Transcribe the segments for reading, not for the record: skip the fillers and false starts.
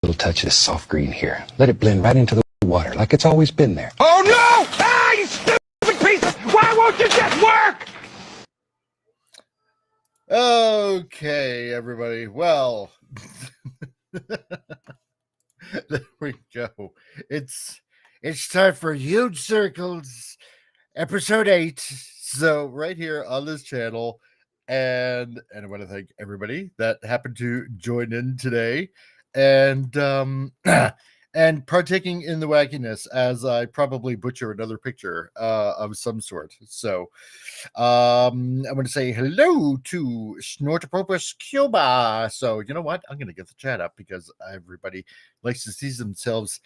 little touch of this soft green here. Let it blend right into the water like it's always been there. Oh no! Ah, you stupid piece of... Why won't you just work? Okay, everybody. Well, there we go. It's time for Huge Circles, episode 8. So right here on this channel, and I want to thank everybody that happened to join in today, and and partaking in the wackiness as I probably butcher another picture of some sort. So I want to say hello to Snortopropus Cuba. So you know what? I'm going to get the chat up because everybody likes to see themselves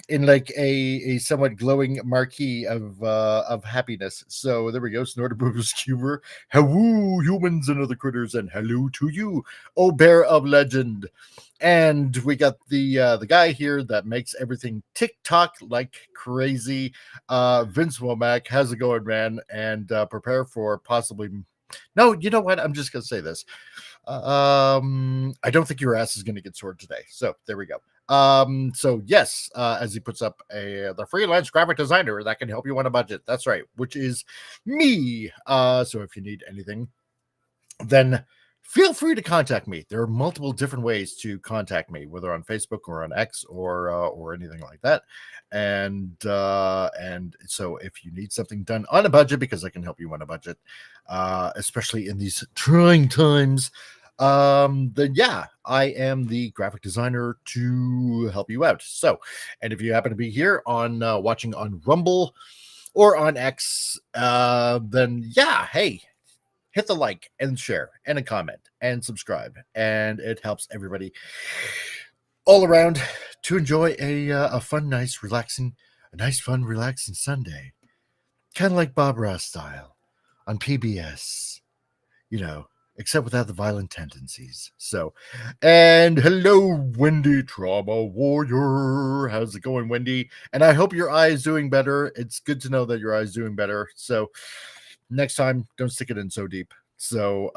in like a somewhat glowing marquee of happiness. So there we go. Snortopropus Cuba. Hello, humans and other critters, and hello to you, oh bear of legend. And we got the guy here that makes everything TikTok like crazy. Vince Womack, how's it going, man? And prepare for possibly... No, you know what? I'm just gonna say this. I don't think your ass is gonna get sorted today. So there we go. So yes, as he puts up the freelance graphic designer that can help you on a budget. That's right, which is me. So if you need anything, then feel free to contact me. There are multiple different ways to contact me, whether on Facebook or on X or anything like that. And so if you need something done on a budget, because I can help you on a budget, especially in these trying times, then yeah, I am the graphic designer to help you out. So, and if you happen to be here on watching on Rumble or on X, then yeah, hey, hit the like and share and a comment and subscribe, and it helps everybody all around to enjoy a fun, nice, relaxing Sunday, kind of like Bob Ross style on PBS, you know, except without the violent tendencies. So, and hello, Wendy Trauma Warrior. How's it going, Wendy? And I hope your eye is doing better. It's good to know that your eye is doing better. So next time, don't stick it in so deep. So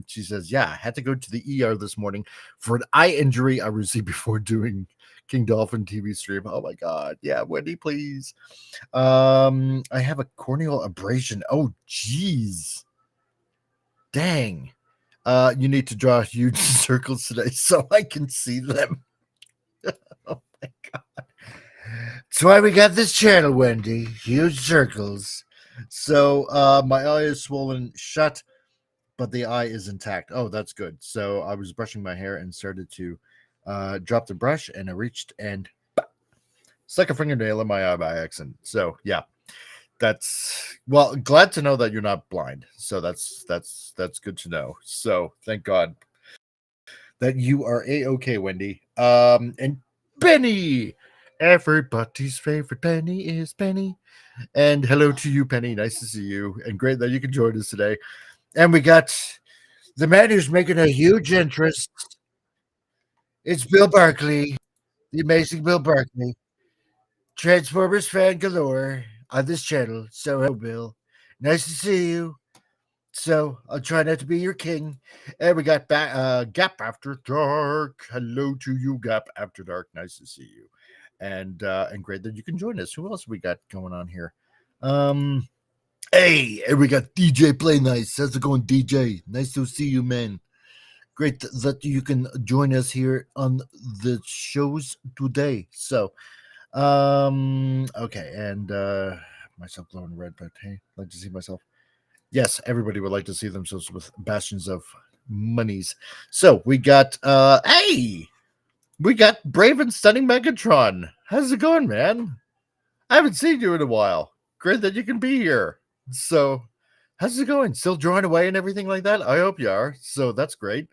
she says, yeah, I had to go to the ER this morning for an eye injury I received before doing King Dolphin TV stream. Oh my God. Yeah, Wendy, please. I have a corneal abrasion. Oh, geez. Dang. You need to draw huge circles today so I can see them. Oh my God. That's why we got this channel, Wendy. Huge circles. So my eye is swollen shut, but the eye is intact. Oh, that's good. So I was brushing my hair and started to drop the brush, and I reached and stuck a fingernail in my eye by accident. So yeah, that's, well, glad to know that you're not blind. So that's good to know. So thank God that you are a-okay, Wendy. And Benny, everybody's favorite Penny is Penny. And hello to you, Penny. Nice to see you. And great that you can join us today. And we got the man who's making a huge interest. It's Bill Barkley, the amazing Bill Barkley. Transformers fan galore on this channel. So hello, Bill. Nice to see you. So I'll try not to be your king. And we got Gap After Dark. Hello to you, Gap After Dark. Nice to see you. And great that you can join us. Who else we got going on here? Hey, and we got DJ Play Nice. How's it going, DJ? Nice to see you, man. Great that you can join us here on the shows today. So, okay, and myself glowing red, but hey, I'd like to see myself. Yes, everybody would like to see themselves with bastions of monies. So we got we got Brave and Stunning Megatron. How's it going, man? I haven't seen you in a while. Great that you can be here. So how's it going? Still drawing away and everything like that? I hope you are. So that's great.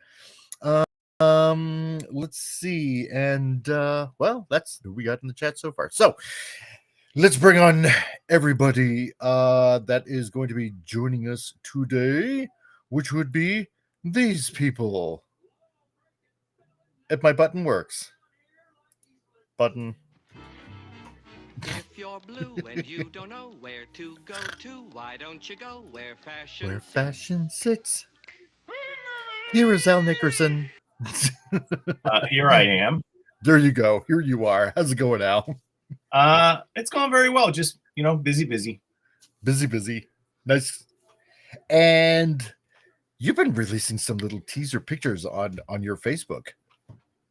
Let's see. And well, that's who we got in the chat so far. So let's bring on everybody that is going to be joining us today, which would be these people. If my button works. Button. If you're blue and you don't know where to go to, why don't you go where fashion sits? Here is Al Nickerson. Here I am. There you go. Here you are. How's it going, Al? It's going very well. Just, busy. Busy. Nice. And you've been releasing some little teaser pictures on your Facebook.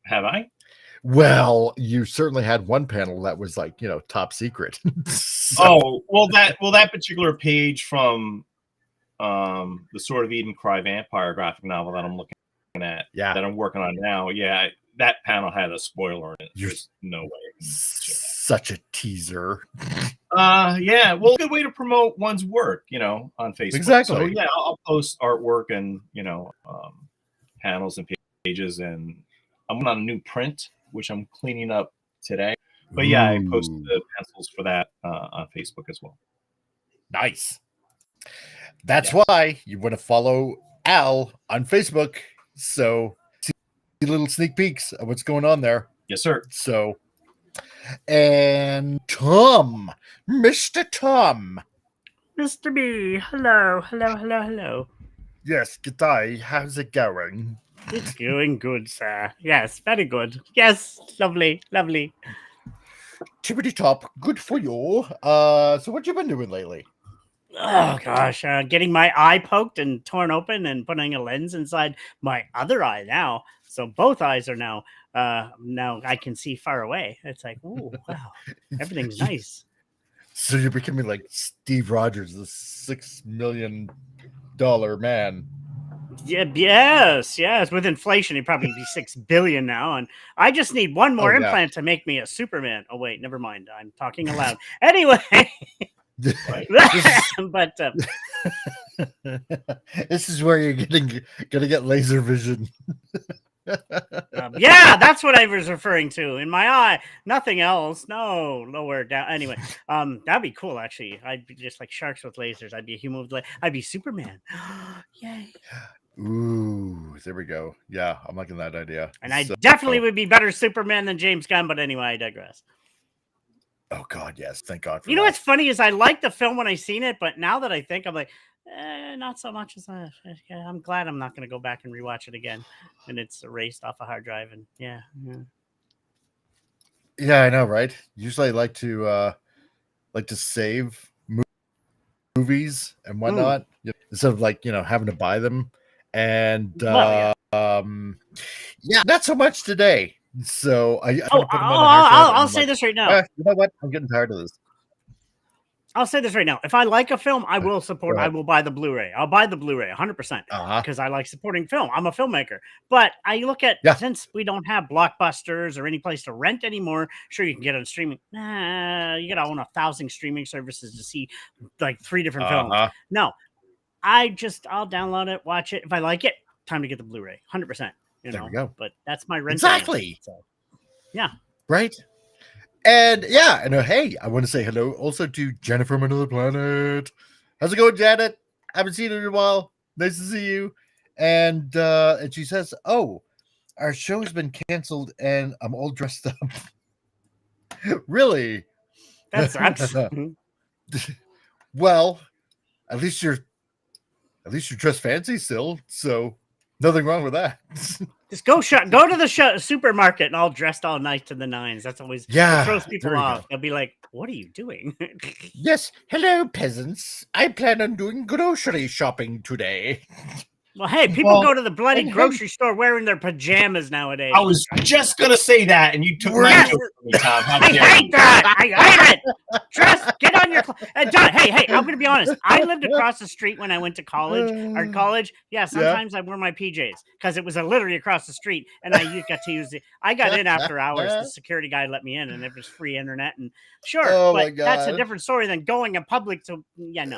Have I? Well, you certainly had one panel that was like, top secret. That particular page from the Sword of Eden Cry Vampire graphic novel that I'm looking at, that I'm working on now. Yeah, that panel had a spoiler in it. There's no way. Such a teaser. Yeah. Well, good way to promote one's work, on Facebook. Exactly. So yeah, I'll post artwork and panels and pages, and I'm on a new print, which I'm cleaning up today. But yeah, I posted the pencils for that on Facebook as well. Nice. That's why you want to follow Al on Facebook. So see little sneak peeks of what's going on there. Yes, sir. So, and Tom, Mr. Tom. Mr. B, hello. Yes, good day. How's it going? It's going good, sir. Yes, very good. Yes, lovely. Tippity top, good for you. So what you been doing lately? Oh gosh, getting my eye poked and torn open and putting a lens inside my other eye now. So both eyes are now I can see far away. It's like, oh wow, everything's nice. So you're becoming like Steve Rogers, the $6 million man. Yeah, yes. With inflation, he'd probably be 6 billion now. And I just need one more implant to make me a Superman. Oh wait, never mind. I'm talking aloud. Anyway. But this is where you're gonna get laser vision. Yeah, that's what I was referring to. In my eye, nothing else. No, lower down. Anyway, that'd be cool. Actually, I'd be just like sharks with lasers. I'd be a human with I'd be Superman. Yay! Ooh, there we go. Yeah, I'm liking that idea. And I definitely would be better Superman than James Gunn. But anyway, I digress. Oh God, yes. Thank God for that. What's funny is I liked the film when I seen it, but now that I think, I'm like, not so much as that. I'm glad I'm not going to go back and rewatch it again, and it's erased off a hard drive. And yeah, I know, right? Usually, I like to save movies and whatnot instead of having to buy them. And not so much today. So I'll say this right now. You know what? I'm getting tired of this. I'll say this right now. If I like a film, I will support. I will buy the Blu-ray. I'll buy the Blu-ray 100% because I like supporting film. I'm a filmmaker. But I look at since we don't have Blockbusters or any place to rent anymore. Sure, you can get it on streaming. Nah, you got to own 1,000 streaming services to see like 3 different films. No, I'll download it, watch it. If I like it, time to get the Blu-ray. 100%. There we go. But that's my rent. Exactly. So, yeah. Right. And hey, I want to say hello also to Janet from Another Planet. How's it going, Janet? Haven't seen you in a while. Nice to see you. And she says, "Oh, our show has been canceled, and I'm all dressed up." Really? That sucks. Well, at least you're dressed fancy still, so nothing wrong with that. Just go to the supermarket and all dressed all nice to the nines. That's always throws people off. They'll be like, "What are you doing?" Yes, hello, peasants. I plan on doing grocery shopping today. Well, hey, people go to the bloody grocery store wearing their pajamas nowadays. I was just gonna say that, and you took my joke from me, Tom. I hate that. I hate it. Get on your John. Hey, I'm gonna be honest. I lived across the street when I went to college. Yeah, sometimes I wore my PJs because it was literally across the street, and I got to use it. I got in after hours. The security guy let me in, and it was free internet. And but that's a different story than going in public. So no.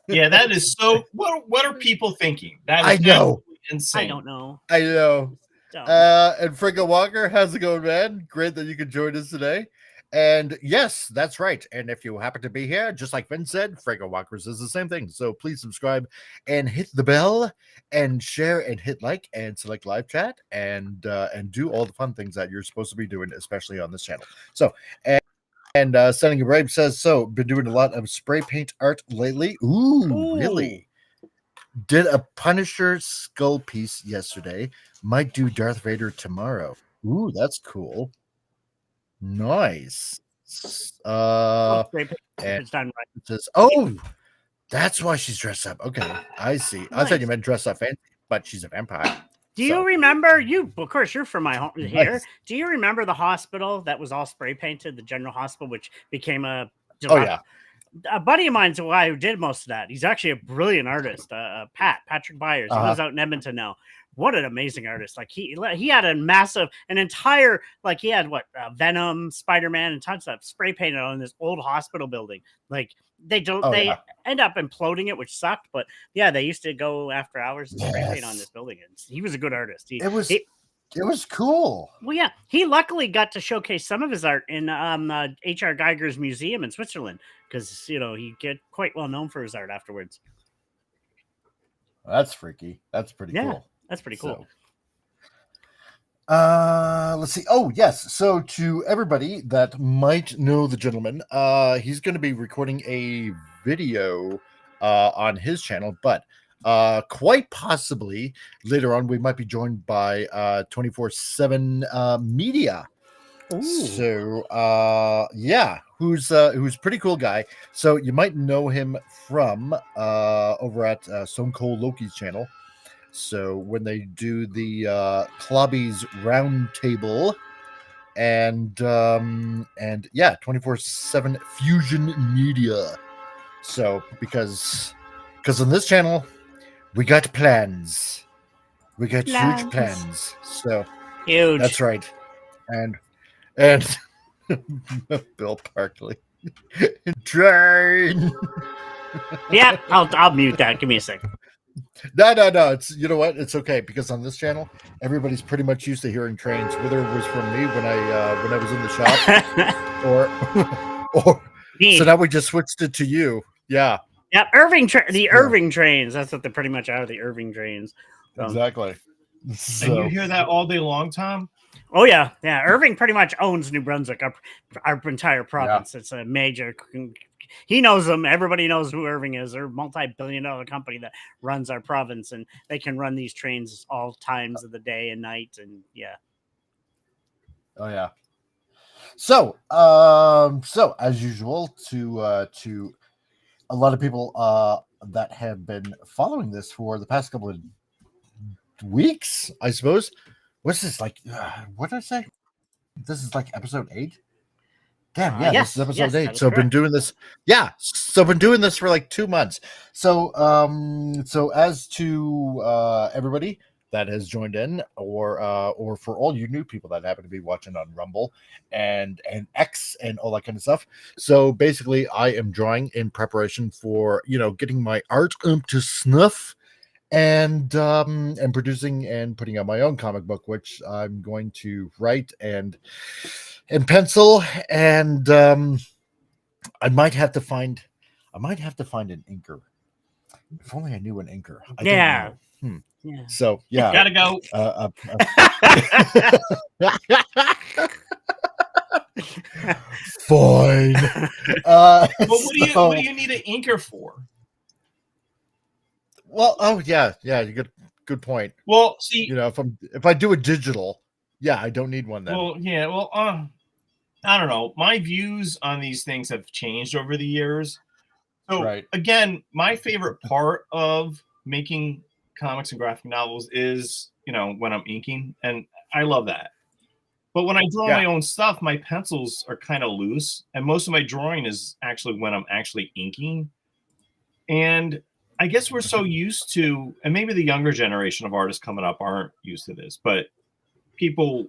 Yeah, that is so. What are people thinking? That is insane. I don't know. I know. And Franco Walker, how's it going, man? Great that you could join us today. And yes, that's right. And if you happen to be here, just like Vin said, Franco Walker says the same thing. So please subscribe and hit the bell and share and hit like and select live chat and do all the fun things that you're supposed to be doing, especially on this channel. So and Sending a Brave says, so been doing a lot of spray paint art lately. Ooh, really? Did a Punisher skull piece yesterday. Might do Darth Vader tomorrow. Ooh, that's cool. Nice. Oh, great picture. And It's done right. it says, oh, that's why she's dressed up. Okay, I see. I thought you Nice. meant dressed up fancy, but she's a vampire. Do you remember of course, you're from my home here. Nice. Do you remember the hospital that was all spray painted, the General Hospital, which became a Oh, yeah. A buddy of mine's the guy who did most of that. He's actually a brilliant artist, Patrick Byers. He lives out in Edmonton now. What an amazing artist! Like he had an entire he had Venom, Spider-Man, and tons of stuff spray painted on this old hospital building. Like they end up imploding it, which sucked. But yeah, they used to go after hours and spray paint on this building. And he was a good artist. It was cool. Well, yeah, he luckily got to showcase some of his art in H.R. Geiger's museum in Switzerland because he get quite well known for his art afterwards. That's freaky. That's pretty cool. That's pretty cool. So, let's see. Oh, yes. So to everybody that might know the gentleman, he's going to be recording a video on his channel, but quite possibly later on we might be joined by 24/7 Media. Ooh. So yeah, who's a pretty cool guy. So you might know him from over at Stone Cold Loki's channel. So when they do the Klobby's Roundtable and yeah, 24/7 Fusion Media. So because on this channel we got plans. We got huge plans. So huge. That's right. And Bill Parkley. Train. Yeah, I'll mute that. Give me a second. No. It's what? It's okay because on this channel, everybody's pretty much used to hearing trains, whether it was from me when I was in the shop, or so now we just switched it to you. Yeah. Yeah, Irving trains. That's what they pretty much are. The Irving trains. Exactly. So. And you hear that all day long, Tom? Oh yeah. Irving pretty much owns New Brunswick, our entire province. Yeah. It's a major. He knows them. Everybody knows who Irving is. They're a multi-billion-dollar company that runs our province, and they can run these trains all times of the day and night. And yeah. Oh yeah. So as usual, to a lot of people that have been following this for the past couple of weeks, I suppose. What's this like? What did I say? This is like episode 8. Damn, yeah, this is episode 8. So I've been doing this. Yeah, so I've been doing this for like 2 months. So so as to everybody that has joined in, or for all you new people that happen to be watching on Rumble and X and all that kind of stuff. So basically, I am drawing in preparation for getting my art up to snuff, and producing and putting out my own comic book, which I'm going to write and pencil, and I might have to find an inker. If only I knew an inker. Yeah. Yeah. So yeah, gotta go. Fine. But what do you need an inker for? Well, you good point. Well, see, if I do a digital, yeah, I don't need one then. Well, yeah, I don't know. My views on these things have changed over the years. So again, my favorite part of making comics and graphic novels is, when I'm inking, and I love that. But when I draw my own stuff, my pencils are kind of loose, and most of my drawing is actually when I'm actually inking. And I guess we're so used to, and maybe the younger generation of artists coming up aren't used to this, but people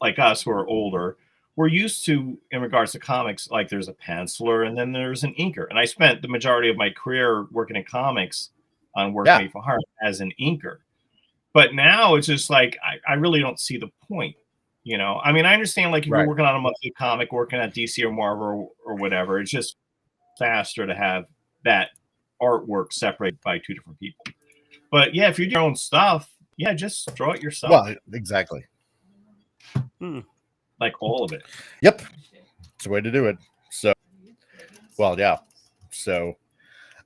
like us who are older, we're used to, in regards to comics, like there's a penciler and then there's an inker. And I spent the majority of my career working in comics on work made for hire as an inker. But now it's just like, I really don't see the point. I mean, I understand like if you're working on a monthly comic, working at DC or Marvel or whatever, it's just faster to have that artwork separated by 2 different people. But yeah, if you do your own stuff, yeah, just draw it yourself. Well, exactly. Like all of it. Yep. It's the way to do it. So, well, yeah. So,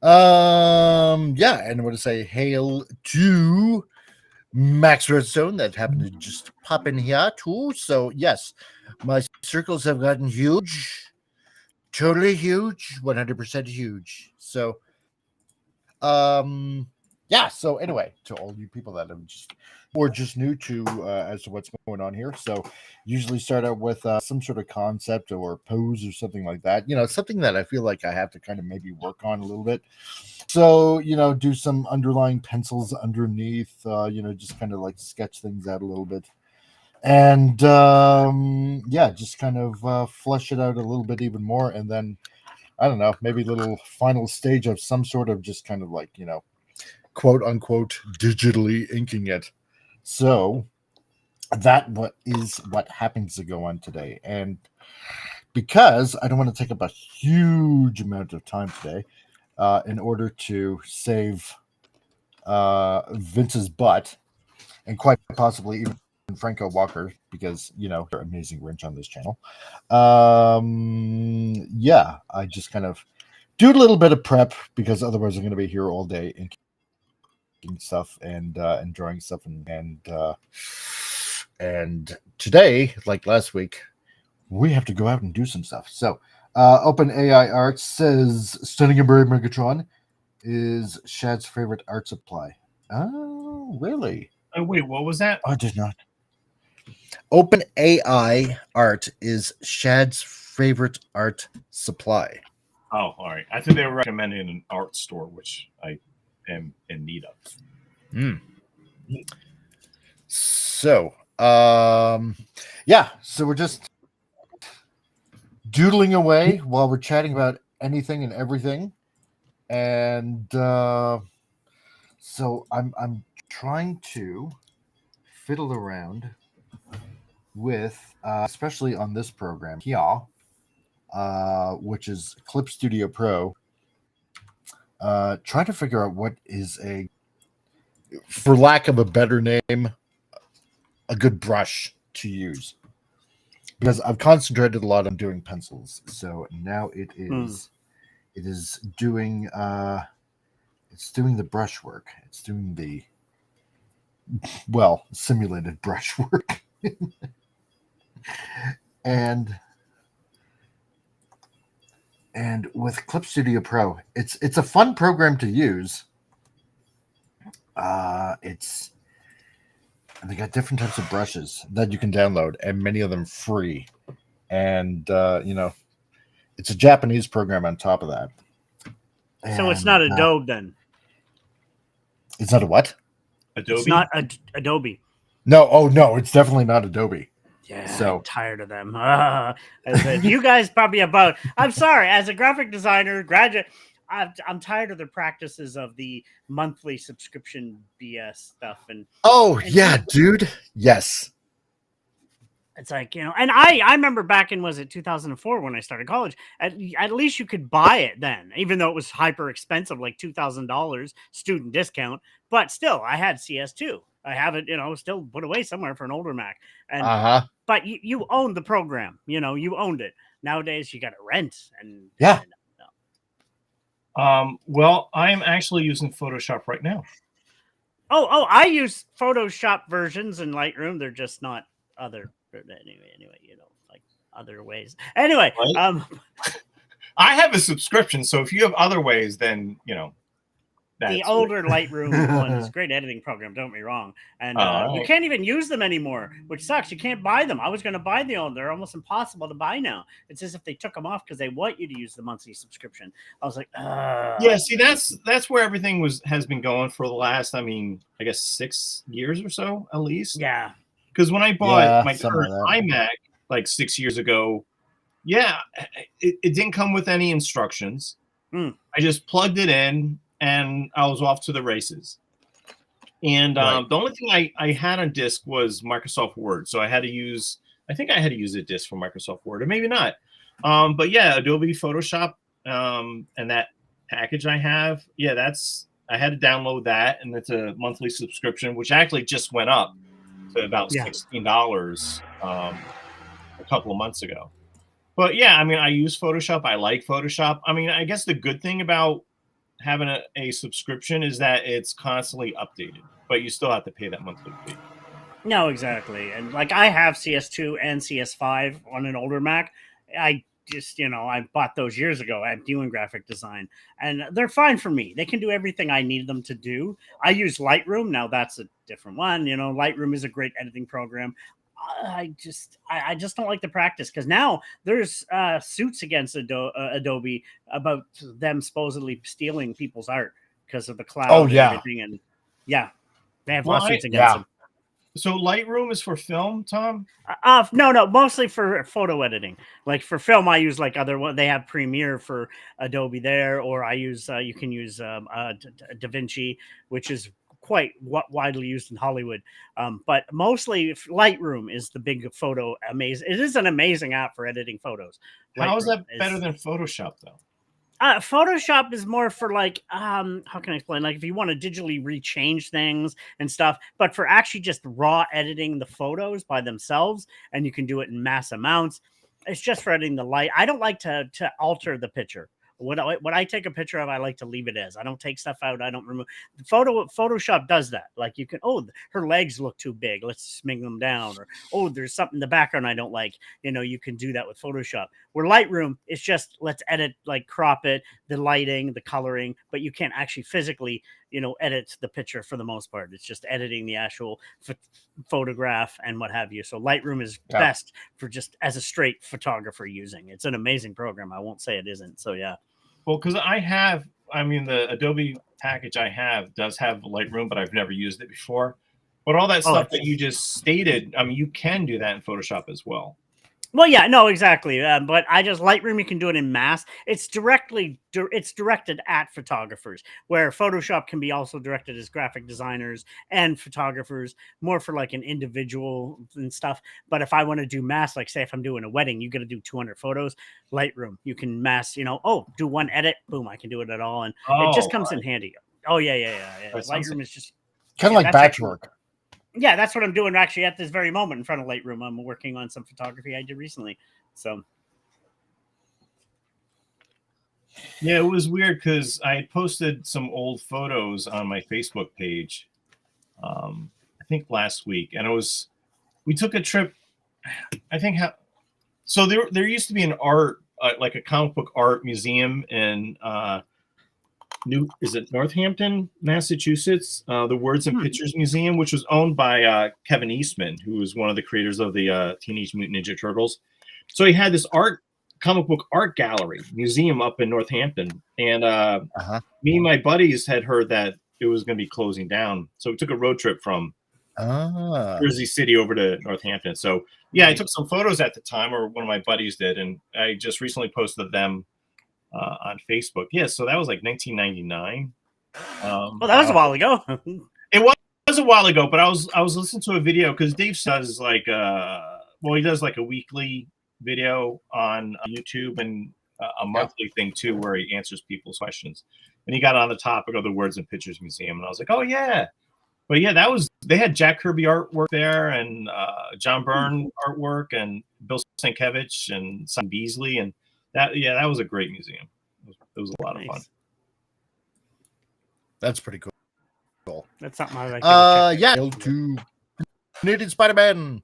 yeah, and I want to say hail to Max Redstone that happened to just pop in here too. So yes, my circles have gotten huge, totally huge, 100% huge. So, yeah. So anyway, to all you people that have just new to as to what's going on here, so usually start out with some sort of concept or pose or something like that. Something that I feel like I have to kind of maybe work on a little bit. So, do some underlying pencils underneath, just kind of like sketch things out a little bit. And yeah, just kind of flesh it out a little bit even more. And then, I don't know, maybe a little final stage of some sort of just kind of like, quote unquote, digitally inking it. So that is what happens to go on today. And because I don't want to take up a huge amount of time today, in order to save Vince's butt and quite possibly even Franco Walker, because they're amazing wrench on this channel. Yeah, I just kind of do a little bit of prep because otherwise I'm going to be here all day inking stuff and drawing stuff and today, like last week, we have to go out and do some stuff. So OpenAI Art says Stunning and Brave Megatron is Shad's favorite art supply. Oh, really? Oh, wait, what was that? I did not. OpenAI Art is Shad's favorite art supply. Oh, all right. I think they were recommending an art store, which I am in need of. So, yeah. So we're just doodling away while we're chatting about anything and everything. And so I'm trying to fiddle around with, especially on this program here, which is Clip Studio Pro, trying to figure out what is for lack of a better name, a good brush to use. Because I've concentrated a lot on doing pencils. So now it is doing the brush work. It's doing the simulated brush work. and with Clip Studio Pro, it's a fun program to use. They got different types of brushes that you can download, and many of them free. And it's a Japanese program on top of that. So it's not Adobe then. It's not a what? Adobe? It's not Adobe. No, oh no, it's definitely not Adobe. Yeah, so I'm tired of them. You guys probably about. I'm sorry, as a graphic designer, graduate, I'm tired of the practices of the monthly subscription BS stuff. And yeah, dude, yes. It's like, and I remember back in, was it 2004 when I started college, at least you could buy it then, even though it was hyper expensive, like $2,000 student discount. But still, I had CS2. I have it, still put away somewhere for an older Mac. And but you owned the program, you owned it. Nowadays, you got to rent and yeah. Well, I'm actually using Photoshop right now. Oh, I use Photoshop versions in Lightroom. They're just not other. Anyway, like other ways. Anyway, right? I have a subscription, so if you have other ways, then the older Lightroom one is a great editing program. Don't be wrong, and you can't even use them anymore, which sucks. You can't buy them. I was going to buy the old; they're almost impossible to buy now. It's as if they took them off because they want you to use the monthly subscription. I was like, yeah. See, that's where everything has been going for the last, I guess 6 years or so at least. Yeah. Because when I bought my current iMac like 6 years ago, it didn't come with any instructions. I just plugged it in and I was off to the races. And the only thing I had on disk was Microsoft Word. So I had to use a disk for Microsoft Word, or maybe not. But yeah, Adobe Photoshop and that package I have, I had to download that, and it's a monthly subscription, which actually just went up to about $16 a couple of months ago. But yeah, I use Photoshop. I like Photoshop. I guess the good thing about having a subscription is that it's constantly updated, but you still have to pay that monthly fee. No, exactly. And like I have CS2 and CS5 on an older Mac. I just, I bought those years ago. I'm doing graphic design and they're fine for me. They can do everything I need them to do. I use Lightroom. Now that's a different one. Lightroom is a great editing program. I just don't like the practice because now there's suits against Adobe about them supposedly stealing people's art because of the cloud and everything. And yeah, they have lawsuits against them. So Lightroom is for film, Tom? No, mostly for photo editing. Like for film, I use like other one. They have Premiere for Adobe there, or I use you can use DaVinci, which is quite widely used in Hollywood. But mostly Lightroom is the big photo amazing. It is an amazing app for editing photos. How is that better than Photoshop though? Photoshop is more for like, how can I explain? Like if you want to digitally rechange things and stuff, but for actually just raw editing the photos by themselves, and you can do it in mass amounts. It's just for editing the light. I don't like to alter the picture. When I take a picture of, I like to leave it as. I don't take stuff out. I don't remove. Photoshop does that. Like you can, her legs look too big. Let's swing them down. Or, there's something in the background I don't like. You can do that with Photoshop. Where Lightroom, it's just, let's edit, like crop it, the lighting, the coloring, but you can't actually physically, edit the picture for the most part. It's just editing the actual photograph and what have you. So Lightroom is best for just as a straight photographer using. It's an amazing program. I won't say it isn't. So yeah. Well, because the Adobe package I have does have Lightroom, but I've never used it before. But all that stuff that you just stated, you can do that in Photoshop as well. Well, yeah, no, exactly. But Lightroom, you can do it in mass. It's directed at photographers, where Photoshop can be also directed as graphic designers and photographers, more for like an individual and stuff. But if I want to do mass, like say if I'm doing a wedding, you got to do 200 photos. Lightroom, you can mass, do one edit, boom, I can do it at all, and it just comes in handy. Oh yeah. Lightroom is just kind of like batch work. Yeah, that's what I'm doing actually at this very moment in front of Lightroom. I'm working on some photography I did recently. So, yeah, it was weird because I had posted some old photos on my Facebook page, I think last week, and we took a trip. I think so there used to be an art, like a comic book art museum in Northampton, Massachusetts, the Words and Pictures Museum, which was owned by Kevin Eastman, who was one of the creators of the Teenage Mutant Ninja Turtles. So he had this comic book art gallery museum up in Northampton, and me and my buddies had heard that it was going to be closing down, so we took a road trip from Jersey City over to Northampton. So yeah, I took some photos at the time, or one of my buddies did, and I just recently posted them on Facebook. Yeah, so that was like 1999. Well, that was a while ago. It was a while ago, but I was listening to a video because Dave does like he does like a weekly video on YouTube and a monthly thing too, where he answers people's questions. And he got on the topic of the Words and Pictures Museum, and I was like, oh yeah. But yeah, they had Jack Kirby artwork there, and John Byrne artwork, and Bill Sienkiewicz and Simon Beasley, and that was a great museum. It was a lot of fun. That's pretty cool. That's something I like. To Canadian Spider-Man.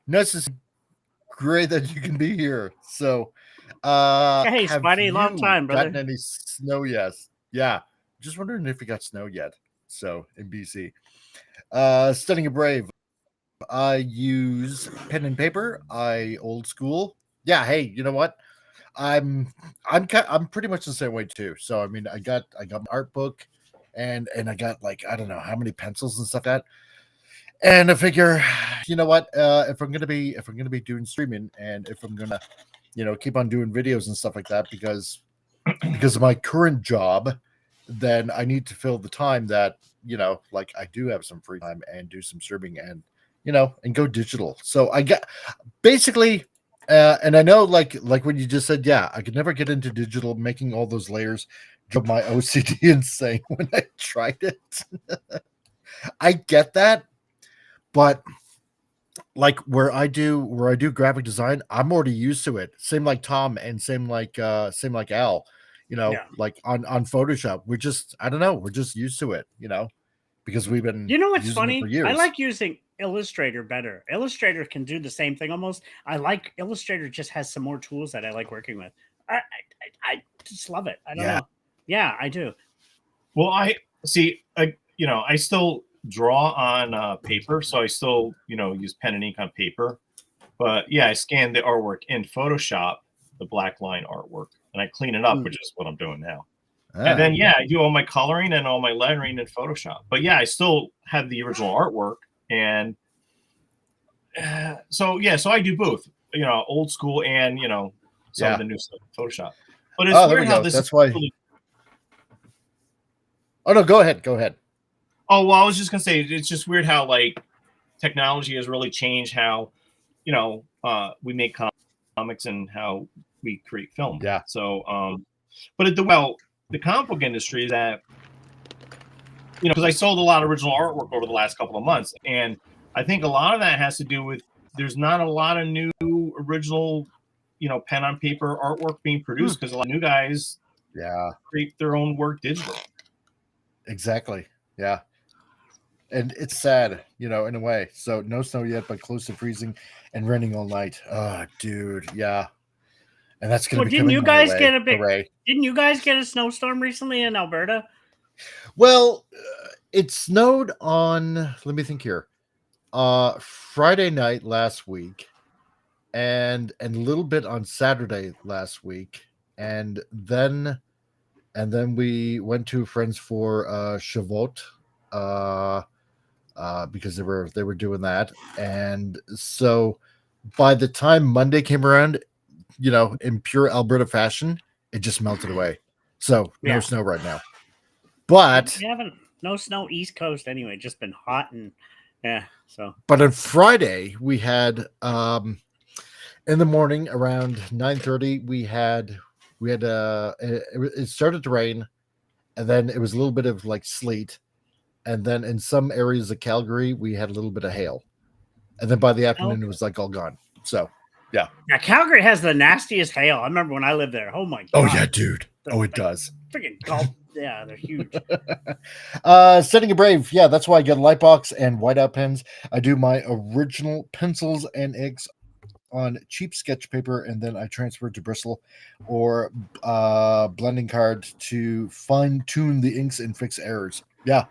Necessary. Great that you can be here. So, hey, Spidey, long time, brother. Gotten any snow yet? Yeah, just wondering if you got snow yet. So in BC, Stunning and Brave. I use pen and paper. I old school. Yeah. Hey, you know what? I'm pretty much the same way too. So I mean, I got my art book, and I got like I don't know how many pencils and stuff that. And I figure, you know what? If I'm gonna be doing streaming, and if I'm gonna, keep on doing videos and stuff like that, because of my current job, then I need to fill the time that like I do have some free time and do some streaming and and go digital. So I get basically. And I know, like when you just said, yeah, I could never get into digital, making all those layers, drove my OCD insane when I tried it. I get that, but like where I do graphic design, I'm already used to it. Same like Tom, and same like Al. like on Photoshop. I don't know, we're just used to it, because we've been what's using funny? it for years. I like using Illustrator better. Illustrator can do the same thing almost. I like Illustrator, just has some more tools that I like working with. I just love it. I don't know. Yeah, I do. Well, I see. I still draw on paper, so I still use pen and ink on paper. But yeah, I scan the artwork in Photoshop, the black line artwork, and I clean it up, which is what I'm doing now. And then I do all my coloring and all my lettering in Photoshop. But yeah, I still have the original artwork, and so I do both. Old school and some of the new stuff in Photoshop. But it's weird how this. That's why. Really... Oh no, go ahead. Oh well, I was just gonna say it's just weird how like technology has really changed how we make comics and how we create film. Yeah. So but the comic book industry is that because I sold a lot of original artwork over the last couple of months, and I think a lot of that has to do with there's not a lot of new original pen on paper artwork being produced because a lot of new guys create their own work digitally. Exactly. Yeah. And it's sad, in a way. So no snow yet, but close to freezing and raining all night. Oh, dude. Yeah. And that's going to be didn't you guys get a big Hooray. Didn't you guys get a snowstorm recently in Alberta? Well, it snowed on, let me think here. Friday night last week and a little bit on Saturday last week. And then we went to friends for Shavuot. Because they were doing that, and so by the time Monday came around, in pure Alberta fashion, it just melted away. So no snow right now, but we haven't no snow East Coast anyway. Just been hot and So, but on Friday we had in the morning around 9:30 we had it started to rain, and then it was a little bit of like sleet. And then in some areas of Calgary, we had a little bit of hail. And then by the afternoon, it was like all gone. So, yeah. Yeah, Calgary has the nastiest hail. I remember when I lived there. Oh, my God. Oh, yeah, dude. It does. Freaking golf. Yeah, they're huge. Setting a Brave. Yeah, that's why I get a light box and whiteout pens. I do my original pencils and inks on cheap sketch paper, and then I transfer it to Bristol or blending card to fine-tune the inks and fix errors. Yeah.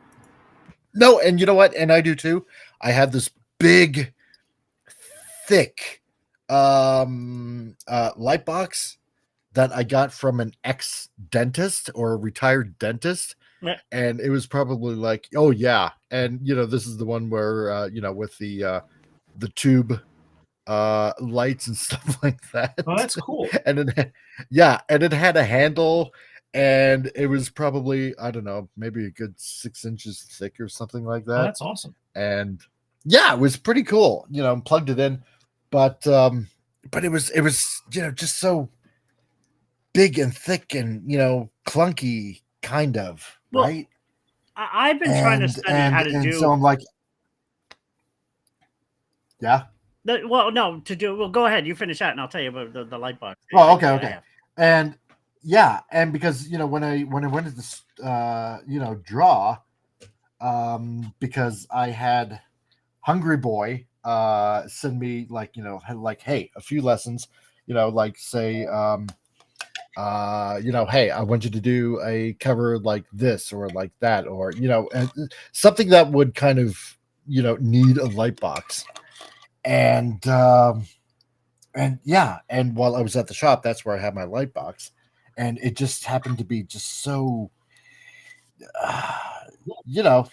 No, and you know what? And I do too. I have this big, thick light box that I got from an ex-dentist or a retired dentist. Yeah. And it was probably like, oh yeah. And this is the one where with the tube lights and stuff like that. Oh, that's cool. And it had a handle. And it was probably, I don't know, maybe a good 6 inches thick or something like that. Oh, that's awesome. And yeah, it was pretty cool. Plugged it in, but it was just so big and thick and clunky, kind of, right? I've been trying to study how to do. So I'm like, yeah. Well, go ahead. You finish that, and I'll tell you about the light box. Oh, okay. And. Yeah, and because when I went to this draw, because I had Hungry Boy send me hey, a few lessons, say hey, I want you to do a cover like this or like that, or something that would kind of need a light box, and while I was at the shop, that's where I had my light box. And it just happened to be just so,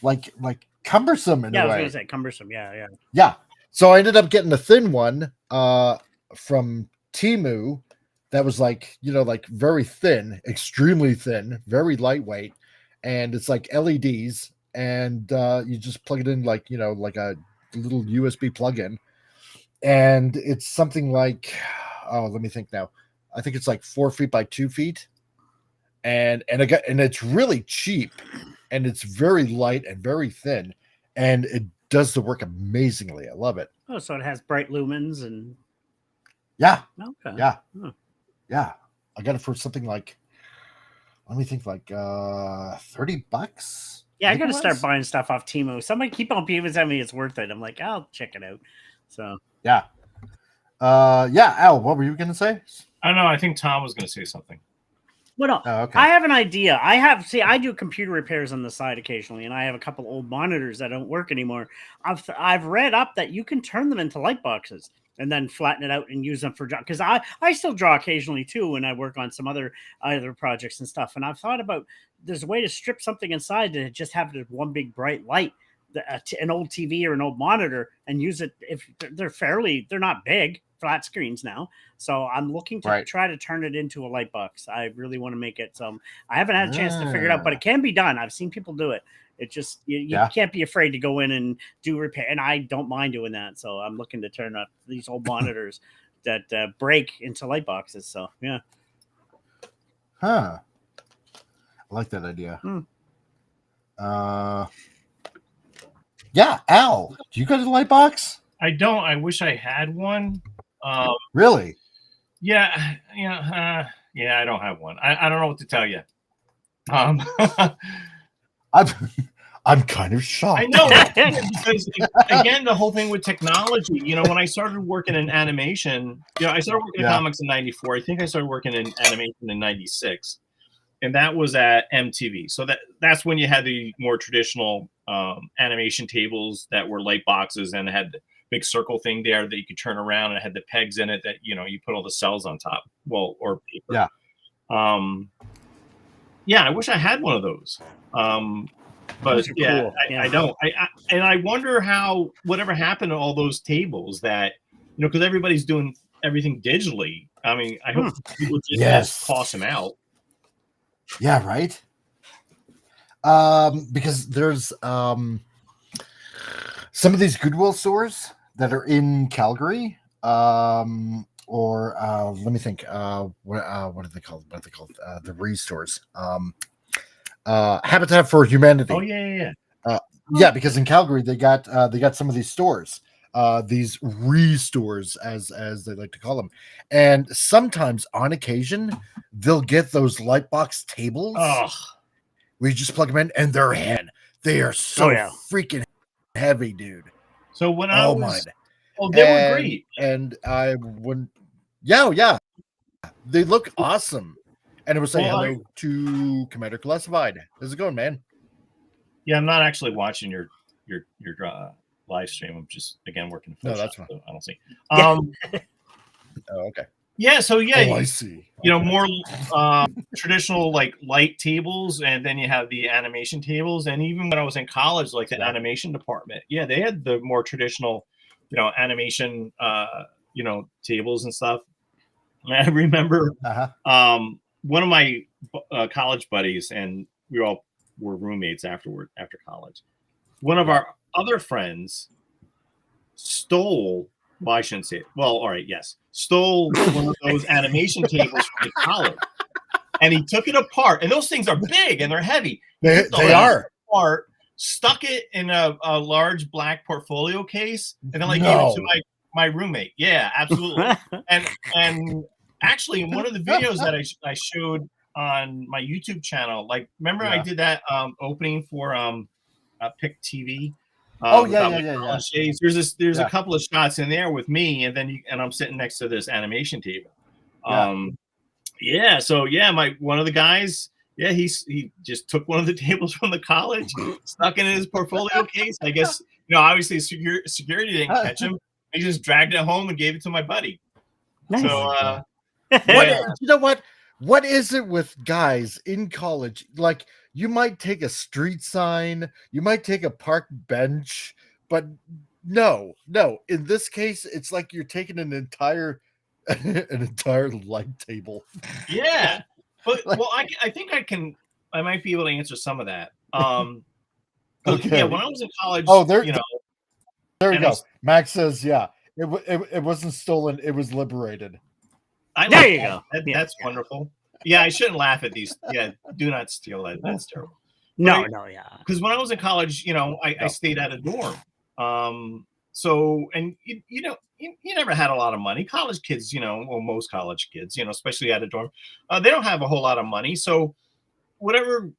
like cumbersome in a way. I was going to say cumbersome. Yeah. Yeah. So I ended up getting a thin one from Temu that was like very thin, extremely thin, very lightweight. And it's like LEDs. And you just plug it in like a little USB plug-in. And it's something like, let me think now. I think it's like 4 feet by 2 feet, and it's really cheap, and it's very light and very thin, and it does the work amazingly. I love it. Oh, so it has bright lumens and yeah, okay, yeah, yeah. I got it for something like let me think, like $30. Yeah, I gotta start buying stuff off Temu. Somebody keep on people telling me it's worth it. I'm like, I'll check it out. So yeah. Al, what were you gonna say? I don't know. I think Tom was gonna say something. Well, no, Oh, okay. I have an idea. I do computer repairs on the side occasionally, and I have a couple old monitors that don't work anymore. I've read up that you can turn them into light boxes and then flatten it out and use them for because I still draw occasionally too when I work on some other projects and stuff. And I've thought about there's a way to strip something inside to just have it one big bright light, an old TV or an old monitor, and use it if they're not big. Flat screens now, so I'm looking to try to turn it into a light box. I really want to make it. So I haven't had a chance to figure it out, but it can be done. I've seen people do it. It just you can't be afraid to go in and do repair, and I don't mind doing that. So I'm looking to turn up these old monitors that break into light boxes. So yeah, I like that idea. Yeah, Al, do you got a light box? I don't. I wish I had one. Really? Yeah, I don't have one. I don't know what to tell you. I'm kind of shocked. I know because again, the whole thing with technology. When I started working in animation, I started working in comics in '94. I think I started working in animation in '96, and that was at MTV. So that's when you had the more traditional animation tables that were light boxes and had the big circle thing there that you could turn around and it had the pegs in it that you put all the cells on top. Or paper. I wish I had one of those. But cool. I don't. I wonder how whatever happened to all those tables that because everybody's doing everything digitally. I mean, I hope people just toss them out. Yeah, right. Because there's some of these Goodwill stores that are in Calgary, or let me think. What are they called? The restores. Habitat for Humanity. Oh yeah. Yeah, because in Calgary they got some of these stores, these restores as they like to call them, and sometimes on occasion they'll get those light box tables. We just plug them in and they're heavy. They are so freaking heavy, dude. So when they were great, and I wouldn't. Yeah, they look awesome. And it was saying hello to Commander Classified. How's it going, man? Yeah, I'm not actually watching your live stream. I'm just working. No, that's fine. So I don't see. Oh, okay. Yeah. So I see. More traditional like light tables, and then you have the animation tables. And even when I was in college, like the animation department, they had the more traditional, animation, tables and stuff. And I remember one of my college buddies, and we all were roommates after college. One of our other friends stole. Well, I shouldn't say it. Well, all right, yes. Stole one of those animation tables from the college. And he took it apart. And those things are big and they're heavy. They are. Apart, stuck it in a large black portfolio case, and then gave it to my roommate. Yeah, absolutely. and actually, in one of the videos that I showed on my YouTube channel, remember I did that opening for Pick TV? Yeah. There's a couple of shots in there with me, and then I'm sitting next to this animation table. One of the guys, he just took one of the tables from the college, stuck it in his portfolio case. I guess obviously security didn't catch him. He just dragged it home and gave it to my buddy. Nice. So You know what? What is it with guys in college? Like, you might take a street sign, you might take a park bench, but no. In this case, it's like you're taking an entire light table. Yeah, but I think I might be able to answer some of that. Okay. Yeah, when I was in college, there you go. Max says, it wasn't stolen; it was liberated. There you go. That's wonderful. Yeah, I shouldn't laugh at these. Yeah, do not steal that. That's terrible. Because when I was in college, I stayed at a dorm. So, and you never had a lot of money. College kids, most college kids, especially at a dorm, they don't have a whole lot of money. So whatever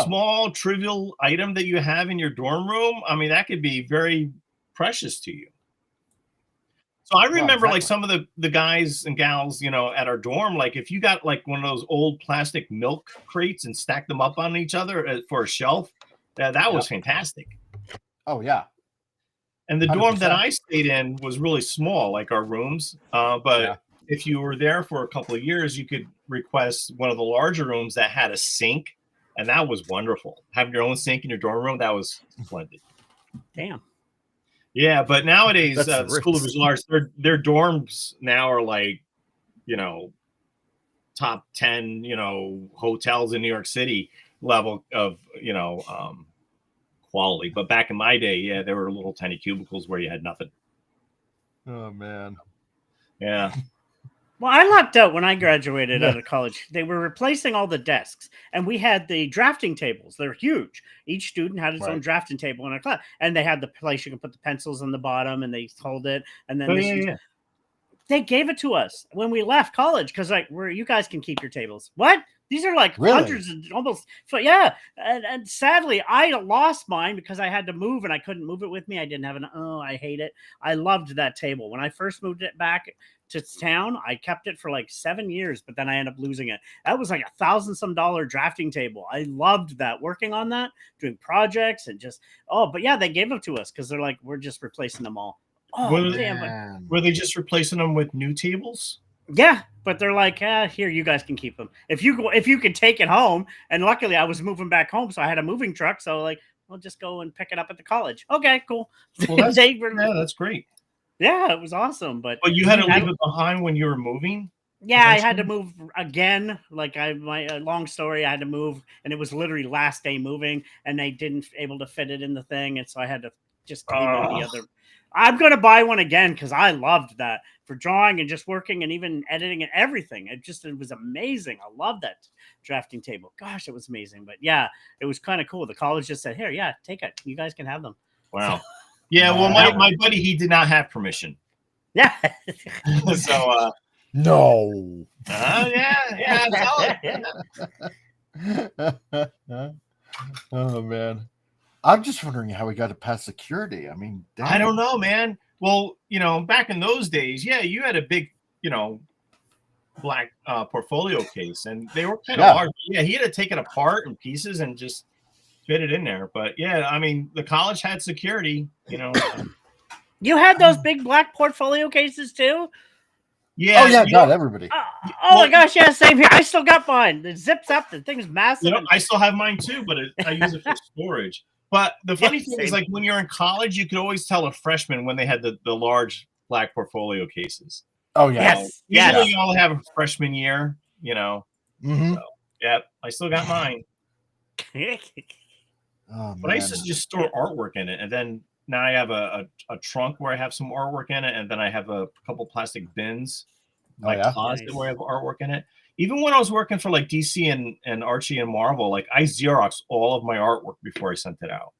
small trivial item that you have in your dorm room, I mean, that could be very precious to you. So I remember like some of the guys and gals, you know, at our dorm, like if you got like one of those old plastic milk crates and stacked them up on each other for a shelf, that was fantastic. Oh yeah. And the 100%. Dorm that I stayed in was really small, like our rooms. But if you were there for a couple of years, you could request one of the larger rooms that had a sink. And that was wonderful. Having your own sink in your dorm room, that was splendid. Damn. Yeah, but nowadays, the School of Visual Arts, their dorms now are like, you know, top 10, you know, hotels in New York City level of, you know, quality. But back in my day, yeah, there were little tiny cubicles where you had nothing. Oh, man. Yeah. Well, I lucked out when I graduated out of college. They were replacing all the desks, and we had the drafting tables. They're huge. Each student had its own drafting table in a class, and they had the place you can put the pencils on the bottom, and they hold it. And then they gave it to us when we left college because, like, you guys can keep your tables. What? These are like hundreds and almost. So yeah, and sadly, I lost mine because I had to move and I couldn't move it with me. I didn't have I hate it. I loved that table when I first moved it back to town. I kept it for like 7 years, but then I ended up losing it. That was like $1,000-some drafting table. I loved that, working on that, doing projects and just but yeah, they gave them to us because they're like, we're just replacing them all. Oh, were they just replacing them with new tables? Yeah, but they're like, here, you guys can keep them. If you could take it home, and luckily I was moving back home, so I had a moving truck. So like, we'll just go and pick it up at the college. Okay, cool. Well, that's great. Yeah, it was awesome. But you had to leave it behind when you were moving? Yeah, I had to move again. Like my long story, I had to move, and it was literally last day moving, and they didn't able to fit it in the thing, and so I had to just clean out the other. I'm going to buy one again because I loved that for drawing and just working and even editing and everything. It was amazing. I love that drafting table. Gosh, it was amazing. But yeah, it was kind of cool. The college just said, here, yeah, take it. You guys can have them. Wow. Yeah, well, my buddy, he did not have permission. Yeah. So, no. Yeah. Oh, man. I'm just wondering how we got to pass security. I mean, I don't know, man. Well, you know, back in those days, yeah, you had a big, you know, black portfolio case, and they were kind of large. Yeah, he had to take it apart in pieces and just fit it in there. But yeah, I mean, the college had security, you know. You had those big black portfolio cases too? Yeah. Oh yeah, not everybody. My gosh, yeah, same here. I still got mine. It zips up. The thing's massive. You know, I still have mine too, but I use it for storage. But the funny thing is, like, when you're in college, you could always tell a freshman when they had the large black portfolio cases. Oh, yeah. Yes. Usually you all have a freshman year, you know. Mm-hmm. So, yeah, I still got mine. But I used to just store artwork in it. And then now I have a trunk where I have some artwork in it. And then I have a couple plastic bins, closet where I have artwork in it. Even when I was working for like DC and Archie and Marvel, like I Xeroxed all of my artwork before I sent it out.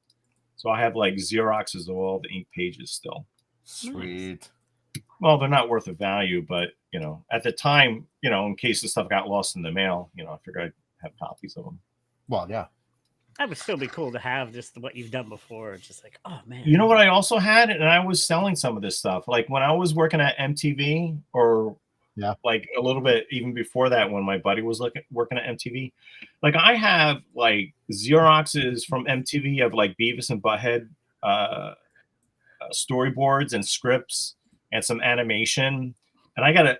So I have like Xeroxes of all the ink pages still. Sweet. Well, they're not worth a value, but you know, at the time, you know, in case the stuff got lost in the mail, you know, I figured I'd have copies of them. Well, yeah. That would still be cool to have just what you've done before. It's just like, oh man. You know what I also had, and I was selling some of this stuff. Like when I was working at MTV, or like a little bit even before that, when my buddy was working at MTV, like I have like Xeroxes from MTV of like Beavis and Butthead storyboards and scripts and some animation, and I got a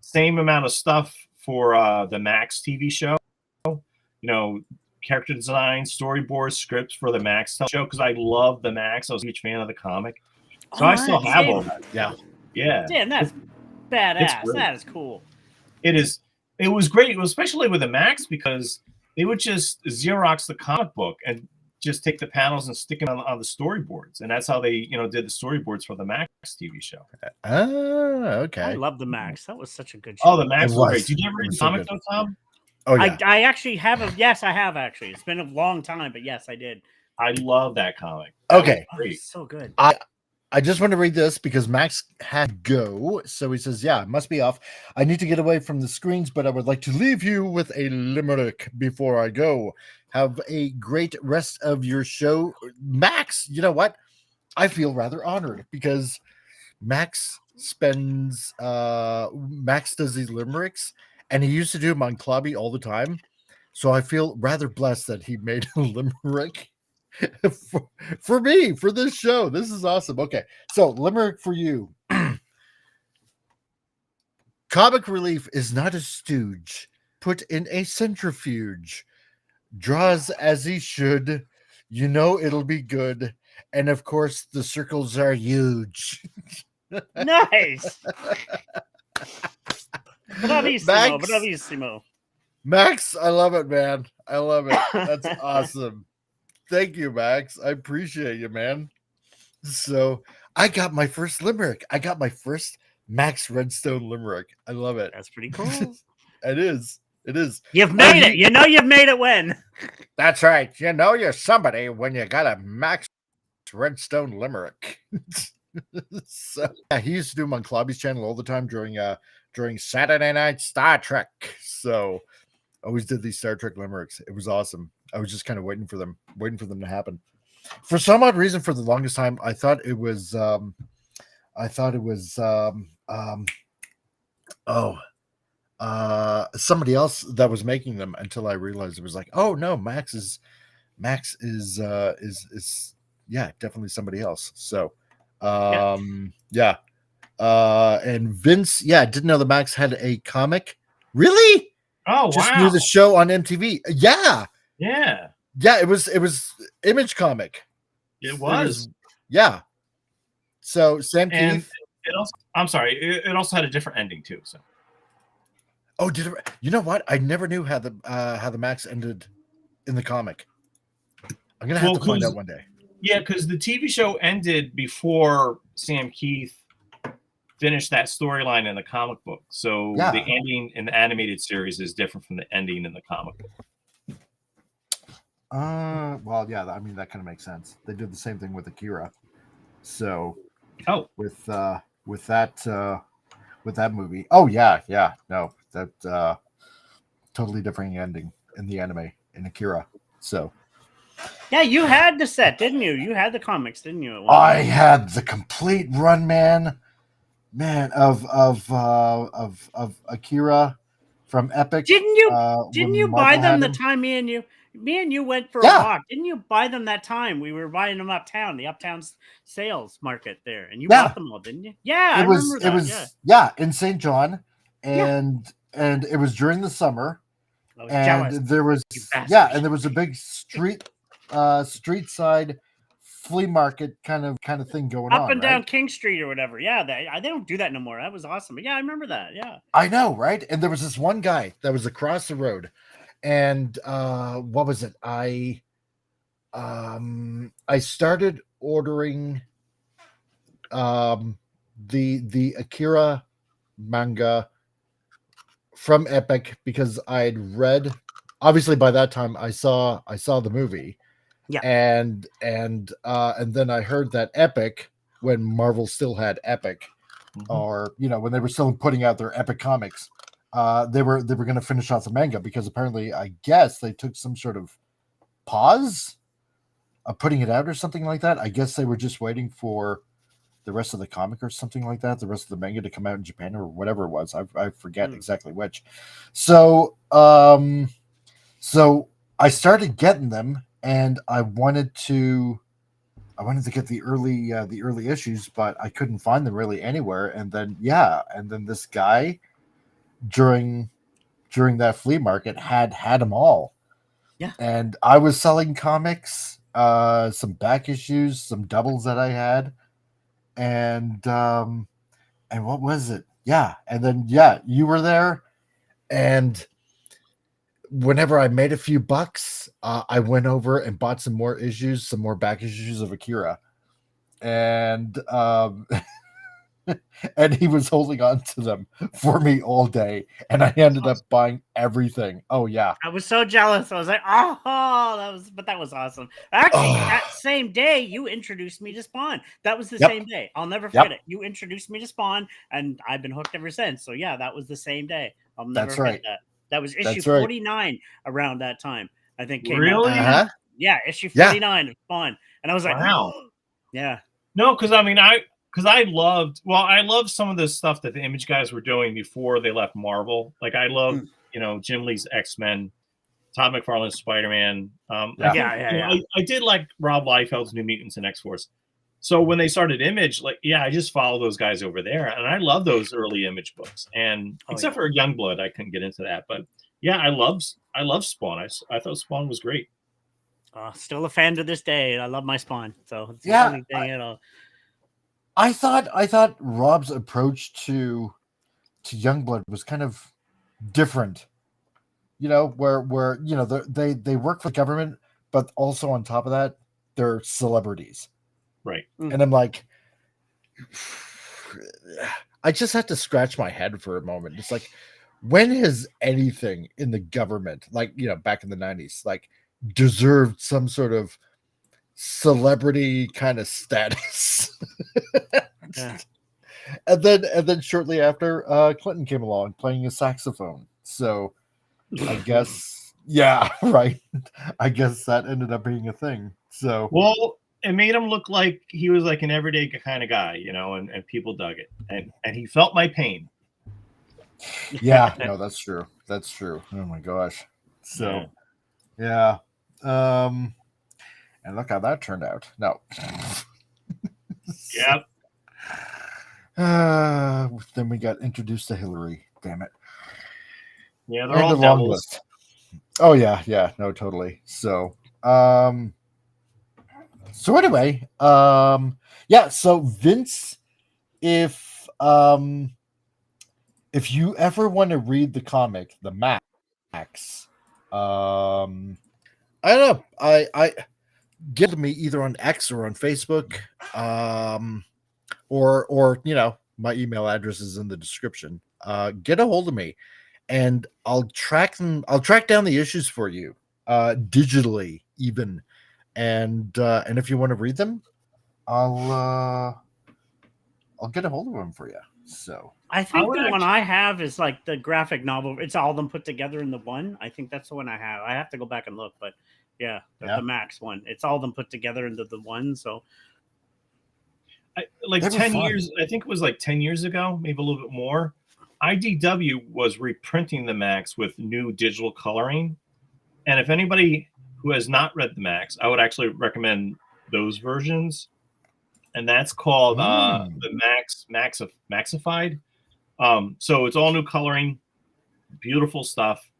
same amount of stuff for the Max TV show. You know, character design, storyboards, scripts for the Max show, because I love the Max. I was a huge fan of the comic, so I still have all that. Yeah. Damn, that's badass. That is cool. It is. It was great, especially with the Max, because they would just Xerox the comic book and just take the panels and stick them on the storyboards, and that's how they, you know, did the storyboards for the Max TV show. Oh, okay. I love the Max. That was such a good show. Oh, the Max was great. Did you ever read the comic though, Tom? Oh, yeah. I actually have yes, I have actually. It's been a long time, but yes, I did. I love that comic. Okay. It's so good. I just want to read this because Max had to go. So he says, yeah, it must be off. I need to get away from the screens, but I would like to leave you with a limerick before I go. Have a great rest of your show. Max, you know what? I feel rather honored because Max does these limericks, and he used to do them on Clubby all the time. So I feel rather blessed that he made a limerick for me, for this show. This is awesome. Okay, so limerick for you. Comic relief is not a stooge put in a centrifuge. Draws as he should. You know it'll be good. And of course, the circles are huge. Nice. Bravissimo, bravissimo. Max, I love it, man. I love it. That's awesome. Thank you, Max. I appreciate you, man. So I got my first limerick. I got my first Max Redstone limerick. I love it. That's pretty cool. It is. It is. You've made it. You know you've made it when. That's right. You know you're somebody when you got a Max Redstone limerick. So yeah, he used to do them on Clobby's channel all the time during Saturday Night Star Trek. So I always did these Star Trek limericks. It was awesome. I was just kind of waiting for them to happen. For some odd reason, for the longest time, I thought it was somebody else that was making them, until I realized it was like, oh no, Max is definitely somebody else. So and Vince, didn't know that Max had a comic. Really? Oh, just wow. knew the show on MTV. Yeah. It was Image Comic. It was. Yeah. So Sam Keith. I'm sorry. It also had a different ending too. So. Oh, did it? You know what? I never knew how the Max ended in the comic. I'm gonna have to find out one day. Yeah, because the TV show ended before Sam Keith finished that storyline in the comic book. So the ending in the animated series is different from the ending in the comic book. Well, yeah, I mean that kind of makes sense. They did the same thing with Akira. So, with that movie. Oh yeah, no, that totally different ending in the anime in Akira. So, yeah, you had the set, didn't you? You had the comics, didn't you? I had the complete run, man, of Akira from Epic. Didn't you buy them the time me and you went for a walk? Didn't you buy them that time? We were buying them uptown, the uptown sales market there, and you bought them all, didn't you? Yeah, I remember that. It was in St. John, and it was during the summer, and there was a big street side flea market kind of thing going on up and down King Street or whatever. Yeah, they don't do that no more. That was awesome. But yeah, I remember that. Yeah, I know, right? And there was this one guy that was across the road, and what was it? I started ordering the Akira manga from Epic because I had read. Obviously, by that time, I saw the movie. Yeah, and then I heard that Epic, when Marvel still had Epic, or when they were still putting out their Epic comics, they were going to finish off the manga because apparently, I guess they took some sort of pause of putting it out or something like that. I guess they were just waiting for the rest of the comic or something like that, the rest of the manga to come out in Japan or whatever it was. I forget exactly which. So so I started getting them. And I wanted to get the early issues, but I couldn't find them really anywhere. And then this guy during that flea market had them all. Yeah. And I was selling comics, some back issues, some doubles that I had, and what was it? Yeah. And then you were there, and whenever I made a few bucks, I went over and bought some more back issues of Akira. And and he was holding on to them for me all day, and I ended up buying everything. Oh yeah, I was so jealous. I was like, oh, that was awesome. Actually, that same day you introduced me to Spawn. That was the same day. I'll never forget it. You introduced me to Spawn, and I've been hooked ever since. So yeah, that was the same day. I'll never forget that. That was issue 49 around that time. I think came out. Yeah, issue 49 of Spawn, and I was like, wow, yeah. No, because I mean, I loved some of the stuff that the Image guys were doing before they left Marvel. Like I loved, Jim Lee's X-Men, Todd McFarlane's Spider-Man. I did like Rob Liefeld's New Mutants and X-Force. So when they started Image, I just follow those guys over there, and I love those early Image books. And except for Youngblood, I couldn't get into that. But yeah, I love Spawn. I thought Spawn was great. Still a fan to this day. I love my Spawn. So it's the only thing at all. I thought Rob's approach to Youngblood was kind of different. Where they work for the government, but also on top of that, they're celebrities. Right. And I'm like, I just had to scratch my head for a moment. It's like, when has anything in the government, back in the 90s, deserved some sort of celebrity kind of status? And then shortly after, Clinton came along playing a saxophone. So I guess, right. I guess that ended up being a thing. So it made him look like he was like an everyday kind of guy, and people dug it, and he felt my pain. Yeah, no, that's true. That's true. Oh my gosh. So yeah. And look how that turned out. No. Yep. Then we got introduced to Hillary. Damn it. Yeah, they're all devils. List. Oh yeah, no, totally. So anyway, so Vince, if you ever want to read the comic, the Max, I don't know. I get to me either on X or on Facebook, or my email address is in the description. Get a hold of me, and I'll track down the issues for you, digitally even, and if you want to read them, I'll get a hold of them for you. So I think the one I have is like the graphic novel. It's all them put together in the one. I think that's the one I have. I have to go back and look, but the Max one. It's all them put together into the one. So 10 years, I think it was 10 years ago, maybe a little bit more. IDW was reprinting the Max with new digital coloring. And if anybody who has not read the Max, I would actually recommend those versions. And that's called the Maxified. So it's all new coloring, beautiful stuff.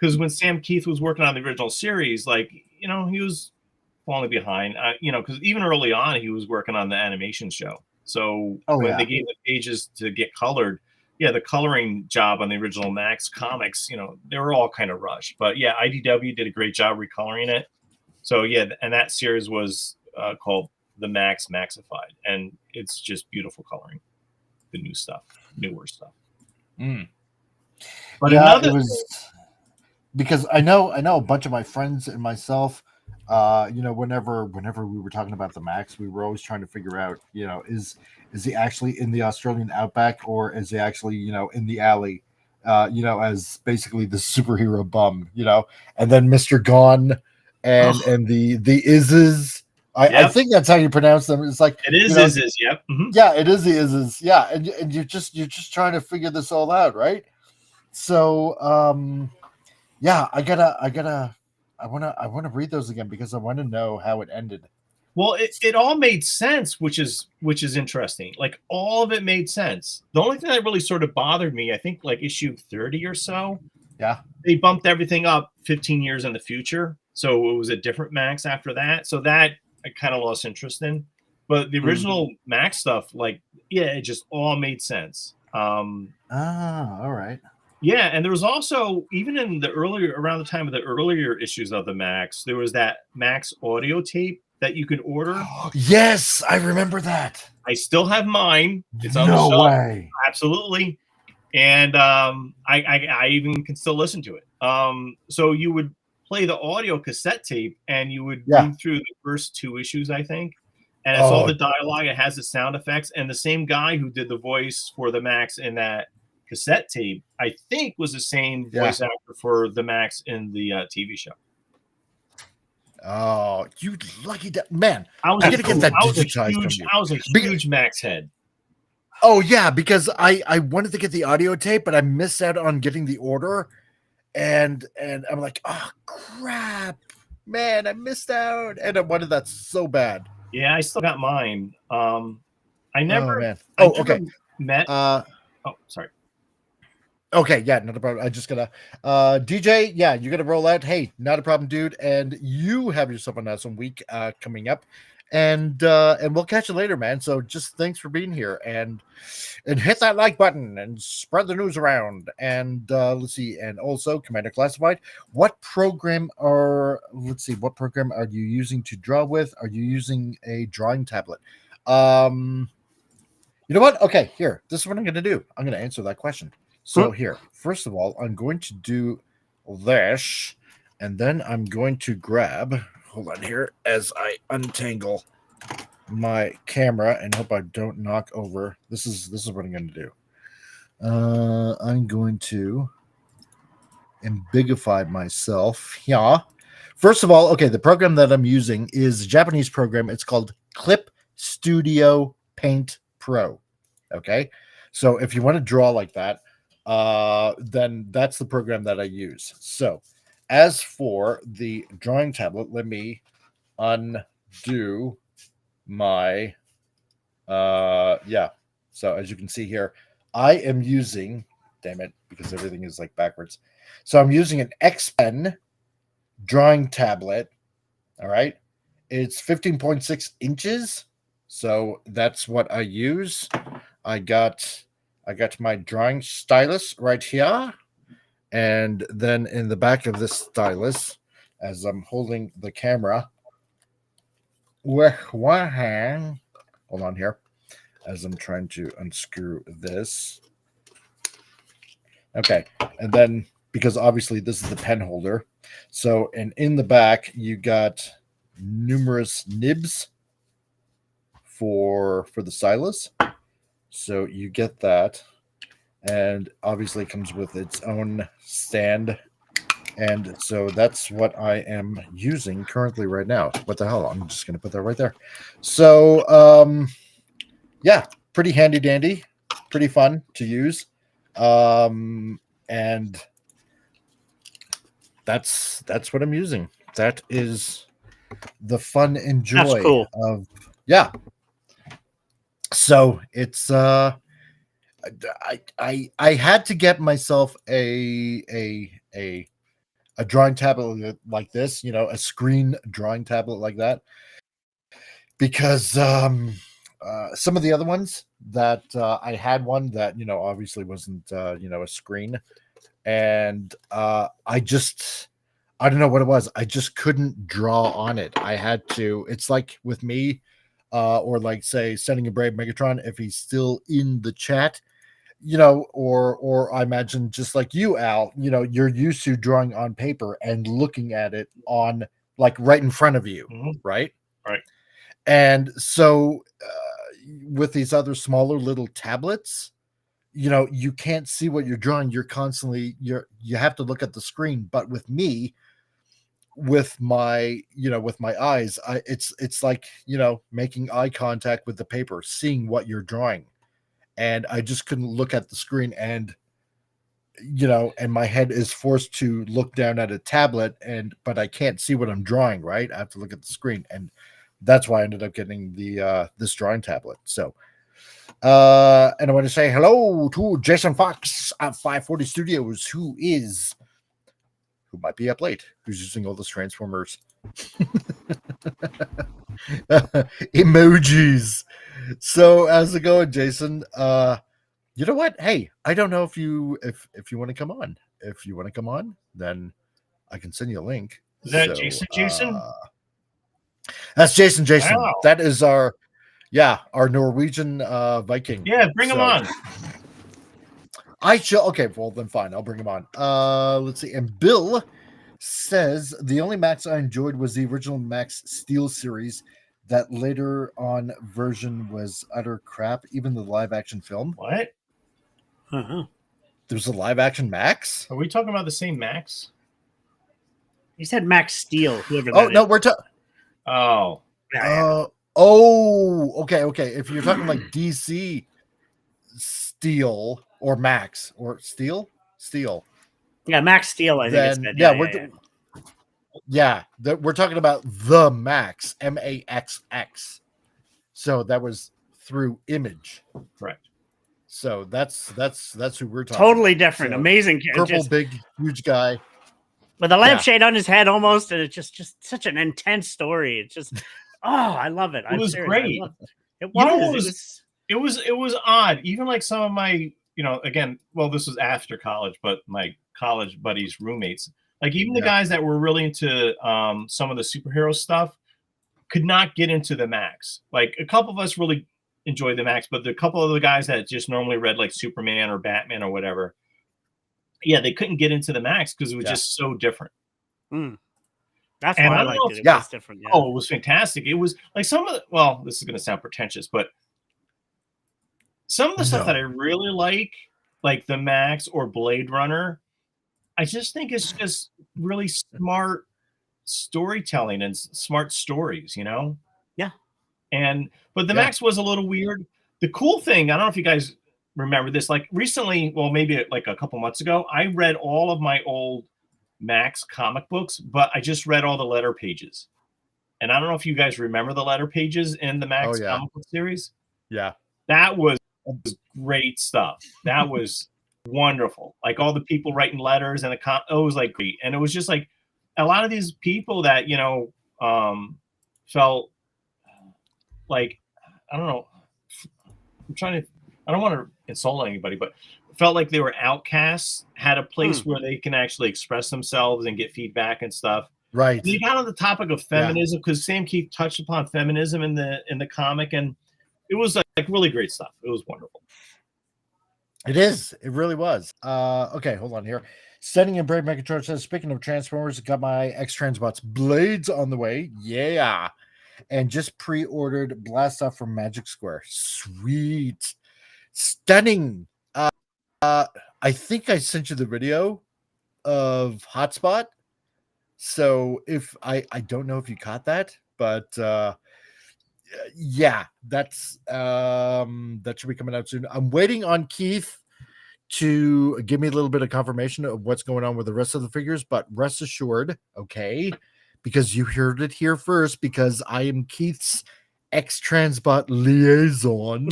Because when Sam Keith was working on the original series, he was falling behind. Because even early on, he was working on the animation show. So when they gave the pages to get colored, the coloring job on the original Max comics, they were all kind of rushed. But IDW did a great job recoloring it. So and that series was called the Maxified, and it's just beautiful coloring, the newer stuff. But it was because I know a bunch of my friends and myself, whenever we were talking about the Max, we were always trying to figure out, is he actually in the Australian outback, or is he actually, in the alley, as basically the superhero bum, and then Mr. Gone and the Izzes. I think that's how you pronounce them. It's like it is Izzes, yep. Mm-hmm. Yeah, it is the Izzes. Yeah, and you're just trying to figure this all out, right? So I want to read those again because I want to know how it ended. Well, it all made sense, which is interesting. All of it made sense. The only thing that really sort of bothered me, I think issue 30 or so. Yeah. They bumped everything up 15 years in the future. So it was a different Max after that. So that I kind of lost interest in. But the original Max stuff, it just all made sense. All right. Yeah, and there was also, even in around the time of the earlier issues of the Max, there was that Max audio tape that you could order. Yes, I remember that. I still have mine. It's on the No shelf. way. Absolutely. And I even can still listen to it. So you would play the audio cassette tape and you would read through the first 2 issues, I think. And it's all the dialogue. It has the sound effects. And the same guy who did the voice for the Max in that cassette tape, I think, was the same voice actor for the Max in the TV show. Oh, you lucky man! I was gonna get that digitized from you. I was a huge Max head. Oh yeah, because I wanted to get the audio tape, but I missed out on getting the order, and I'm like, oh crap, man, I missed out, and I wanted that so bad. Yeah, I still got mine. I never. Oh man. I Oh never okay. Met. Oh sorry. Okay, yeah, not a problem. I just gotta DJ, yeah, you're gonna roll out. Hey, not a problem, dude. And you have yourself an awesome week coming up. And we'll catch you later, man. So just thanks for being here and hit that like button and spread the news around. And let's see, and also Commander Classified. What program are you using to draw with? Are you using a drawing tablet? You know what? Okay, here. This is what I'm gonna do. I'm gonna answer that question. So here, first of all, I'm going to do this, and then I'm going to grab, hold on here, as I untangle my camera and hope I don't knock over. This is what I'm going to do. I'm going to embigify myself. Yeah. First of all, okay, the program that I'm using is a Japanese program. It's called Clip Studio Paint Pro. Okay. So if you want to draw like that, then that's the program that I use. So as for the drawing tablet, let me undo my so as you can see here, I am using, damn it, because everything is like backwards, so I'm using an X Pen drawing tablet. All right, it's 15.6 inches, so that's what I use. I got my drawing stylus right here, and then in the back of this stylus, as I'm holding the camera with one hand, hold on here, as I'm trying to unscrew this. Okay, and then because obviously this is the pen holder, so and in the back you got numerous nibs for the stylus. So you get that, and obviously it comes with its own stand, and so that's what I am using currently right now. What the hell? I'm just going to put that right there. So yeah, pretty handy dandy, pretty fun to use, and that's what I'm using. That is the fun and joy of So it's I had to get myself a drawing tablet like this, a screen drawing tablet like that, because some of the other ones that I had one that obviously wasn't a screen, and I don't know what it was. I just couldn't draw on it. I had to. It's like with me. Or like say Sending a Brave Megatron, if he's still in the chat, or I imagine just like you, Al, you're used to drawing on paper and looking at it on like right in front of you, right? Right. And so with these other smaller little tablets, you can't see what you're drawing. You're constantly you have to look at the screen. But with me, with my eyes, it's like making eye contact with the paper, seeing what you're drawing, and I just couldn't look at the screen, and and my head is forced to look down at a tablet, but I can't see what I'm drawing, right? I have to look at the screen, and that's why I ended up getting the this drawing tablet. So and I want to say hello to Jason Fox at 540 Studios, who might be up late, who's using all those Transformers emojis. So how's it going, Jason? You know what? Hey, I don't know if you want to come on. If you want to come on, then I can send you a link. Is that Jason? That's Jason. Wow. That is our Norwegian Viking. Yeah, bring him on. I shall. Okay, well then fine. I'll bring him on. Let's see. And Bill says the only Max I enjoyed was the original Max Steel series. That later on version was utter crap. Even the live action film. What? There's a live action Max. Are we talking about the same Max? You said Max Steel. Whoever that Oh no, is. we're talking. Oh. Okay. If you're talking like DC Steel or Max or Steel. Yeah, Max Steel. I think Then, it's we're talking about the Max, MAXX. So that was through Image. Correct. So that's who we're talking. Totally different, so, amazing. Purple, big, huge guy with a lampshade on his head, almost, and it's just such an intense story. It's just, I love it. It was great. It was. It was odd. Even like some of my, again, well, this was after college, but my college buddies, roommates, like even the guys that were really into some of the superhero stuff could not get into the Max. Like a couple of us really enjoyed the Max, but the couple of the guys that just normally read like Superman or Batman or whatever, they couldn't get into the Max because it was just so different. That's why I liked it. It was different. Yeah. Oh, it was fantastic. It was like some of the, well, this is going to sound pretentious, but some of the stuff that I really like the Max or Blade Runner, I just think it's just really smart storytelling and smart stories, Yeah. But the Max was a little weird. The cool thing, I don't know if you guys remember this, like recently, well, maybe like a couple months ago, I read all of my old Max comic books, but I just read all the letter pages. And I don't know if you guys remember the letter pages in the Max comic book series. Yeah. That was great stuff. That was wonderful. Like all the people writing letters and it was like great. And it was just like a lot of these people that, felt like, I don't know, I don't want to insult anybody, but felt like they were outcasts, had a place where they can actually express themselves and get feedback and stuff. Right. And you got on the topic of feminism because Sam Keith touched upon feminism in the comic, and it was like really great stuff. It was wonderful. It is. It really was. Okay, hold on here. Standing in Brave Megatron says, speaking of Transformers, got my X-Transbots Blades on the way. Yeah. And just pre-ordered Blast Off from Magic Square. Sweet. Stunning. I think I sent you the video of Hotspot. So if I don't know if you caught that, but that's that should be coming out soon. I'm waiting on Keith to give me a little bit of confirmation of what's going on with the rest of the figures, but rest assured, okay, because you heard it here first, because I am Keith's X-Transbot liaison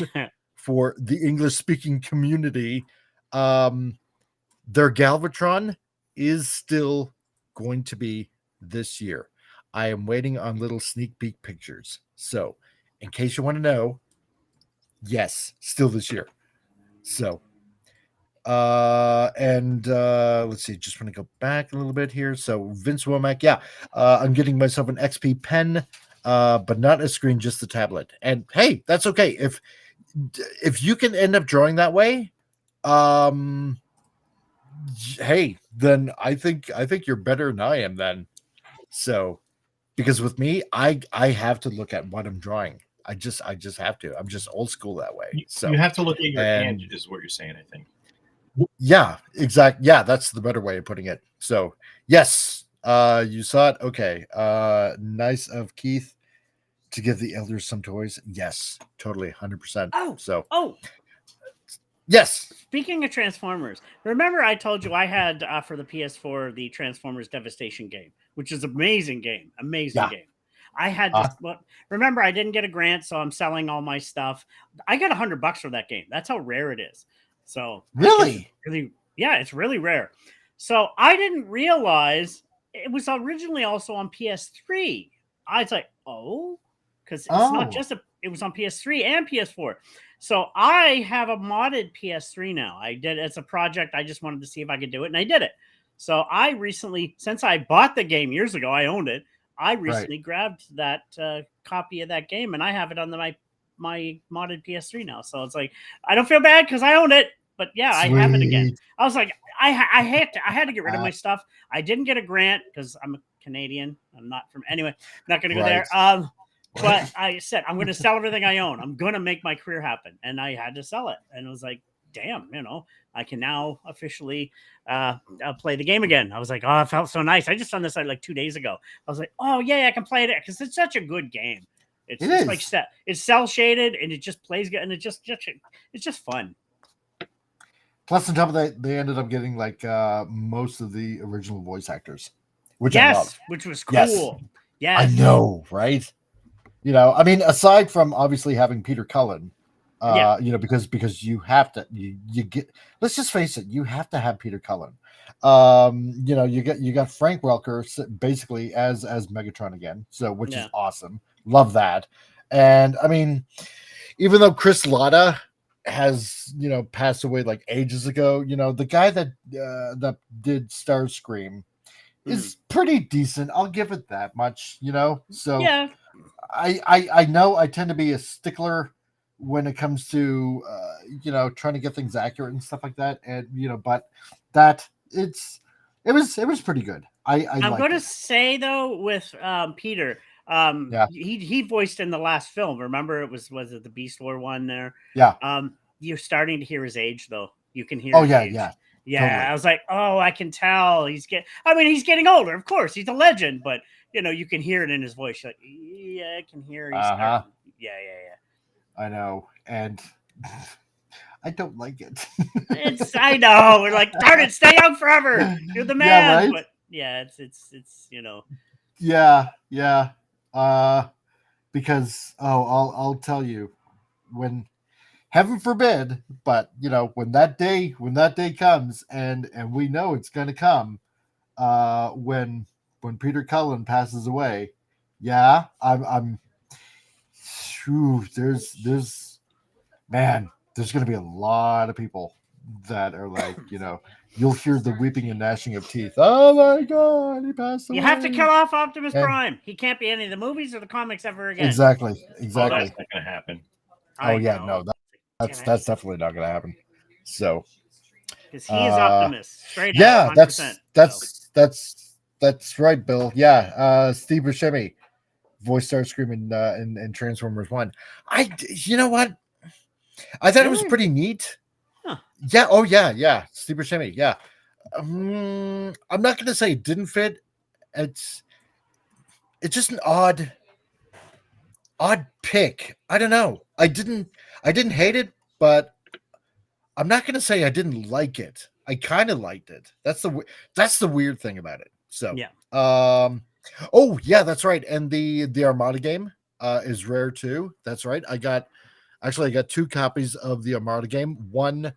for the English-speaking community. Their Galvatron is still going to be this year. I am waiting on little sneak peek pictures. So, in case you want to know, yes, still this year. So, let's see, just want to go back a little bit here. So, Vince Womack, I'm getting myself an XP pen, but not a screen, just the tablet. And hey, that's okay. If you can end up drawing that way, hey, then I think you're better than I am then. So, because with me, I have to look at what I'm drawing. I just have to. I'm just old school that way. So you have to look at your hand, is what you're saying, I think. Yeah, exactly. Yeah, that's the better way of putting it. So yes, you saw it. Okay. Nice of Keith to give the elders some toys. Yes, totally, 100%. Yes. Speaking of Transformers, remember I told you I had for the PS4 the Transformers Devastation game, which is an amazing game. Game. I had remember I didn't get a grant, so I'm selling all my stuff. I got $100 for that game. That's how rare it is. So really, it's really rare. So I didn't realize it was originally also on PS3. I was like, because it's not just it was on PS3 and PS4. So I have a modded PS3 now. It's a project. I just wanted to see if I could do it, and I did it. So I recently, since I bought the game years ago, I owned it. I recently grabbed that copy of that game, and I have it on my modded PS3 now. So it's like I don't feel bad because I own it, but yeah, I have it again. I was like, I had to get rid of my stuff. I didn't get a grant because I'm a Canadian. I'm not from anyway. I'm not going to go there. But I said I'm going to sell everything I own. I'm going to make my career happen, and I had to sell it. And it was like, damn, I can now officially play the game again. I was like, oh, it felt so nice. I just found this out like 2 days ago. I was like, oh yeah, I can play it because it's such a good game. It's like it's cell shaded and it just plays good and it's just fun. Plus, on top of that, they ended up getting like most of the original voice actors, which I love. Which was cool. Yes. I know, right? I mean, aside from obviously having Peter Cullen, because you have to, you get. Let's just face it, you have to have Peter Cullen. You got Frank Welker basically as Megatron again, so which is awesome. Love that. And I mean, even though Chris Latta has passed away like ages ago, the guy that Starscream is pretty decent. I'll give it that much. So yeah. I know I tend to be a stickler when it comes to trying to get things accurate and stuff like that, and but that it was pretty good. I'm going to say though with Peter, he voiced in the last film. Remember, was it the Beast War one there? Yeah. You're starting to hear his age though. You can hear. Oh his age. Yeah. Totally. I was like, oh, I can tell he's getting older. Of course, he's a legend, but you can hear it in his voice. You're like, yeah, I can hear. Yeah. I know, and I don't like it. I know. We're like, darn it, stay young forever. You're the man. Yeah, right? But yeah, it's Yeah. Because I'll tell you, when heaven forbid, but when that day comes, and we know it's going to come, when Peter Cullen passes away, I'm there's going to be a lot of people that are like, you'll hear the weeping and gnashing of teeth. Oh my God, he passed away. You have to kill off Optimus Prime. He can't be any of the movies or the comics ever again. Exactly. Oh, that's not going to happen. That's definitely not going to happen. So, because he is Optimus, straight up. Yeah, that's right, Bill. Yeah, Steve Buscemi voice Starscream in Transformers 1. You know what? I thought it was pretty neat. Huh. Yeah. Oh yeah. Steve Buscemi. Yeah. I'm not going to say it didn't fit. It's just an odd pick. I don't know. I didn't hate it, but I'm not going to say I didn't like it. I kind of liked it. That's the weird thing about it. So yeah. Oh yeah, that's right. And the Armada game is rare too. That's right. I got 2 copies of the Armada game. One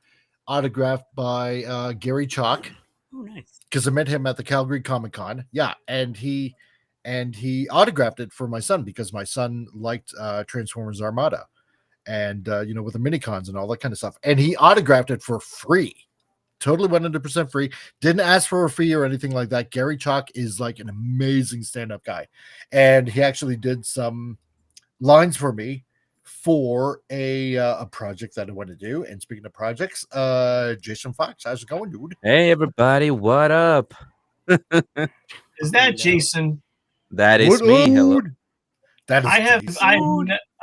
autographed by Gary Chalk. Oh, nice. Because I met him at the Calgary Comic-Con. Yeah, and he autographed it for my son because my son liked Transformers Armada, and with the minicons and all that kind of stuff. And he autographed it for free. Totally 100% free. Didn't ask for a fee or anything like that. Gary Chalk is like an amazing stand-up guy. And he actually did some lines for me for a project that I want to do. And speaking of projects, Jason Fox, how's it going, dude? Hey, everybody. What up? Is that Jason? That is me. Hello. That is I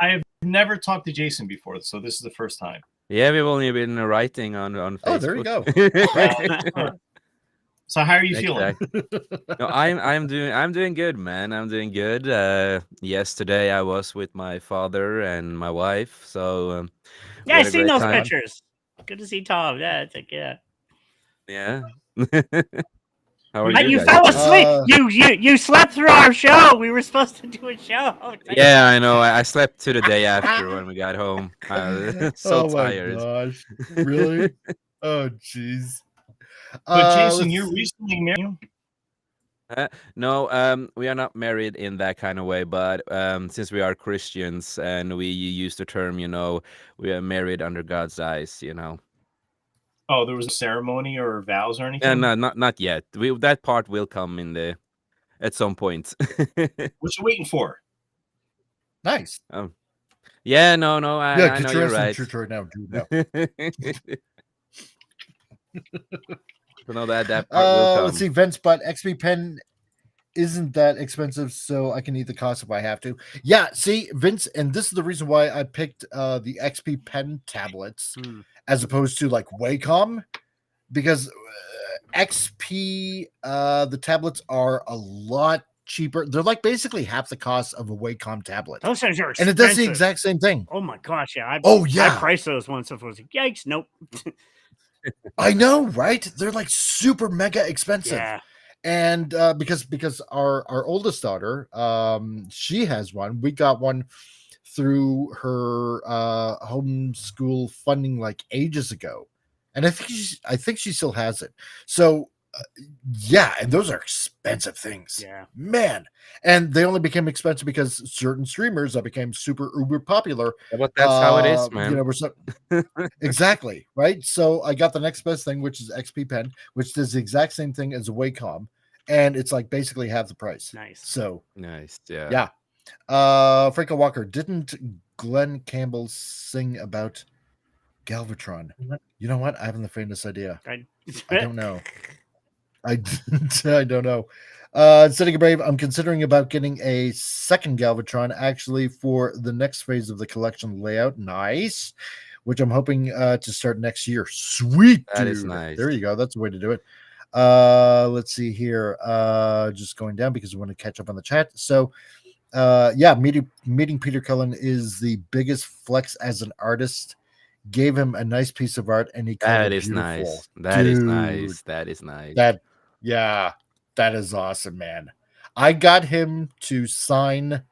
have never talked to Jason before, so this is the first time. Yeah, we've only been writing on Facebook. Oh, there you go. So how are you feeling? No, I'm doing good, man. I'm doing good. Yesterday I was with my father and my wife. So yeah, I seen those pictures. Good to see Tom. Yeah, it's like yeah. How are you fell asleep. You slept through our show. We were supposed to do a show. Yeah, I know. I slept to the day after when we got home. So tired. Gosh. Really? Oh, jeez. But Jason, you're recently married. No, we are not married in that kind of way. But since we are Christians and we use the term, we are married under God's eyes. Oh, there was a ceremony or vows or anything? No, not yet. That part will come in the at some point. What you waiting for? Nice. Yeah, no, I get know your you're right. church right now, dude. No. So know that part will come. Let's see, Vince, but XP Pen isn't that expensive, so I can eat the cost if I have to. Yeah, see, Vince, and this is the reason why I picked the XP Pen tablets as opposed to like Wacom, because XP the tablets are a lot cheaper. They're like basically half the cost of a Wacom tablet. Those things are expensive. And it does the exact same thing. Oh my gosh, yeah. I priced those once. If I was like, yikes, nope. I know, right? They're like super mega expensive. Yeah. And because our oldest daughter, she has one. We got one through her homeschool funding like ages ago, and I think she still has it. So yeah, and those are expensive things. Yeah, man. And they only became expensive because certain streamers that became super uber popular. Yeah, but that's how it is, man. Exactly, right? So I got the next best thing, which is XP Pen, which does the exact same thing as a Wacom, and it's like basically half the price. Nice. So nice, yeah. Franco Walker, didn't Glenn Campbell sing about Galvatron? You know what? I haven't the faintest idea. I don't know. I don't know. Sitting Brave, I'm considering about getting a second Galvatron actually for the next phase of the collection layout. Nice. Which I'm hoping to start next year. Sweet, dude. That is nice. There you go. That's the way to do it. Let's see here. Just going down because I want to catch up on the chat. So meeting Peter Cullen is the biggest flex as an artist. Gave him a nice piece of art, and he that is beautiful. Nice. That is nice. That is nice. That is awesome, man. I got him to sign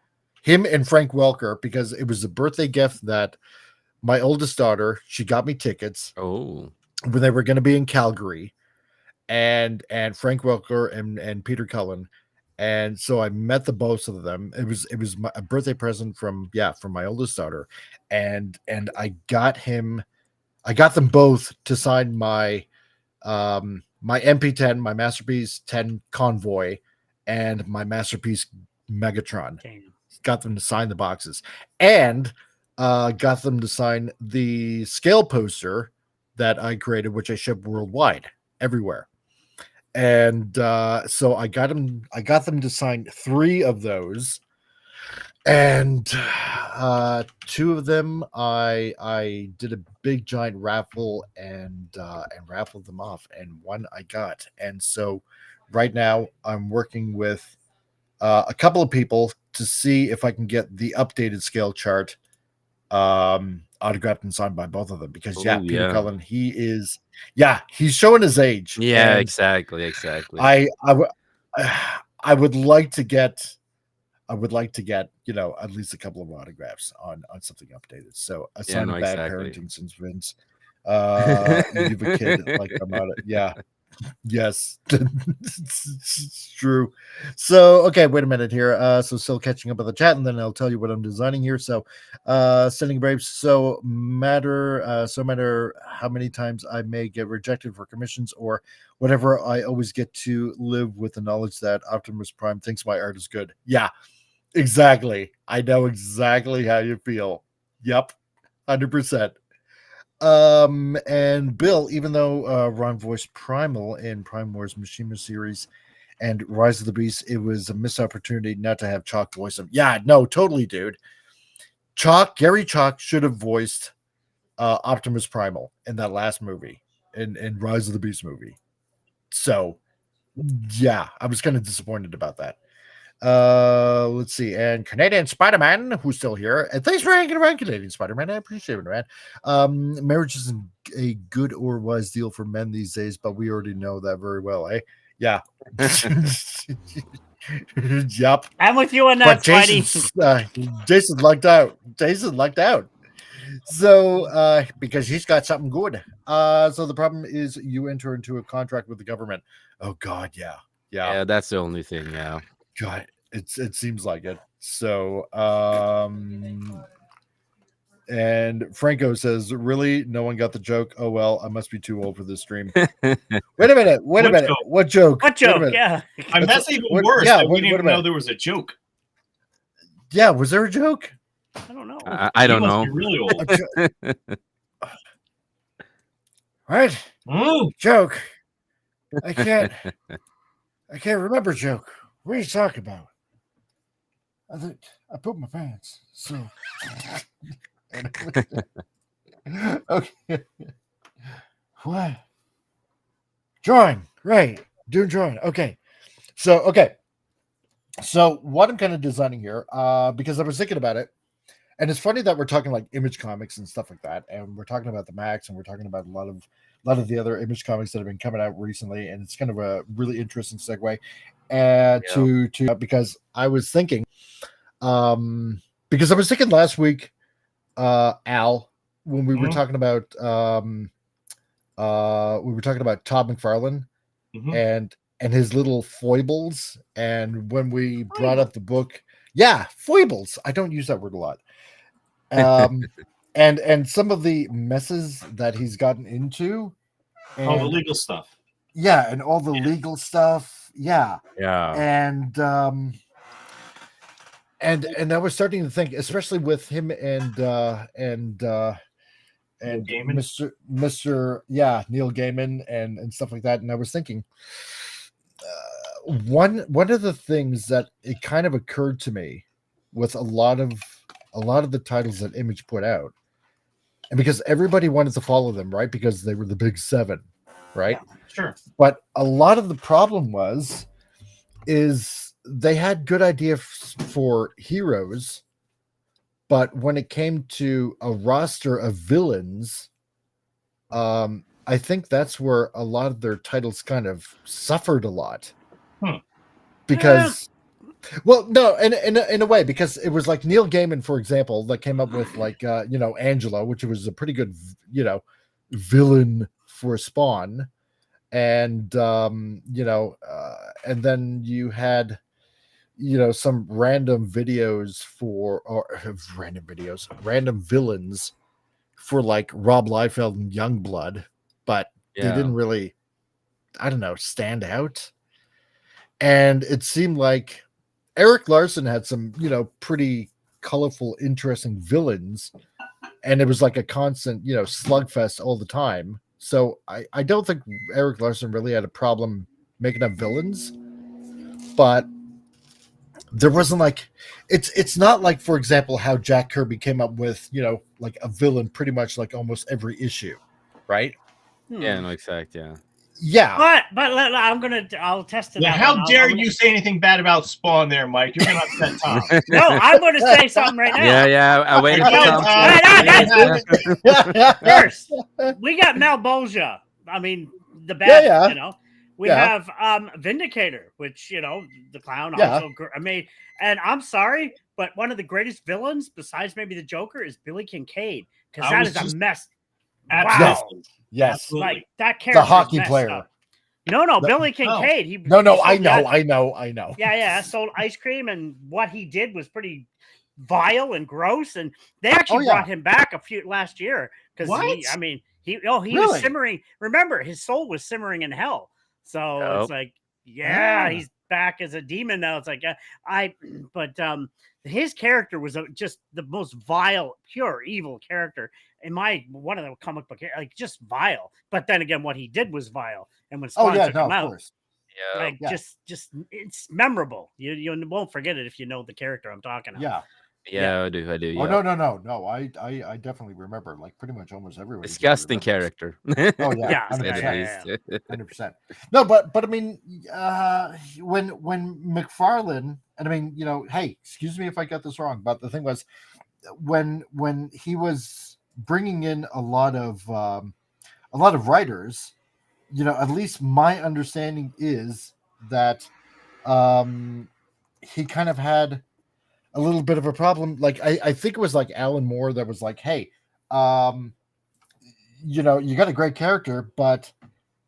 him and Frank Welker because it was a birthday gift that my oldest daughter, she got me tickets. Oh, when they were going to be in Calgary, and Frank Welker and Peter Cullen. And so I met the both of them. It was a birthday present from my oldest daughter, and I got them both to sign my my MP10, my Masterpiece 10 Convoy, and my Masterpiece Megatron. Damn. Got them to sign the boxes, and got them to sign the scale poster that I created, which I ship worldwide, everywhere. And so I got them to sign 3 of those, and 2 of them I did a big giant raffle and raffled them off, and 1 I got. And so right now I'm working with a couple of people to see if I can get the updated scale chart autographed and signed by both of them, because Peter Cullen, he's showing his age. Exactly. I would like to get at least a couple of autographs on something updated. So a sign of bad parenting since Vince, you have a kid like I'm not. Yes, it's true. So, okay, wait a minute here. So still catching up on the chat, and then I'll tell you what I'm designing here. So, Sending Braves. So matter how many times I may get rejected for commissions or whatever, I always get to live with the knowledge that Optimus Prime thinks my art is good. Yeah, exactly. I know exactly how you feel. Yep, 100%. And Bill, even though Ron voiced Primal in Prime Wars Machinima series and Rise of the Beast, it was a missed opportunity not to have Chalk voice him. Yeah, no, totally, dude. Gary Chalk should have voiced Optimus Primal in that last movie, in Rise of the Beast movie. So, yeah, I was kind of disappointed about that. Let's see, and Canadian Spider-Man, who's still here, and thanks for hanging around, Canadian Spider-Man. I appreciate it, man. Marriage isn't a good or wise deal for men these days, but we already know that very well, eh? Yeah. Yep. I'm with you on that, Jason lucked out. So because he's got something good. So the problem is you enter into a contract with the government. Oh god, yeah, that's the only thing. God, it seems like it. So And Franco says, "Really? No one got the joke? Oh well, I must be too old for this stream." Wait a minute. What joke? What joke? Yeah. I mean, that's even worse. Yeah, we didn't even know there was a joke. Yeah, was there a joke? I don't know. I don't know. Really old. Right? Joke. I can't remember joke. What are you talking about? I think I pooped my pants. So okay. What? Drawing, right. Doing drawing. Okay. So what I'm kind of designing here, because I was thinking about it, and it's funny that we're talking like Image Comics and stuff like that, and we're talking about the Max, and we're talking about a lot of the other Image Comics that have been coming out recently, and it's kind of a really interesting segue to because I was thinking, because I was thinking last week, Al, when we were talking about Todd McFarlane and his little foibles, and when we brought up the book, foibles. I don't use that word a lot. And some of the messes that he's gotten into, and all the legal stuff. Yeah, and all the legal stuff. Yeah. And I was starting to think, especially with him and Mr. Neil Gaiman and stuff like that. And I was thinking, one of the things that it kind of occurred to me with a lot of the titles that Image put out, and because everybody wanted to follow them, right? Because they were the big seven, right? Yeah, sure. But a lot of the problem is they had good ideas for heroes, but when it came to a roster of villains, I think that's where a lot of their titles kind of suffered a lot. Because, well, no, in a way, because it was like Neil Gaiman, for example, that came up with like Angela, which was a pretty good villain for Spawn, and and then you had some random villains for like Rob Liefeld and Youngblood, but they didn't really, I don't know, stand out. And it seemed like Eric Larson had some, pretty colorful, interesting villains, and it was like a constant, slugfest all the time. So I don't think Eric Larson really had a problem making up villains, but there wasn't like, it's not like, for example, how Jack Kirby came up with, like a villain pretty much like almost every issue, right? Yeah, no, exact, yeah. Yeah, but I'll test it. Yeah, how dare you say anything bad about Spawn there, Mike? You're gonna upset Tom. No, I'm going to say something right now. Yeah. I waited for Tom. First, we got Malbolgia. I mean, the bad, We have Vindicator, which the clown also. I mean, and I'm sorry, but one of the greatest villains besides maybe the Joker is Billy Kincaid, because that is a mess. Absolutely. Wow. Yes. Like that character. The hockey player. Up. No, Billy Kincaid. I know. Yeah. Sold ice cream, and what he did was pretty vile and gross. And they actually brought him back last year because he was simmering. Remember, his soul was simmering in hell. So it's like, he's back as a demon now. It's like his character was just the most vile, pure evil character in one of the comic book, like just vile. But then again, what he did was vile. And when Spawn took him out, just it's memorable. You won't forget it if you know the character I'm talking about. Yeah, I do. Oh, Yeah. No. I definitely remember, like, pretty much almost everyone. Disgusting character. Oh yeah, 100%. No, but I mean, when McFarlane, and I mean, hey, excuse me if I got this wrong, but the thing was, when he was bringing in a lot of writers, at least my understanding is that he kind of had a little bit of a problem. Like I think it was like Alan Moore that was like, hey, you got a great character, but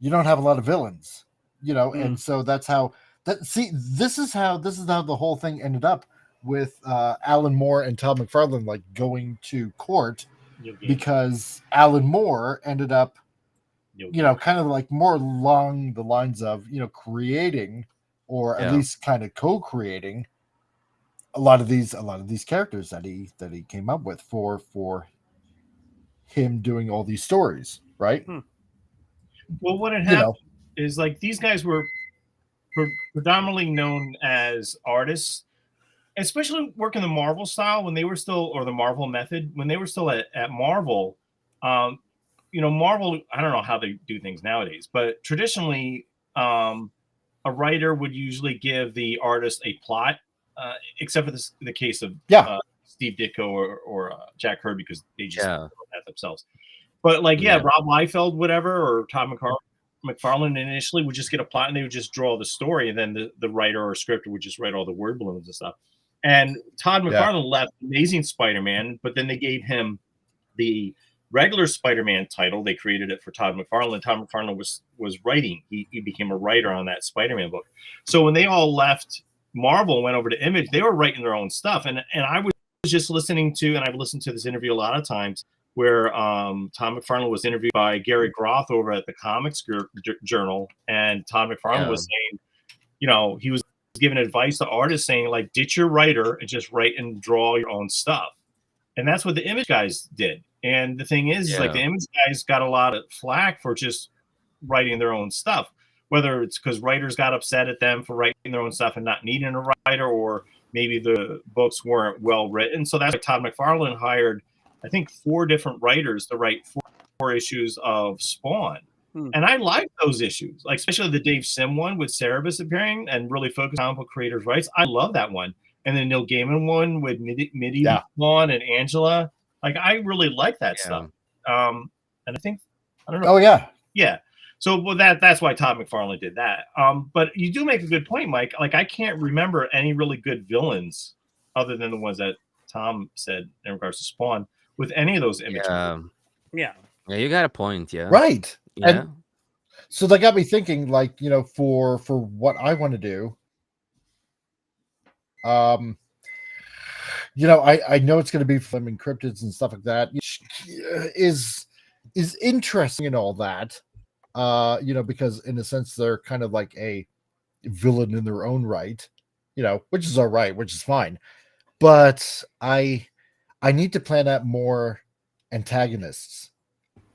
you don't have a lot of villains, and so that's how this is how the whole thing ended up Alan Moore and Todd McFarlane like going to court because Alan Moore ended up, kind of like more along the lines of, creating or at least kind of co-creating a lot of these characters that he came up with for him doing all these stories, right? Well, what had happened is like these guys were predominantly known as artists, especially working the Marvel style when they were still, or the Marvel method when they were still at Marvel. Marvel, I don't know how they do things nowadays, but traditionally, a writer would usually give the artist a plot, except for the case of Steve Ditko or Jack Kirby, because they just wrote that themselves. But Rob Liefeld, whatever, or Todd McFarlane initially would just get a plot and they would just draw the story, and then the writer or scripter would just write all the word balloons and stuff. And Todd McFarlane left Amazing Spider-Man, but then they gave him the regular Spider-Man title. They created it for Todd McFarlane. Todd McFarlane was writing. He became a writer on that Spider-Man book. So when they all left Marvel and went over to Image, they were writing their own stuff. And I was just listening to, and I've listened to this interview a lot of times, where Tom McFarlane was interviewed by Gary Groth over at the Comics Journal, and Todd McFarlane was saying, he was giving advice to artists saying, like, ditch your writer and just write and draw your own stuff. And that's what the Image guys did. And the thing is, like, the Image guys got a lot of flack for just writing their own stuff, whether it's because writers got upset at them for writing their own stuff and not needing a writer, or maybe the books weren't well written. So that's why Todd McFarlane hired, I think, 4 different writers to write 4 issues of Spawn. And I like those issues, like especially the Dave Sim one with Cerebus appearing and really focused on comic book creators' rights. I love that one. And the Neil Gaiman one with Midi Spawn and Angela. Like, I really like that stuff. And I think, I don't know. Oh, yeah. Yeah. So that's why Todd McFarlane did that. But you do make a good point, Mike. Like, I can't remember any really good villains other than the ones that Tom said in regards to Spawn with any of those images. Yeah, you got a point. Yeah. Right. Yeah. And so that got me thinking, like, for what I want to do. I know it's going to be from encryptids and stuff like that. Is interesting and all that. Because in a sense they're kind of like a villain in their own right, which is all right, which is fine. But I need to plan out more antagonists.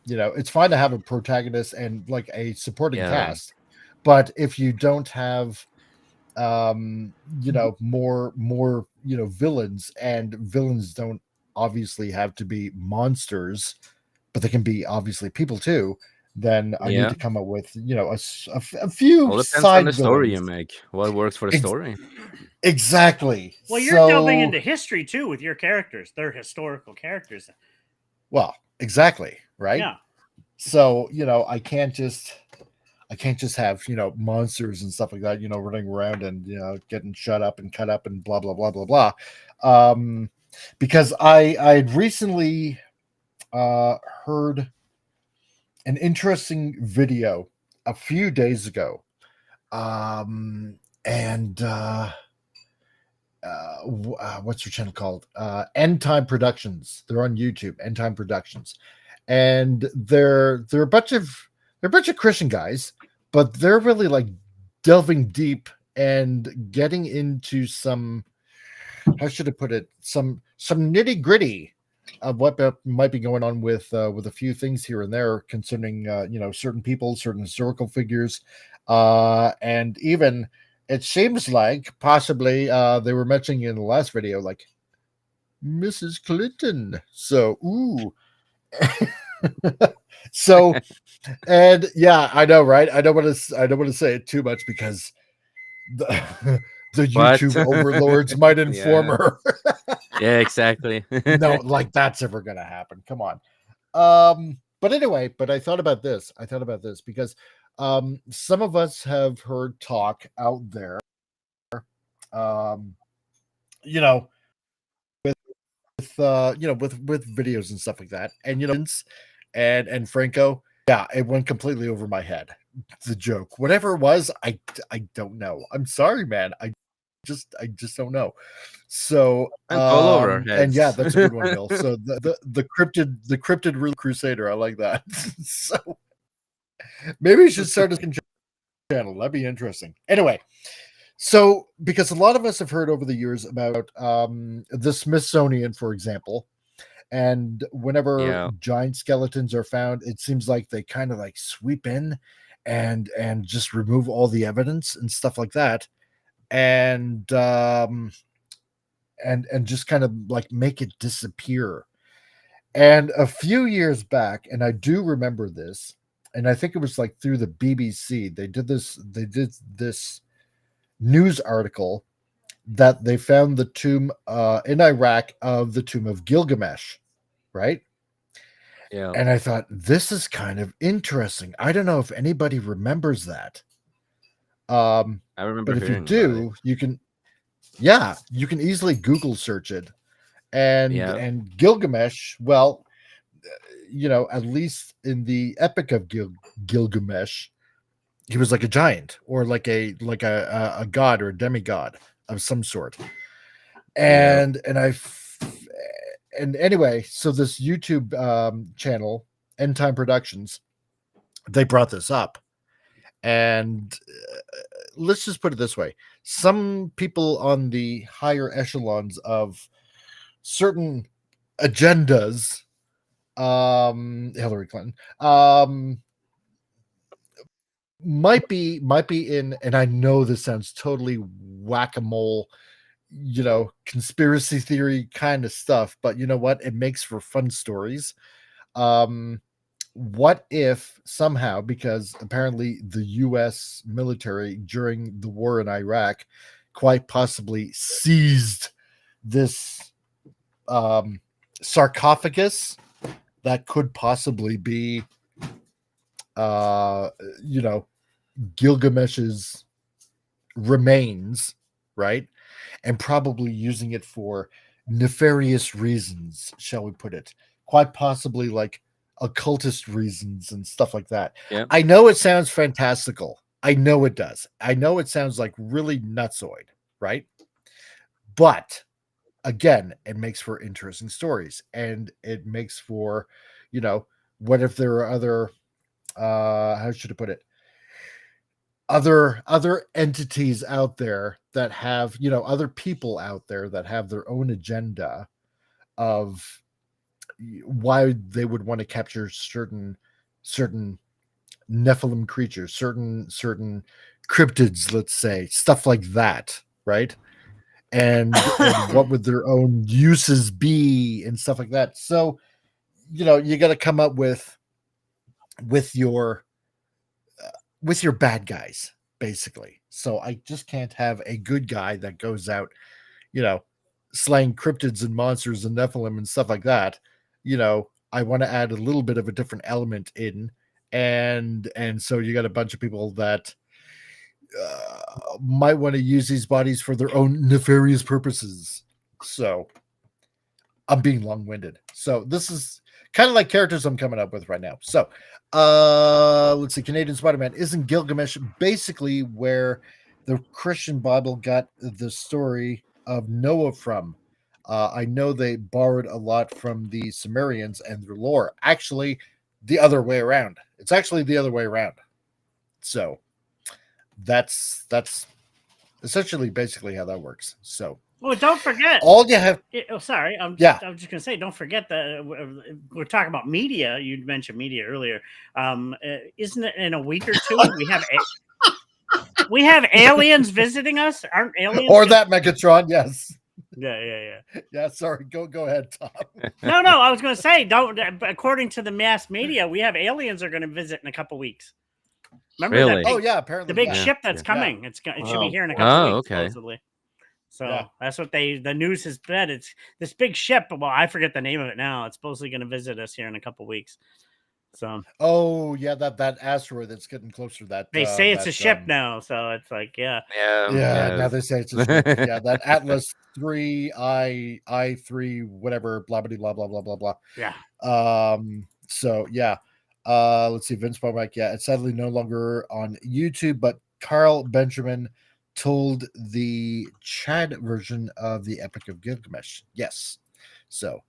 It's fine to have a protagonist and like a supporting cast, but if you don't have more villains, and villains don't obviously have to be monsters, but they can be obviously people too, then I need to come up with a few Well, it depends side on the story villains. you make. What works for the story? Exactly. Well, you're delving into history too with your characters. They're historical characters. Well, exactly, right? Yeah. So, I can't just have, monsters and stuff like that, running around and, getting shut up and cut up and blah, blah, blah, blah, blah. Because I had recently heard an interesting video a few days ago. What's your channel called? End Time Productions. They're on YouTube, End Time Productions. And they're a bunch of Christian guys, but they're really like delving deep and getting into some, how should I put it, some nitty gritty of what might be going on with a few things here and there concerning certain people, certain historical figures, and even it seems like possibly they were mentioning in the last video, like Mrs. Clinton. So so, and yeah, I know, right? I don't want to say it too much because the YouTube overlords might inform her. Yeah, exactly. No, like that's ever gonna happen. Come on. But anyway, I thought about this. Because some of us have heard talk out there, with videos and stuff like that, and Franco, yeah, it went completely over my head. The joke, whatever it was, I don't know. I'm sorry, man. I I just don't know. So And all over our and yeah, heads. that's a good one, Bill. So the cryptid Relief Crusader, I like that. So maybe we should start a channel. That'd be interesting. Anyway, so because a lot of us have heard over the years about the Smithsonian, for example, and whenever Yeah. giant skeletons are found, it seems like they kind of like sweep in and just remove all the evidence and stuff like that, and just kind of like make it disappear. And a few years back, and I do remember this, and I think it was like through the BBC, they did this news article that they found the tomb in Iraq of the tomb of Gilgamesh, right? Yeah. And I thought, this is kind of interesting. I don't know if anybody remembers that. I remember But if you hearing about do, you can easily Google search it. Yeah. And Gilgamesh, well, at least in the Epic of Gilgamesh, he was like a giant or like a god or a demigod of some sort. And anyway, so this YouTube channel, End Time Productions, they brought this up. And let's just put it this way. Some people on the higher echelons of certain agendas, Hillary Clinton, might be in, and I know this sounds totally whack-a-mole, conspiracy theory kind of stuff, but you know what? It makes for fun stories. What if somehow, because apparently the US military during the war in Iraq quite possibly seized this sarcophagus that could possibly be Gilgamesh's remains, right? And probably using it for nefarious reasons, shall we put it? Quite possibly like occultist reasons and stuff like that. Yeah. I know it sounds fantastical. I know it does. I know it sounds like really nutsoid, right? But again, it makes for interesting stories, and it makes for, what if there are other, how should I put it? Other entities out there that have, other people out there that have their own agenda of why they would want to capture certain Nephilim creatures, certain cryptids, let's say, stuff like that, right? And what would their own uses be and stuff like that. So, you got to come up with your bad guys, basically. So I just can't have a good guy that goes out, slaying cryptids and monsters and Nephilim and stuff like that. I want to add a little bit of a different element in, and so you got a bunch of people that might want to use these bodies for their own nefarious purposes. So I'm being long-winded. So this is kind of like characters I'm coming up with right now. So let's see. Canadian Spider-Man. Isn't Gilgamesh basically where the Christian Bible got the story of Noah from? I know they borrowed a lot from the Sumerians and their lore. Actually, the other way around. It's actually the other way around. So that's essentially basically how that works. So, well, don't forget. All you have. Sorry, I'm just gonna say, don't forget that we're talking about media. You mentioned media earlier. Isn't it in a week or two we have aliens visiting us? Aren't aliens? Or that Megatron? Yes. Yeah. Yeah. Sorry. Go ahead, Tom. No. I was gonna say, don't. According to the mass media, we have aliens are going to visit in a couple weeks. Remember Really? that? Apparently the big ship that's coming. Yeah. It should be here in a couple weeks, okay. supposedly. So that's what the news has said. It's this big ship. Well, I forget the name of it now. It's supposedly going to visit us here in a couple weeks. So. Oh yeah, that asteroid that's getting closer to that. They say it's a ship now, so it's like yeah. Now they say it's a ship. Yeah, that Atlas 3 I 3 whatever blah blah blah blah blah blah blah. Yeah. So yeah. Let's see. Vince Mike. Yeah, it's sadly no longer on YouTube, but Carl Benjamin told the Chad version of the Epic of Gilgamesh. Yes. So,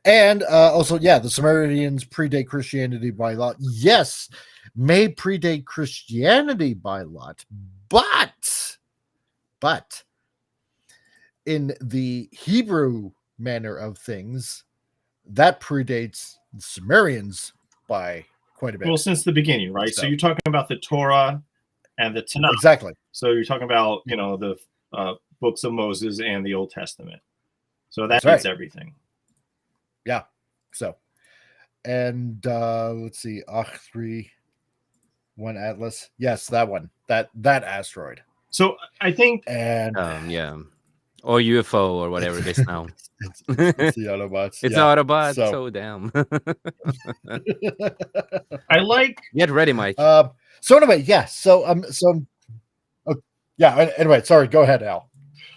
and also, yeah, the Sumerians predate Christianity by lot. Yes, may predate Christianity by lot, but in the Hebrew manner of things, that predates the Sumerians by quite a bit. Well, since the beginning, right? So you're talking about the Torah and the Tanakh. Exactly. So you're talking about, you know, the books of Moses and the Old Testament. So that That's fits right. everything. Yeah. So, and let's see, Ach-3, one Atlas. Yes, that one. That asteroid. So I think, and yeah, or UFO or whatever it is now. it's the Autobots. It's yeah. Autobots. So damn. I like. Get ready, Mike. So anyway, yeah. So yeah. Anyway, sorry. Go ahead, Al.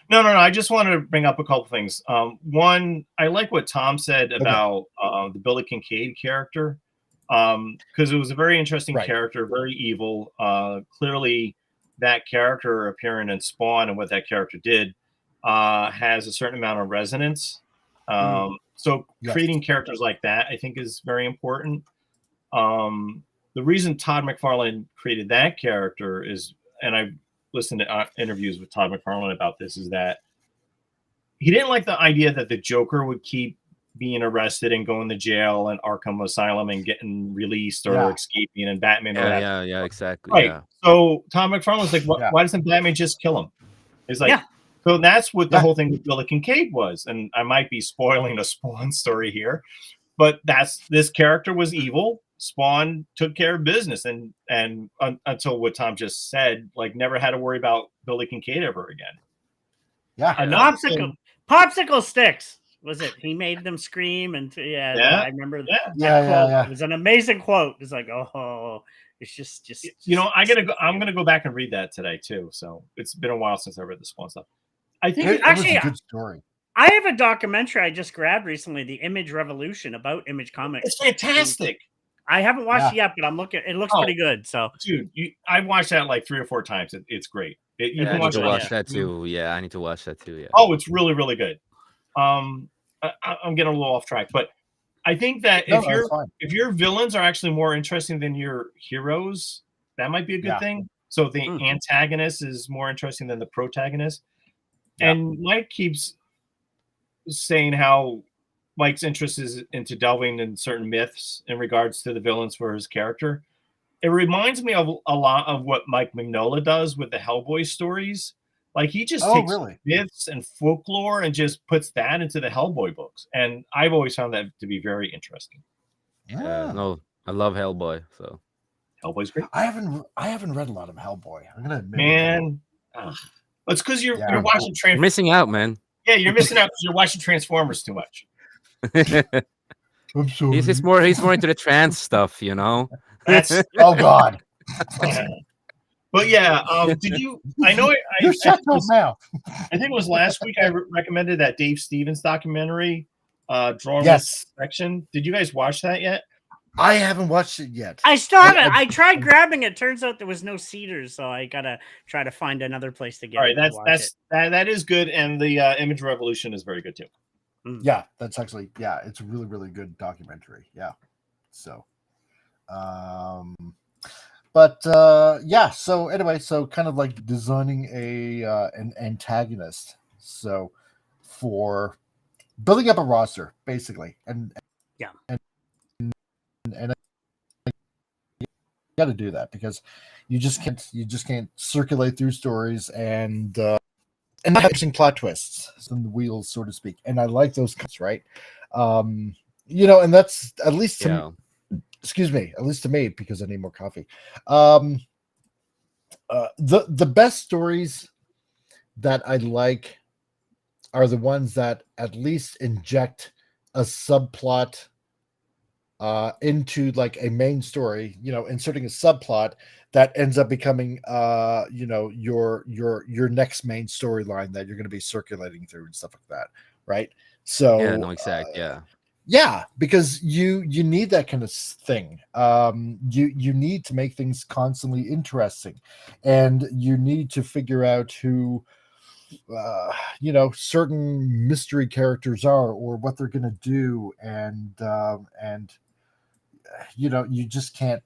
No. I just wanted to bring up a couple things. One, I like what Tom said about the Billy Kincaid character, because it was a very interesting character, very evil. Clearly, that character appearing in Spawn and what that character did has a certain amount of resonance. So creating characters like that, I think, is very important. The reason Todd McFarlane created that character is, and I listened to interviews with Todd McFarlane about this, is that he didn't like the idea that the Joker would keep being arrested and going to jail and Arkham Asylum and getting released or escaping, and Batman. Yeah, exactly. Right. Yeah. So Tom McFarlane was like, why doesn't Batman just kill him? It's like, so that's what the whole thing with Billy Kincaid was. And I might be spoiling a Spawn story here, but this character was evil. Spawn took care of business, and until what Tom just said, like, never had to worry about Billy Kincaid ever again. Yeah. Popsicle sticks. Was it? He made them scream, and I remember that quote. It was an amazing quote. It's like, oh, it's just you know, I'm gonna go back and read that today too. So it's been a while since I read the Spawn stuff. I think it was a good story. I have a documentary I just grabbed recently, the Image Revolution, about Image Comics. It's fantastic. I haven't watched it yet, but I'm looking. It looks pretty good. So, dude, I've watched that like 3 or 4 times. It's great. You can watch that too. Yeah, I need to watch that too. Yeah. Oh, it's really, really good. I'm getting a little off track, but I think that if your villains are actually more interesting than your heroes, that might be a good thing. So the antagonist is more interesting than the protagonist. And Mike keeps saying how Mike's interest is into delving in certain myths in regards to the villains for his character. It reminds me of a lot of what Mike Mignola does with the Hellboy stories. Like, he just takes myths and folklore and just puts that into the Hellboy books. And I've always found that to be very interesting. No, I love Hellboy. So Hellboy's great. I haven't read a lot of Hellboy. I'm gonna admit, man. It's because you're watching You're missing out, man. Yeah, you're missing out because you're watching Transformers too much. I'm sorry. He's more into the trans stuff, you know. That's oh god. But yeah, did you? I know You shut your mouth. I think it was last week I recommended that Dave Stevens documentary, Drawn Section. Did you guys watch that yet? I haven't watched it yet. I still haven't. I tried grabbing it. Turns out there was no Cedars, so I gotta try to find another place to get. All right, that is good, and the Image Revolution is very good too. Yeah, that's actually it's a really, really good documentary. Yeah, so, but so anyway, so kind of like designing an antagonist, so for building up a roster basically, and got to do that because you just can't circulate through stories and not having plot twists in the wheels, so to speak. And I like those cuts, right? You know, and that's at least to at least to me, because I need more coffee. The best stories that I like are the ones that at least inject a subplot into like a main story, you know, inserting a subplot that ends up becoming you know, your next main storyline that you're going to be circulating through and stuff like that, right? So Yeah, because you need that kind of thing. You need to make things constantly interesting, and you need to figure out who certain mystery characters are, or what they're going to do, and you just can't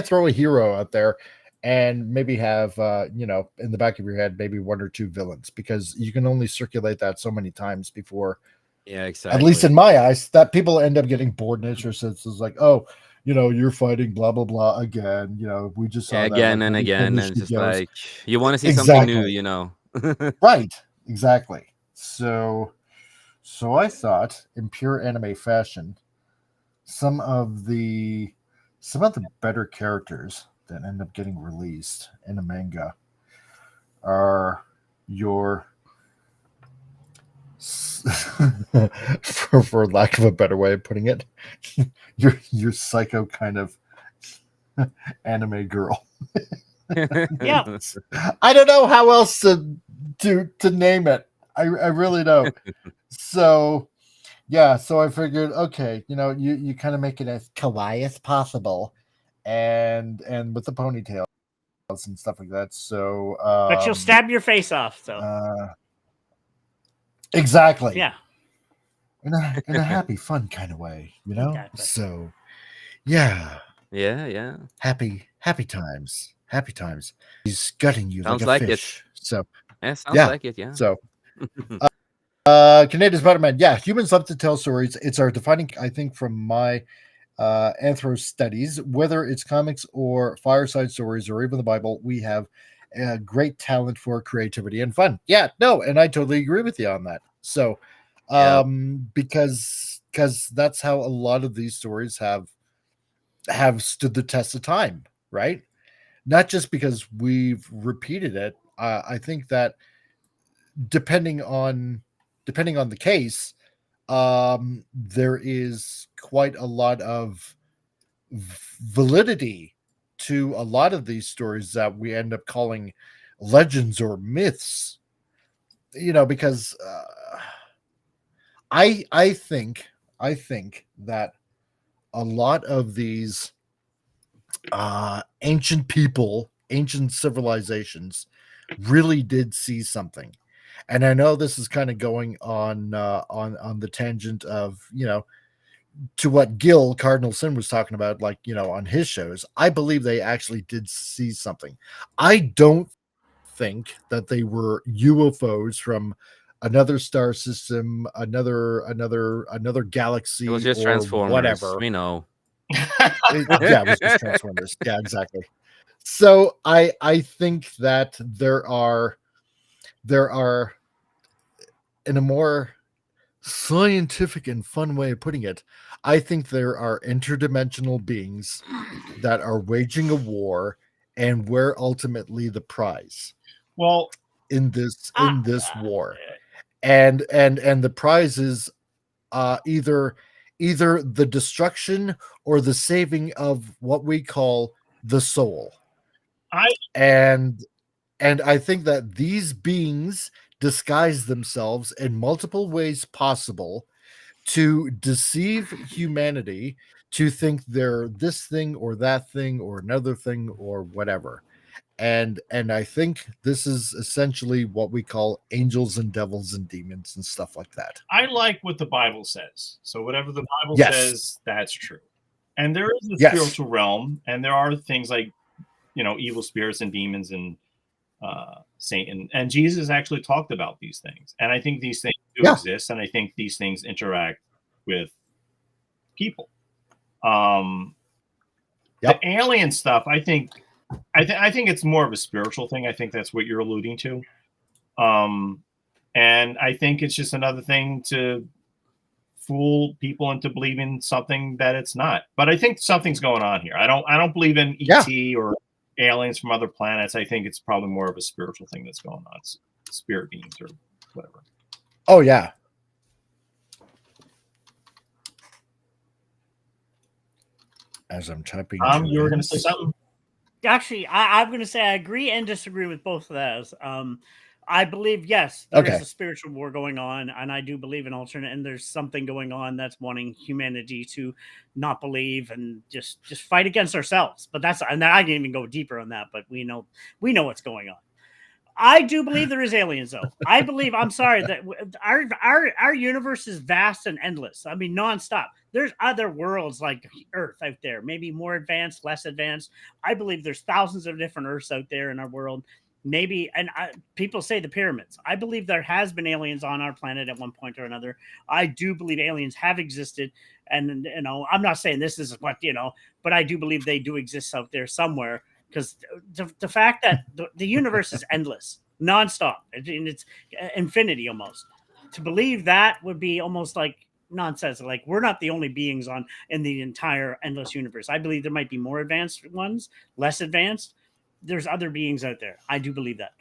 throw a hero out there and maybe have in the back of your head maybe one or two villains, because you can only circulate that so many times before. Yeah, exactly. At least in my eyes, that people end up getting bored in it, or since it's like, oh, you're fighting blah blah blah again. We just saw that again like, and again, and it's just like you want to see something new, Right, exactly. So I thought, in pure anime fashion, some of the better characters that end up getting released in a manga are your for lack of a better way of putting it, your psycho kind of anime girl. Yeah. I don't know how else to name it. I really don't. So I figured, okay, you kind of make it as kawaii as possible, and with the ponytails and stuff like that. So but she'll stab your face off, so exactly. Yeah. In a happy, fun kind of way, Exactly. So yeah. Happy times. He's gutting you Sounds like a like fish. So sounds like it. Yeah. So Canadian Spider-Man. Yeah, humans love to tell stories. It's our defining, I think, from my anthro studies, whether it's comics or fireside stories or even the Bible, we have a great talent for creativity and fun. Yeah, no, and I totally agree with you on that. So because that's how a lot of these stories have stood the test of time, right? Not just because we've repeated it. I think that depending on the case, there is quite a lot of validity to a lot of these stories that we end up calling legends or myths, because I think that a lot of these ancient civilizations really did see something. And I know this is kind of going on the tangent of, to what Cardinal Sin was talking about, like, on his shows. I believe they actually did see something. I don't think that they were UFOs from another star system, another galaxy, It was just or Transformers. whatever. We know. It was just Transformers. Yeah, exactly. So I think that there are, in a more scientific and fun way of putting it, I think there are interdimensional beings that are waging a war, and we're ultimately the prize. Well, in this war, and the prize is either the destruction or the saving of what we call the soul. And I think that these beings disguise themselves in multiple ways possible to deceive humanity to think they're this thing or that thing or another thing or whatever. And I think this is essentially what we call angels and devils and demons and stuff like that. I like what the Bible says. So whatever the Bible says, that's true. And there is a spiritual realm, and there are things like, evil spirits and demons and Satan. And Jesus actually talked about these things. And I think these things do exist, and I think these things interact with people. The alien stuff, I think it's more of a spiritual thing. I think that's what you're alluding to. And I think it's just another thing to fool people into believing something that it's not. But I think something's going on here. I don't believe in ET or aliens from other planets. I think it's probably more of a spiritual thing that's going on. It's spirit beings or whatever. Oh yeah. As I'm typing, you were going to say something. Actually, I'm going to say I agree and disagree with both of those. I believe, yes, there is a spiritual war going on, and I do believe in alternate, and there's something going on that's wanting humanity to not believe and just fight against ourselves. But and I didn't even go deeper on that, but we know what's going on. I do believe there is aliens, though. I believe, I'm sorry, that our universe is vast and endless. I mean, nonstop. There's other worlds like Earth out there, maybe more advanced, less advanced. I believe there's thousands of different Earths out there in our world. Maybe, and people say the pyramids. I believe there has been aliens on our planet at one point or another. I do believe aliens have existed, and I'm not saying this is what but I do believe they do exist out there somewhere, because the fact that the universe is endless, nonstop, and it's infinity almost. To believe that would be almost like nonsense. Like, we're not the only beings in the entire endless universe. I believe there might be more advanced ones, less advanced. There's other beings out there. I do believe that.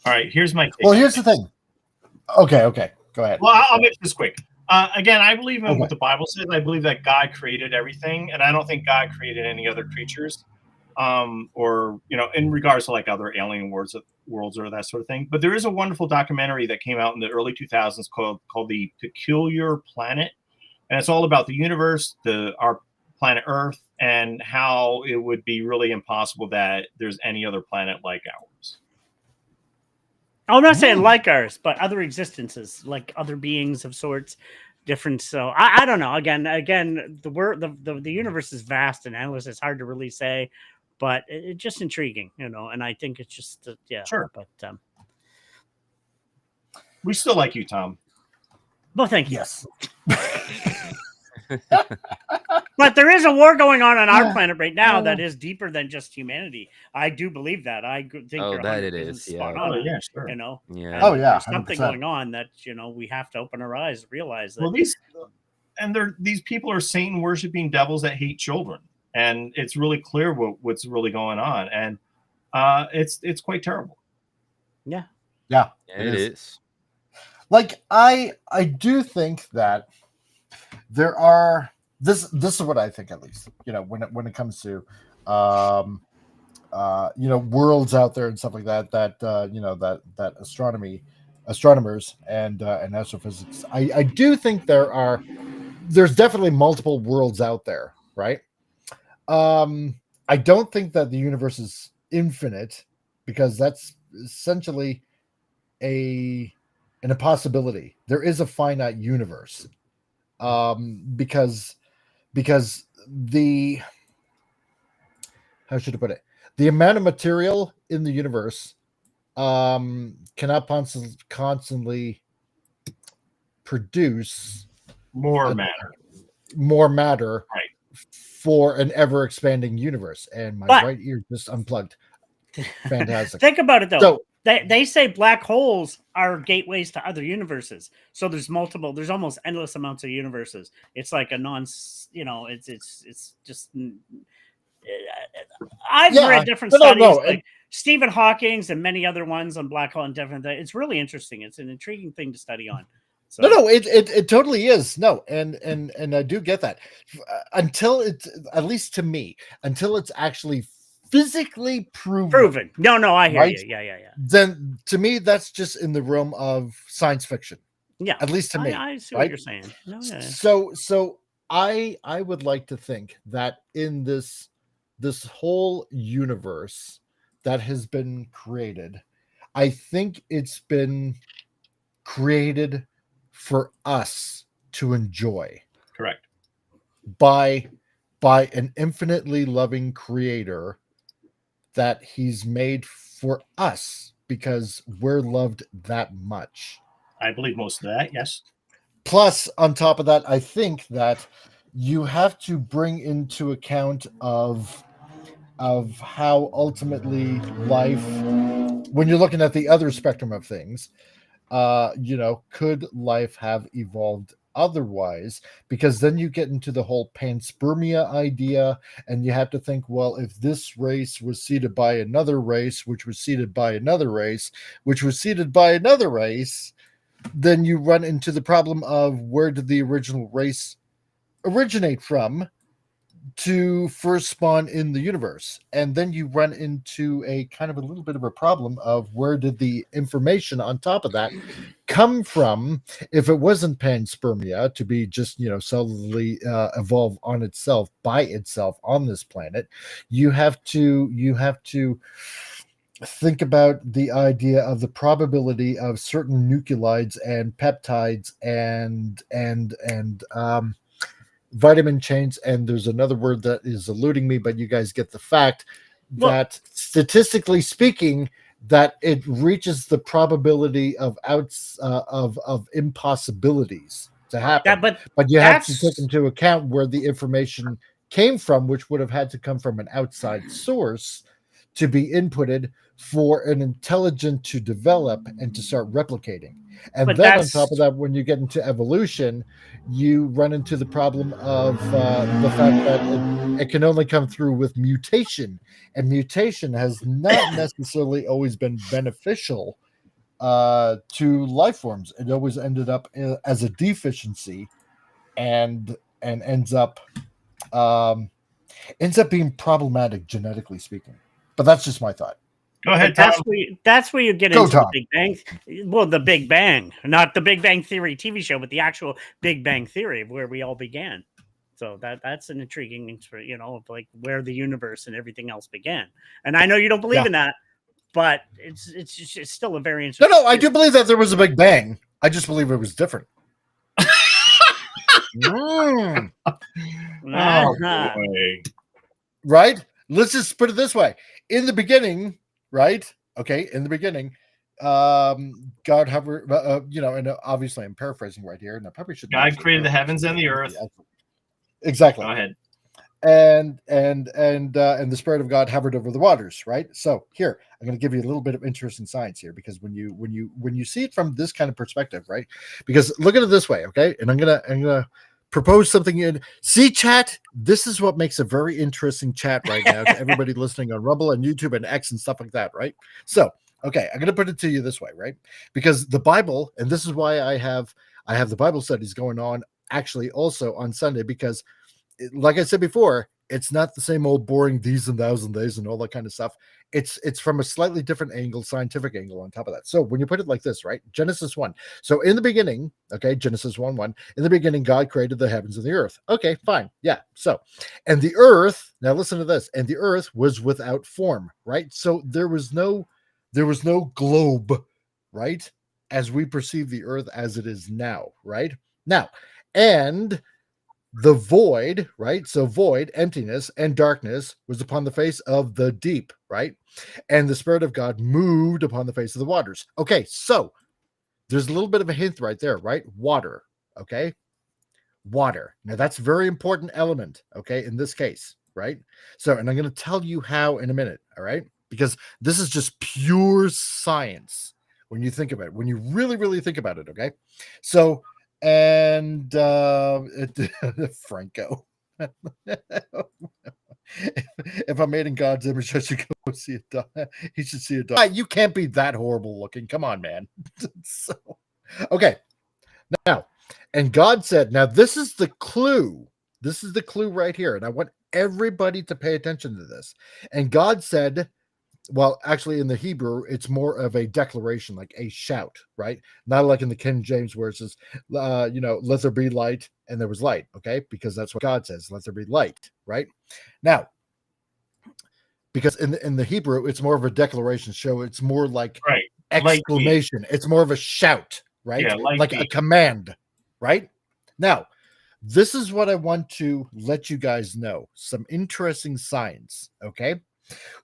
All right, here's my take. Well, here's the thing. Okay, go ahead. Well, I'll make this quick. Again, I believe in what the Bible says. I believe that God created everything, and I don't think God created any other creatures, or in regards to like other alien worlds or that sort of thing. But there is a wonderful documentary that came out in the early 2000s called The Peculiar Planet, and it's all about the universe, our planet Earth, and how it would be really impossible that there's any other planet like ours. I'm not saying like ours, but other existences, like other beings of sorts, different. So I don't know. Again, the universe is vast and endless. It's hard to really say, but it's just intriguing, And I think it's just Sure. But we still like you, Tom. Well, thank you. Yes. But there is a war going on our planet right now that is deeper than just humanity. I do believe that. I think you're that it is. spot Yeah. on. Yeah, sure. Yeah. Oh, yeah. There's something 100%. going on that we have to open our eyes, realize that. Well, these people are Satan worshiping devils that hate children, and it's really clear what's really going on, and it's quite terrible. Yeah. It is. Like, I do think that there are this is what I think, at least, when it comes to worlds out there and stuff like that, that astronomers and astrophysics, I do think there's definitely multiple worlds out there, right? I don't think that the universe is infinite, because that's essentially an impossibility. There is a finite universe, because how should I put it? The amount of material in the universe cannot constantly produce More matter, right, for an ever expanding universe. And my right ear just unplugged. Fantastic. Think about it, though. So, they say black holes are gateways to other universes. So there's almost endless amounts of universes. It's like a it's just. I've read different studies, like Stephen Hawking's and many other ones on black hole and different things. It's really interesting. It's an intriguing thing to study on. So. No, it totally is. No, and I do get that. Until it's, at least to me, until it's actually physically proven. No, I hear you. Yeah. Then to me, that's just in the realm of science fiction. Yeah, at least to me. I see what you're saying. No, yeah. So I would like to think that in this whole universe that has been created, I think it's been created for us to enjoy. Correct. By an infinitely loving creator that he's made for us, because we're loved that much. I believe most of that, yes. Plus, on top of that, I think that you have to bring into account of how ultimately life, when you're looking at the other spectrum of things, could life have evolved otherwise? Because then you get into the whole panspermia idea, and you have to think, well, if this race was seeded by another race, which was seeded by another race, which was seeded by another race, then you run into the problem of, where did the original race originate from? to first spawn in the universe. And then you run into a kind of a little bit of a problem of where did the information on top of that come from if it wasn't panspermia to be just, cellularly evolve on itself by itself on this planet. You have to think about the idea of the probability of certain nucleides and peptides and vitamin chains, and there's another word that is eluding me, but you guys get the fact that statistically speaking, that it reaches the probability of impossibilities to happen. But you have to take into account where the information came from, which would have had to come from an outside source to be inputted for an intelligent to develop and to start replicating. And then on top of that, when you get into evolution, you run into the problem of the fact that it can only come through with mutation. And mutation has not necessarily always been beneficial to life forms. It always ended up as a deficiency and ends up being problematic genetically speaking. But that's just my thought. Go ahead, that's where you get into the Big Bang. Well, the Big Bang, not the Big Bang Theory TV show, but the actual Big Bang Theory of where we all began. So that's an intriguing, of like where the universe and everything else began. And I know you don't believe in that, but it's still a very interesting. No, I do believe that there was a Big Bang. I just believe it was different. Oh, boy. Right? Let's just put it this way. In the beginning, right? Okay, in the beginning, God hovered, and obviously I'm paraphrasing right here, and I probably should. God created the heavens and the earth. Exactly. Go ahead. And the Spirit of God hovered over the waters, right? So here, I'm going to give you a little bit of interesting science here, because when you see it from this kind of perspective, right? Because look at it this way, okay? And I'm gonna propose something in chat. This is what makes a very interesting chat right now to everybody listening on Rumble and YouTube and X and stuff like that, right? So, okay, I'm going to put it to you this way, right? Because the Bible, and this is why I have the Bible studies going on actually also on Sunday, because like I said before, it's not the same old boring these and thous and theys and all that kind of stuff. It's from a slightly different angle, scientific angle on top of that. So when you put it like this, right? Genesis 1. So in the beginning, okay, Genesis 1:1, in the beginning, God created the heavens and the earth. Okay, fine. Yeah. So, and the earth, now listen to this, and the earth was without form, right? So there was no globe, right? As we perceive the earth as it is now, right? Now, and the void, right? So void, emptiness, and darkness was upon the face of the deep, right? And the Spirit of God moved upon the face of the waters. Okay, so there's a little bit of a hint right there, right? Water, okay? Water. Now that's a very important element, okay, in this case, right? So, and I'm going to tell you how in a minute, all right? Because this is just pure science when you think about it, when you really, really think about it, okay? So, and Franco, if I'm made in God's image, I should go see it die. He should see it die. You can't be that horrible looking. Come on, man. So, okay. Now, and God said, now this is the clue. This is the clue right here. And I want everybody to pay attention to this. And God said, well, actually, in the Hebrew, it's more of a declaration, like a shout, right? Not like in the King James where it says, let there be light, and there was light, okay? Because that's what God says, let there be light, right? Now, because in the Hebrew, it's more of a declaration, so it's more like exclamation. It's more of a shout, right? Yeah, like a command, right? Now, this is what I want to let you guys know. Some interesting science, okay?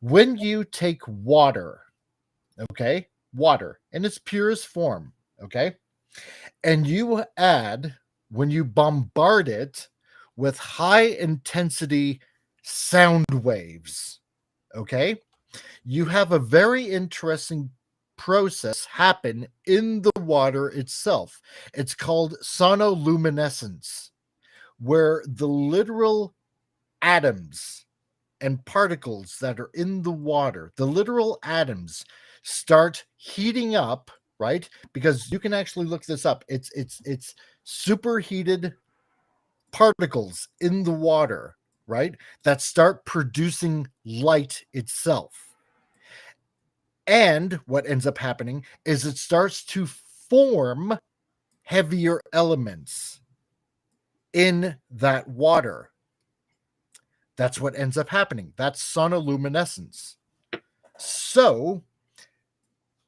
When you take water, okay, water in its purest form, okay, and you add, when you bombard it with high intensity sound waves, okay, you have a very interesting process happen in the water itself. It's called sonoluminescence, where the literal atoms and particles that are in the water, the literal atoms, start heating up, right? Because you can actually look this up. It's superheated particles in the water, right, that start producing light itself. And what ends up happening is it starts to form heavier elements in that water. That's what ends up happening. That's sonoluminescence. So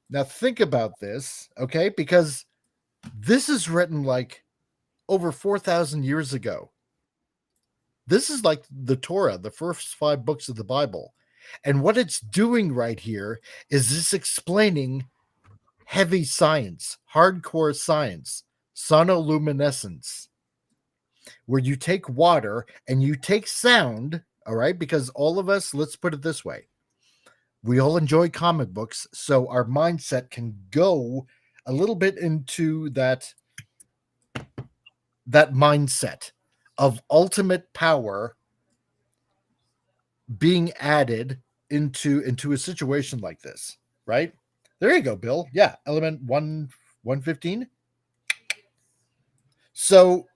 now think about this, okay? Because this is written like over 4,000 years ago. This is like the Torah, the first 5 books of the Bible. And what it's doing right here is it's explaining heavy science, hardcore science, sonoluminescence, where you take water and you take sound, all right? Because all of us, let's put it this way, we all enjoy comic books, so our mindset can go a little bit into that mindset of ultimate power being added into a situation like this, right? There you go, Bill. Yeah, element 115. So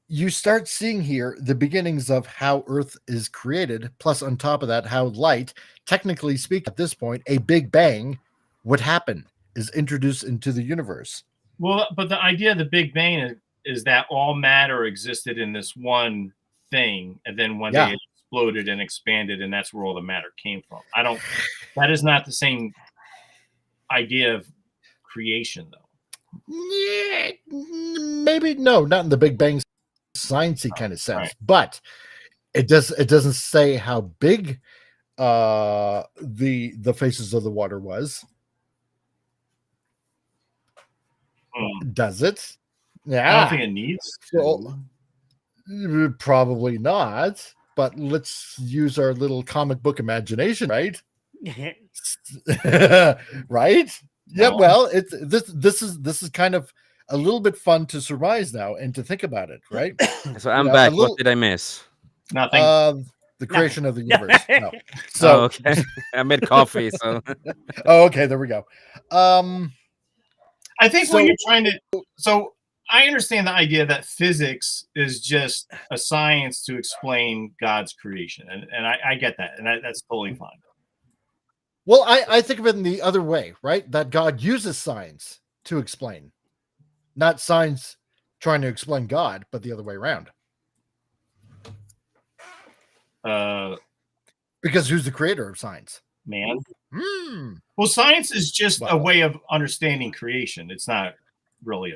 you start seeing here the beginnings of how Earth is created, plus on top of that, how light, technically speaking, at this point, a Big Bang would happen, is introduced into the universe. Well, but the idea of the Big Bang is that all matter existed in this one thing, and then one day it exploded and expanded, and that's where all the matter came from. That is not the same idea of creation, though. Yeah, maybe no, not in the Big Bang sciencey kind of sense, right. But it doesn't say how big the faces of the water was. Does it? Yeah, I don't think it needs to. Probably not. But let's use our little comic book imagination, right? Right? Yeah, well, this is kind of a little bit fun to surmise now and to think about it, right? So I'm back. What did I miss? Nothing. The creation of the universe. No. So okay. I made coffee. So okay, there we go. I think what you're trying to. So I understand the idea that physics is just a science to explain God's creation, and I get that, and that's totally fine. Well, I think of it in the other way, right? That God uses science to explain, not science trying to explain God, but the other way around. Because who's the creator of science? Man. Well, science is just a way of understanding creation. It's not really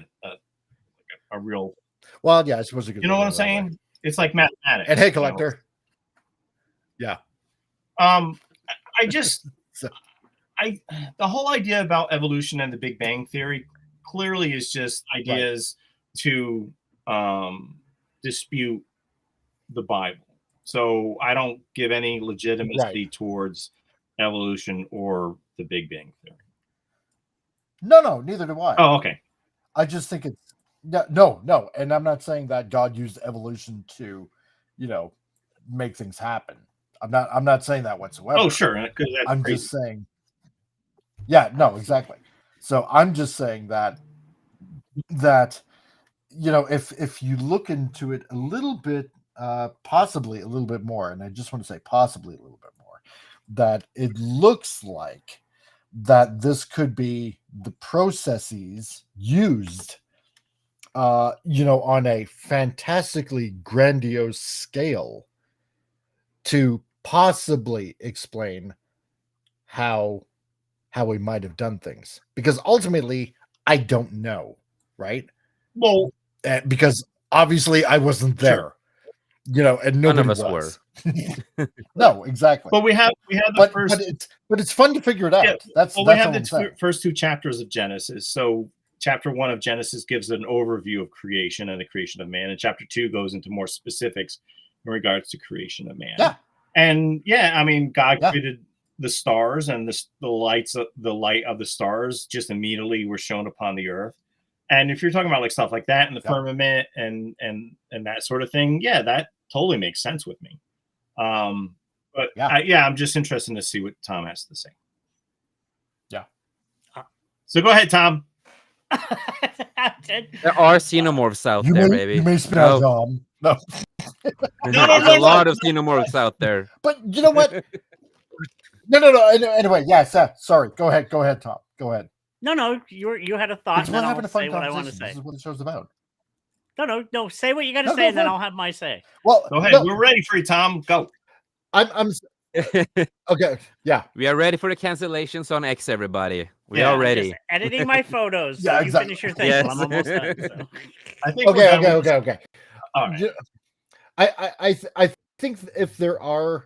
a real. Well, yeah, I suppose you could. You know what I'm saying? It's like mathematics. And hey, collector. Yeah. I just. The whole idea about evolution and the Big Bang Theory clearly is just ideas to dispute the Bible. So I don't give any legitimacy towards evolution or the Big Bang Theory. No, neither do I. Oh, okay. I just think it's no, and I'm not saying that God used evolution to, make things happen. I'm not saying that whatsoever. Oh, sure. I'm just saying. Yeah, no, exactly. So I'm just saying that if you look into it a little bit, possibly a little bit more, and I just want to say possibly a little bit more, that it looks like that this could be the processes used, on a fantastically grandiose scale to possibly explain how we might have done things, because ultimately I don't know, right? Well, because obviously I wasn't there, and none of us were. No, exactly. But we have the first, but it's fun to figure it out. Yeah, we have the first 2 chapters of Genesis. So chapter 1 of Genesis gives an overview of creation and the creation of man, and chapter 2 goes into more specifics in regards to creation of man. Yeah, and I mean, God created the stars, and the light of the stars just immediately were shown upon the earth. And if you're talking about like stuff like that in the firmament and that sort of thing, that totally makes sense with me. But I'm just interested to see what Tom has to say. Yeah. So go ahead, Tom. There are xenomorphs out there, baby. You may spit out, Tom. No. There's a lot of xenomorphs out there. But you know what? No. Anyway, yes. Sorry. Go ahead, Tom. Go ahead. No. You had a thought. We're having a fun say what I want to conversation. say. This is what the show's about. No. Say what you got to say, and then I'll have my say. Well, go ahead. We're ready for you, Tom. Go. I'm okay. Yeah, we are ready for the cancellations on X. Everybody, we are ready. Just editing my photos. So yeah, you exactly. finish your thing. Yes. I'm almost done. So. I think. Okay. All right. I think if there are,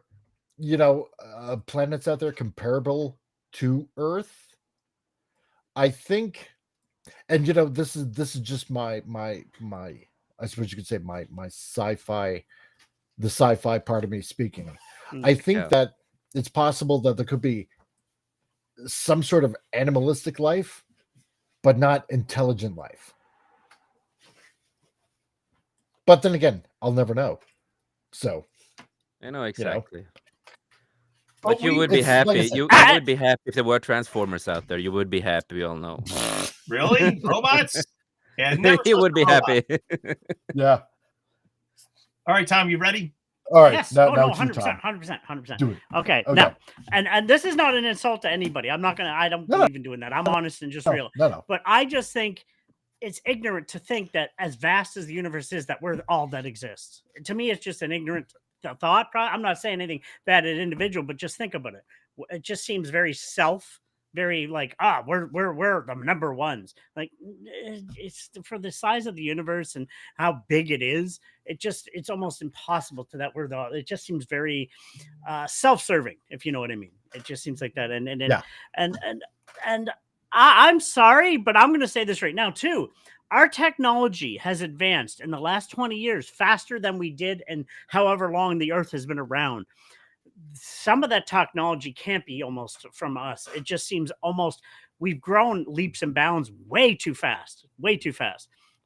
planets out there comparable to Earth, I think, and this is just my I suppose you could say my sci-fi, the sci-fi part of me speaking. I think that it's possible that there could be some sort of animalistic life, but not intelligent life. But then again, I'll never know. So I know exactly. But But you would be happy. Like you would be happy if there were Transformers out there. You would be happy. We all know. Really, robots? Yeah, you would be happy. Yeah. All right, Tom, you ready? All right. Yes. No, 100%. Do it. Okay. Now, and this is not an insult to anybody. I don't believe in doing that. I'm honest and just real. No. But I just think it's ignorant to think that as vast as the universe is, that we're all that exists. To me, it's just an ignorant thought. I'm not saying anything bad at individual, but just think about it. It just seems very very like, we're the number ones. Like, it's for the size of the universe and how big it is. It's almost impossible to that it just seems very self-serving, if you know what I mean. It just seems like that. And I'm sorry, but I'm going to say this right now too. Our technology has advanced in the last 20 years faster than we did and however long the Earth has been around. Some of that technology can't be almost from us. It just seems almost we've grown leaps and bounds way too fast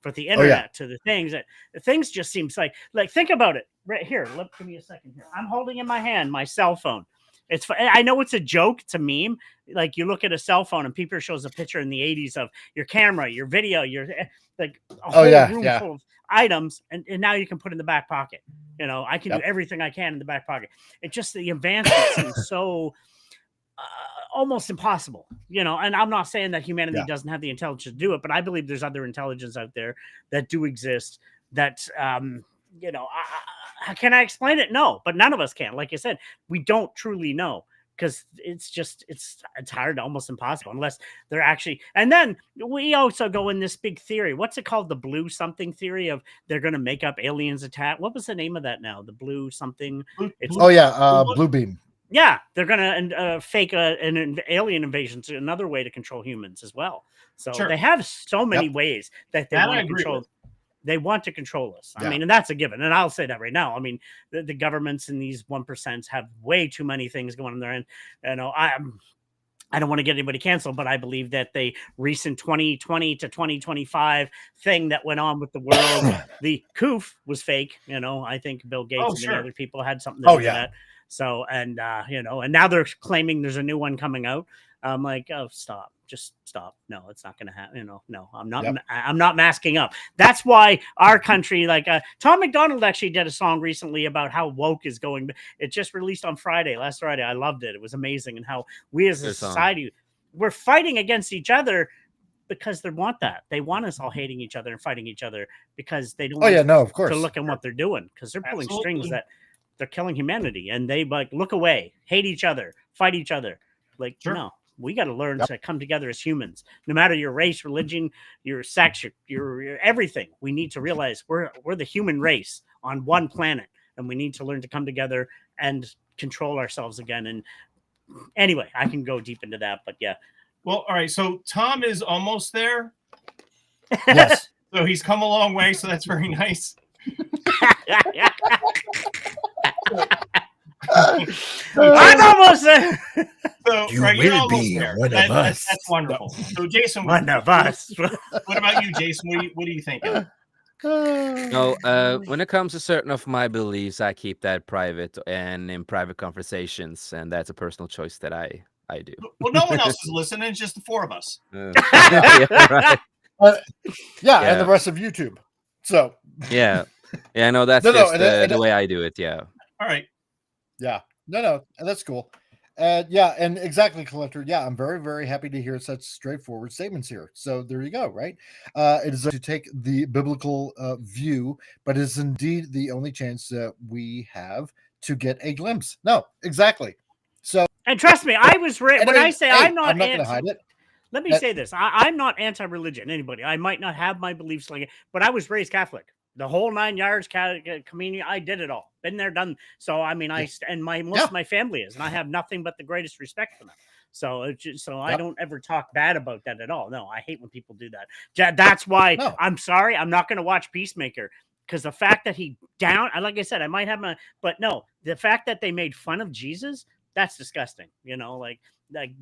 for the internet to the things just seems like think about it right here. Give me a second here. I'm holding in my hand my cell phone. I know it's a joke. It's a meme. Like you look at a cell phone and people shows a picture in the 80s of your camera, your video, your like a whole room full of items. And now you can put in the back pocket. I can do everything I can in the back pocket. It's just the advancement seems so almost impossible, and I'm not saying that humanity doesn't have the intelligence to do it, but I believe there's other intelligence out there that do exist that, can I explain it? No, but none of us can. Like I said, we don't truly know because it's hard, almost impossible unless they're actually. And then we also go in this big theory. What's it called? The blue something theory of they're going to make up aliens attack. What was the name of that now? The blue something. Blue beam. Yeah, they're going to fake an alien invasion to another way to control humans as well. So they have so many ways that they want to control. They want to control us. I mean, and that's a given. And I'll say that right now. I mean, the governments and these 1% have way too many things going on there. And I don't want to get anybody canceled, but I believe that the recent 2020 to 2025 thing that went on with the world, the COOF was fake. I think Bill Gates and other people had something to do with that. So, and now they're claiming there's a new one coming out. I'm like, stop. Just stop. No, it's not going to happen. No, I'm not. I'm not masking up. That's why our country, like Tom McDonald actually did a song recently about how woke is going. It just released on last Friday. I loved it. It was amazing. And how we as a society, we're fighting against each other because they want that. They want us all hating each other and fighting each other because they don't of course. to look at what they're doing because they're pulling strings that they're killing humanity and they like look away, hate each other, fight each other. Like, no. We got to learn to come together as humans, no matter your race, religion, your sex, your everything. We need to realize we're the human race on one planet, and we need to learn to come together and control ourselves again. And anyway, I can go deep into that, but yeah. Well, all right. So Tom is almost there. Yes. So he's come a long way. So that's very nice. I'm almost there. So you will be one of us. That's wonderful. So Jason, one of us. What about you, Jason? What are you thinking? No, when it comes to certain of my beliefs, I keep that private and in private conversations, and that's a personal choice that I do. Well, no one else is listening. It's just the four of us. Right. And the rest of YouTube. So yeah. Yeah, no, that's No, no, just the way I do it. Yeah. All right. Yeah. No, that's cool. Yeah, and exactly, Collector. Yeah, I'm very, very happy to hear such straightforward statements here. So there you go, right? It is to take the biblical view, but it's indeed the only chance that we have to get a glimpse. No, exactly. So, and trust me, I was when I say I'm not going to hide it. Let me say this: I'm not anti-religion. Anybody, I might not have my beliefs like it, but I was raised Catholic. The whole 9 yards, communion, I did it all. Been there, done. So I mean, most of my family is, and I have nothing but the greatest respect for them. So I don't ever talk bad about that at all. No, I hate when people do that. That's why I'm sorry. I'm not going to watch Peacemaker, because the fact that like I said, I might have but no, the fact that they made fun of Jesus, that's disgusting. Like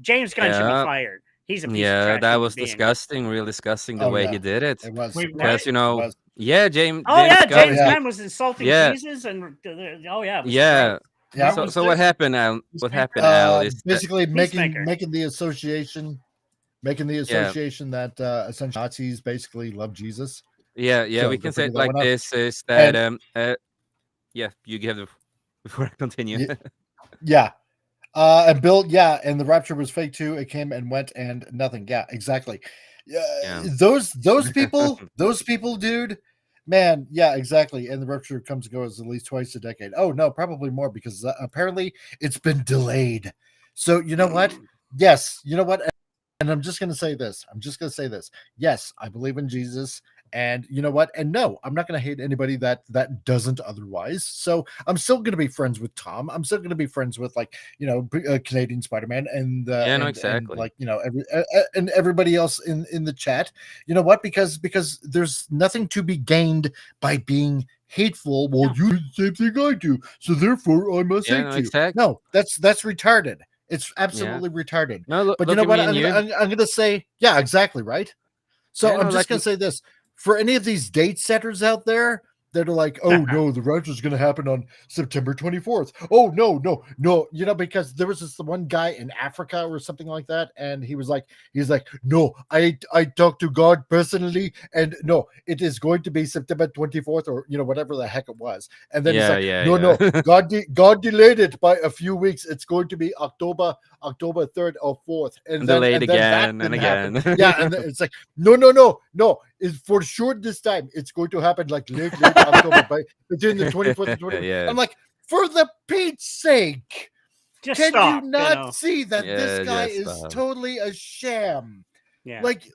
James Gunn should be fired. He's a piece of trash that was being. disgusting, real disgusting the way he did it. It was. Because, James. James Gunn was insulting Jesus, and yeah. So what happened, Al? What happened, Al? Is basically making the association, that essentially Nazis basically love Jesus. Yeah, so we can say it like this: is that you give the before I continue. Yeah. And Bill, and the rapture was fake too. It came and went and nothing. Yeah, exactly. Those people, dude, man. Yeah, exactly. And the rapture comes and goes at least twice a decade. Oh no, probably more, because apparently it's been delayed. So you know what? Yes, you know what? And I'm just going to say this. Yes, I believe in Jesus. And you know what? And no, I'm not going to hate anybody that doesn't otherwise. So I'm still going to be friends with Tom. I'm still going to be friends with, like, Canadian Spider-Man and exactly. And everybody else in the chat. You know what? Because there's nothing to be gained by being hateful. Well, you do the same thing I do, so therefore I must hate you. Exactly. No, that's retarded. It's absolutely retarded. No, but you know what? I'm going to say, yeah, exactly, right? So I'm just going to say this. For any of these date setters out there that are like, oh no, the rapture is going to happen on September 24th. Oh no, because there was this one guy in Africa or something like that, and he's like, no, I talked to God personally, and no, it is going to be September 24th, or whatever the heck it was. And then no, God delayed it by a few weeks. It's going to be October 3rd or 4th, and then delayed again and again. Yeah, and it's like, no. It's for sure this time. It's going to happen like late October, between the 24th and 25th. Yeah. I'm like, for the Pete's sake, can you not see that this guy is totally a sham? Yeah. Like,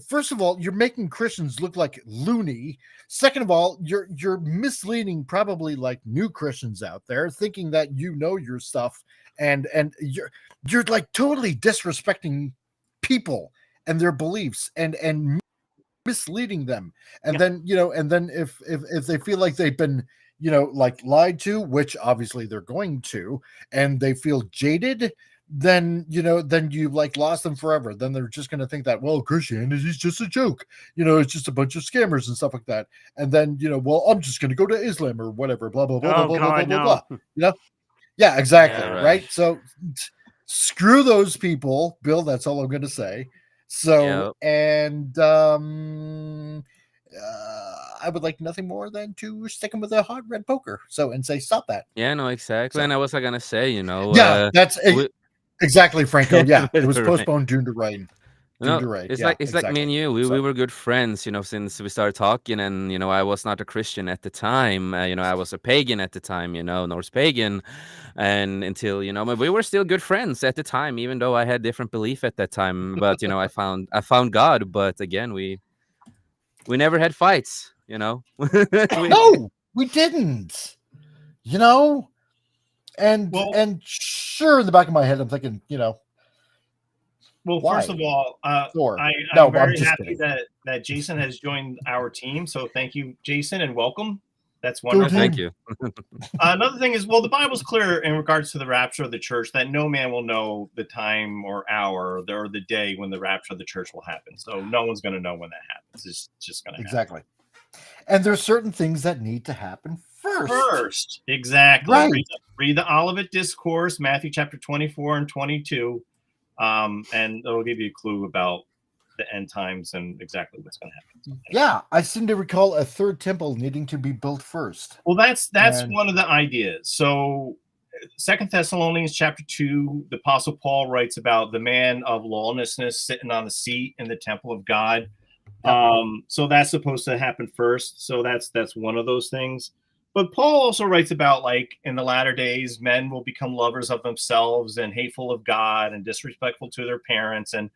first of all, you're making Christians look like loony. Second of all, you're misleading probably like new Christians out there, thinking that you know your stuff, and you're like totally disrespecting people and their beliefs and misleading them. And then if they feel like they've been like lied to, which obviously they're going to, and they feel jaded, then you like lost them forever. Then they're just going to think that, well, Christianity is just a joke, it's just a bunch of scammers and stuff like that. And then well, I'm just going to go to Islam or whatever, blah blah blah blah blah blah blah. Yeah, exactly. Right. So screw those people, Bill. That's all I'm going to say. So, and I would like nothing more than to stick him with a hot red poker. So, and say, stop that. Yeah, no, exactly. So, and I was going to say, that's exactly, Franco. Yeah, it was postponed due to rain. It's like me and you. We were good friends, since we started talking. And I was not a Christian at the time. I was a pagan at the time. Norse pagan, and until we were still good friends at the time, even though I had different belief at that time. But I found God. But again, we never had fights. No, we didn't. And sure, in the back of my head, I'm thinking, Well, why? First of all, I'm very happy that Jason has joined our team. So thank you, Jason, and welcome. That's wonderful. Thank you. Another thing is, the Bible's clear in regards to the rapture of the church that no man will know the time or hour or the day when the rapture of the church will happen. So no one's going to know when that happens. It's just going to happen. Exactly. And there's certain things that need to happen first. Exactly. Right. Read the Olivet Discourse, Matthew chapter 24 and 22. And it'll give you a clue about the end times and exactly what's going to happen. Yeah, I seem to recall a third temple needing to be built first. Well, that's one of the ideas. So 2 Thessalonians chapter 2, the Apostle Paul writes about the man of lawlessness sitting on the seat in the temple of God. So that's supposed to happen first. So that's one of those things. But Paul also writes about, like, in the latter days, men will become lovers of themselves and hateful of God and disrespectful to their parents. And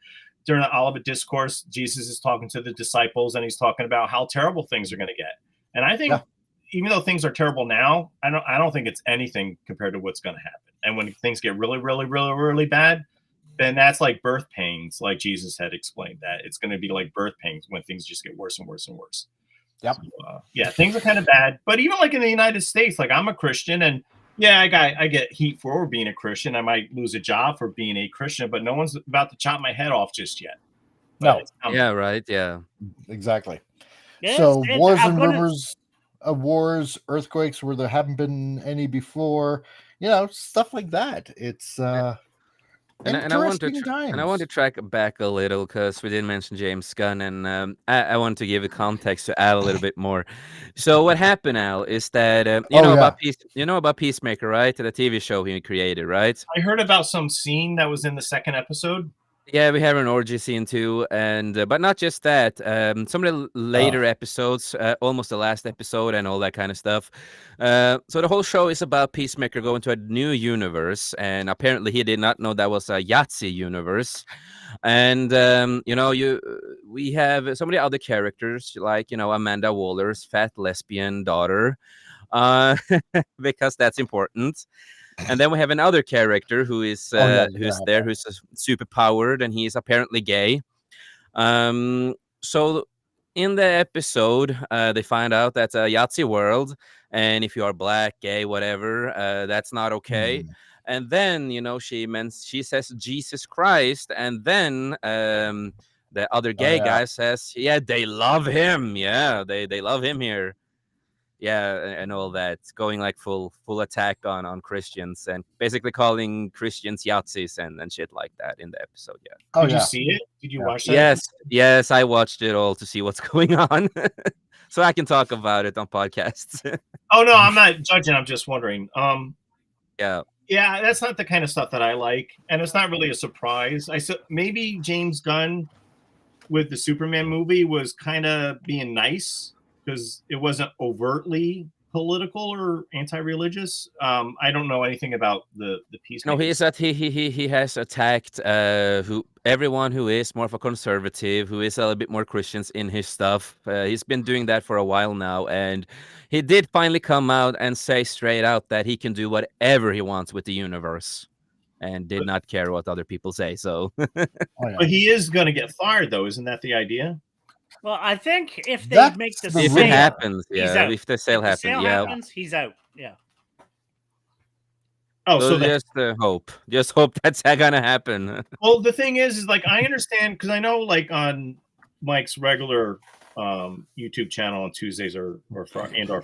during the Olivet Discourse, Jesus is talking to the disciples and he's talking about how terrible things are going to get. And I think even though things are terrible now, I don't think it's anything compared to what's going to happen. And when things get really, really, really, really bad, then that's like birth pains, like Jesus had explained that. It's going to be like birth pains when things just get worse and worse and worse. Yep. So, yeah, things are kind of bad. But even like in the United States, like I'm a Christian, and yeah, I get heat for being a Christian. I might lose a job for being a Christian, but no one's about to chop my head off just yet. No. Yeah, right. Yeah. Exactly. Yes, So wars and gonna... rumors of wars, earthquakes where there haven't been any before, stuff like that. It's And I want to track back a little because we didn't mention James Gunn, and I want to give a context to Al a little bit more. So what happened, Al, is that about Peacemaker, right? The TV show he created, right? I heard about some scene that was in the second episode. Yeah, we have an orgy scene too, and but not just that. Some of the later episodes, almost the last episode, and all that kind of stuff. So the whole show is about Peacemaker going to a new universe, and apparently he did not know that was a Yahtzee universe. And we have some of the other characters, like Amanda Waller's fat lesbian daughter, because that's important. And then we have another character who is who's super powered, and he's apparently gay. So in the episode, they find out that's a Yahtzee world, and if you are black, gay, whatever, that's not okay. And then she says Jesus Christ, and then the other gay guy says, yeah, they love him. Yeah, they love him here. Yeah, and all that, going like full attack on Christians and basically calling Christians Yahtzees and shit like that in the episode. Yeah. Did you see it? Did you watch that? Yes, I watched it all to see what's going on, so I can talk about it on podcasts. Oh no, I'm not judging. I'm just wondering. Yeah, that's not the kind of stuff that I like, and it's not really a surprise. Maybe James Gunn with the Superman movie was kind of being nice, because it wasn't overtly political or anti-religious. I don't know anything about the piece. No, he has attacked everyone who is more of a conservative, who is a little bit more Christians in his stuff. He's been doing that for a while now, and he did finally come out and say straight out that he can do whatever he wants with the universe, and did not care what other people say. So, but he is going to get fired, though, isn't that the idea? Well, I think if they make the sale, if it happens, if the sale happens, he's out. Yeah. Oh, so just hope that's gonna happen. Well, the thing is like I understand, because I know like on Mike's regular YouTube channel on Tuesdays or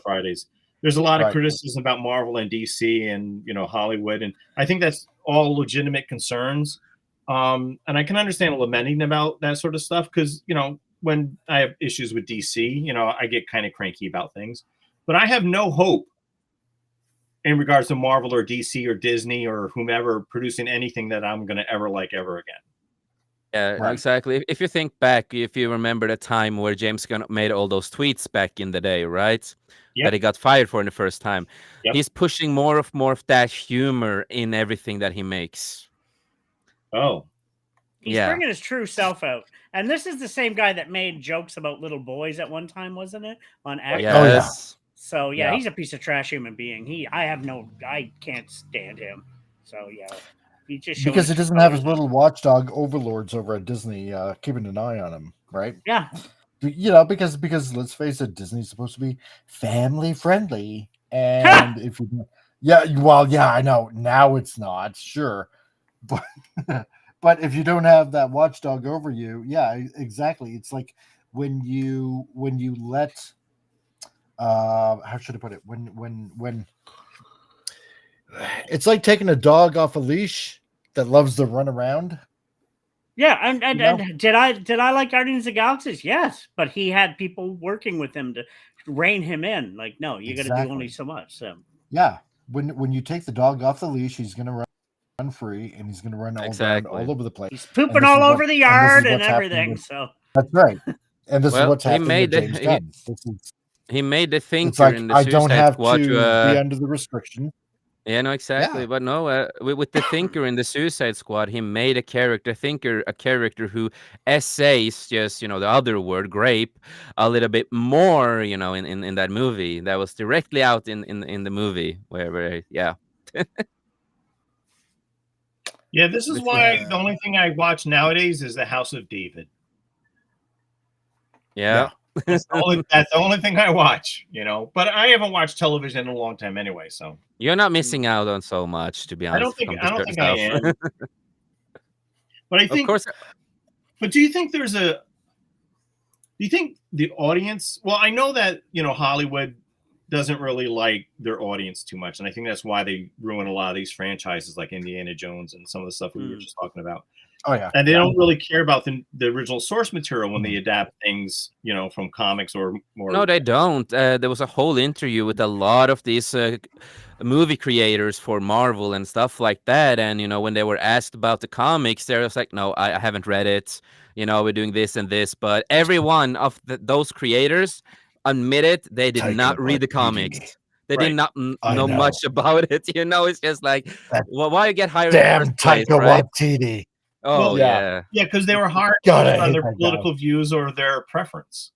Fridays, there's a lot of criticism about Marvel and DC and Hollywood, and I think that's all legitimate concerns. And I can understand lamenting about that sort of stuff, because when I have issues with DC, I get kind of cranky about things, but I have no hope in regards to Marvel or DC or Disney or whomever producing anything that I'm going to ever like ever again. Yeah, exactly. If you think back, if you remember the time where James Gunn made all those tweets back in the day, right? Yep. That he got fired for in the first time. Yep. He's pushing more of that humor in everything that he makes. Oh. He's bringing his true self out. And this is the same guy that made jokes about little boys at one time, wasn't it? On X. Yes. Oh, yeah. So, he's a piece of trash human being. I can't stand him. So, he just because he doesn't have his little watchdog overlords over at Disney keeping an eye on him, right? Yeah. Because let's face it, Disney's supposed to be family friendly. And if you I know now it's not, sure. But if you don't have that watchdog over you, exactly. It's like when you let how should I put it? When it's like taking a dog off a leash that loves to run around. Yeah, and did I like Guardians of the Galaxies? Yes, but he had people working with him to rein him in. Like, no, you got to do only so much. So yeah, when you take the dog off the leash, he's going to run free, and he's going to run all over the place. He's pooping all over the yard and everything. So that's right. And this is what's happening with James Gunn. He made the Thinker it's like, in the I don't have Squad to be under the restriction. Yeah, no, exactly. Yeah. But no, with the Thinker in the Suicide Squad, he made a character, a character who essays just, the other word, grape, a little bit more, in that movie. That was directly out in the movie where yeah. Yeah, this is why the only thing I watch nowadays is The House of David. Yeah. That's the only thing I watch, but I haven't watched television in a long time anyway, so you're not missing out on so much, to be honest. I don't think I am. But I think, of course. But do you think the audience, well, I know that, Hollywood doesn't really like their audience too much, and I think that's why they ruin a lot of these franchises like Indiana Jones and some of the stuff we were just talking about. Oh yeah, and they don't really care about the original source material when they adapt things, from comics or more. No, they don't. There was a whole interview with a lot of these movie creators for Marvel and stuff like that, and when they were asked about the comics, they was like, "No, I haven't read it. We're doing this and this." But every one of those creators admitted they did not read the comics. They did not know much about it. It's just like, well, why you get hired? Damn, Taika Waititi. Oh, yeah, because they were hard on their political views or their preference.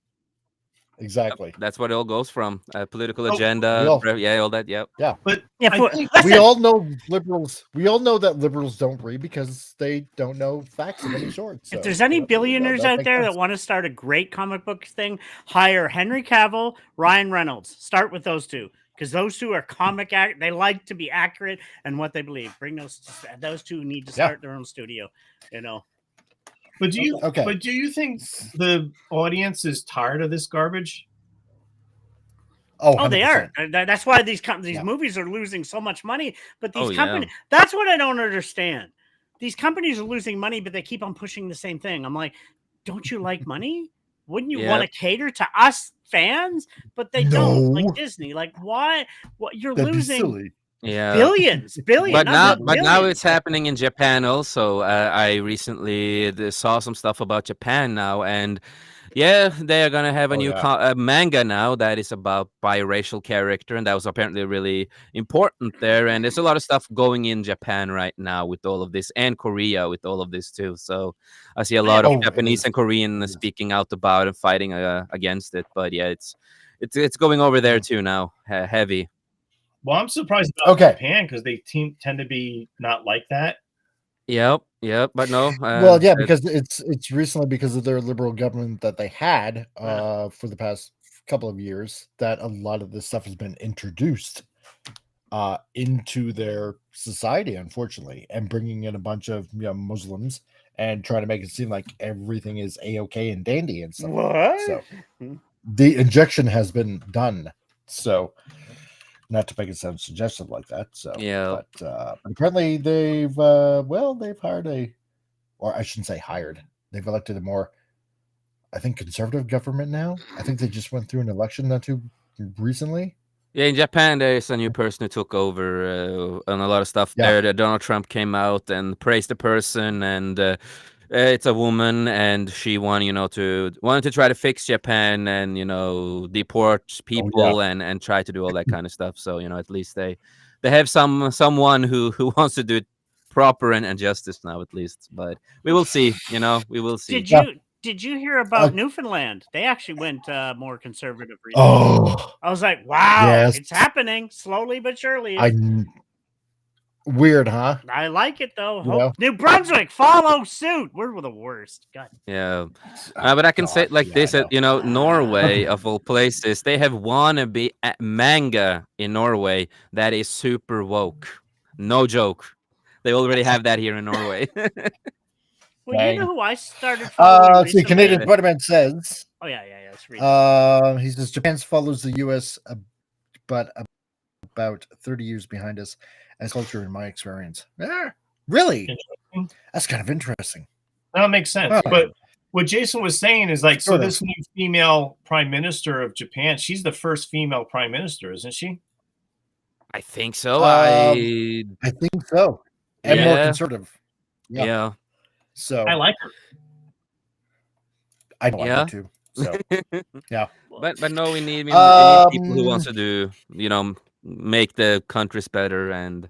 Exactly. That's what it all goes from. Political agenda, all that. Yep. Yeah. But we all know liberals. We all know that liberals don't read because they don't know facts of any sort. So, if there's any billionaires out there that want to start a great comic book thing, hire Henry Cavill, Ryan Reynolds. Start with those two. Because those two are they like to be accurate in what they believe. Bring those two need to start their own studio, But do you think the audience is tired of this garbage? Oh, they are. That's why these movies are losing so much money. But these companies, that's what I don't understand. These companies are losing money, but they keep on pushing the same thing. I'm like, don't you like money? Wouldn't you want to cater to us fans? But they don't, like Disney. Like, why? What you're losing? Billions. But now it's happening in Japan also. I recently saw some stuff about Japan now, and they are gonna have a new manga now that is about biracial character, and that was apparently really important there. And there's a lot of stuff going in Japan right now with all of this, and Korea with all of this too. So I see a lot of Japanese and Korean speaking out about and fighting against it. But it's going over there too now, heavy. Well, I'm surprised about Japan because they tend to be not like that. Yep, but no. Well, yeah, because it's recently because of their liberal government that they had for the past couple of years that a lot of this stuff has been introduced into their society, unfortunately, and bringing in a bunch of Muslims and trying to make it seem like everything is a-okay and dandy and stuff. What? So the injection has been done. So. Not to make it sound suggestive like that. So but apparently they've hired or I shouldn't say hired. They've elected a more, I think, conservative government now. I think they just went through an election not too recently. Yeah, in Japan there is a new person who took over and a lot of stuff there. That Donald Trump came out and praised the person, and it's a woman, and she wanted to try to fix Japan and deport people and try to do all that kind of stuff. So at least they have someone who wants to do it proper and justice now, at least. But we will see. We will see. Did you hear about Newfoundland? They actually went more conservative recently. Oh, I was like, wow, it's happening slowly but surely. Weird, huh? I like it though. New Brunswick, follow suit. We're the worst. God. Yeah, but I can say it like this: Norway, of all places, they have wannabe manga in Norway that is super woke. No joke. They already have that here in Norway. Well, you know who I started following see, Canadian Spider-Man says. Oh yeah. Let's read he says Japan follows the U.S. But about 30 years behind us as culture in my experience. Really? That's kind of interesting. That makes sense. Oh. But what Jason was saying is like, so Sort of. this new female prime minister of Japan, she's the first female prime minister, isn't she? I think so. I think so. And more conservative. Yeah. So I like her. I like her too. So yeah. But no, we need people who wants to do, make the countries better and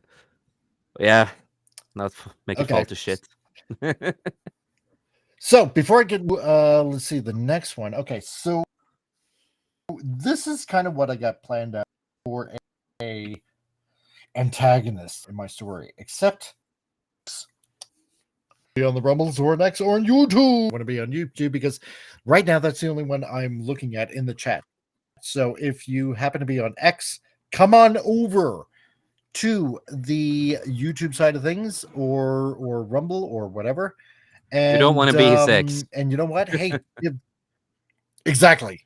not make it fall to shit. So before I get let's see the next one. Okay, so this is kind of what I got planned out for a antagonist in my story, except be on the Rumbles or next or on YouTube. I want to be on YouTube because right now that's the only one I'm looking at in the chat. So if you happen to be on X, come on over to the YouTube side of things or Rumble or whatever. And you don't want to be his ex. And you know what? Hey, exactly.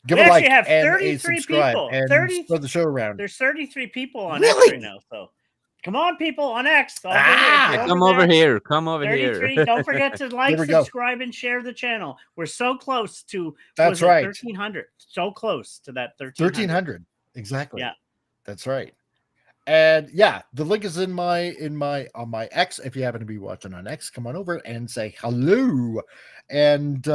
Give we a like have and 33 a subscribe people. and spread the show around. There's 33 people on X right now. So come on, people on X. Come over here. Come over here. Don't forget to like, subscribe, and share the channel. We're so close to 1,300. So close to that 1,300. Exactly. Yeah, that's right. And yeah, the link is on my X. If you happen to be watching on X, come on over and say hello. And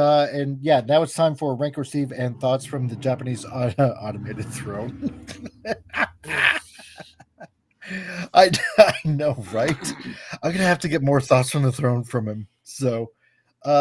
yeah, now it's time for Rank Steve and thoughts from the Japanese automated throne. I know, right? I'm gonna have to get more thoughts from the throne from him. So it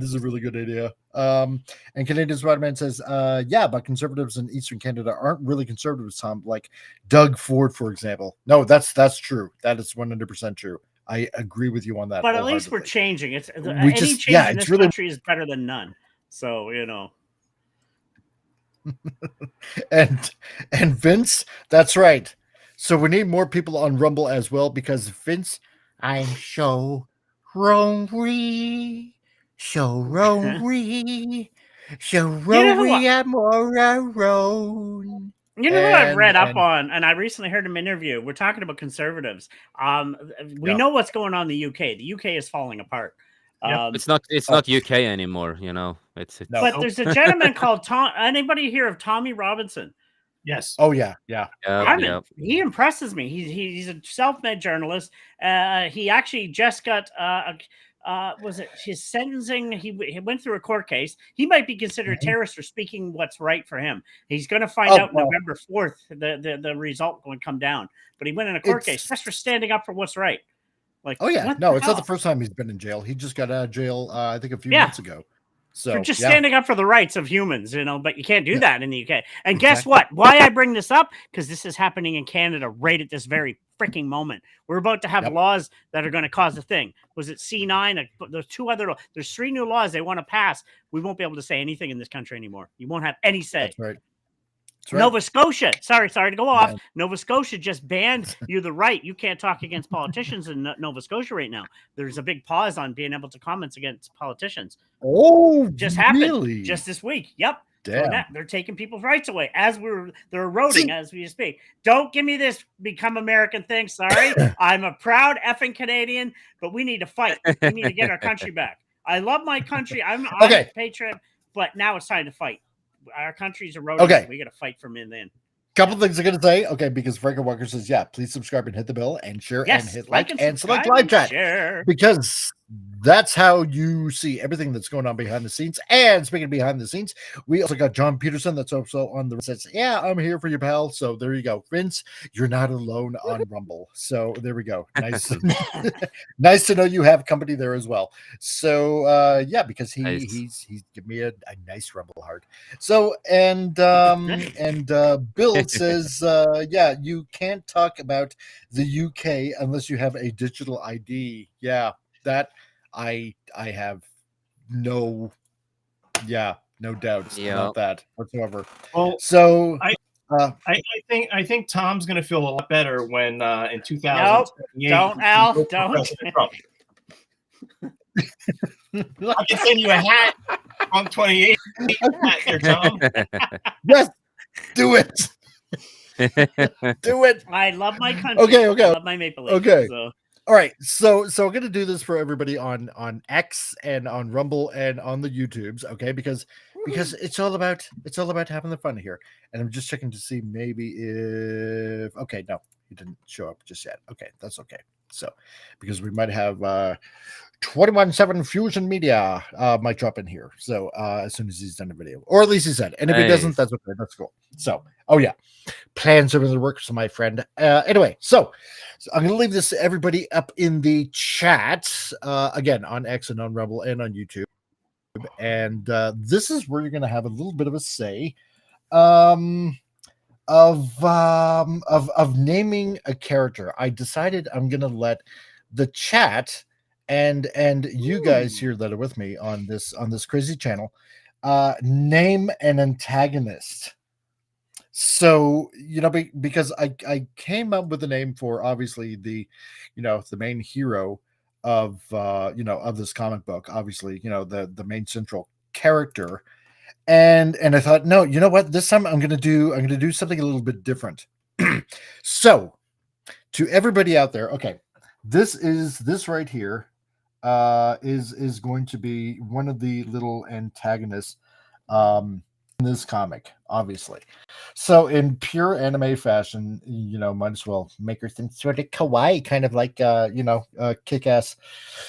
is a really good idea. And Canadian Spider-Man says, but conservatives in Eastern Canada aren't really conservatives, Tom, like Doug Ford, for example. No, that's true. That is 100% true. I agree with you on that. But at least we're changing. Any change in this country is better than none. So, and Vince, that's right. So we need more people on Rumble as well, because Vince, I'm so lonely. So lonely. So lonely, I'm all alone. You know who I've read up on, and I recently heard him interview. We're talking about conservatives. We know what's going on in the UK. The UK is falling apart. It's not UK anymore, It's But there's a gentleman called Tom. Anybody hear of Tommy Robinson? Yes. Oh yeah. He impresses me. He's a self-made journalist. He actually just got his sentencing? He went through a court case. He might be considered a terrorist for speaking what's right for him. He's going to find out November 4th. The result going to come down. But he went in a court case just for standing up for what's right. Like, it's not the first time he's been in jail. He just got out of jail, I think, a few months ago. So for just standing up for the rights of humans, but you can't do that in the UK. And guess what? Why I bring this up? Because this is happening in Canada right at this very freaking moment. We're about to have laws that are going to cause a thing. Was it C9? There's 3 new laws they want to pass. We won't be able to say anything in this country anymore. You won't have any say. That's right. Nova Scotia. Sorry to go off. Nova Scotia just banned you the right. You can't talk against politicians in Nova Scotia right now. There's a big pause on being able to comment against politicians. Oh, just happened just this week. Yep. Damn. So they're taking people's rights away they're eroding as we speak. Don't give me this become American thing. Sorry. I'm a proud effing Canadian, but we need to fight. We need to get our country back. I love my country. I'm a patriot, but now it's time to fight. Our country's eroding. Okay. We got to fight from in. Couple things I'm going to say. Okay, because Franco Walker says, please subscribe and hit the bell and share and hit like and select live chat. Share. Because that's how you see everything that's going on behind the scenes. And speaking of behind the scenes, we also got John Peterson that's also on the says, I'm here for you, pal. So there you go. Vince, you're not alone on Rumble. So there we go. Nice. Nice to know you have company there as well. So because he's given me a nice Rumble heart. So and Bill says, you can't talk about the UK unless you have a digital ID. Yeah, that I have no doubts about that whatsoever. Well, so I think Tom's going to feel a lot better when in 2000. Nope, don't, Al, don't. I can send you a hat on 28. Here, Tom. Yes, do it. Do it. I love my country. Okay. I love my Maple Leaf. Okay. So. All right, so I'm gonna do this for everybody on X and on Rumble and on the YouTubes, okay? Because it's all about having the fun here. And I'm just checking to see maybe if okay, no, he didn't show up just yet. Okay, that's okay. So because we might have 21/7 Fusion Media might drop in here. So as soon as he's done the video, or at least he said. And if he doesn't, that's okay. That's cool. So oh yeah, plans are in the works, my friend. Anyway, so I'm going to leave this to everybody up in the chat again on X and on Rumble and on YouTube. And this is where you're going to have a little bit of a say of naming a character. I decided I'm going to let the chat and you guys here that are with me on this crazy channel name an antagonist. So, because I came up with a name for obviously the main hero of of this comic book, obviously, the main central character. And I thought, no, you know what? This time I'm gonna do something a little bit different. So to everybody out there, okay, this right here is going to be one of the little antagonists in this comic, obviously. So in pure anime fashion, might as well make her think sort of kawaii, kind of like kick-ass,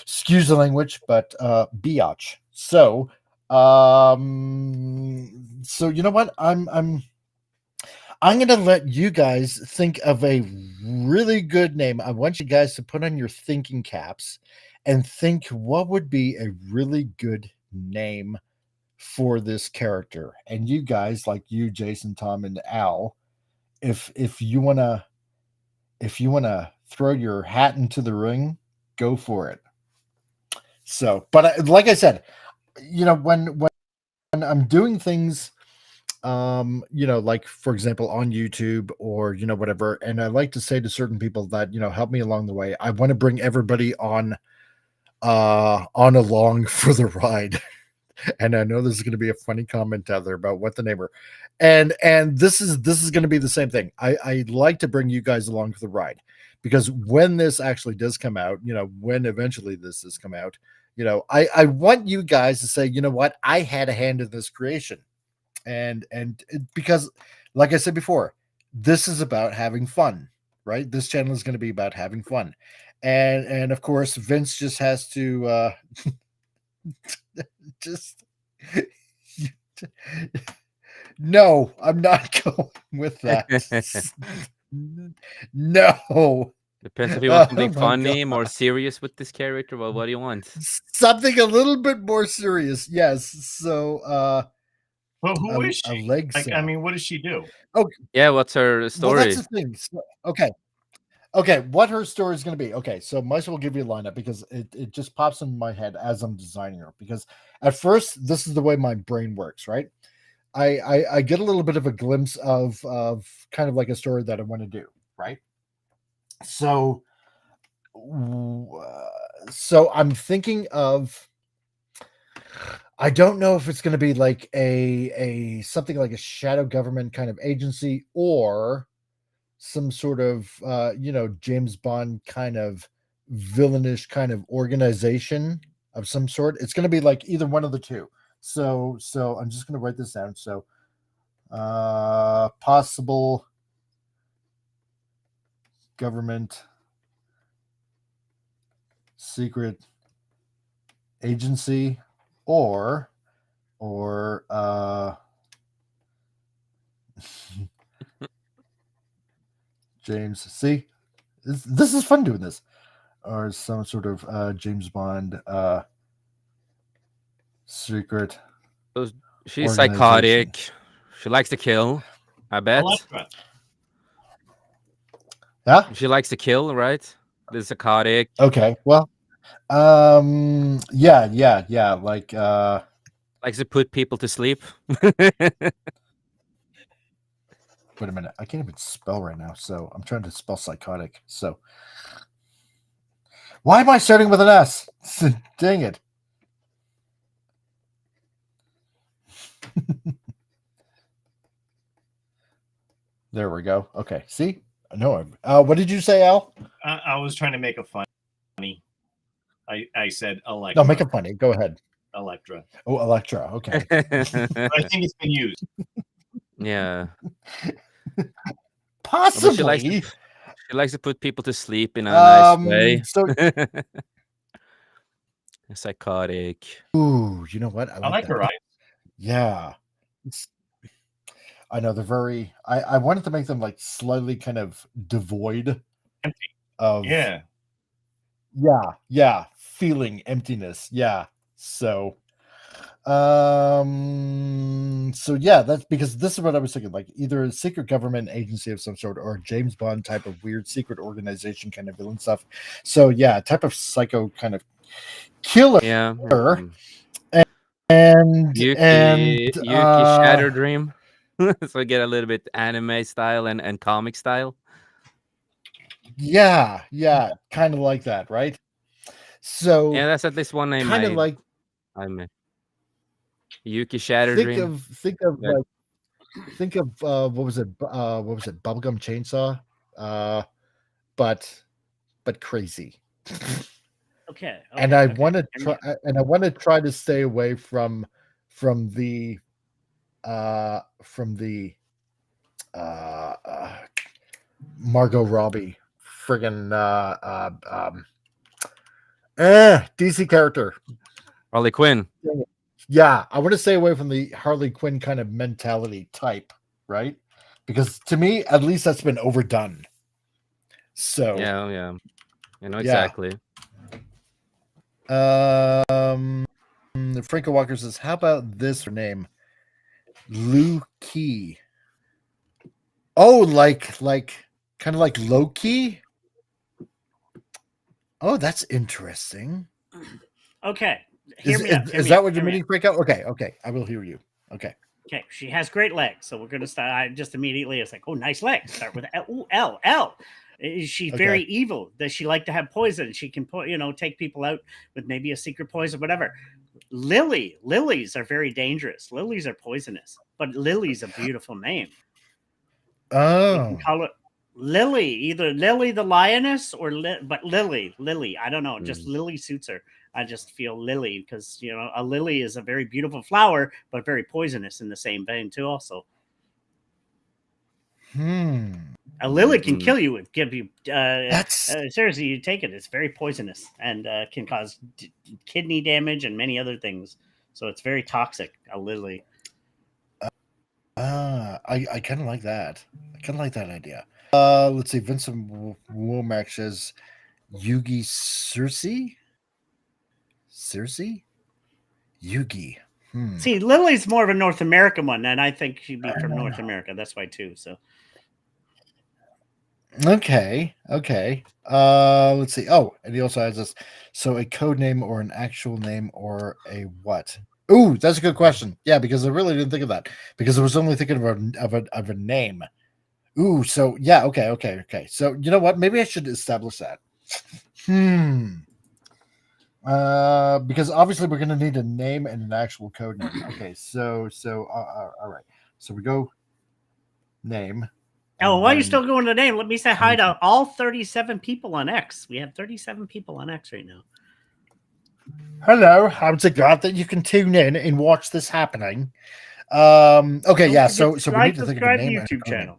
excuse the language, but biatch. So you know what? I'm gonna let you guys think of a really good name. I want you guys to put on your thinking caps and think what would be a really good name for this character. And you guys, like you, Jason, Tom, and Al, if you wanna throw your hat into the ring, go for it. So, but like I said, when I'm doing things, like for example on YouTube or whatever, and I like to say to certain people that help me along the way, I want to bring everybody on along for the ride. And I know there's going to be a funny comment out there about what the name are, and this is going to be the same thing. I like to bring you guys along for the ride, because when this actually does come out, when eventually this does come out, I want you guys to say, you know what, I had a hand in this creation, and because, like I said before, this is about having fun, right? This channel is going to be about having fun, and of course, Vince just has to just no, I'm not going with that. No. Depends if you want something funny, more serious with this character. Well, what do you want? Something a little bit more serious, yes. So, well, who is she? Like, I mean, what does she do? Oh, yeah. What's her story? Well, that's the thing. So, okay. What her story is going to be? Okay, so might as well give you a lineup, because it just pops in my head as I'm designing her. Because at first, this is the way my brain works, right? I get a little bit of a glimpse of kind of like a story that I want to do, right? So I'm thinking of, I don't know if it's going to be like a something like a shadow government kind of agency, or some sort of James Bond kind of villainish kind of organization of some sort. It's going to be like either one of the two. So I'm just going to write this down. So possible government secret agency, or James, see, this is fun doing this, or some sort of James Bond secret. She's psychotic. She likes to kill, I bet. Yeah, she likes to kill, right? The psychotic. Okay, well, yeah, like likes to put people to sleep. Wait a minute, I can't even spell right now, so I'm trying to spell psychotic. So why am I starting with an S? Dang it. There we go. Okay, see? I know. What did you say, Al? I was trying to make a fun I said Electra. No, make it funny. Go ahead. Electra. Oh, Electra. Okay. But I think it's been used. Yeah. Possibly. She likes to put people to sleep in a nice way. So, psychotic. ooh, you know what? I like her eyes. Yeah. I know they're very. I wanted to make them like slightly kind of devoid Empty. of. Yeah. Feeling emptiness. Yeah. So yeah, that's because this is what I was thinking, like either a secret government agency of some sort or a James Bond type of weird secret organization kind of villain stuff. So yeah, type of psycho kind of killer. Yeah. And Yuki Shadow Dream. So I get a little bit anime style and comic style. Yeah, kind of like that, right? So yeah, that's at least one name. Kind of like Yuki Shadow Dream. Think of what was it? Bubblegum Chainsaw, but crazy. Okay. And I want to try to stay away from the Margot Robbie friggin' DC character. Harley Quinn. Yeah, I want to stay away from the Harley Quinn kind of mentality type, right? Because to me, at least that's been overdone. So yeah, you know exactly. Franco Walker says, "How about this name, Lou Key? Oh, like kind of like low key. Oh, that's interesting. Okay." Is that what you're meaning, Franco? Okay. I will hear you. Okay. She has great legs, so we're going to start. I just immediately it's like, oh, nice legs. Start with L. Is she very evil? Does she like to have poison? She can take people out with maybe a secret poison, whatever. Lilies are very dangerous. Lilies are poisonous, but Lily's a beautiful name. Oh, you can call it Lily, either Lily the lioness or but Lily. I don't know. Just Lily suits her. I just feel Lily because a lily is a very beautiful flower, but very poisonous in the same vein too. Also, a lily can kill you. Give you seriously, you take it. It's very poisonous and can cause kidney damage and many other things. So it's very toxic. A lily. I kind of like that. I kind of like that idea. Let's see. Vincent Womack says, "Yugi Circe." Yugi. See, Lily's more of a North American one, and I think she'd be from North America. That's why too. So. Okay. Let's see. Oh, and he also has this. So a code name or an actual name or a what? Ooh, that's a good question. Yeah, because I really didn't think of that because I was only thinking of a name. Ooh, so yeah, okay. So you know what? Maybe I should establish that. Because obviously we're going to need a name and an actual code name. Okay, so all right. So we go name. Oh, why are you still going to name? Let me say hi to all 37 people on X. We have 37 people on X right now. Hello, I'm so glad that you can tune in and watch this happening. Okay, yeah. So we need to think of a name. YouTube channel.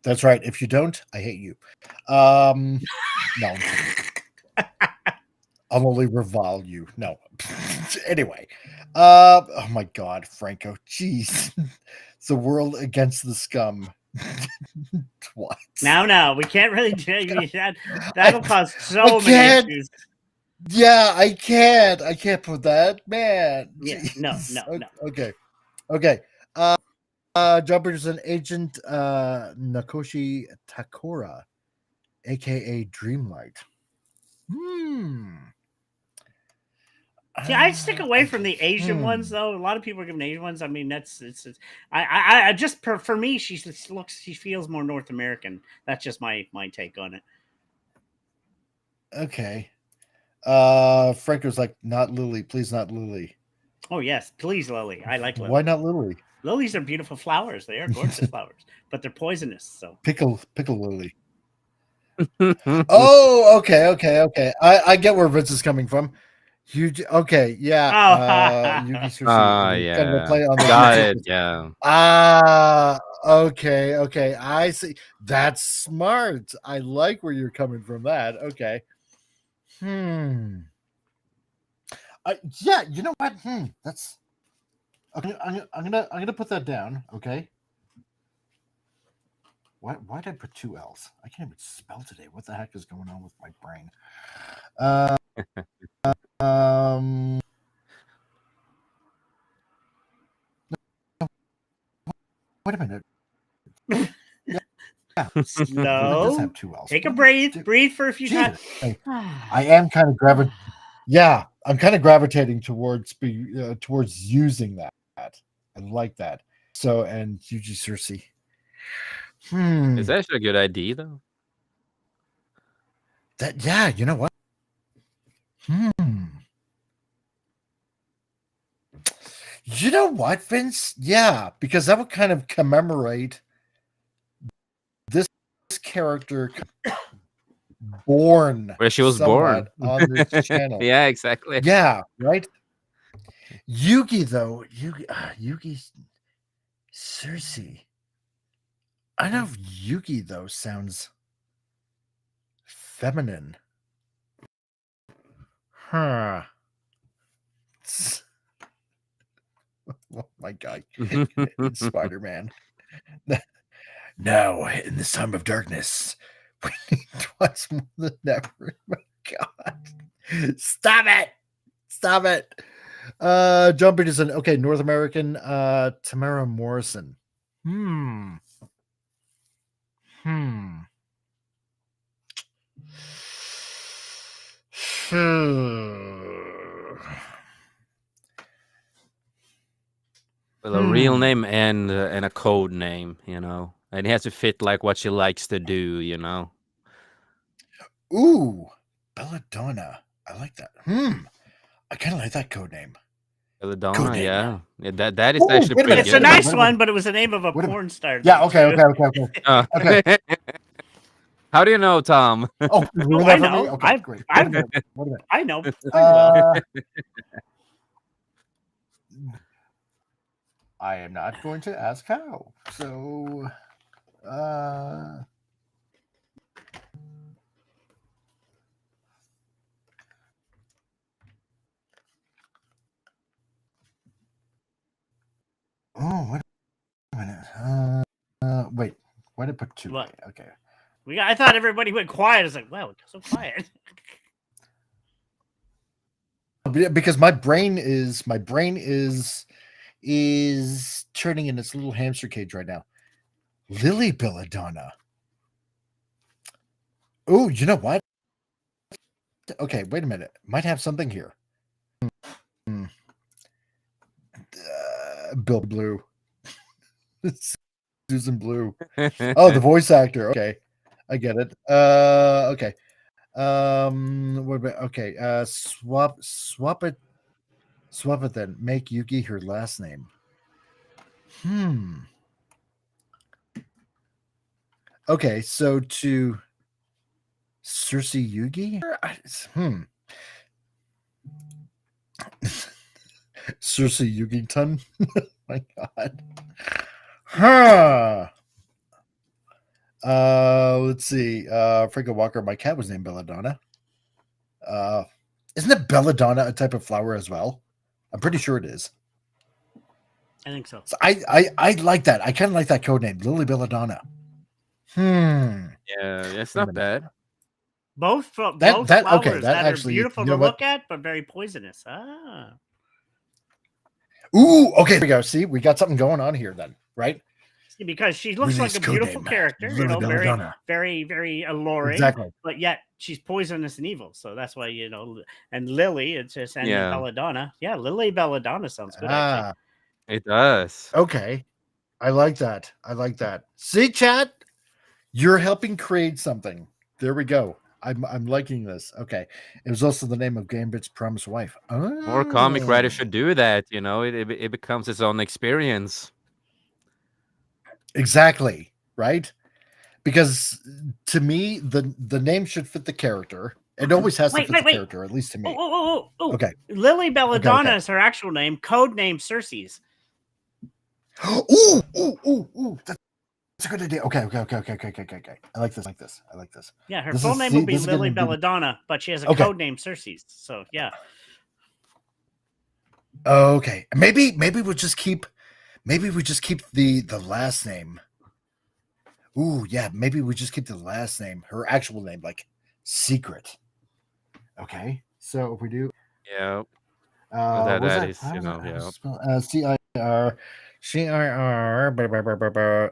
That's right. If you don't, I hate you. No. I'll only revile you. No. Anyway. Oh my God, Franco. Jeez. It's the world against the scum. What? No. We can't really do that. That'll cause so many issues. Yeah, I can't put that, man. Yeah, no. Okay. John Peterson, Agent Nakoshi Takora, aka Dreamlight. See, I stick away from the Asian ones, though. A lot of people are giving Asian ones. I mean, I just for me, she feels more North American. That's just my take on it. Okay. Franco's like, not Lily, please, not Lily. Oh yes, please, Lily. I like Lily. Why not Lily? Lilies are beautiful flowers. They are gorgeous flowers, but they're poisonous. So pickle Lily. Oh, okay. I get where Vince is coming from. Yugi, okay, yeah. Yugi Sushi. Kind of a play on the Got it. Yeah. Okay. I see. That's smart. I like where you're coming from. That okay. Yeah, you know what? That's. Okay, I'm gonna put that down. Okay. Why did I put 2 L's? I can't even spell today. What the heck is going on with my brain? Wait a minute. Yeah. Slow. It does have 2 L's. Take a breathe. Breathe for a few times. I am kind of gravitating. Yeah, I'm kind of gravitating towards using that. I like that. So, and UG Circe. It's actually a good idea, though. That, yeah, you know what? You know what, Vince? Yeah, because that would kind of commemorate this character born where she was born on this channel. Yeah, exactly. Yeah, right. Yugi, though, Yugi Circe. I know Yugi though sounds feminine. Huh. Oh my god. Spider-Man. Now, in this time of darkness, we need twice more than ever. Oh my god. Stop it. John Peterson. Okay, North American, Tamara Morrison. Well, a real name and a code name, you know, and it has to fit like what she likes to do, you know. Ooh, Belladonna. I like that. I kind of like that code name. Belladonna, yeah. That is actually pretty good. It's a nice one, but it was the name of a porn star. Yeah, okay. Okay. How do you know, Tom? Oh, I know. Okay, great. I know. I am not going to ask how. So, oh, wait a minute. Wait. Why did I put 2? What? Okay. I thought everybody went quiet. I was like, wow, it's so quiet. Because my brain is turning in its little hamster cage right now. Lily Belladonna. Oh, you know what? Okay, wait a minute. Might have something here. Bill Blue. Susan Blue. Oh, the voice actor. Okay. I get it. Okay. What about okay? Swap it then. Make Yugi her last name. Okay, so to Circe Yugi? Circe Yugington? My god. Let's see. Franco Walker, my cat was named Belladonna. Isn't it Belladonna a type of flower as well? I'm pretty sure it is. I think so. I like that. I kind of like that code name, Lily Belladonna. Yeah, it's not bad. Both flowers that actually, are beautiful to look at, but very poisonous. Ooh, okay, there we go. See, we got something going on here then, right? See, because she looks like a beautiful character, you know, very, very alluring. Exactly. But yet she's poisonous and evil. So that's why, you know, and Lily, it's just Belladonna. Yeah, Lily Belladonna sounds good. It does. Okay. I like that. See, chat? You're helping create something. There we go. I'm liking this. Okay. It was also the name of Gambit's promised wife. More comic writers should do that, you know. It becomes its own experience. Exactly. Right? because to me the name should fit the character. It always has to fit the character, at least to me. Okay. Lily Belladonna is her actual name, code name Cersei's. Ooh. That's a good idea. Okay. I like this. Yeah, her full name will be Lily Belladonna, but she has a code name Cersei's. So yeah. Okay. Maybe we just keep the last name. Ooh, yeah, maybe we just keep the last name, her actual name, like Secret. Okay. So if we do that is, CIR.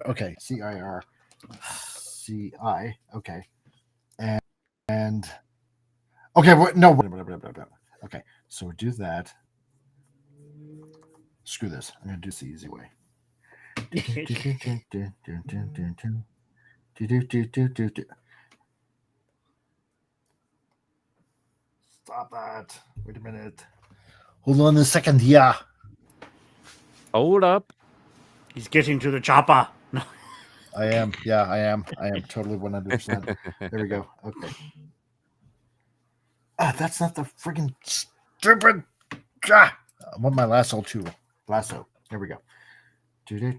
Okay, CIR. CI. Okay. And okay, no. Okay, so we'll do that. Screw this. I'm gonna do this the easy way. Stop that. Wait a minute. Hold on a second. Yeah. Hold up. He's getting to the chopper. I am. Yeah, I am. I am totally 100%. There we go. Okay. That's not the friggin' stupid. I want my lasso too. Lasso. There we go. Okay.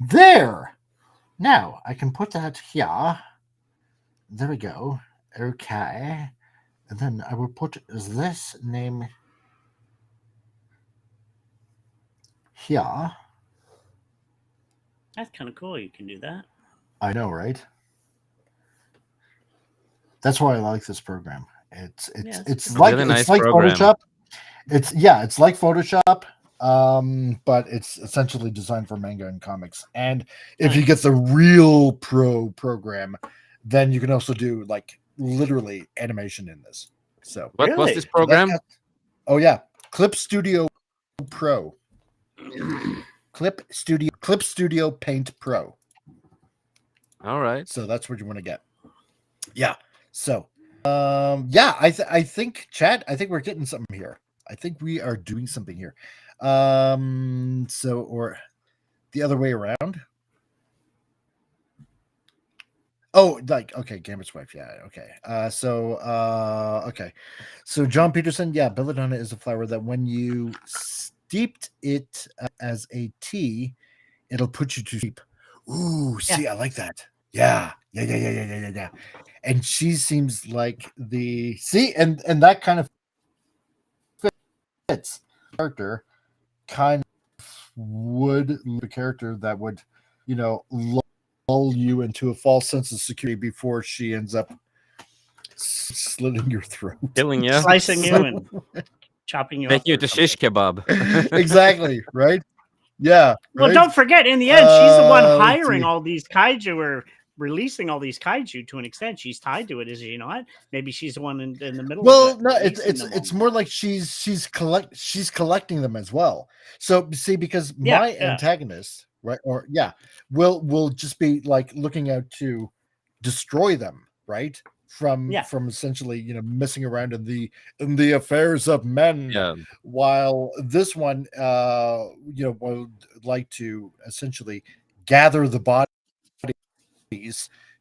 There. Now I can put that here. There we go. Okay. And then I will put this name here. That's kind of cool. You can do that. I know, right? That's why I like this program. It's like really nice it's like program. Photoshop. It's like Photoshop, but it's essentially designed for manga and comics. And if you get the real pro program, then you can also do like literally animation in this. So what was this program? Clip Studio Pro. Clip Studio Paint Pro. All right. So that's what you want to get. Yeah. So I think chat, I think we're getting something here. I think we are doing something here. Or the other way around. Oh, like, okay, Gambit's wife. Yeah, okay. Okay. So John Peterson, yeah, belladonna is a flower that when you steeped it as a tea, it'll put you to sleep. Ooh, see, I like that. Yeah. And she seems like and that kind of fits character, kind of would the character that would, lull you into a false sense of security before she ends up slitting your throat, killing you, slicing you, and chopping you, making you to shish kebab. Exactly, right? Yeah. Well, right? don't forget, in the end, she's the one hiring all these kaiju, or releasing all these kaiju to an extent. She's tied to it. Is you know what? Maybe she's the one in the middle. Well, no, it's more like she's collecting them as well. So see, because my antagonist, right, or will just be like looking out to destroy them, right? From essentially, messing around in the affairs of men. Yeah. While this one, would like to essentially gather the bodies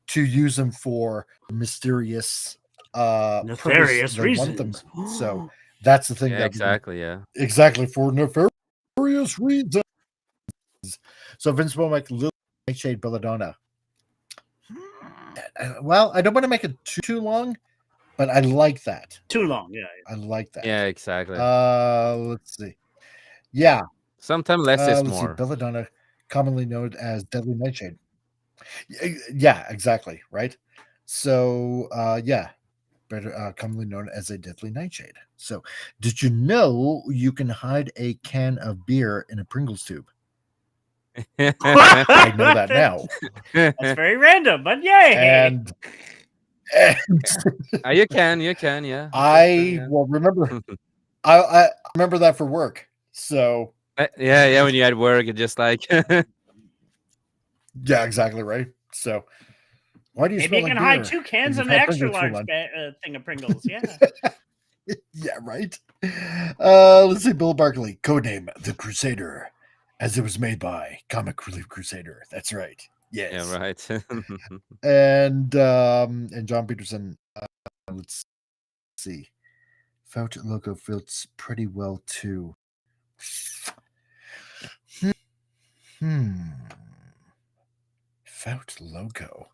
to use them for mysterious, nefarious reasons. So that's the thing. Exactly, for nefarious reasons. So Vince will make Little Nightshade Belladonna. Well, I don't want to make it too long, but I like that. Too long, I like that. Yeah, exactly. Let's see. Yeah. Sometimes less is more. Belladonna, commonly known as Deadly Nightshade. Yeah, exactly. Right. So, commonly known as a deadly nightshade. So, did you know you can hide a can of beer in a Pringles tube? I know that now. That's very random, but yay! And you can, yeah. Remember. I remember that for work. So yeah, when you at work, it just like. Yeah, exactly right. So, why do you? Maybe you can hide 2 cans of an extra large thing of Pringles. Yeah. Yeah, right. Let's see. Bill Barkley, codename The Crusader, as it was made by Comic Relief Crusader. That's right. Yes. Yeah, right. And John Peterson, let's see. Felt logo fits pretty well too. Felt logo.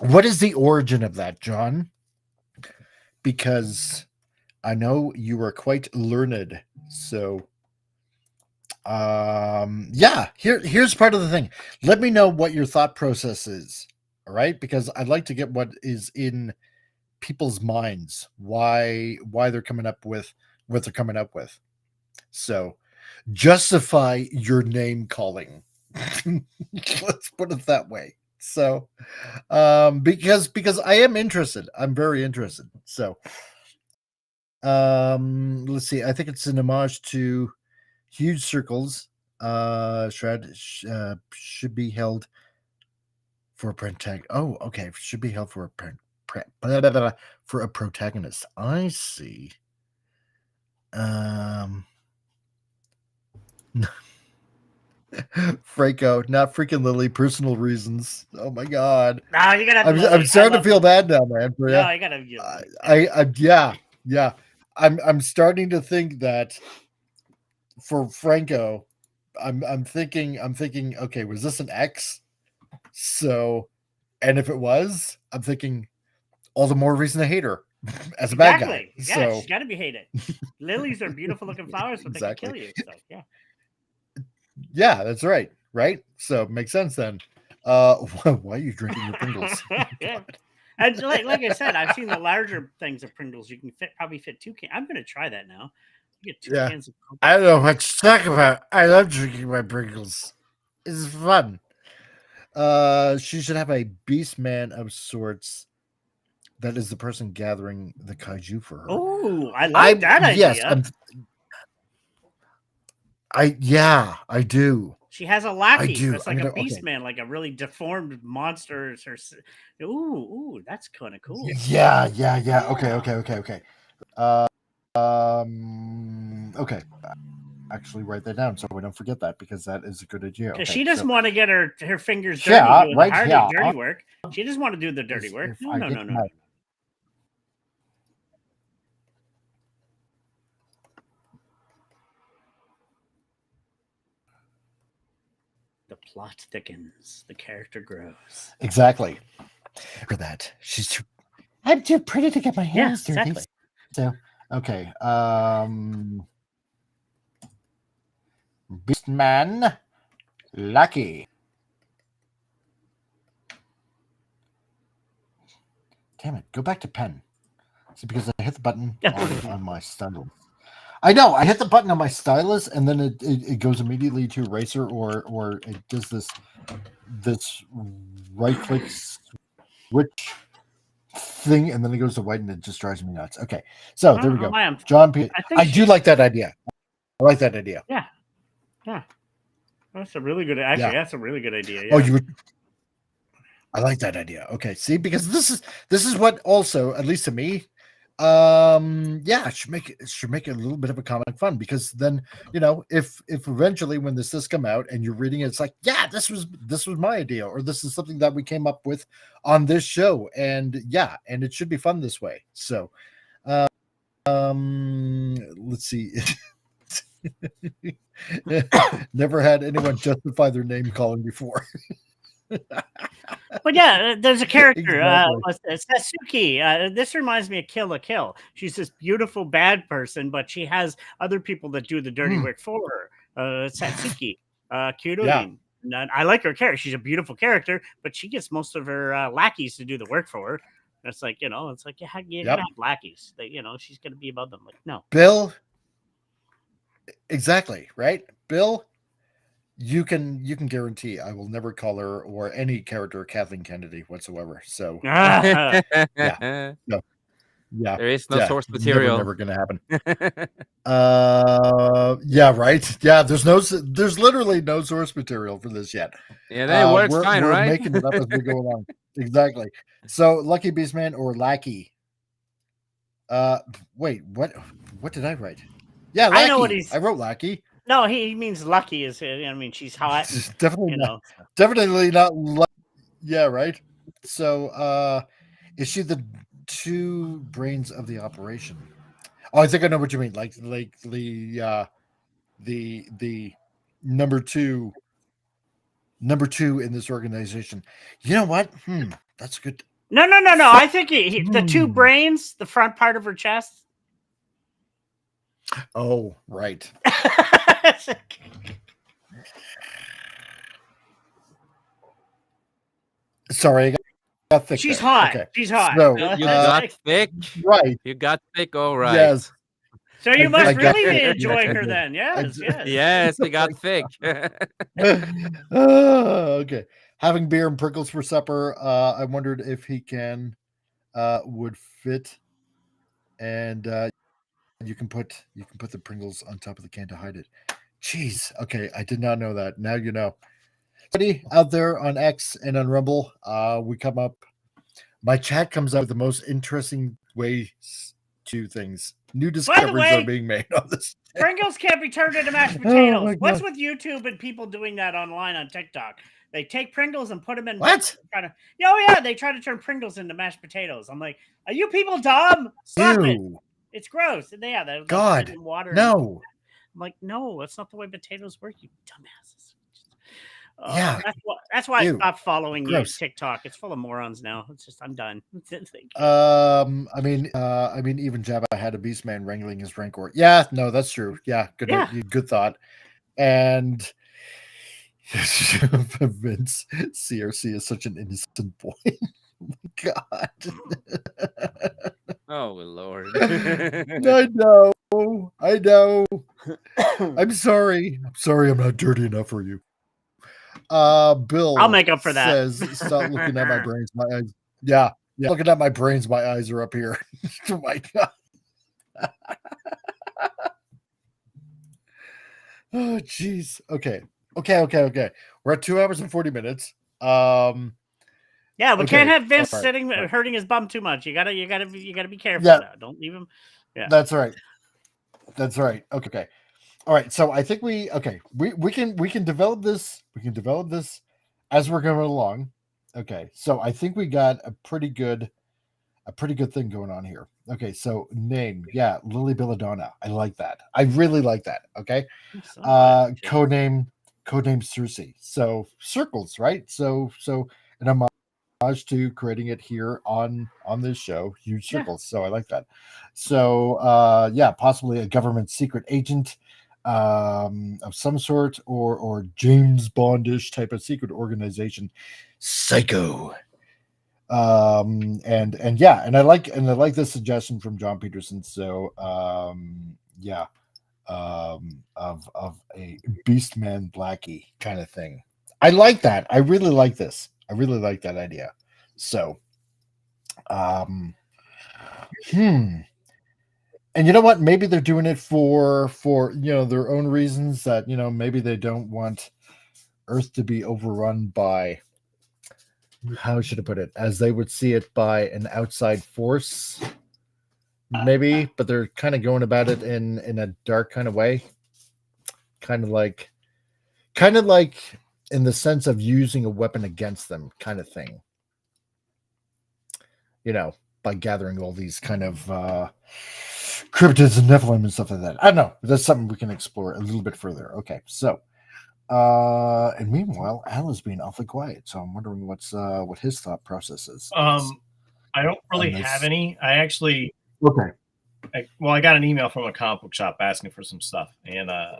What is the origin of that, John? Because I know you are quite learned. So here's part of the thing. Let me know what your thought process is. All right, because I'd like to get what is in people's minds, why they're coming up with what they're coming up with. So justify your name calling. Let's put it that way. So because I am interested. I'm very interested. So let's see. I think it's an homage to Huge Circles. Should be held for a protagonist. Oh, okay. Should be held for a for a protagonist. I see. Franco, not freaking Lily. Personal reasons. Oh my god. No, you gotta. I'm starting to feel bad now, man. For no, you gotta. Yeah. I'm starting to think that for Franco, I'm thinking. Okay, was this an X? So, and if it was, I'm thinking all the more reason to hate her as a bad guy. Yeah, so, she's got to be hated. Lilies are beautiful looking flowers, but they can kill you. So, yeah. Yeah, that's right. Right. So makes sense then. Why are you drinking your Pringles? Yeah. And like I said, I've seen the larger things of Pringles. You can probably fit 2 cans. I'm going to try that now. You get 2 cans of Pringles. I don't know what to talk about. I love drinking my Pringles. It's fun. She should have a beast man of sorts. That is the person gathering the kaiju for her. Oh, I like that idea. Yes, I do. She has a lackey. I do. It's like a beast man, like a really deformed monster. Ooh, that's kind of cool. Yeah. Okay. Okay. Actually, write that down so we don't forget that because that is a good idea. Okay, she doesn't want to get her fingers dirty doing the dirty work. She doesn't want to do the dirty work. No. The plot thickens. The character grows. Exactly. For that, I'm too pretty to get my hands dirty. Exactly. So, okay. Beastman, Lucky. Damn it! Go back to pen. See, because I hit the button on my stylus. I know I hit the button on my stylus, and then it goes immediately to eraser, or it does this right click switch thing, and then it goes to white, and it just drives me nuts. Okay, so there we go. John P. I do like that idea. I like that idea. Yeah. That's a really good. Actually, that's a really good idea. Yeah. Oh, you would. I like that idea. Okay, see, because this is what also, at least to me, it should make it a little bit of a comic fun, because then, if eventually when this does come out and you're reading it, it's like, yeah, this was my idea, or this is something that we came up with on this show, and it should be fun this way. So, let's see. Never had anyone justify their name calling before. But yeah, there's a character, Satsuki. This reminds me of Kill la Kill. She's this beautiful bad person, but she has other people that do the dirty work for her. Satsuki, Kyoto. I like her character. She's a beautiful character, but she gets most of her lackeys to do the work for her. It's like, it's like you gotta have lackeys. She's gonna be above them. Like, no, Bill. Exactly, right, Bill. You can guarantee I will never call her or any character Kathleen Kennedy whatsoever. So there is no source material. Never going to happen. Right. Yeah, there's literally no source material for this yet. Yeah, it works fine, we're right? Making it up as we go along. Exactly. So Lucky Beastman or Lackey. Wait, what did I write? Yeah, Lackey. I know what I wrote Lackey. No, he means lucky. Is I mean, she's hot. Definitely not. Definitely not. Yeah, right. So, is she the two brains of the operation? Oh, I think I know what you mean. Like the number two in this organization. You know what? That's good. No. I think the two brains, the front part of her chest. Oh, right. Sorry, I got thick. She's there. hot. Okay. She's hot. So, You got thick, right? You got thick. All right. Yes. So you must really be enjoying her then. Yes. Yes, we got thick. Okay. Having beer and prickles for supper. I wondered if he would fit, and you can put the Pringles on top of the can to hide it. Jeez. Okay, I did not know that. Now you know. Somebody out there on X and on Rumble, we come up. My chat comes out with the most interesting ways to things. New discoveries are being made on this. Pringles can't be turned into mashed potatoes. What's with YouTube and people doing that online on TikTok? They take Pringles and put them in what? They try to turn Pringles into mashed potatoes. I'm like, are you people dumb? Stop it. It's gross. Yeah, God, water. No. I'm like, no, that's not the way potatoes work, you dumbasses. Yeah, that's why I stopped following you TikTok. It's full of morons now. It's just I'm done. I mean, even Jabba had a Beastman wrangling his Rancor. Yeah, no, that's true. Yeah, good thought. And Vince CRC is such an innocent boy. God. Oh Lord. I know. I'm sorry. I'm not dirty enough for you. Bill, I'll make up for that. Says, stop looking at my brains. My eyes. Yeah. Looking at my brains. My eyes are up here. Oh my God. Oh jeez. Okay. We're at 2 hours and 40 minutes. Yeah, we can't have Vince sitting hurting his bum too much. You gotta be careful. Yeah. Now. Don't leave him. Yeah. That's right. Okay. All right. So I think we can develop this. We can develop this as we're going along. Okay. So I think we got a pretty good thing going on here. Okay. So name, Lily Belladonna. I like that. I really like that. Okay. Codename Cersei. So circles, right? So an homage to creating it here on this show, Huge Circles. So I like that. So possibly a government secret agent of some sort, or James Bondish type of secret organization, Psycho. And I like this suggestion from John Peterson. So of a Beastman Blackie kind of thing. I like that. I really like this. I really like that idea. So, and you know what? Maybe they're doing it for their own reasons. That maybe they don't want Earth to be overrun by, how should I put it, as they would see it, by an outside force. Maybe, but they're kind of going about it in a dark kind of way, kind of like in the sense of using a weapon against them, kind of thing. By gathering all these kind of cryptids and Nephilim and stuff like that. I don't know. That's something we can explore a little bit further. Okay, so and meanwhile, Al is being awfully quiet, so I'm wondering what his thought process is. I don't really have any. I actually I got an email from a comic book shop asking for some stuff, and I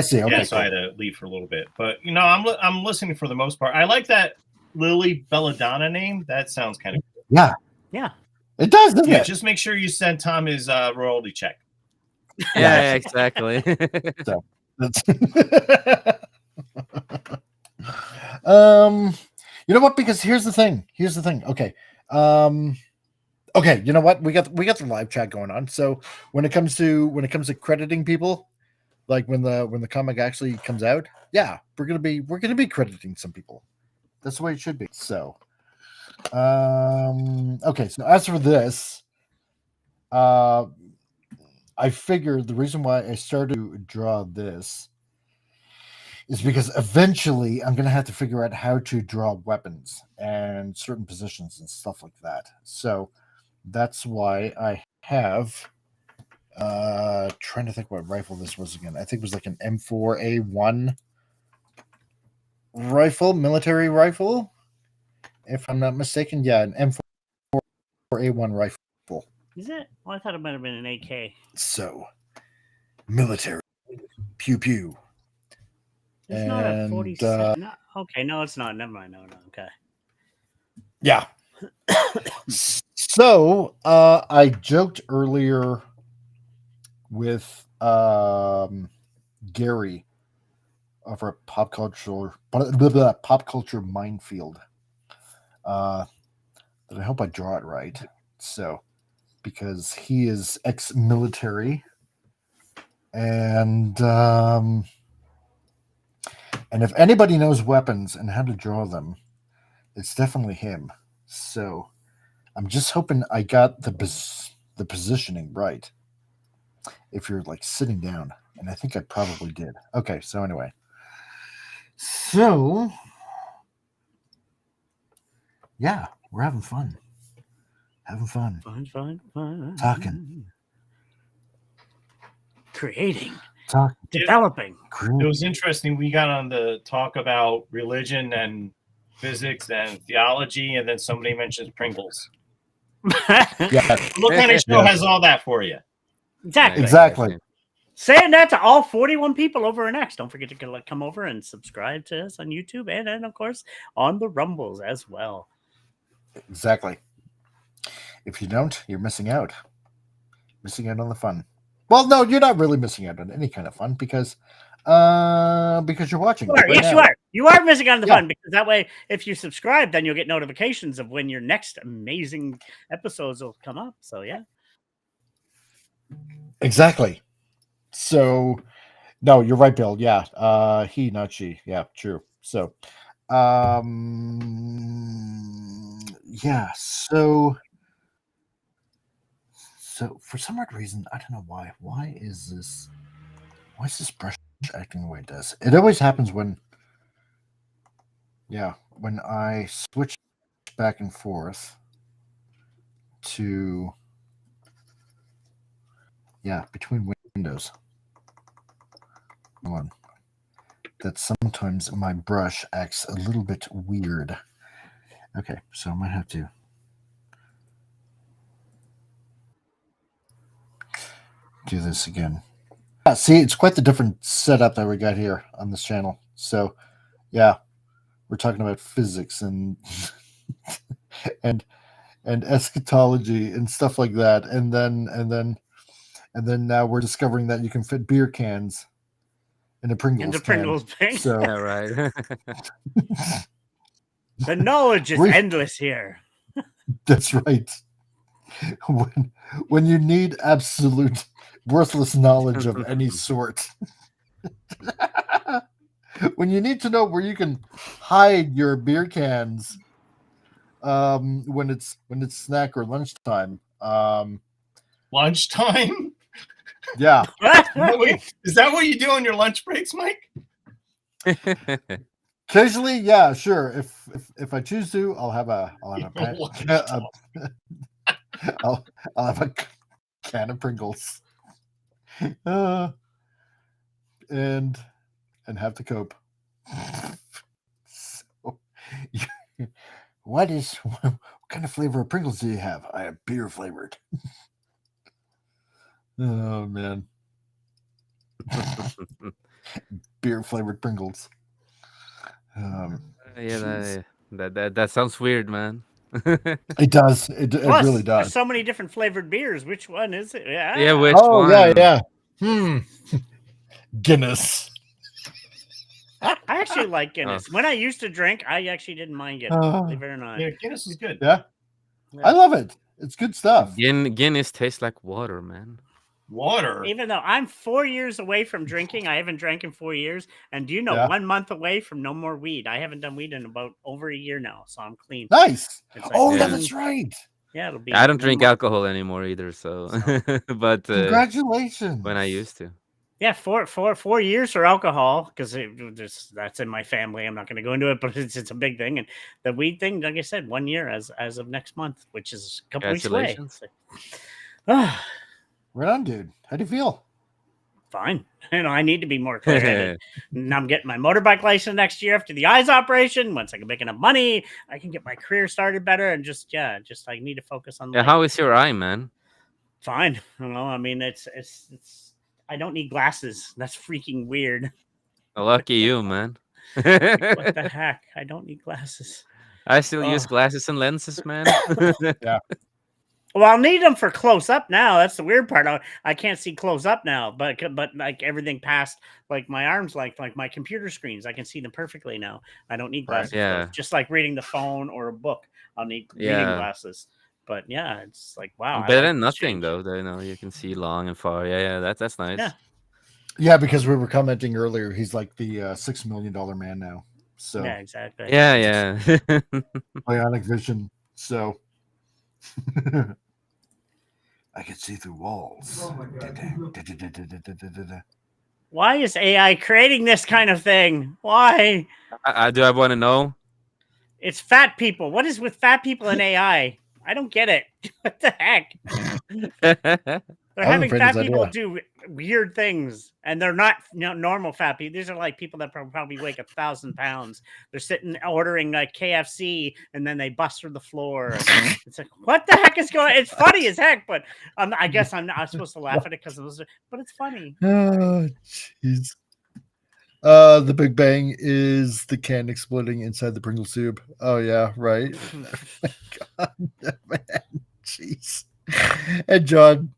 see. Okay, so I had to leave for a little bit, but I'm listening for the most part. I like that Lily Belladonna name. That sounds kind of cool. Yeah. It does, doesn't it? Just make sure you send Tom his royalty check. Yeah, exactly. So that's you know what? Because here's the thing. Okay. Okay, you know what? We got the live chat going on. So when it comes to crediting people, like when the comic actually comes out, we're gonna be crediting some people. That's the way it should be. So okay, so as for this, I figured the reason why I started to draw this is because eventually I'm going to have to figure out how to draw weapons and certain positions and stuff like that. So that's why I have trying to think what rifle this was again. I think it was like an M4A1 rifle, military rifle, if I'm not mistaken. Yeah, an M4A1 rifle. Is it? Well, I thought it might have been an AK. So, military. Pew pew. It's not a 47. No, okay, no, it's not. Never mind. No. Okay. Yeah. So, I joked earlier with Gary of our pop culture minefield. That I hope I draw it right. So, because he is ex-military, and if anybody knows weapons and how to draw them, it's definitely him. So, I'm just hoping I got the positioning right. If you're like sitting down, and I think I probably did. Okay, so anyway. So, yeah, we're having fun. Fun. Talking. Creating. Talking. Developing. It was interesting. We got on the talk about religion and physics and theology, and then somebody mentions Pringles. Yeah. What kind of show has all that for you? Exactly. Saying that to all 41 people over in X. Don't forget to come over and subscribe to us on YouTube and of course, on the Rumbles as well. Exactly. If you don't, you're missing out. Missing out on the fun. Well, no, you're not really missing out on any kind of fun because you're watching. Yes, you are. You are missing out on the fun because that way, if you subscribe, then you'll get notifications of when your next amazing episodes will come up. So, yeah. Exactly. So, no, you're right, Bill. Yeah. He, not she. Yeah, true. So, yeah. So for some odd reason, I don't know why. Why is this brush acting the way it does? It always happens when I switch back and forth to between windows. Hold on. That sometimes my brush acts a little bit weird. Okay, so I might have to do this again. Yeah, see, it's quite the different setup that we got here on this channel. So, yeah, we're talking about physics and and eschatology and stuff like that, and then now we're discovering that you can fit beer cans in a Pringles can. So, yeah, right. The knowledge is endless here. That's right. When you need absolute worthless knowledge of any sort, when you need to know where you can hide your beer cans, when it's snack or lunchtime. Lunchtime? Yeah. Wait, is that what you do on your lunch breaks, Mike? Occasionally, yeah, sure. If I choose to, I'll have a I'll have a can of Pringles, and have to cope. So, what kind of flavor of Pringles do you have? I have beer flavored. Oh man, beer flavored Pringles. That sounds weird, man. It does. It really does. There's so many different flavored beers. Which one is it? Yeah, which one? Yeah. Guinness. I actually like Guinness. When I used to drink, I actually didn't mind Guinness. Believe it or not. Yeah, Guinness is good. Yeah. I love it. It's good stuff. Guinness tastes like water, man. Water. Even though I'm 4 years away from drinking, I haven't drank in 4 years. And do you know, 1 month away from no more weed? I haven't done weed in about over a year now, so I'm clean. Nice. Like, that's right. Yeah, it'll be. I don't drink alcohol anymore either, so. But congratulations. when I used to. Yeah, 4 years for alcohol, because that's in my family. I'm not going to go into it, but it's a big thing. And the weed thing, like I said, 1 year as of next month, which is a couple weeks away. Right on, dude. How do you feel? Fine. I need to be more clear-headed. And I'm getting my motorbike license next year after the eyes operation. Once I can make enough money, I can get my career started better. And just I need to focus on. Yeah, how is your eye, man? Fine. I mean, it's. I don't need glasses. That's freaking weird. Lucky you, man. What the heck? I don't need glasses. I still use glasses and lenses, man. Yeah. Well, I'll need them for close up now. That's the weird part. I can't see close up now, but like everything past like my arms length, like my computer screens, I can see them perfectly now. I don't need glasses. Yeah. Just like reading the phone or a book, I'll need reading glasses. But yeah, it's like wow. Better than nothing though. You can see long and far. Yeah, that's nice. Yeah. Yeah, because we were commenting earlier, he's like the $6 million man now. So yeah, exactly. Yeah. Bionic vision. So I can see through walls. Oh my God. Why is AI creating this kind of thing? Why? Do I want to know? It's fat people. What is with fat people and AI? I don't get it. What the heck? They're having fat people do weird things, and they're not normal fat people. These are like people that probably weigh 1,000 pounds. They're sitting ordering like KFC, and then they bust through the floor. It's like, what the heck is going on? It's funny as heck, but I guess I'm not supposed to laugh at it because it was, but it's funny. Oh, jeez. The Big Bang is the can exploding inside the Pringles tube. Oh yeah, right. God, man, jeez. And John,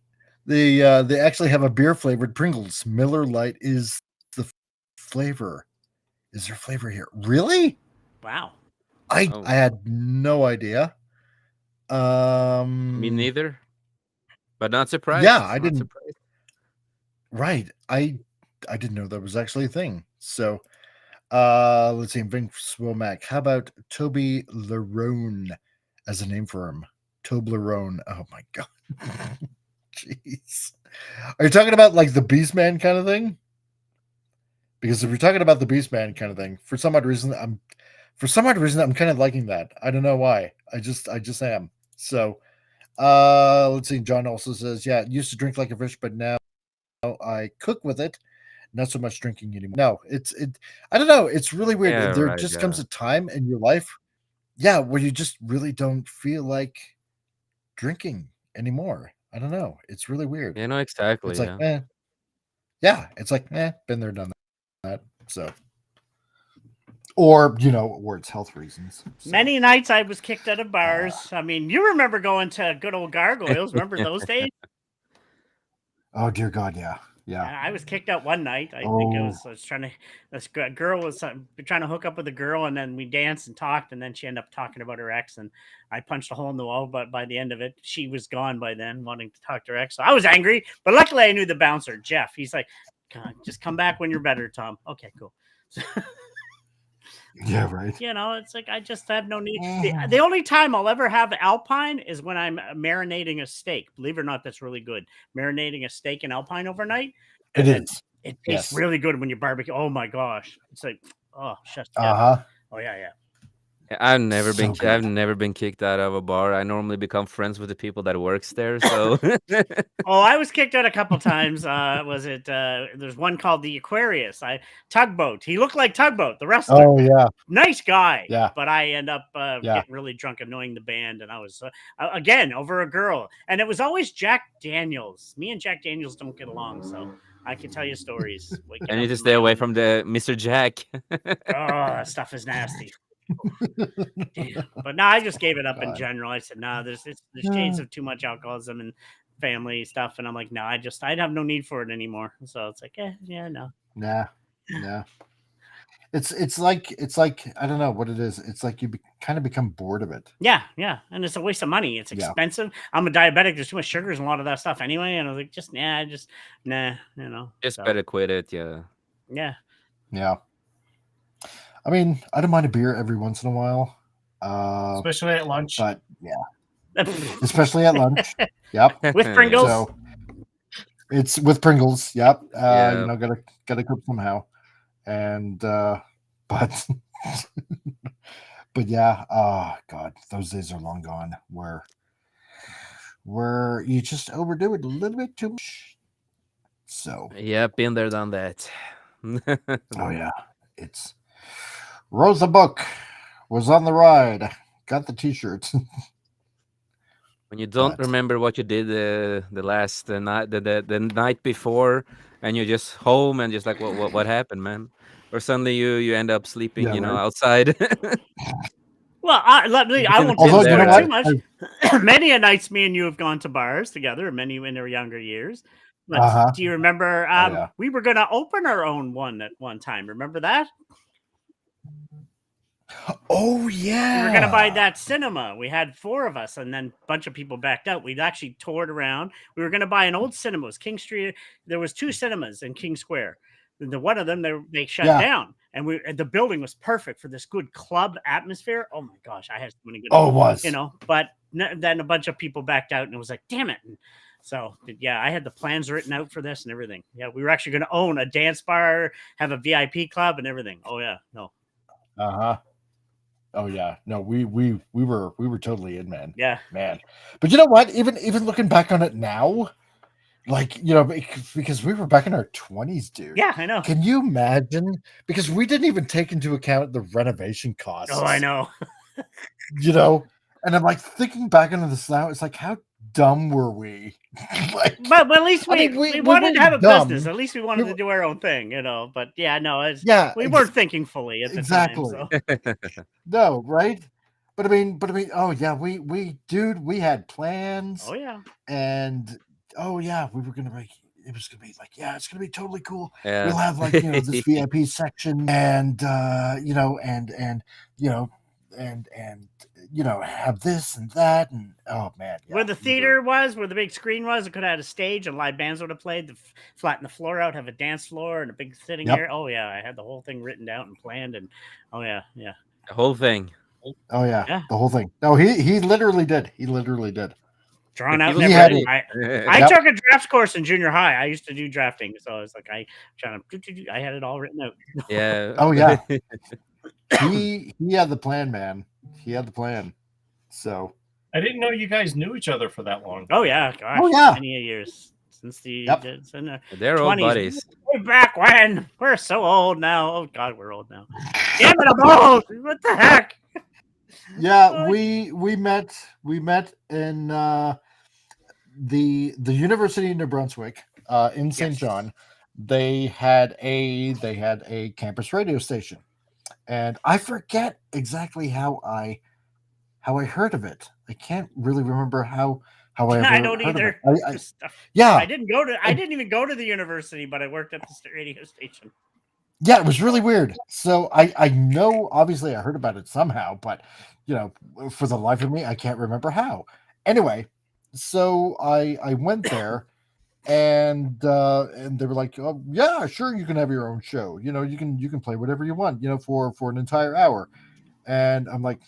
they actually have a beer flavored Pringles. Miller Lite is the flavor. Is there flavor here? Really? Wow. I had no idea. Me neither. But not surprised. Yeah, I didn't. Surprised. Right. I didn't know that was actually a thing. So let's see. Vince Womack. How about Toby Lerone as a name for him? Toblerone. Oh my God. Jeez. Are you talking about like the Beastman kind of thing? Because if you're talking about the Beastman kind of thing, for some odd reason, I'm kind of liking that. I don't know why. I just am. So let's see. John also says, yeah, used to drink like a fish, but now I cook with it. Not so much drinking anymore. No, I don't know. It's really weird. Yeah, there just comes a time in your life, where you just really don't feel like drinking anymore. I don't know. It's really weird. Yeah, no, exactly. It's like, it's like, been there, done that. So, or it's health reasons. So. Many nights I was kicked out of bars. I mean, you remember going to good old Gargoyles? Remember those days? Oh dear God, yeah. Yeah, I was kicked out one night. I think I was trying to. This girl was trying to hook up with a girl, and then we danced and talked, and then she ended up talking about her ex, and I punched a hole in the wall. But by the end of it, she was gone by then, wanting to talk to her ex. So I was angry, but luckily I knew the bouncer, Jeff. He's like, "Just come back when you're better, Tom." Okay, cool. Yeah, right. It's like I just have no need. The only time I'll ever have Alpine is when I'm marinating a steak. Believe it or not, that's really good. Marinating a steak in Alpine overnight. It is. It tastes really good when you barbecue. Oh my gosh! It's like, oh, shut up. Oh yeah. I've never been kicked out of a bar. I normally become friends with the people that works there. So I was kicked out a couple times. There's one called the Aquarius. Tugboat. He looked like Tugboat, the wrestler. Oh yeah. Nice guy. Yeah. But I end up getting really drunk, annoying the band, and I was again over a girl. And it was always Jack Daniels. Me and Jack Daniels don't get along, so I can tell you stories. I need to stay away from the Mr. Jack. That stuff is nasty. But no, I just gave it up in general. I said, no, there's shades of too much alcoholism and family stuff, and I'm like, no, I'd have no need for it anymore. So it's like, no. Nah. It's like I don't know what it is. It's like you kind of become bored of it. Yeah, and it's a waste of money. It's expensive. I'm a diabetic. There's too much sugars and a lot of that stuff anyway. And I was like, just better quit it. Yeah. I mean, I don't mind a beer every once in a while, especially at lunch. But especially at lunch. Yep, with Pringles. So, It's with Pringles. Yep. Yeah. You know, gotta cook somehow. And but but yeah, oh god, those days are long gone where you just overdo it a little bit too much. So yeah, been there, done that. oh yeah, it's Rosa Book was on the ride, got the t-shirt. When you don't remember what you did the last night, the night before, and you're just home and just like, what happened, man? Or suddenly you end up sleeping, Yeah, you know, right. outside. Well, I won't Although, say you know too what? much. Many a nights me and you have gone to bars together, many in our younger years. But do you remember yeah. we were going to open our own one at one time? Remember that? Oh yeah. We were going to buy that cinema. We had 4 of us, and then a bunch of people backed out. We'd actually toured around. We were going to buy an old cinema. It was King Street. There was 2 cinemas in King Square. The one of them they shut down, and the building was perfect for this good club atmosphere. Oh my gosh, I had so many good. Oh, it was, you know, but then a bunch of people backed out, and it was like, damn it. And so yeah, I had the plans written out for this and everything. Yeah, we were actually going to own a dance bar, have a VIP club, and everything. Oh yeah, no. Oh yeah, no, we were totally in, man. Yeah, man. But you know what? Even looking back on it now. Like, you know, because we were back in our 20s, dude. Yeah, I know. Can you imagine? Because we didn't even take into account the renovation costs. Oh, I know. You know, and I'm like thinking back on this now. It's like, how dumb were we? Like, but at least we wanted to have a business. At least we wanted to do our own thing, you know. But yeah, no, we weren't thinking fully at the time. So. No, right? But I mean, oh yeah, we had plans. Oh yeah, and. Oh yeah, we were gonna make it was gonna be like, yeah, it's gonna be totally cool. Yeah. We'll have like, you know, this VIP section and you know, and you know, and you know, have this and that, and oh man, yeah, where the theater was, where the big screen was, it could have had a stage and live bands would have played, flatten the floor out, have a dance floor and a big sitting area. Oh yeah, I had the whole thing written out and planned, and oh yeah, the whole thing. Oh yeah, the whole thing. No, he literally did. He literally did. Drawn out. I took a drafts course in junior high. I used to do drafting, so I was like, I had it all written out. Yeah. Oh yeah. he had the plan, man. He had the plan. So I didn't know you guys knew each other for that long. Oh yeah, gosh. Oh yeah. Many years since the they're 20s. Old buddies. Way back when. We're so old now. Oh god, we're old now. Damn it, I'm old. What the heck? Yeah, we met in the University of New Brunswick in St. John. They had a campus radio station, and I forget exactly how I heard of it. I can't really remember how I don't either. I didn't even go to the university, but I worked at the radio station. Yeah, it was really weird. So I know, obviously, I heard about it somehow, but you know, for the life of me, I can't remember how. Anyway, so I went there, and they were like, "Oh yeah, sure, you can have your own show. You know, you can play whatever you want. You know, for an entire hour." And I'm like,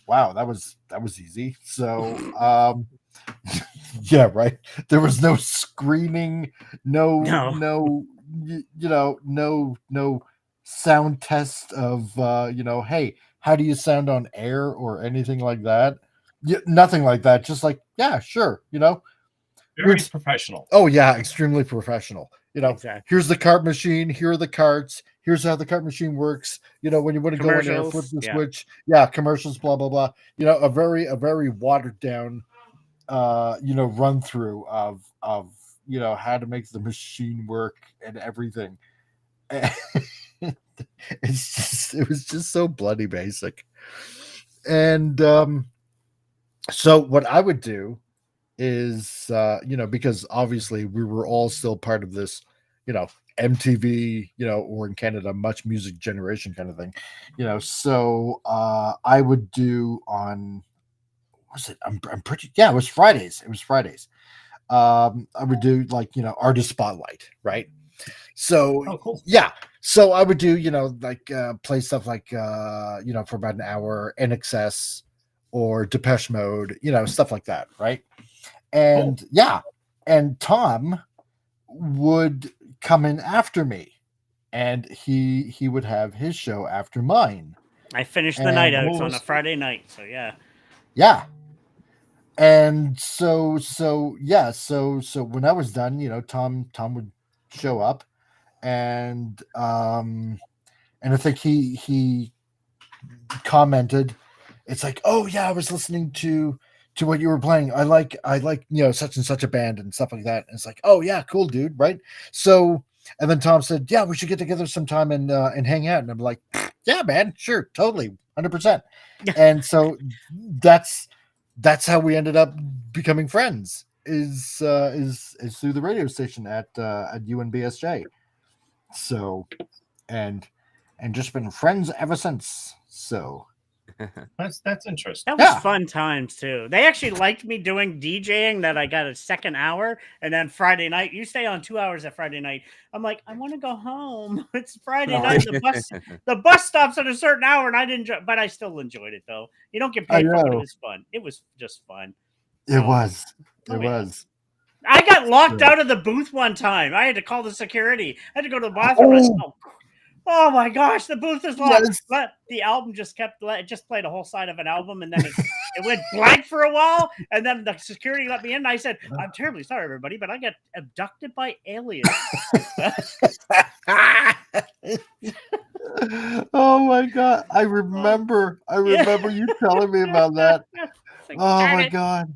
"Wow, that was easy." So yeah, right. There was no screening, no sound test of you know, hey, how do you sound on air or anything like that? Nothing like that. Just like, yeah, sure, you know, very professional. Oh yeah, extremely professional. You know, exactly. Here's the cart machine. Here are the carts. Here's how the cart machine works. You know, when you want to go in there, flip the switch. Yeah, commercials, blah blah blah. You know, a very watered down you know, run through of you know, how to make the machine work and everything. It was just so bloody basic. And so what I would do is you know, because obviously we were all still part of this, you know, MTV, you know, or in Canada, Much Music Generation kind of thing, you know. So I would do on, was it? I'm pretty. Yeah, it was Fridays. I would do like, you know, artist spotlight, right? So cool. Yeah, so I would do, you know, like play stuff like you know, for about an hour, NXS or Depeche Mode, you know, stuff like that, right? And cool. Yeah, and Tom would come in after me, and he would have his show after mine. I finished the night outs on a Friday night, so yeah. And so when I was done, Tom would show up, and I think he commented, it's like, oh yeah, I was listening to what you were playing. I like such and such a band and stuff like that. And it's like, oh yeah, cool, dude, right? So, and then Tom said, yeah, we should get together sometime and hang out. And I'm like, yeah, man, sure, totally, 100%. And so that's how we ended up becoming friends. Is through the radio station at UNBSJ. So, and just been friends ever since. So. That's interesting. That was fun times too. They actually liked me doing DJing, that I got a second hour, and then Friday night, you stay on 2 hours at Friday night. I'm like, I want to go home. It's Friday night. The bus stops at a certain hour, and I didn't, but I still enjoyed it though. You don't get paid for it. It was fun. It was just fun. It was. It was. I got locked out of the booth one time. I had to call the security. I had to go to the bathroom. Oh my gosh, the booth is locked. Yes. But the album just played a whole side of an album, and then it went blank for a while, and then the security let me in, and I said, I'm terribly sorry, everybody, but I got abducted by aliens. Oh my God. I remember you telling me about that. Like, oh my God.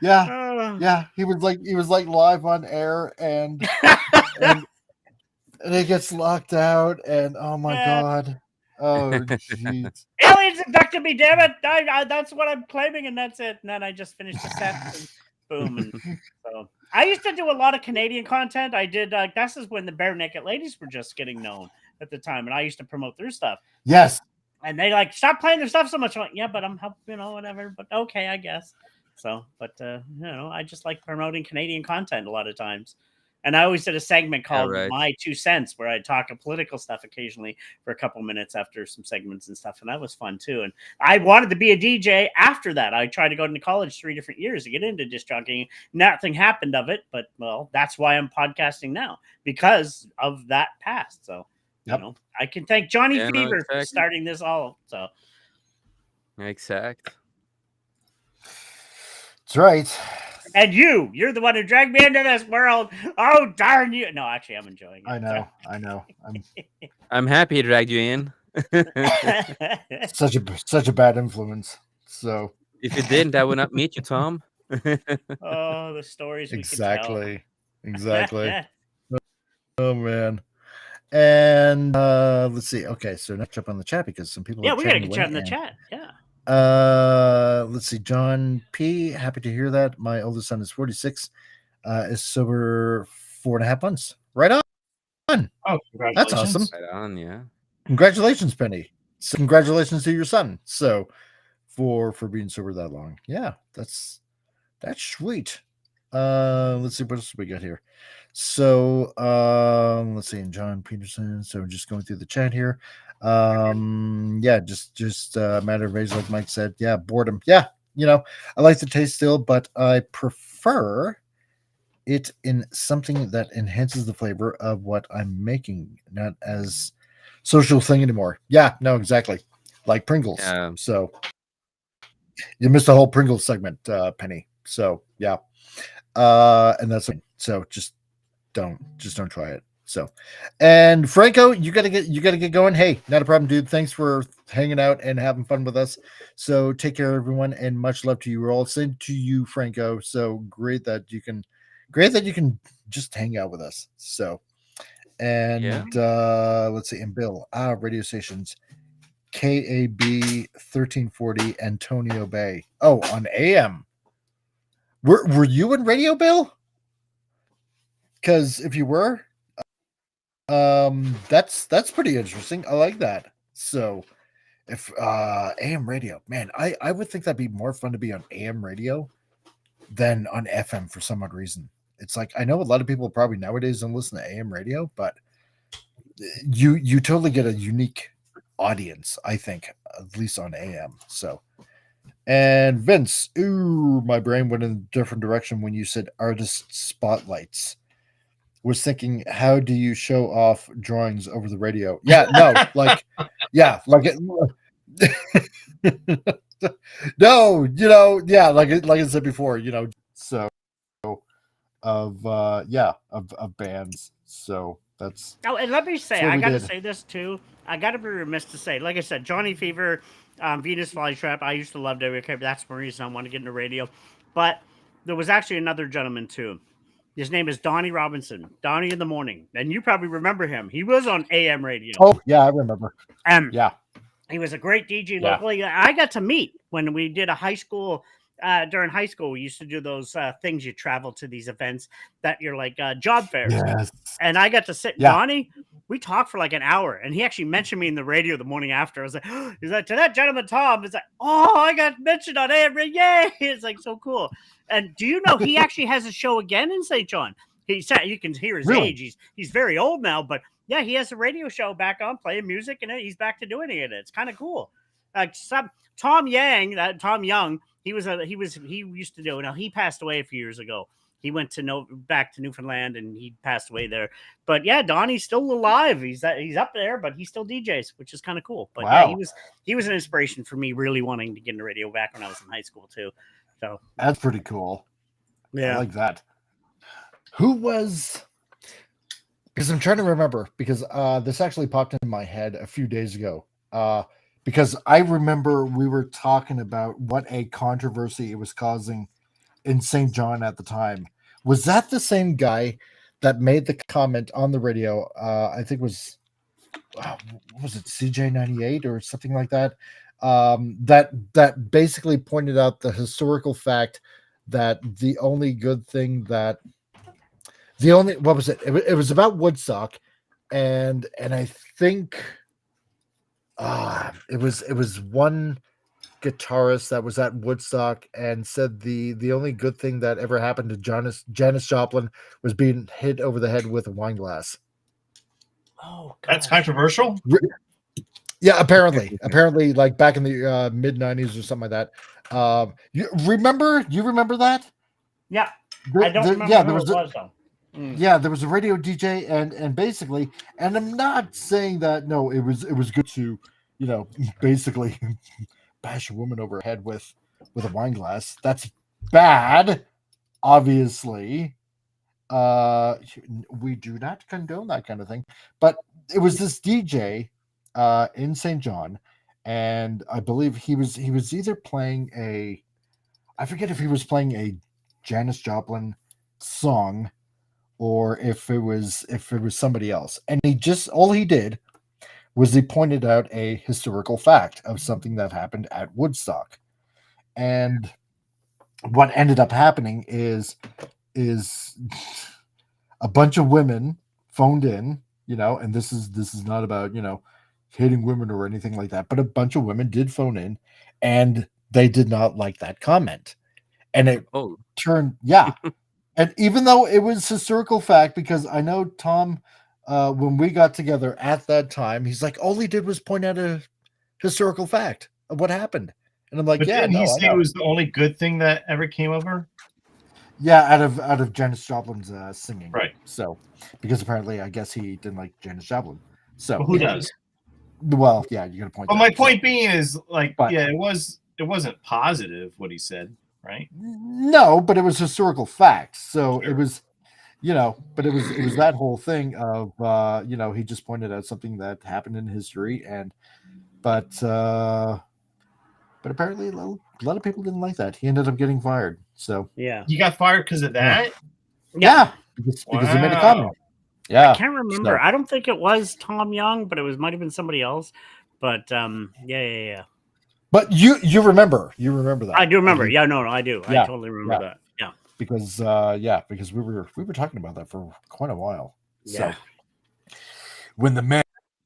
Yeah. Yeah. He was like live on air, and it gets locked out, and oh my God. Oh, jeez. Aliens abducted me, damn it. That's what I'm claiming, and that's it. And then I just finished the set, and boom. And so I used to do a lot of Canadian content. I did, this is when the Bare Naked Ladies were just getting known at the time, and I used to promote their stuff. Yes. And they stop playing their stuff so much. I'm like, yeah, but I'm helping, whatever. But okay, I guess. So, but I just like promoting Canadian content a lot of times. And I always did a segment called My 2 Cents, where I'd talk political stuff occasionally for a couple minutes after some segments and stuff. And that was fun too. And I wanted to be a DJ after that. I tried to go to college 3 different years to get into disc jockeying. Nothing happened of it, but well, that's why I'm podcasting now, because of that past. So, I can thank Johnny Fever for starting this all. So, exact. That's right. And you're the one who dragged me into this world. Oh, darn you. No, actually, I'm enjoying it. I know. I'm happy he dragged you in. Such a bad influence. So if you didn't, I would not meet you, Tom. Oh, the stories we exactly. Oh man. And let's see. Okay, so next up on the chat, because some people we gotta get chat in the chat. Yeah. Let's see. John P. Happy to hear that. My oldest son is 46. Is sober 4.5 months. Right on. Oh, congratulations. That's awesome. Right on, yeah. Congratulations, Penny. So congratulations to your son. So for being sober that long. Yeah, that's sweet. Let's see what else we got here. So let's see. And John Peterson. So just going through the chat here. Just a matter of age, like Mike said. Yeah, boredom. Yeah, I like the taste still, but I prefer it in something that enhances the flavor of what I'm making, not as social thing anymore. Yeah, no, exactly. Like Pringles. Yeah. So you missed the whole Pringles segment, Penny. So yeah. And that's so just don't try it. So, and Franco, you gotta get going. Hey, not a problem, dude. Thanks for hanging out and having fun with us. So take care, everyone, and much love to you all. Same to you, Franco. So great that you can just hang out with us. So, and let's see, and Bill, radio stations, KAB 1340 Antonio Bay. Oh, on AM. Were you in radio, Bill? Because if you were, that's pretty interesting. I like that. So if AM radio, man, I would think that'd be more fun to be on AM radio than on FM for some odd reason. It's like, I know a lot of people probably nowadays don't listen to AM radio, but you totally get a unique audience, I think, at least on AM. So, and Vince, my brain went in a different direction when you said artist spotlights. was thinking, how do you show off drawings over the radio? Yeah, no, like, yeah, like it. No, yeah, like I said before, so of bands. So that's. Oh, and let me say, I got to did. say this too. I got to be remiss to say, like I said, Johnny Fever, Venus Flytrap. I used to love WK, but that's the reason I want to get into radio. But there was actually another gentleman too. His name is Donnie Robinson, Donnie in the Morning, and you probably remember him. He was on AM radio. Oh yeah, I remember. Yeah, he was a great DJ locally. I got to meet when we did a high school. During high school, we used to do those things. You travel to these events that you're like job fairs. Yes. And I got to sit. Donnie, we talked for like an hour, and he actually mentioned me in the radio the morning after. I was like, he's like, to that gentleman Tom. It's like, oh, I got mentioned on AM radio. Yay! It's like so cool. And do you know he actually has a show again in St. John? He said you can hear his age. He's very old now, but yeah, he has a radio show back on playing music, and he's back to doing it. It's kind of cool. Like Tom Young, he used to do. Now he passed away a few years ago. He went back to Newfoundland, and he passed away there. But yeah, Donnie's still alive. He's up there, but he still DJs, which is kind of cool. But yeah, he was an inspiration for me really wanting to get into radio back when I was in high school too. So that's pretty cool. Yeah, I like that. Who was? Because I'm trying to remember. Because this actually popped into my head a few days ago. Because I remember we were talking about what a controversy it was causing in St. John at the time. Was that the same guy that made the comment on the radio? I think it was it CJ98 or something like that? That basically pointed out the historical fact that the only good thing that what was it? It was about Woodstock, and I think it was one guitarist that was at Woodstock and said the only good thing that ever happened to Janis Joplin was being hit over the head with a wine glass. Oh, gosh. That's controversial. Yeah, apparently, like back in the mid '90s or something like that. You remember that? Yeah, I don't remember. Yeah, there was though. Yeah, there was a radio DJ, and basically, and I'm not saying that no, it was good to, basically bash a woman over her head with a wine glass. That's bad, obviously. We do not condone that kind of thing. But it was this DJ in St. John, and I believe he was either playing I forget if he was playing a Janis Joplin song or if it was somebody else. And all he did was he pointed out a historical fact of something that happened at Woodstock. And what ended up happening is a bunch of women phoned in, and this is not about, hating women or anything like that, but a bunch of women did phone in, and they did not like that comment. And it turned, and even though it was historical fact, because I know Tom, when we got together at that time, he's like, all he did was point out a historical fact of what happened. And I'm like, but didn't he say it was the only good thing that ever came over? Yeah, out of Janis Joplin's singing. Right. So, because apparently, I guess he didn't like Janis Joplin. So who does? Well, yeah, you got a point. But my point being is, it wasn't positive what he said, right? No, but it was historical fact. So it was, but it was that whole thing of, he just pointed out something that happened in history, but apparently a lot of people didn't like that. He ended up getting fired. So yeah, he got fired because of that. Yeah, because he made a comment. Yeah, I can't remember. I don't think it was Tom Young, but it might have been somebody else. But yeah. But you remember that? I do remember. Yeah, no, I do. Yeah, I totally remember that. Yeah, because we were talking about that for quite a while. Yeah. So when the man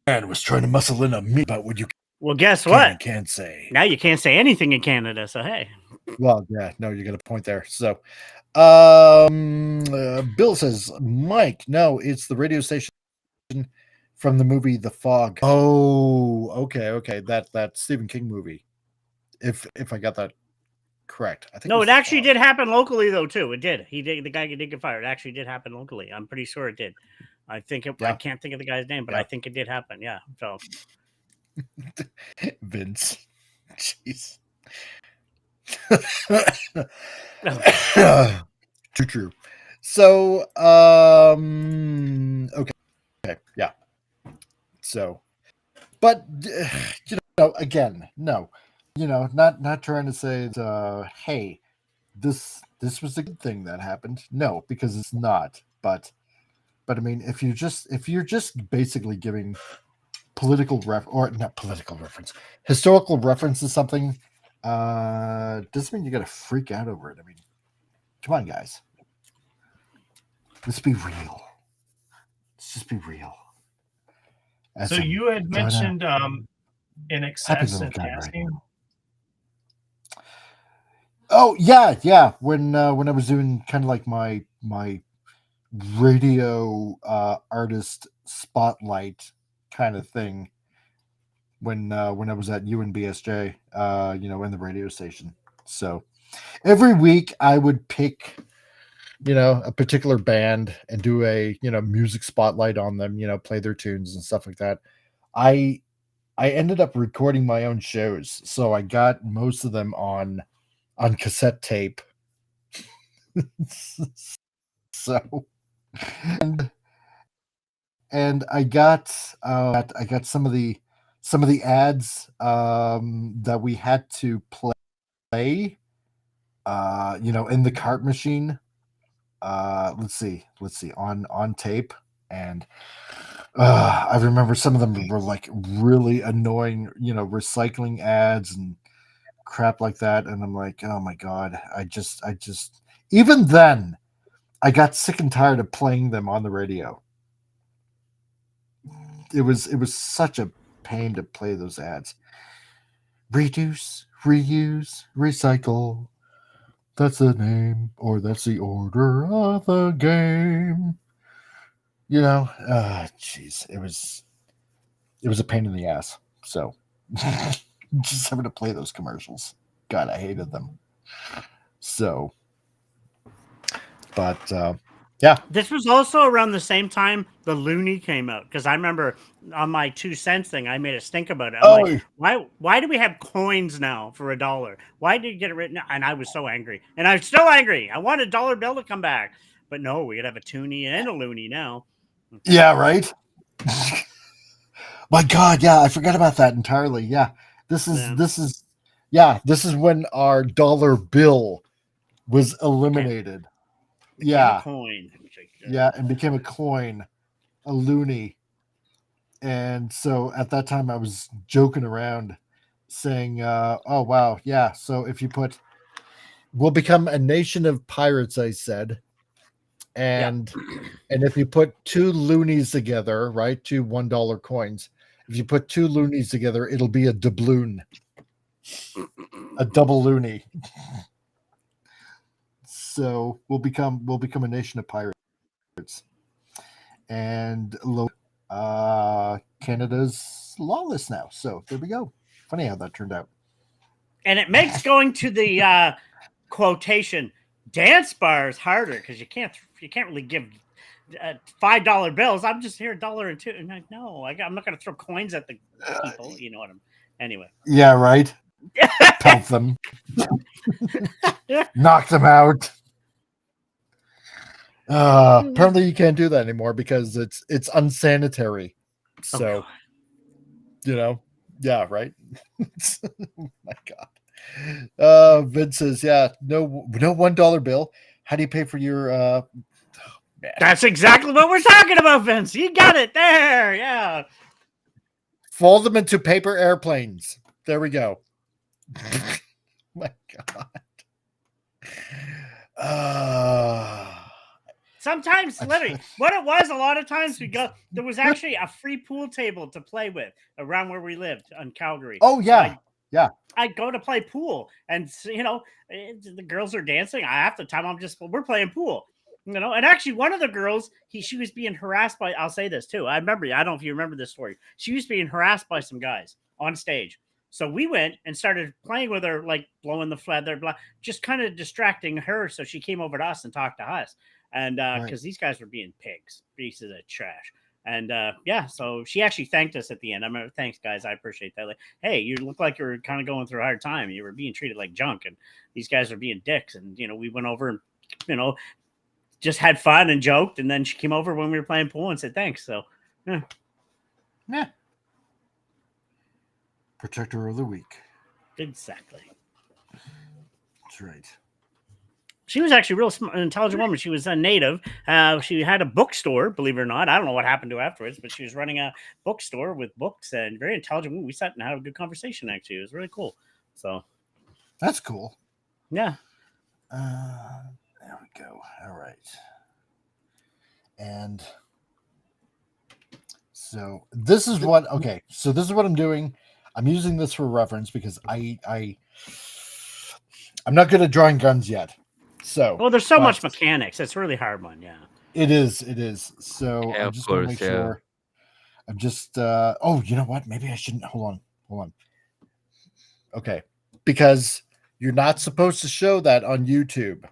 was trying to muscle in on me about what you. Well, guess what? Can't say. Now you can't say anything in Canada. So hey. Well, yeah, no, you got a point there. So, Bill says, Mike, no, it's the radio station from the movie The Fog. Oh, okay, that Stephen King movie. If I got that Correct. I think no, it actually did happen locally though too. It did. The guy did get fired. It actually did happen locally. I'm pretty sure it did. I think I can't think of the guy's name, but I think it did happen. Yeah. So Vince. Jeez. True. So okay. Yeah. So but again, no. Not trying to say that, hey, this was a good thing that happened. No, because it's not. But I mean, if you're just basically giving historical reference to something, doesn't mean you got to freak out over it. I mean, come on, guys. Let's be real. Let's just be real. So you had mentioned in excess and asking. Oh yeah. When I was doing kind of like my radio artist spotlight kind of thing when I was at UNBSJ, in the radio station. So every week I would pick, a particular band and do a, music spotlight on them, play their tunes and stuff like that. I ended up recording my own shows, so I got most of them on cassette tape. So and I got some of the ads that we had to play in the cart machine. Let's see on tape, and I remember some of them were like really annoying, recycling ads and crap like that, and I'm like, oh my god, I just even then I got sick and tired of playing them on the radio. It was such a pain to play those ads. Reduce, reuse, recycle. That's the name, or that's the order of the game. Jeez, it was a pain in the ass. So just having to play those commercials. God, I hated them. So, but yeah. This was also around the same time the Looney came out, because I remember on my 2 cents thing, I made a stink about it. I'm like, why do we have coins now for $1? Why did you get it written? And I was so angry, and I'm still angry. I want a dollar bill to come back, but no, we could have a Toonie and a Looney now. Yeah, right. My God, yeah, I forgot about that entirely. Yeah, this is when our dollar bill was eliminated. A coin. Yeah, and became a coin, a Looney. And so at that time I was joking around saying, oh wow, yeah, so if you we'll become a nation of pirates, I said. And if you put 2 loonies together, right, 2 $1 coins, if you put 2 loonies together, it'll be a doubloon, a double loony. So we'll become a nation of pirates. And Canada's lawless now. So there we go. Funny how that turned out. And it makes going to the quotation dance bars harder, because you can't really give $5 bills. I'm just here $1 and $2. And like, no, I'm not going to throw coins at the people. You know what I'm. Anyway. Yeah, right. Pelt them. Knock them out. Apparently you can't do that anymore because it's unsanitary. So, yeah, right. Oh my God. Vince says, yeah, no $1 bill. How do you pay for your? Man. That's exactly what we're talking about, Vince. You got it there. Yeah. Fold them into paper airplanes. There we go. My God. Sometimes, literally, what it was, a lot of times there was actually a free pool table to play with around where we lived in Calgary. Oh, yeah. So I'd go to play pool, and, the girls are dancing. Half the time we're playing pool, and actually one of the girls, she was being harassed by, I'll say this too. I don't know if you remember this story. She was being harassed by some guys on stage. So we went and started playing with her, like blowing the feather, just kind of distracting her. So she came over to us and talked to us. And because these guys were being pieces of trash. And yeah, so she actually thanked us at the end. I remember, thanks, guys. I appreciate that. Like, hey, you look like you were kind of going through a hard time. You were being treated like junk, and these guys are being dicks. And, we went over and, just had fun and joked. And then she came over when we were playing pool and said thanks. So, yeah. Protector of the week. Exactly. That's right. She was actually a real smart, intelligent woman. She was a native. She had a bookstore, believe it or not. I don't know what happened to her afterwards, but she was running a bookstore with books, and very intelligent woman. We sat and had a good conversation, actually. It was really cool. So that's cool. Yeah. There we go. All right. And so this is what I'm doing. I'm using this for reference because I'm not good at drawing guns yet. So there's so much mechanics. It's a really hard one. Yeah. It is. So yeah, I'm just going to make sure. I'm just you know what? Maybe I shouldn't. Hold on. Okay. Because you're not supposed to show that on YouTube.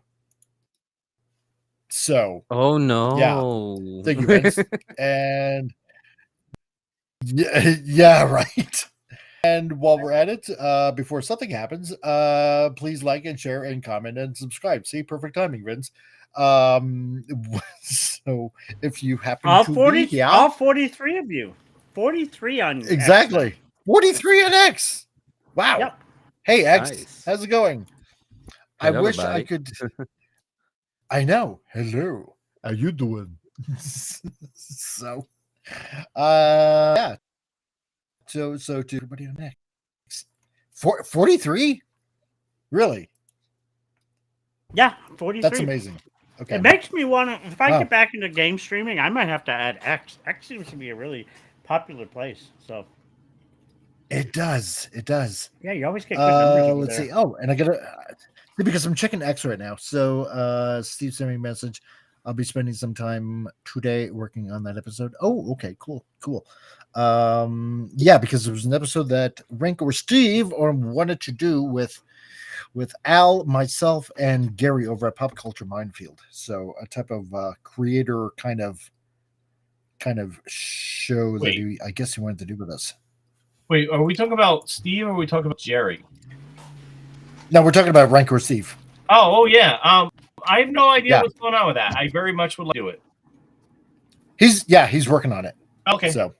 So oh no. Yeah. Thank you, Vince. And yeah, right. And while we're at it, before something happens, please like and share and comment and subscribe. See, perfect timing, Vince. So if you happen all to 40, be, all 43 of you, 43 on exactly X. 43 on X. Wow. Yep. Hey X, Nice. how's it going? Hello, I wish everybody. I could. I know. Hello. How you doing? So, yeah. So to everybody on X, 43. Really? Yeah, 43. That's amazing. Okay. It makes me want to. If I get back into game streaming, I might have to add X. X seems to be a really popular place. So it does. Yeah, you always get good numbers over let's there. see. Oh, and I gotta because I'm checking X right now. So Steve sent me a message. I'll be spending some time today working on that episode. Oh, okay, cool. Yeah, because there was an episode that Rank or Steve wanted to do with Al, myself, and Gary over at Pop Culture Minefield. So a type of creator kind of show that I guess he wanted to do with us. Wait, are we talking about Steve or are we talking about Jerry? No, we're talking about Rank or Steve. Oh yeah. I have no idea what's going on with that. I very much would like to do it. He's working on it. Okay. So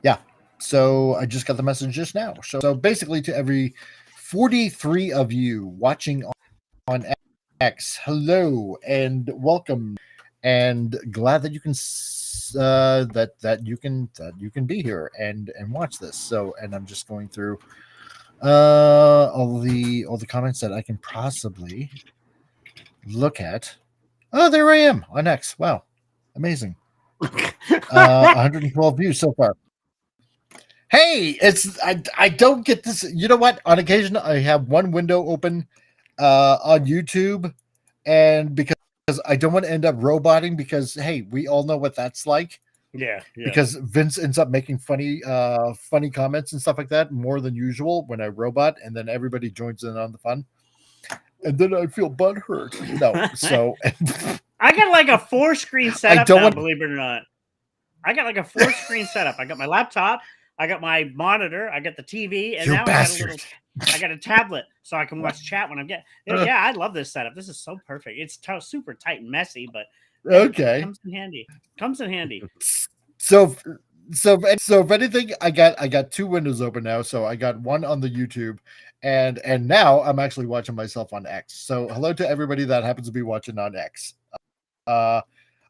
yeah. So I just got the message just now. So basically to every 43 of you watching on X, hello and welcome, and glad that you can that you can be here and watch this. So, and I'm just going through all the comments that I can possibly look at. Oh, there I am on X. Wow, amazing. 112 views so far. Hey, I don't get this. You know what? On occasion, I have one window open on YouTube, and because I don't want to end up roboting, because hey, we all know what that's like. Yeah. Because Vince ends up making funny comments and stuff like that more than usual when I robot, and then everybody joins in on the fun, and then I feel butthurt. No, so I got like a 4-screen setup now, believe it or not. I got like a 4-screen setup. I got my laptop, I got my monitor, I got the TV, and now I got a tablet so I can watch chat when I'm getting. Yeah, I love this setup. This is so perfect. It's super tight and messy, but okay, it comes in handy. So if anything, I got 2 windows open now. So I got one on the YouTube, and now I'm actually watching myself on X. So hello to everybody that happens to be watching on X.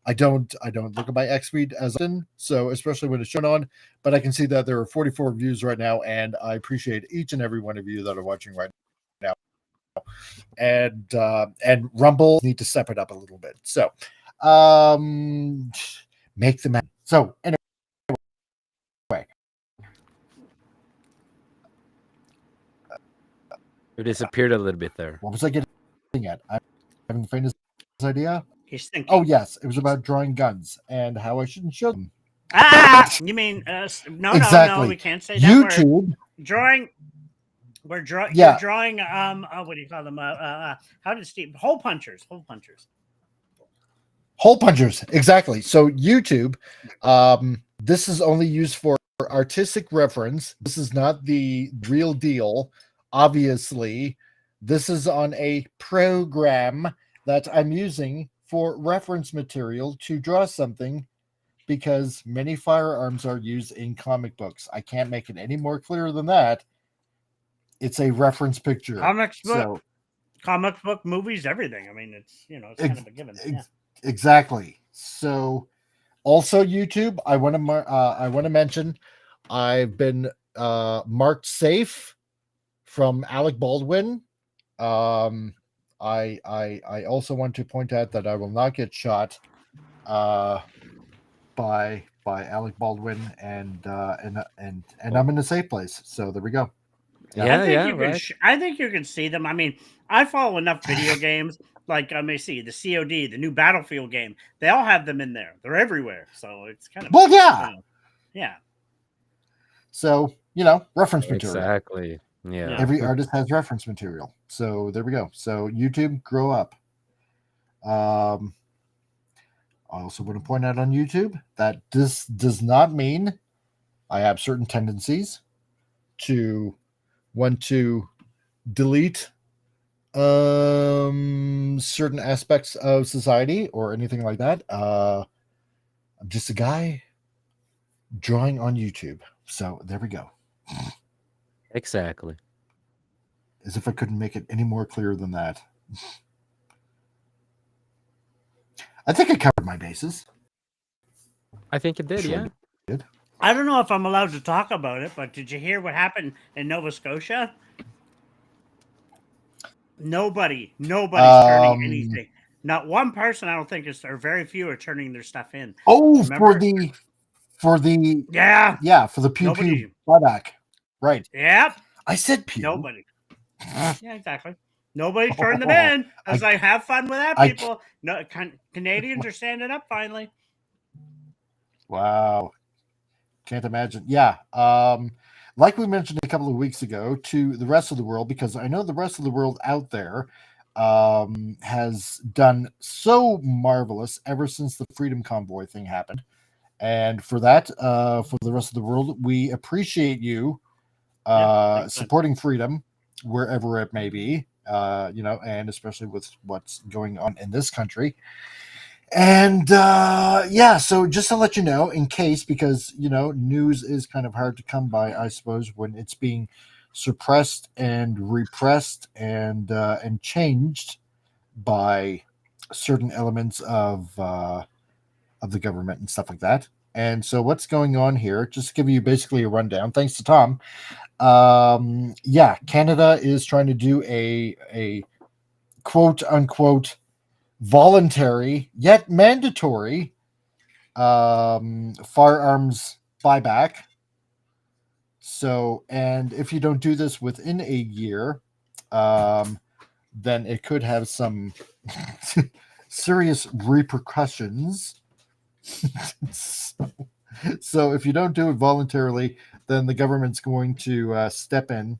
I don't look at my X feed as often, so especially when it's shown on, but I can see that there are 44 views right now, and I appreciate each and every one of you that are watching right now. And Rumble need to step it up a little bit. So make them happen. So anyway. You disappeared a little bit there. What was I getting at? I'm having the faintest idea. He's thinking. Oh yes, it was about drawing guns and how I shouldn't show them. You mean no, exactly. No, we can't say that YouTube. word. drawing. We're drawing. Yeah. You're drawing. What do you call them? How did Steve? Hole punchers. Hole punchers. Hole punchers. Exactly. So YouTube, this is only used for artistic reference. This is not the real deal. Obviously, this is on a program that I'm using for reference material to draw something, because many firearms are used in comic books. I can't make it any more clear than that. It's a reference picture. Comic book, movies, everything. I mean, it's it's kind of a given. Yeah. Exactly. So, also YouTube, I want to mention, I've been marked safe from Alec Baldwin. I also want to point out that I will not get shot by Alec Baldwin, and I'm in a safe place. So there we go. I think you can see them. I mean, I follow enough video games. Like, I may see the COD, the new Battlefield game. They all have them in there. They're everywhere. So it's kind of yeah. So reference material. Exactly. Yeah. Every artist has reference material. So there we go. So YouTube, grow up. I also want to point out on YouTube that this does not mean I have certain tendencies to want to delete certain aspects of society or anything like that. I'm just a guy drawing on YouTube. So there we go. Exactly. As if I couldn't make it any more clear than that. I think I covered my bases. I think it did, yeah. I don't know if I'm allowed to talk about it, but did you hear what happened in Nova Scotia? Nobody's turning anything. Not one person, I don't think, or very few are turning their stuff in. Oh, remember? for the for the pew pew buyback. Right. Yep. I said pew. Nobody. Yeah, exactly. Nobody turned them in. I was like, have fun with that, people. No, Canadians are standing up finally. Wow. Can't imagine. Yeah. Like we mentioned a couple of weeks ago, to the rest of the world, because I know the rest of the world out there has done so marvelous ever since the Freedom Convoy thing happened. And for that, for the rest of the world, we appreciate you supporting freedom wherever it may be, and especially with what's going on in this country. And so just to let you know, in case, because news is kind of hard to come by, I suppose, when it's being suppressed and repressed and changed by certain elements of the government and stuff like that. And so what's going on here, just to give you basically a rundown, thanks to Tom. Canada is trying to do a quote unquote voluntary yet mandatory firearms buyback. So, and if you don't do this within a year, then it could have some serious repercussions. So if you don't do it voluntarily, then the government's going to step in,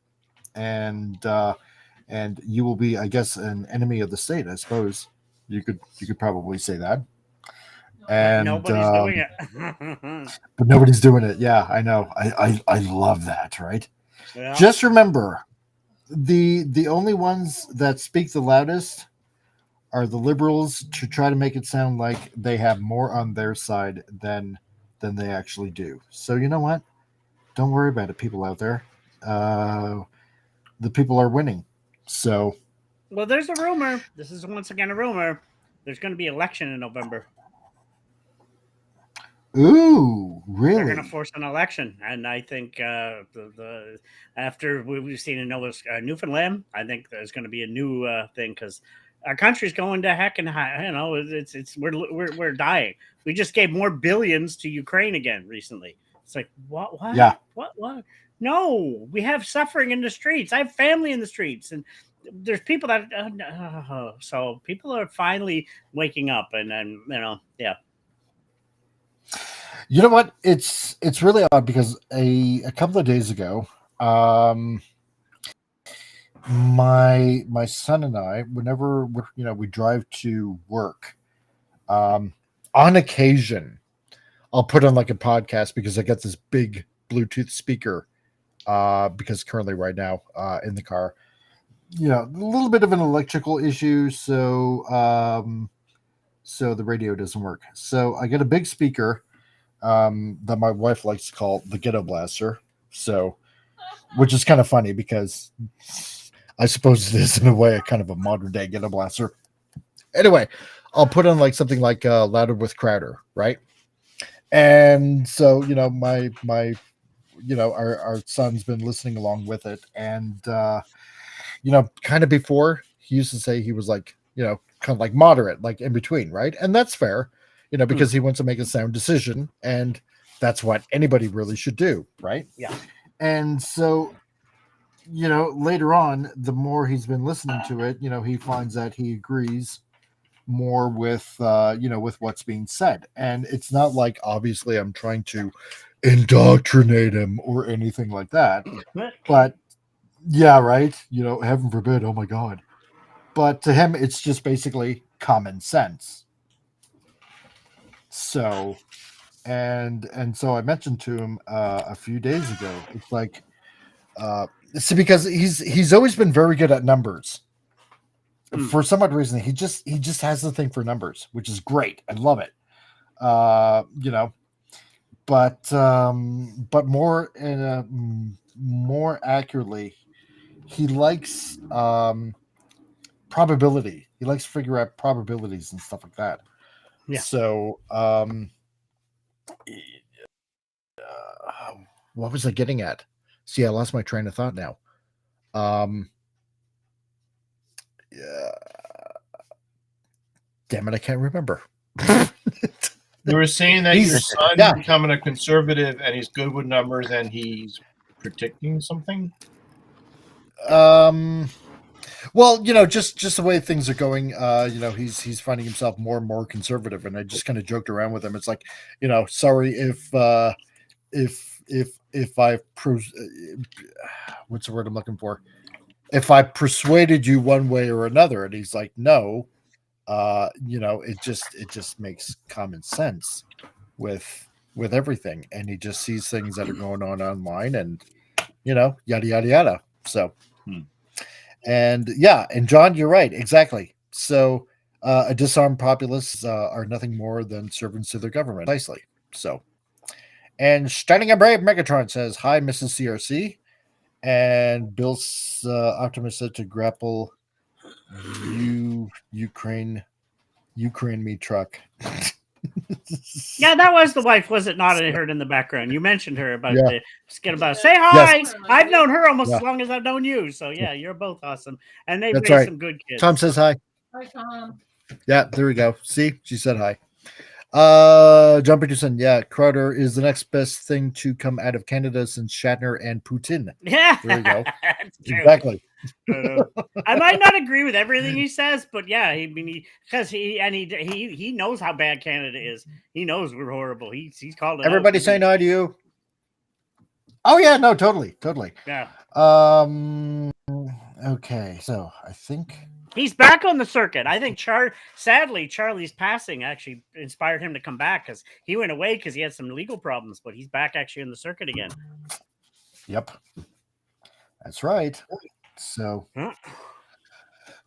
and you will be, I guess, an enemy of the state. I suppose you could probably say that. And nobody's doing it. But nobody's doing it. Yeah, I know. I love that. Right. Yeah. Just remember, the only ones that speak the loudest are the liberals, to try to make it sound like they have more on their side than they actually do. So you know what? Don't worry about it, people out there. The people are winning. So, well, there's a rumor. This is once again a rumor. There's going to be an election in November. Ooh, really? They're going to force an election, and I think after we've seen in Newfoundland, I think there's going to be a new thing, because our country's going to heck and high. We're dying. We just gave more billions to Ukraine again recently. It's like, what? Yeah. What? No, we have suffering in the streets. I have family in the streets, and there's people that so people are finally waking up, and yeah. You know what? It's really odd, because a couple of days ago, My son and I, whenever we drive to work, on occasion, I'll put on like a podcast because I got this big Bluetooth speaker. Because currently, right now, in the car, a little bit of an electrical issue, so the radio doesn't work. So I get a big speaker that my wife likes to call the Ghetto Blaster. So, which is kind of funny because I suppose it is in a way a kind of a modern day Ghetto Blaster. Anyway, I'll put on like something like Louder with Crowder, right? And so my our son's been listening along with it, and kind of before he used to say he was like kind of like moderate, like in between, right? And that's fair, because he wants to make a sound decision, and that's what anybody really should do, right? Yeah. And so later on, the more he's been listening to it, he finds that he agrees more with with what's being said. And it's not like obviously I'm trying to indoctrinate him or anything like that, but yeah, right, heaven forbid, oh my god. But to him it's just basically common sense. So and so I mentioned to him a few days ago, it's like see, because he's always been very good at numbers. For some odd reason, he just has the thing for numbers, which is great. I love it. But more accurately, he likes probability. He likes to figure out probabilities and stuff like that. Yeah. So, what was I getting at? See, I lost my train of thought now. Damn it, I can't remember. You were saying that your son becoming a conservative and he's good with numbers and he's predicting something? Well, just the way things are going, he's finding himself more and more conservative, and I just kind of joked around with him. It's like, sorry if I what's the word I'm looking for? If I persuaded you one way or another. And he's like, no, it just makes common sense with everything. And he just sees things that are going on online and, yada, yada, yada. So, and yeah, and John, you're right. Exactly. So, a disarmed populace are nothing more than servants to their government. Precisely. So, and Standing and Brave Megatron says, hi, Mrs. CRC. And Bill's Optimus said to grapple Ukraine me truck. Yeah, that was the wife, was it not? I heard in the background. You mentioned her about the skit about say hi. Yes. I've known her almost as long as I've known you. So yeah, you're both awesome. And they've raised some good kids. Tom says hi. Hi, Tom. Yeah, there we go. See, she said hi. John Peterson, yeah, Crowder is the next best thing to come out of Canada since Shatner and Putin. Yeah, there you go. Exactly. I might not agree with everything he says, but yeah, because he knows how bad Canada is. He knows we're horrible. He's called it. Everybody saying hi to you. Oh yeah, no, totally. Yeah. Okay, so I think he's back on the circuit. I think sadly, Charlie's passing actually inspired him to come back because he went away because he had some legal problems, but he's back actually on the circuit again. Yep. That's right. So,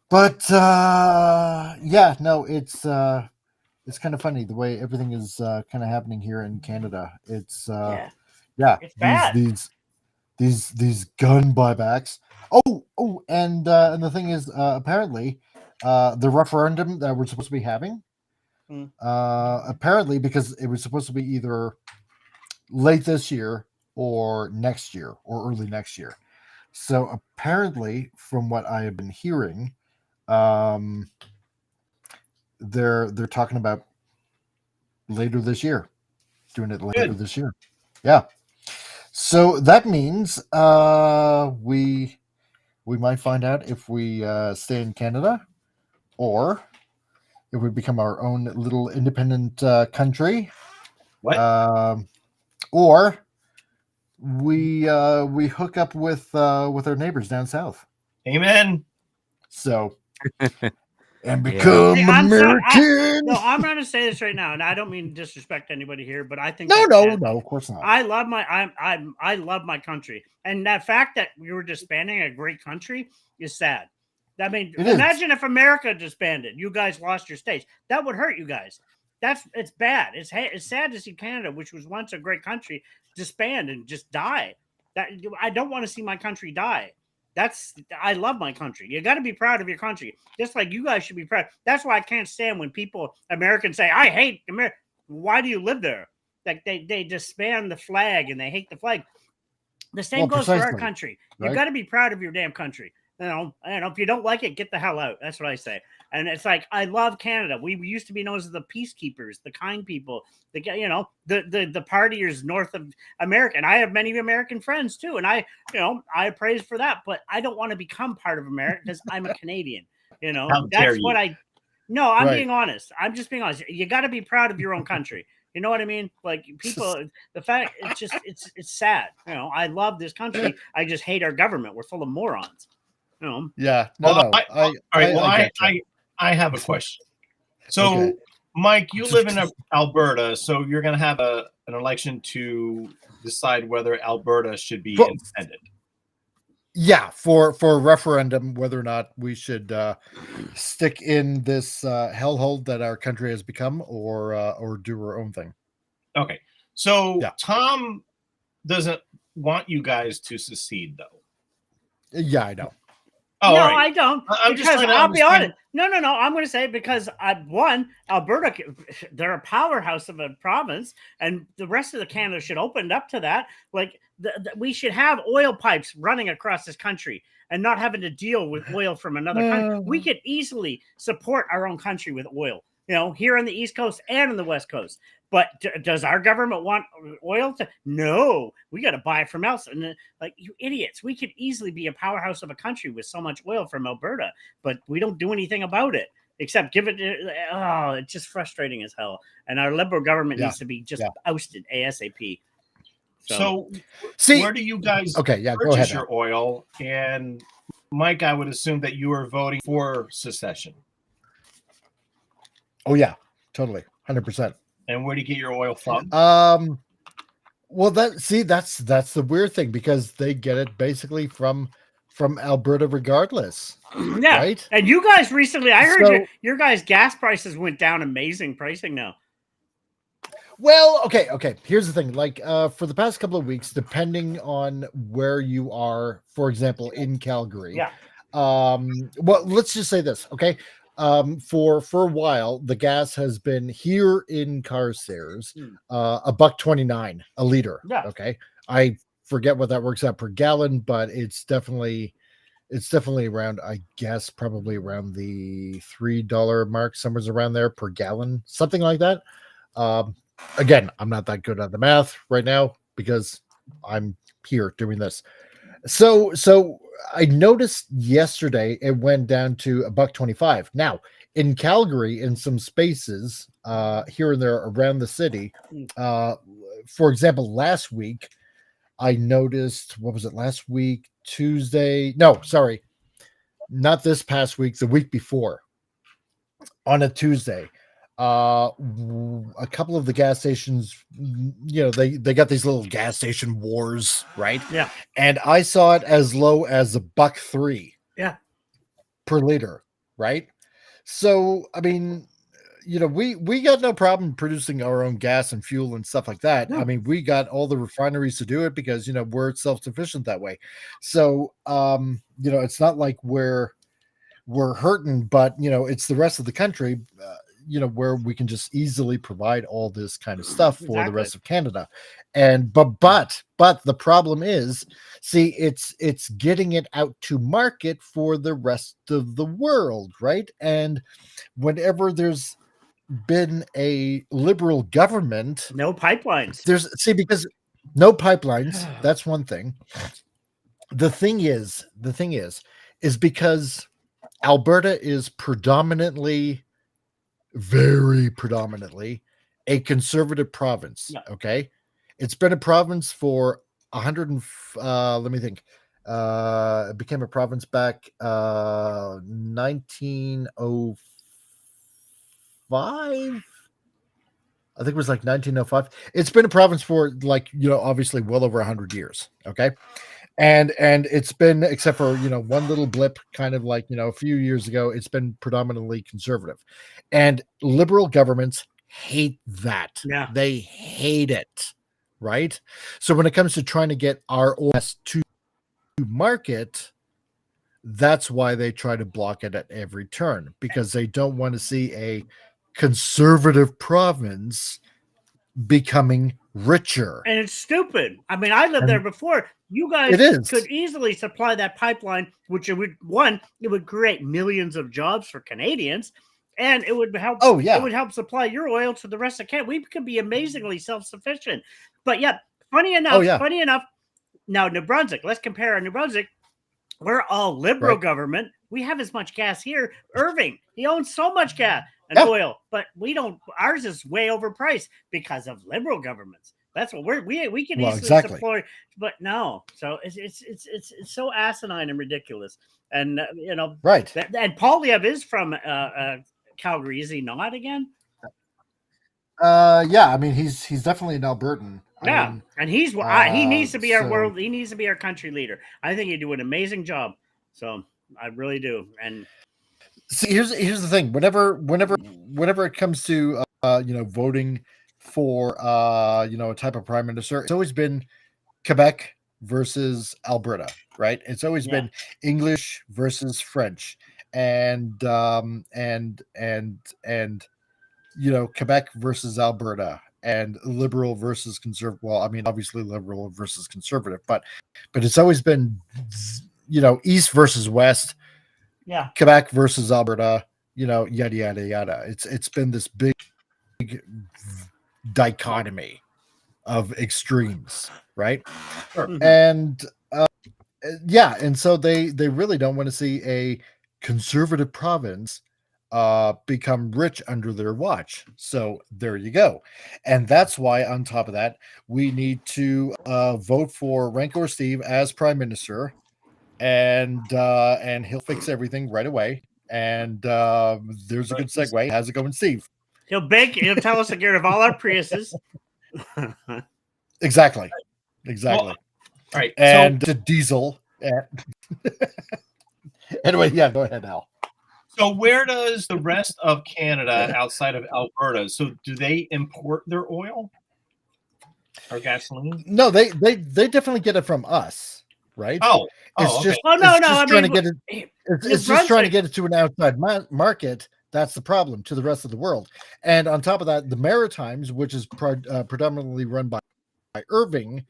but yeah, no, it's kind of funny the way everything is kind of happening here in Canada. It's it's bad. These gun buybacks. Oh, and the thing is, apparently, the referendum that we're supposed to be having, apparently, because it was supposed to be either late this year or next year or early next year. So apparently, from what I have been hearing, they're talking about later this year, doing it later this year. Yeah. So that means we might find out if we stay in Canada or if we become our own little independent country. What? Or we hook up with our neighbors down south. Amen. So and become American. I'm going to say this right now, and I don't mean to disrespect anybody here, but I think no, of course not. I love I love my country, and that fact that we were disbanding a great country is sad. I mean, imagine if America disbanded. You guys lost your states. That would hurt you guys. It's bad. It's sad to see Canada, which was once a great country, disband and just die. I don't want to see my country die. I love my country. You got to be proud of your country, just like you guys should be proud. That's why I can't stand when Americans say, "I hate America." Why do you live there? Like they disband the flag and they hate the flag. The same goes for our country. You got to be proud of your damn country. If you don't like it, get the hell out. That's what I say. And it's like, I love Canada. We used to be known as the peacekeepers, the kind people, the partiers north of America. And I have many American friends too. And I praise for that, but I don't want to become part of America because I'm a Canadian. That's what I'm being honest. I'm just being honest. You got to be proud of your own country. You know what I mean? Like people, the fact it's sad. I love this country. I just hate our government. We're full of morons. Yeah. I have a question. So, Mike, you live in Alberta, so you're going to have an election to decide whether Alberta should be independent. Yeah, for a referendum, whether or not we should stick in this hellhole that our country has become, or do our own thing. Okay, so Tom doesn't want you guys to secede, though. Yeah, I know. Oh, no, right. I don't. I'll be honest. No. I'm going to say because Alberta, they're a powerhouse of a province, and the rest of the Canada should open up to that. Like we should have oil pipes running across this country and not having to deal with oil from another country. We could easily support our own country with oil. Here on the East Coast and on the West Coast. But does our government want oil? No, we got to buy it from else. And like you idiots, we could easily be a powerhouse of a country with so much oil from Alberta, but we don't do anything about it except give it. It's just frustrating as hell. And our Liberal government needs to be just ousted ASAP. So where do you guys purchase your oil? And Mike, I would assume that you are voting for secession. Oh yeah, totally, 100%. And where do you get your oil from? Well, that's the weird thing because they get it basically from Alberta, regardless. Yeah, right. And you guys recently, I heard your guys' gas prices went down. Amazing pricing now. Well, okay. Here's the thing. Like, for the past couple of weeks, depending on where you are, for example, in Calgary. Yeah. Well, let's just say this, okay. For a while, the gas has been here in Carstairs, $1.29 a liter. Yeah. Okay. I forget what that works out per gallon, but it's definitely around, I guess, probably around the $3 mark, somewhere around there per gallon, something like that. Again, I'm not that good at the math right now because I'm here doing this. So I noticed yesterday it went down to $1.25. Now in Calgary, in some spaces here and there around the city, for example, last week I noticed, what was it last week? Tuesday? No, sorry, not this past week. The week before, on a Tuesday, a couple of the gas stations, they got these little gas station wars, right? Yeah. And I saw it as low as $1.03. Yeah. Per liter, right? So I mean, we got no problem producing our own gas and fuel and stuff like that. I mean, we got all the refineries to do it because we're self-sufficient that way. So it's not like we're hurting, but it's the rest of the country. Where we can just easily provide all this kind of stuff for the rest of Canada. And but the problem is, see, it's getting it out to market for the rest of the world, right? And whenever there's been a liberal government, no pipelines. Because no pipelines, that's one thing. The thing is because Alberta is very predominantly a conservative province. Yeah. Okay. It's been a province for let me think. It became a province back 1905. I think it was like 1905. It's been a province for like, obviously well over 100 years. Okay. And it's been, except for, one little blip kind of like, a few years ago, it's been predominantly conservative. And liberal governments hate that. Yeah. They hate it. Right. So when it comes to trying to get our OS to market, that's why they try to block it at every turn, because they don't want to see a conservative province becoming richer. And it's stupid. I mean, I lived there before. You guys could easily supply that pipeline, which it would create millions of jobs for Canadians, and it would help. Oh, yeah. It would help supply your oil to the rest of Canada. We could be amazingly self-sufficient. But yeah, funny enough, now New Brunswick, let's compare our New Brunswick. We're all liberal government. We have as much gas here. Irving, he owns so much gas and oil, but we don't. Ours is way overpriced because of liberal governments. That's what we can easily support, but no. So it's so asinine and ridiculous. And right. And Polyev is from Calgary, is he not again? Yeah. I mean, he's definitely an Albertan. Yeah, I mean, and he needs to be our world. He needs to be our country leader. I think he'd do an amazing job. So I really do. And see, here's the thing. Whenever it comes to voting for a type of prime minister, it's always been Quebec versus Alberta, right? It's always been English versus French, and Quebec versus Alberta. And liberal versus conservative. Well, I mean, obviously liberal versus conservative, but it's always been, East versus West. Yeah. Quebec versus Alberta. Yada yada yada. It's been this big dichotomy of extremes, right? Sure. And and so they really don't want to see a conservative province become rich under their watch. So there you go. And that's why, on top of that, we need to vote for Rancor Steve as prime minister, and he'll fix everything right away. And there's a good segue. How's it going, Steve? He'll tell us to get rid of all our Priuses. Exactly. Well, all right. And the diesel. Anyway, yeah, go ahead, Al. So where does the rest of Canada outside of Alberta, so do they import their oil or gasoline? No, they definitely get it from us, right? It's just trying to get it to an outside market. That's the problem to the rest of the world. And on top of that, the Maritimes, which is predominantly run by Irving,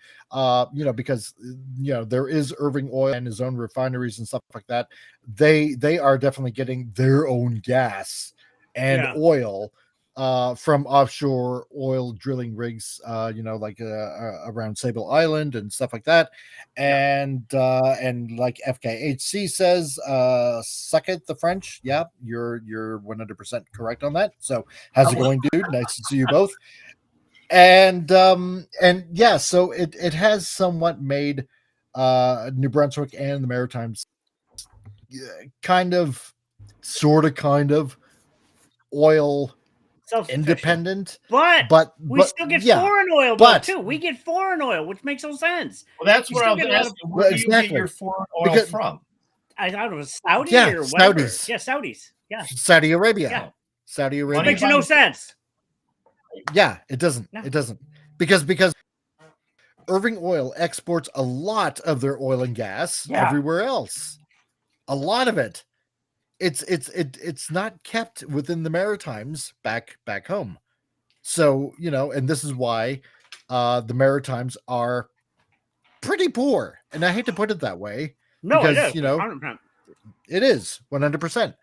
because there is Irving Oil and his own refineries and stuff like that. They are definitely getting their own gas and oil from offshore oil drilling rigs, like around Sable Island and stuff like that. And like FKHC says, suck it, the French. Yeah, you're 100% correct on that. So how's it going, dude? Nice to see you both. And yeah, so it has somewhat made New Brunswick and the Maritimes kind of oil independent, but we still get foreign oil too. We get foreign oil, which makes no sense. Well, that's what I was asking. Where do you get your foreign oil from? I thought it was Saudi or whatever. Saudis. Yeah, Saudis. Yeah, Saudi Arabia. Yeah. Saudi Arabia. Makes no sense. Yeah, it doesn't. No. It doesn't because Irving Oil exports a lot of their oil and gas everywhere else. A lot of it. It's not kept within the Maritimes back home. So, and this is why the Maritimes are pretty poor. And I hate to put it that way. No, because, it is. 100%. It is 100%.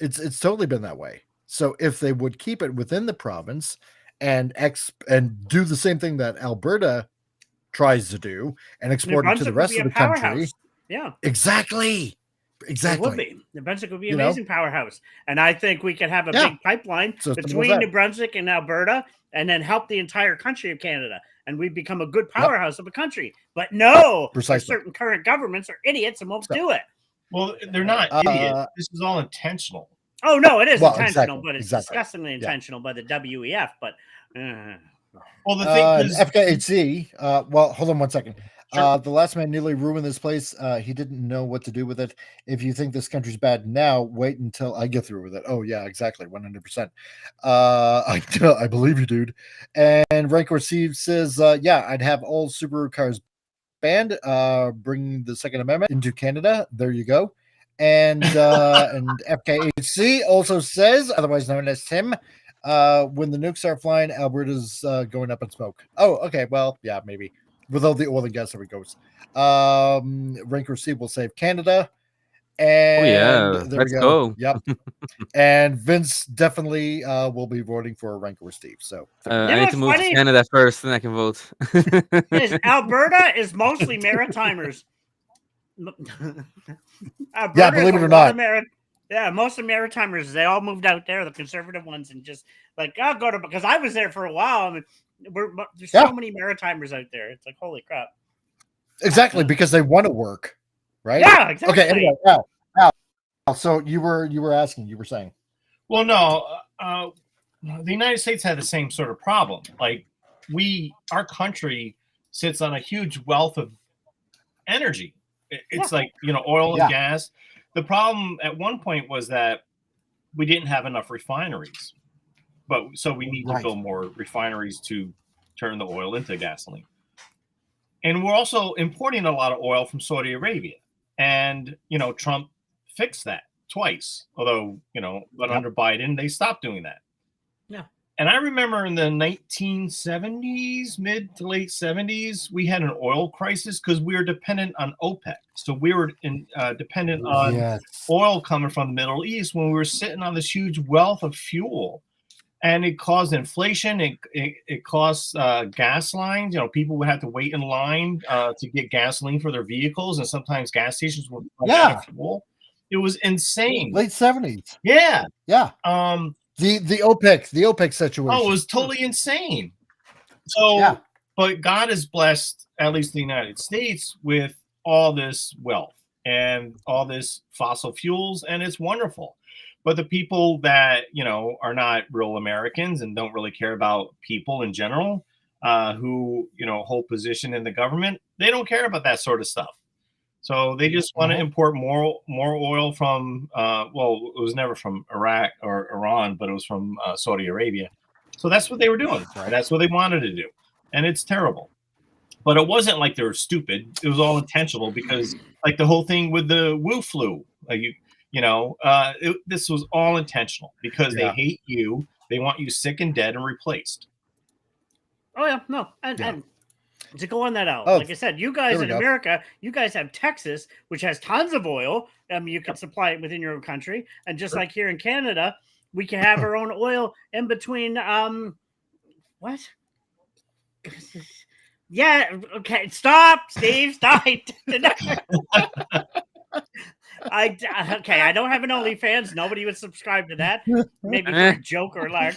It's totally been that way. So if they would keep it within the province and do the same thing that Alberta tries to do and export it to the rest of the country. Yeah, exactly. Exactly. It would be. New Brunswick would be an amazing powerhouse. And I think we could have a big pipeline between New Brunswick and Alberta and then help the entire country of Canada. And we become a good powerhouse of a country. But no, certain current governments are idiots and won't do it. Well, they're not idiots. This is all intentional. Oh, no, it is intentional, but it's disgustingly intentional by the WEF. But well, the thing is, FKHC. Well, hold on one second. Sure. The last man nearly ruined this place. He didn't know what to do with it. If you think this country's bad now, wait until I get through with it. Oh yeah, exactly, 100%. I believe you, dude. And Rancor Steve says, yeah, I'd have all Subaru cars banned. Bring the Second Amendment into Canada. There you go. And FKHC also says, otherwise known as Tim, when the nukes start flying, Alberta's going up in smoke. Oh, okay. Well, yeah, maybe. With all the oil and gas, there it goes. Rancor C will save Canada. And there let's we go. go. Yep. And Vince definitely will be voting for Rancor Steve. So I need to move to Canada first, then I can vote. Alberta is mostly Maritimers. Yeah, believe it or not. Most of the Maritimers, they all moved out there, the conservative ones, and just like, I'll go to, because I was there for a while. I mean, there's so many Maritimers out there. It's like, holy crap. Exactly, because they want to work, right? Yeah, exactly. Okay, anyway, Al, so you were asking, you were saying. Well, no, the United States had the same sort of problem. Like our country sits on a huge wealth of energy. It's like, oil and gas. The problem at one point was that we didn't have enough refineries. So we need to build more refineries to turn the oil into gasoline. And we're also importing a lot of oil from Saudi Arabia. And, Trump fixed that twice. Although, but under Biden, they stopped doing that. Yeah. And I remember in the 1970s, mid to late 70s, we had an oil crisis because we were dependent on OPEC. So we were dependent on oil coming from the Middle East when we were sitting on this huge wealth of fuel. And it caused inflation. It caused gas lines. People would have to wait in line to get gasoline for their vehicles. And sometimes gas stations would run out of fuel. It was insane. Late 70s. Yeah. Yeah. The OPEC situation. Oh, it was totally insane. So, but God has blessed at least the United States with all this wealth and all this fossil fuels, and it's wonderful. But the people that are not real Americans and don't really care about people in general, who hold position in the government, they don't care about that sort of stuff. So they just want to import more oil from, it was never from Iraq or Iran, but it was from Saudi Arabia. So that's what they were doing. Right? That's what they wanted to do. And it's terrible. But it wasn't like they were stupid. It was all intentional because like the whole thing with the Wu flu, this was all intentional because they hate you. They want you sick and dead and replaced. Oh, yeah. No. And to go on that out, like I said, you guys in America, you guys have Texas, which has tons of oil. You can supply it within your own country. And just like here in Canada, we can have our own oil in between. What? Yeah. Okay. Stop, Steve. Stop. I don't have an OnlyFans. Nobody would subscribe to that. Maybe for a joke or a lark.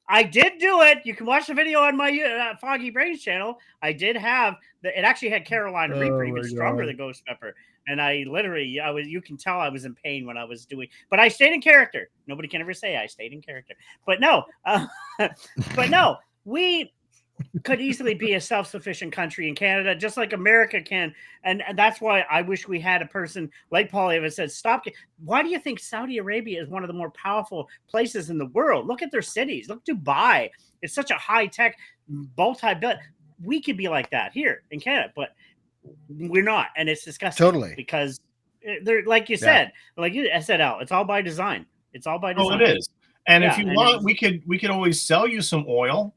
I did do it. You can watch the video on my Foggy Brains channel. I did have it actually had Carolina Reaper, even stronger than Ghost Pepper. And you can tell I was in pain when I was doing, but I stayed in character. Nobody can ever say I stayed in character. But no, we could easily be a self-sufficient country in Canada, just like America can. And that's why I wish we had a person like Paul Evans said, stop. Why do you think Saudi Arabia is one of the more powerful places in the world? Look at their cities. Look, Dubai. It's such a high-tech, multi-billion. We could be like that here in Canada, but we're not. And it's disgusting. Totally. Because they're, like you said, like you said, Al, it's all by design. It's all by design. Oh, it is. And if you want, we could always sell you some oil.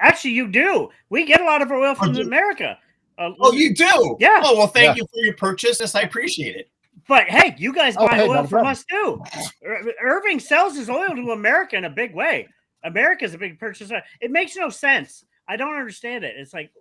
Actually, you do. We get a lot of oil from America. You do? Yeah. Oh, well, thank you for your purchase. I appreciate it. But hey, you guys buy oil from us too. Irving sells his oil to America in a big way. America's a big purchaser. It makes no sense. I don't understand it. It's like,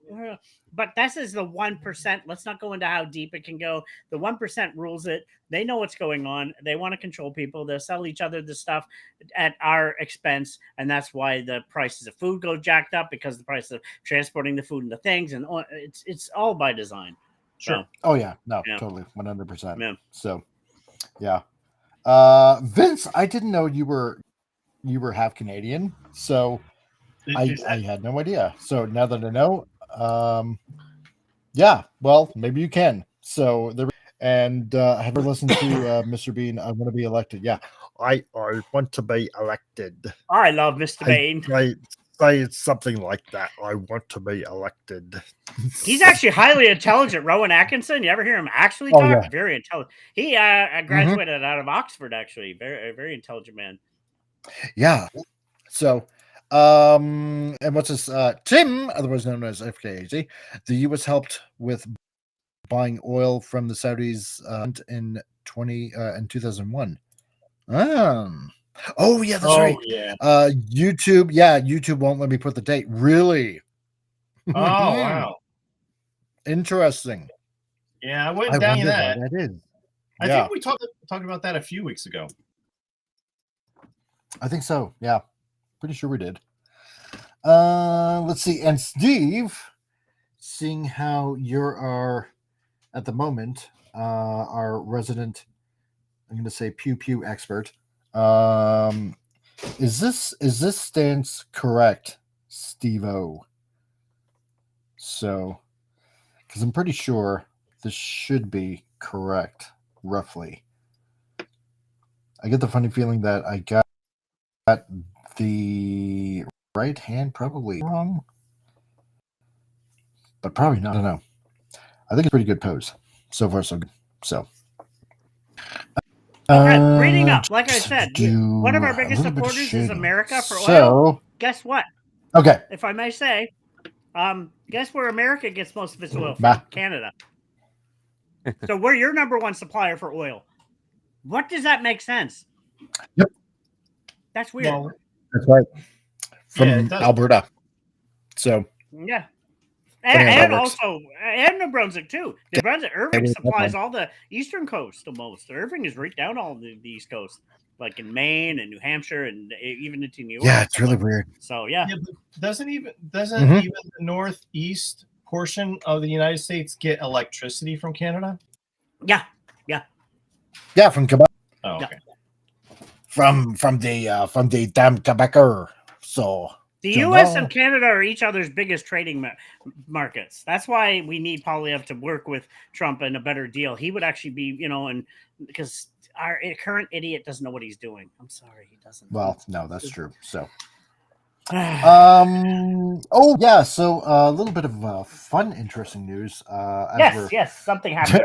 but this is the 1%. Let's not go into how deep it can go. The 1% rules it. They know what's going on. They want to control people. They'll sell each other the stuff at our expense, and that's why the prices of food go jacked up, because the price of transporting the food and the things, and it's all by design. Sure. So, oh yeah, no, totally, 100%. Yeah. So, yeah. Vince, I didn't know you were half Canadian, so I had no idea. So now that I know, yeah, well, maybe you can. So there, and have you listened to Mr. Bean? I want to be elected. Yeah, I want to be elected. I love Mr. Bean. Say something like that. I want to be elected. He's actually highly intelligent. Rowan Atkinson. You ever hear him actually talk? Yeah. Very intelligent. He graduated out of Oxford, actually. Very intelligent man. Yeah. So, and what's this? Tim, otherwise known as FKAZ, the U.S. helped with buying oil from the Saudis in 2001. Oh yeah, that's right. Yeah. YouTube. Yeah, YouTube won't let me put the date. Really? Oh wow. Interesting. Yeah, I went down that. That is. I think we talked about that a few weeks ago. I think so. Yeah, pretty sure we did. Let's see. And Steve, seeing how you're at the moment, our resident, I'm going to say pew expert. Is this stance correct, Steve-O? So, because I'm pretty sure this should be correct, roughly. I get the funny feeling that I got the right hand probably wrong, but probably not. I don't know. I think it's a pretty good pose. So far, so good. So. Reading up, like I said, one of our biggest supporters is America for oil. Guess what? Okay. If I may say, guess where America gets most of its oil from? Canada. So we're your number one supplier for oil. What does that make sense? Yep. That's weird. Well, that's right. From Alberta. So. Yeah. And also, and New Brunswick too. New Brunswick, Irving supplies all the eastern coast the most. Irving is right down all the east coast, like in Maine and New Hampshire, and even into New York. Yeah, it's really weird. So yeah, doesn't even the northeast portion of the United States get electricity from Canada? Yeah, from Quebec. Oh, okay. From the damn Quebecer. So. The U.S. and Canada are each other's biggest trading markets. That's why we need Poilievre to work with Trump in a better deal. He would actually be, and because our current idiot doesn't know what he's doing. I'm sorry, he doesn't. Well, no, that's true. So, oh yeah. So a little bit of fun, interesting news. Yes, something happened.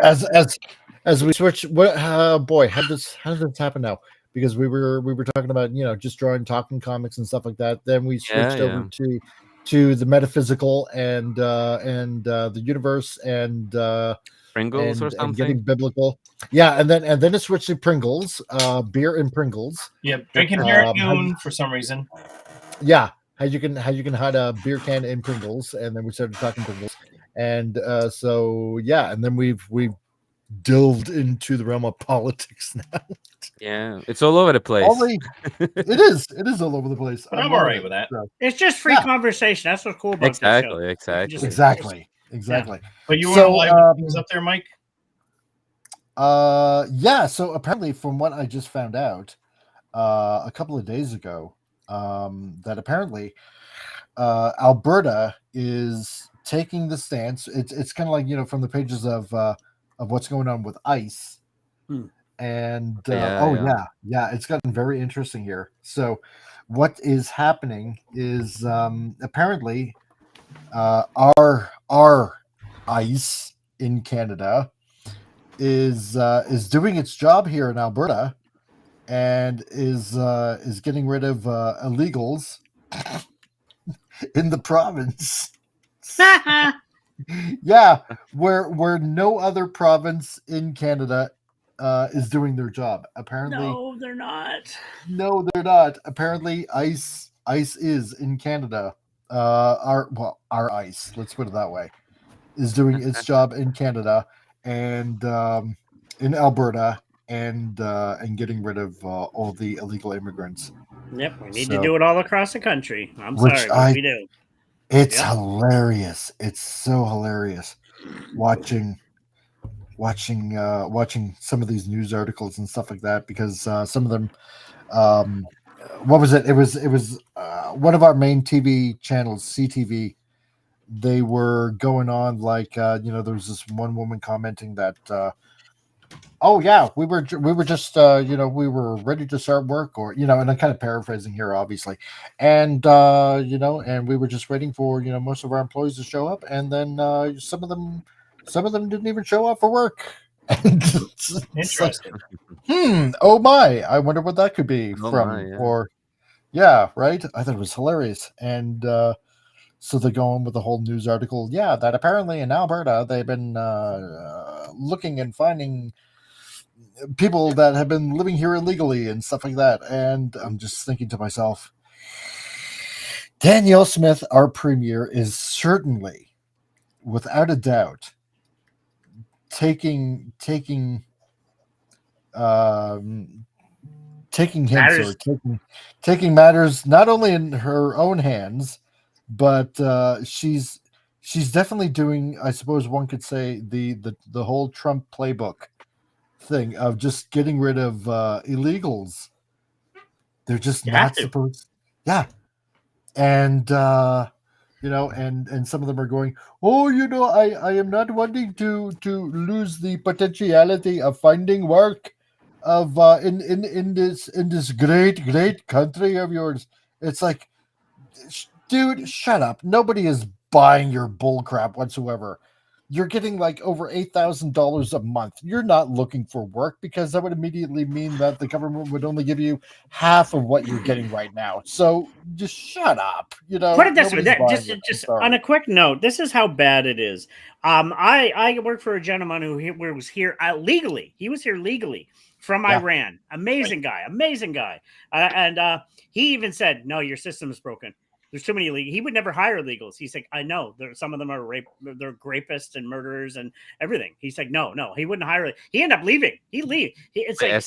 As we switch. What? Boy, how did this happen now? Because we were talking about just talking comics and stuff like that. Then we switched over to the metaphysical and the universe and Pringles or something. And getting biblical. Yeah, and then it switched to Pringles, beer and Pringles. Yeah, drinking beer at noon for some reason. Yeah, how you can hide a beer can in Pringles, and then we started talking Pringles, and so yeah, and then we've delved into the realm of politics now. Yeah, it's all over the place. It is all over the place. But I'm all right with that. So. It's just free conversation. That's what's cool about exactly. Exactly. Yeah. But you want things up there, Mike? Yeah. So apparently, from what I just found out a couple of days ago, that apparently Alberta is taking the stance. It's kind of like from the pages of what's going on with ICE. And it's gotten very interesting here. So what is happening is apparently our ICE in Canada is doing its job here in Alberta and is getting rid of illegals in the province. Yeah, where no other province in Canada is doing their job. Apparently, no, they're not. No, they're not. Apparently, ICE is in Canada our ICE, let's put it that way, is doing its job in Canada and in Alberta and getting rid of all the illegal immigrants. Yep, we need to do it all across the country. I'm Which sorry, but we do. It's hilarious. It's so hilarious watching some of these news articles and stuff like that, because some of them, what was it? It was one of our main TV channels, CTV. They were going on like there was this one woman commenting that oh yeah, we were just we were ready to start work, or and I'm kind of paraphrasing here obviously, and and we were just waiting for most of our employees to show up, and then some of them didn't even show up for work. Interesting. Like, oh my, I wonder what that could be from. My, yeah. Or yeah, right, I thought it was hilarious. And so they go on with the whole news article, that apparently in Alberta they've been looking and finding people that have been living here illegally and stuff like that. And I'm just thinking to myself, Danielle Smith, our premier, is certainly, without a doubt, taking hints or taking matters not only in her own hands, but she's definitely doing, I suppose one could say, the whole Trump playbook thing of just getting rid of illegals. They're just not supposed. Yeah. And and some of them are going, oh, I am not wanting to lose the potentiality of finding work of in this great country of yours. It's like, dude, shut up. Nobody is buying your bullcrap whatsoever. You're getting like over $8,000 a month. You're not looking for work, because that would immediately mean that the government would only give you half of what you're getting right now. So just shut up. Put it this way, just on a quick note, this is how bad it is. I work for a gentleman who was here legally. He was here legally from Iran. Amazing guy. And he even said, "No, your system is broken. There's too many illegals." He would never hire illegals. He's like, I know some of them are they're rapists and murderers and everything. He's like, no, he wouldn't hire. He ended up leaving. It's like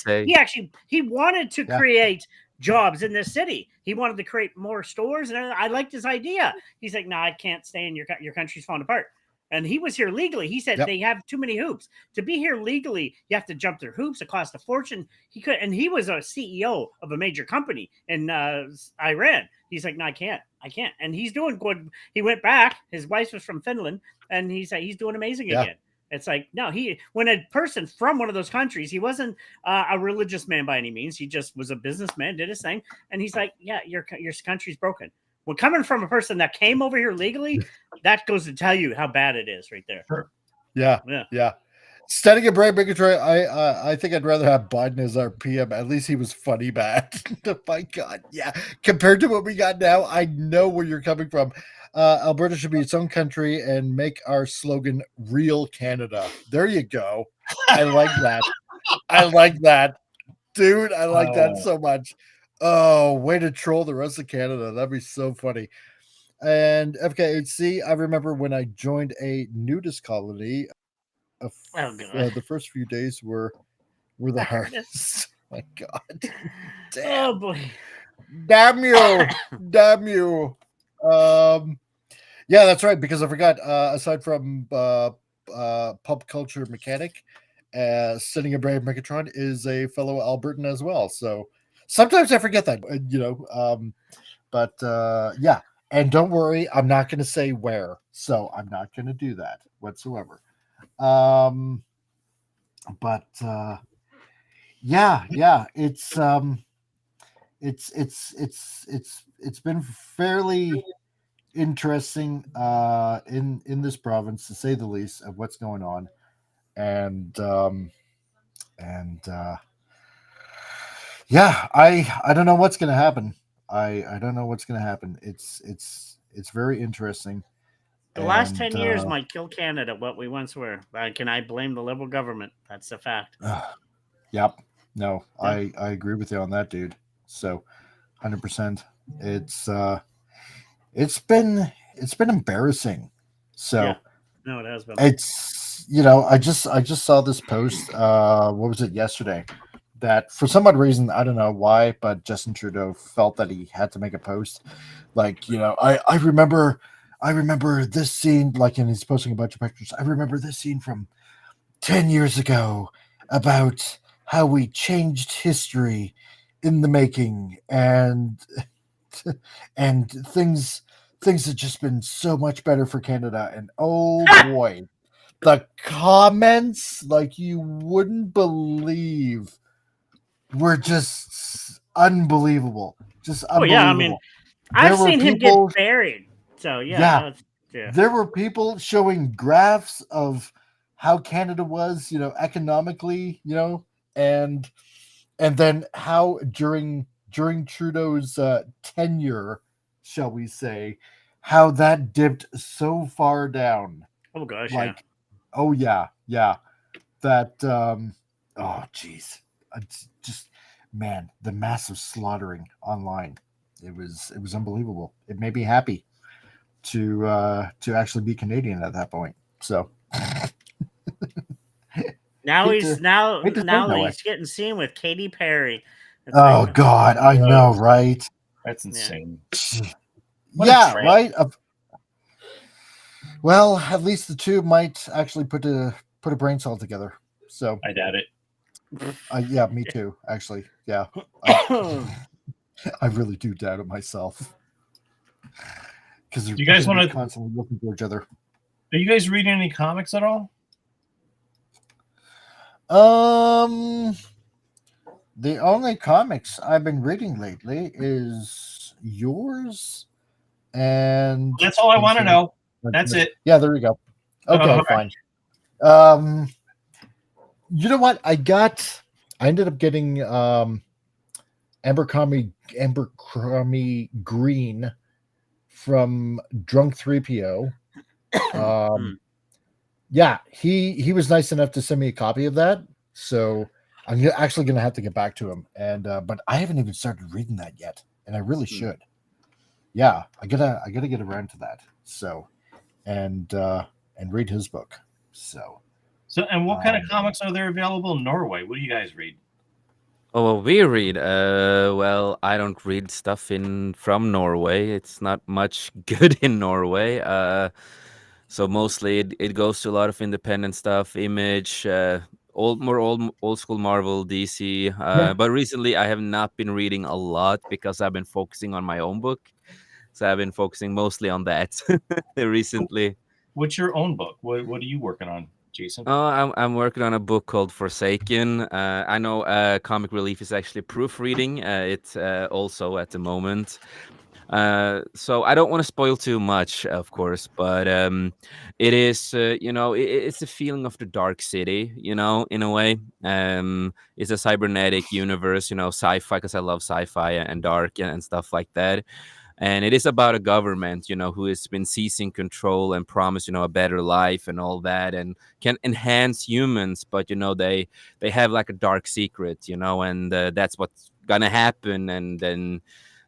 he wanted to create jobs in this city. He wanted to create more stores, and I liked his idea. He's like, no, I can't stay in your country's falling apart. And he was here legally. He said they have too many hoops. To be here legally, you have to jump through hoops. It costs a fortune. He was a CEO of a major company in Iran. He's like, no, I can't. And he's doing good. He went back. His wife was from Finland, and he's doing amazing again. It's like, no, when a person from one of those countries, he wasn't a religious man by any means. He just was a businessman, did his thing. And he's like, yeah, your country's broken. When coming from a person that came over here legally, that goes to tell you how bad it is right there. Sure. Yeah. Standing a brave bigotry, I think I'd rather have Biden as our PM. At least he was funny bad. My God, yeah. Compared to what we got now, I know where you're coming from. Alberta should be its own country and make our slogan "Real Canada." There you go. I like that. Dude. I like that so much. Oh, way to troll the rest of Canada. That'd be so funny. And FKHC, I remember when I joined a nudist colony. The first few days were the hardest. My God. Damn. Oh boy. Damn you. Yeah, that's right, because I forgot, aside from pop culture mechanic, Sitting a Brave Megatron is a fellow Albertan as well. So sometimes I forget that, but yeah. And don't worry, I'm not going to say where, so I'm not going to do that whatsoever. But yeah, it's been fairly interesting in this province, to say the least, of what's going on, and yeah, I don't know what's going to happen. I don't know what's going to happen. It's very interesting. The last 10 years might kill Canada, what we once were. Can I blame the Liberal government? That's a fact. Yep. No, I agree with you on that, dude. So 100%. it's been embarrassing. So yeah. No, it has been. It's I just saw this post. What was it yesterday? That for some odd reason, I don't know why, but Justin Trudeau felt that he had to make a post. Like, I remember this scene, like, and he's posting a bunch of pictures. I remember this scene from 10 years ago about how we changed history in the making, and things have just been so much better for Canada. And oh boy, the comments, like, you wouldn't believe, were just unbelievable. Just unbelievable. Yeah, I mean, I've seen him get buried. So yeah. There were people showing graphs of how Canada was, economically, and then how during Trudeau's tenure, shall we say, how that dipped so far down. Oh gosh, like, oh yeah, that oh geez, just, man, the massive slaughtering online, it was unbelievable. It made me happy to actually be Canadian at that point. So now he's getting seen with Katy Perry. Oh God, I know, right? That's insane. Yeah, right. Well, at least the two might actually put a brain cell together. So I doubt it. Yeah, me too. Actually, yeah, I really do doubt it myself. Because you guys want to constantly looking for each other. Are you guys reading any comics at all? The only comics I've been reading lately is yours, and that's all I want to know. That's it. Yeah, there you go. Okay, fine. You know what? I ended up getting Abercrombie Green from Drunk 3PO. Yeah, he was nice enough to send me a copy of that, so I'm actually going to have to get back to him. And but I haven't even started reading that yet, and I really should. Yeah, I gotta get around to that. So, and read his book. So and what kind of comics are there available in Norway? What do you guys read? Oh, well, we read. Well, I don't read stuff from Norway. It's not much good in Norway. So mostly it goes to a lot of independent stuff, Image, old school Marvel, DC. But recently I have not been reading a lot because I've been focusing on my own book. So I've been focusing mostly on that recently. What's your own book? What are you working on, Jason? I'm working on a book called Forsaken. I know Comic Relief is actually proofreading it also at the moment. So I don't want to spoil too much, of course, but it is, it's a feeling of the Dark City, in a way. It's a cybernetic universe, sci-fi, because I love sci-fi and dark and stuff like that. And it is about a government, who has been seizing control and promise, a better life and all that, and can enhance humans. But, they have like a dark secret, and that's what's going to happen. And then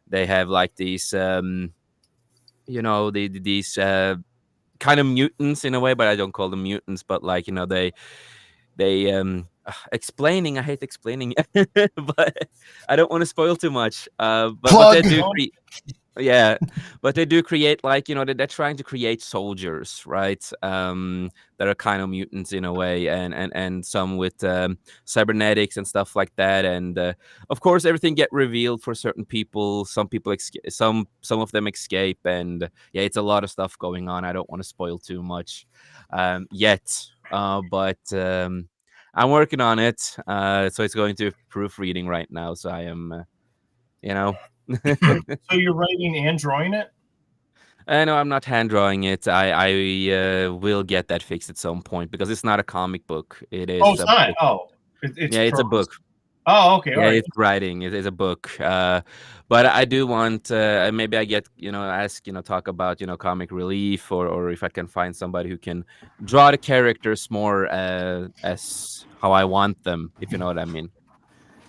they have like these, these kind of mutants in a way, but I don't call them mutants, but like, they explaining. I hate explaining, but I don't want to spoil too much. But they do. Yeah, but they do create, like, they're trying to create soldiers, right? That are kind of mutants in a way, and some with cybernetics and stuff like that. And of course, everything get revealed for certain people. Some people some of them escape, and yeah, it's a lot of stuff going on. I don't want to spoil too much yet, but I'm working on it. So it's going to proofreading right now. So I am, So you're writing and drawing it? No, I'm not hand drawing it. I will get that fixed at some point, because it's not a comic book. It is. Oh, it's not. Book. Oh, it's it's a book. Oh, okay. Yeah, it's writing. It is a book. But I do want, maybe I get, talk about, Comic Relief, or if I can find somebody who can draw the characters more as how I want them, if you know what I mean.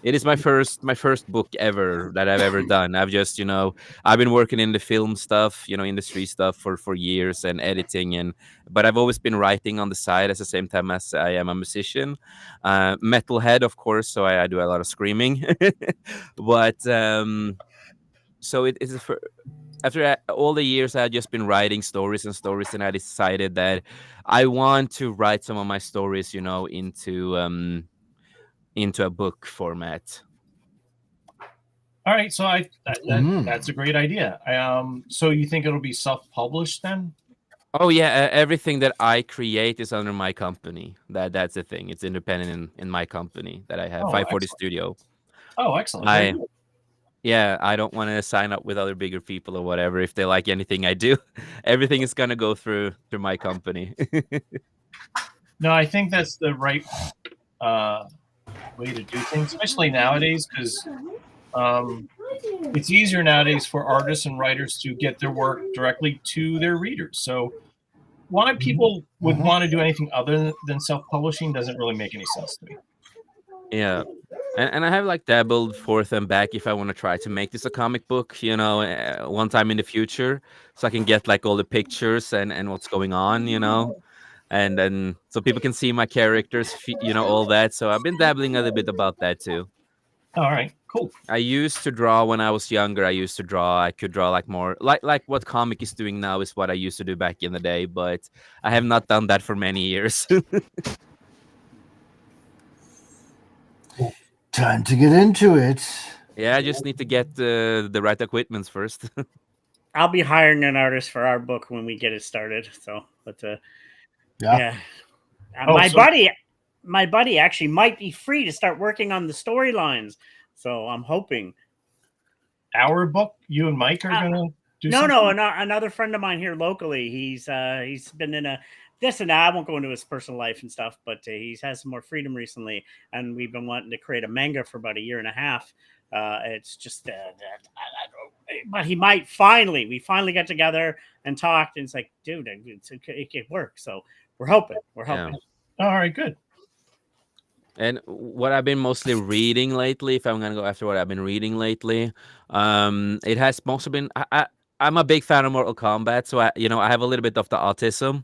It is my first book ever that I've ever done. I've just, I've been working in the film stuff, industry stuff for years and editing, but I've always been writing on the side at the same time as I am a musician. Metalhead, of course, so I do a lot of screaming. But so it is after all the years I had just been writing stories, and I decided that I want to write some of my stories, into a book format. All right, so that's a great idea. So you think it'll be self-published then? Oh yeah, everything that I create is under my company. That's the thing. It's independent in my company that I have, 540 excellent. Studio. Oh, excellent. I don't want to sign up with other bigger people or whatever if they like anything I do. Everything is gonna go through my company. No, I think that's the right way to do things, especially nowadays, because it's easier nowadays for artists and writers to get their work directly to their readers. So why people would want to do anything other than self-publishing doesn't really make any sense to me. Yeah. And I have like dabbled forth and back if I want to try to make this a comic book, one time in the future, so I can get like all the pictures and what's going on, and then so people can see my characters, all that. So I've been dabbling a little bit about that too. All right, cool. I used to draw when I was younger. I could draw like more like what comic is doing now is what I used to do back in the day, but I have not done that for many years. Time to get into it. Yeah, I just need to get the right equipment first. I'll be hiring an artist for our book when we get it started. So, but yeah. My buddy actually might be free to start working on the storylines. So I'm hoping. Our book, you and Mike are gonna do. No, another friend of mine here locally. He's been in this and that. I won't go into his personal life and stuff, but he's had some more freedom recently, and we've been wanting to create a manga for about a year and a half. It's just but he might finally. We finally got together and talked, and it's like, dude, it could work. So we're hoping. Yeah. All right, good. And what I've been mostly reading lately, if I'm gonna go after what I've been reading lately, it has mostly been. I'm a big fan of Mortal Kombat, so I have a little bit of the autism.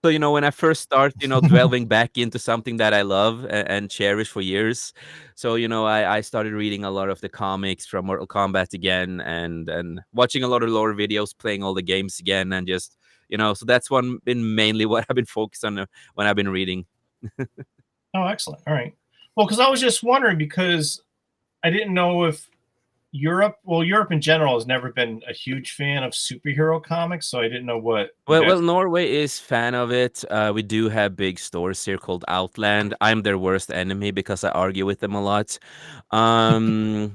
So when I first start, delving back into something that I love and cherish for years, so I started reading a lot of the comics from Mortal Kombat again, and watching a lot of lore videos, playing all the games again, and just so that's been mainly what I've been focused on when I've been reading. Oh, excellent. All right. Well, because I was just wondering, because I didn't know if Europe in general has never been a huge fan of superhero comics, so I didn't know what. Well, Norway is fan of it. We do have big stores here called Outland. I'm their worst enemy because I argue with them a lot. And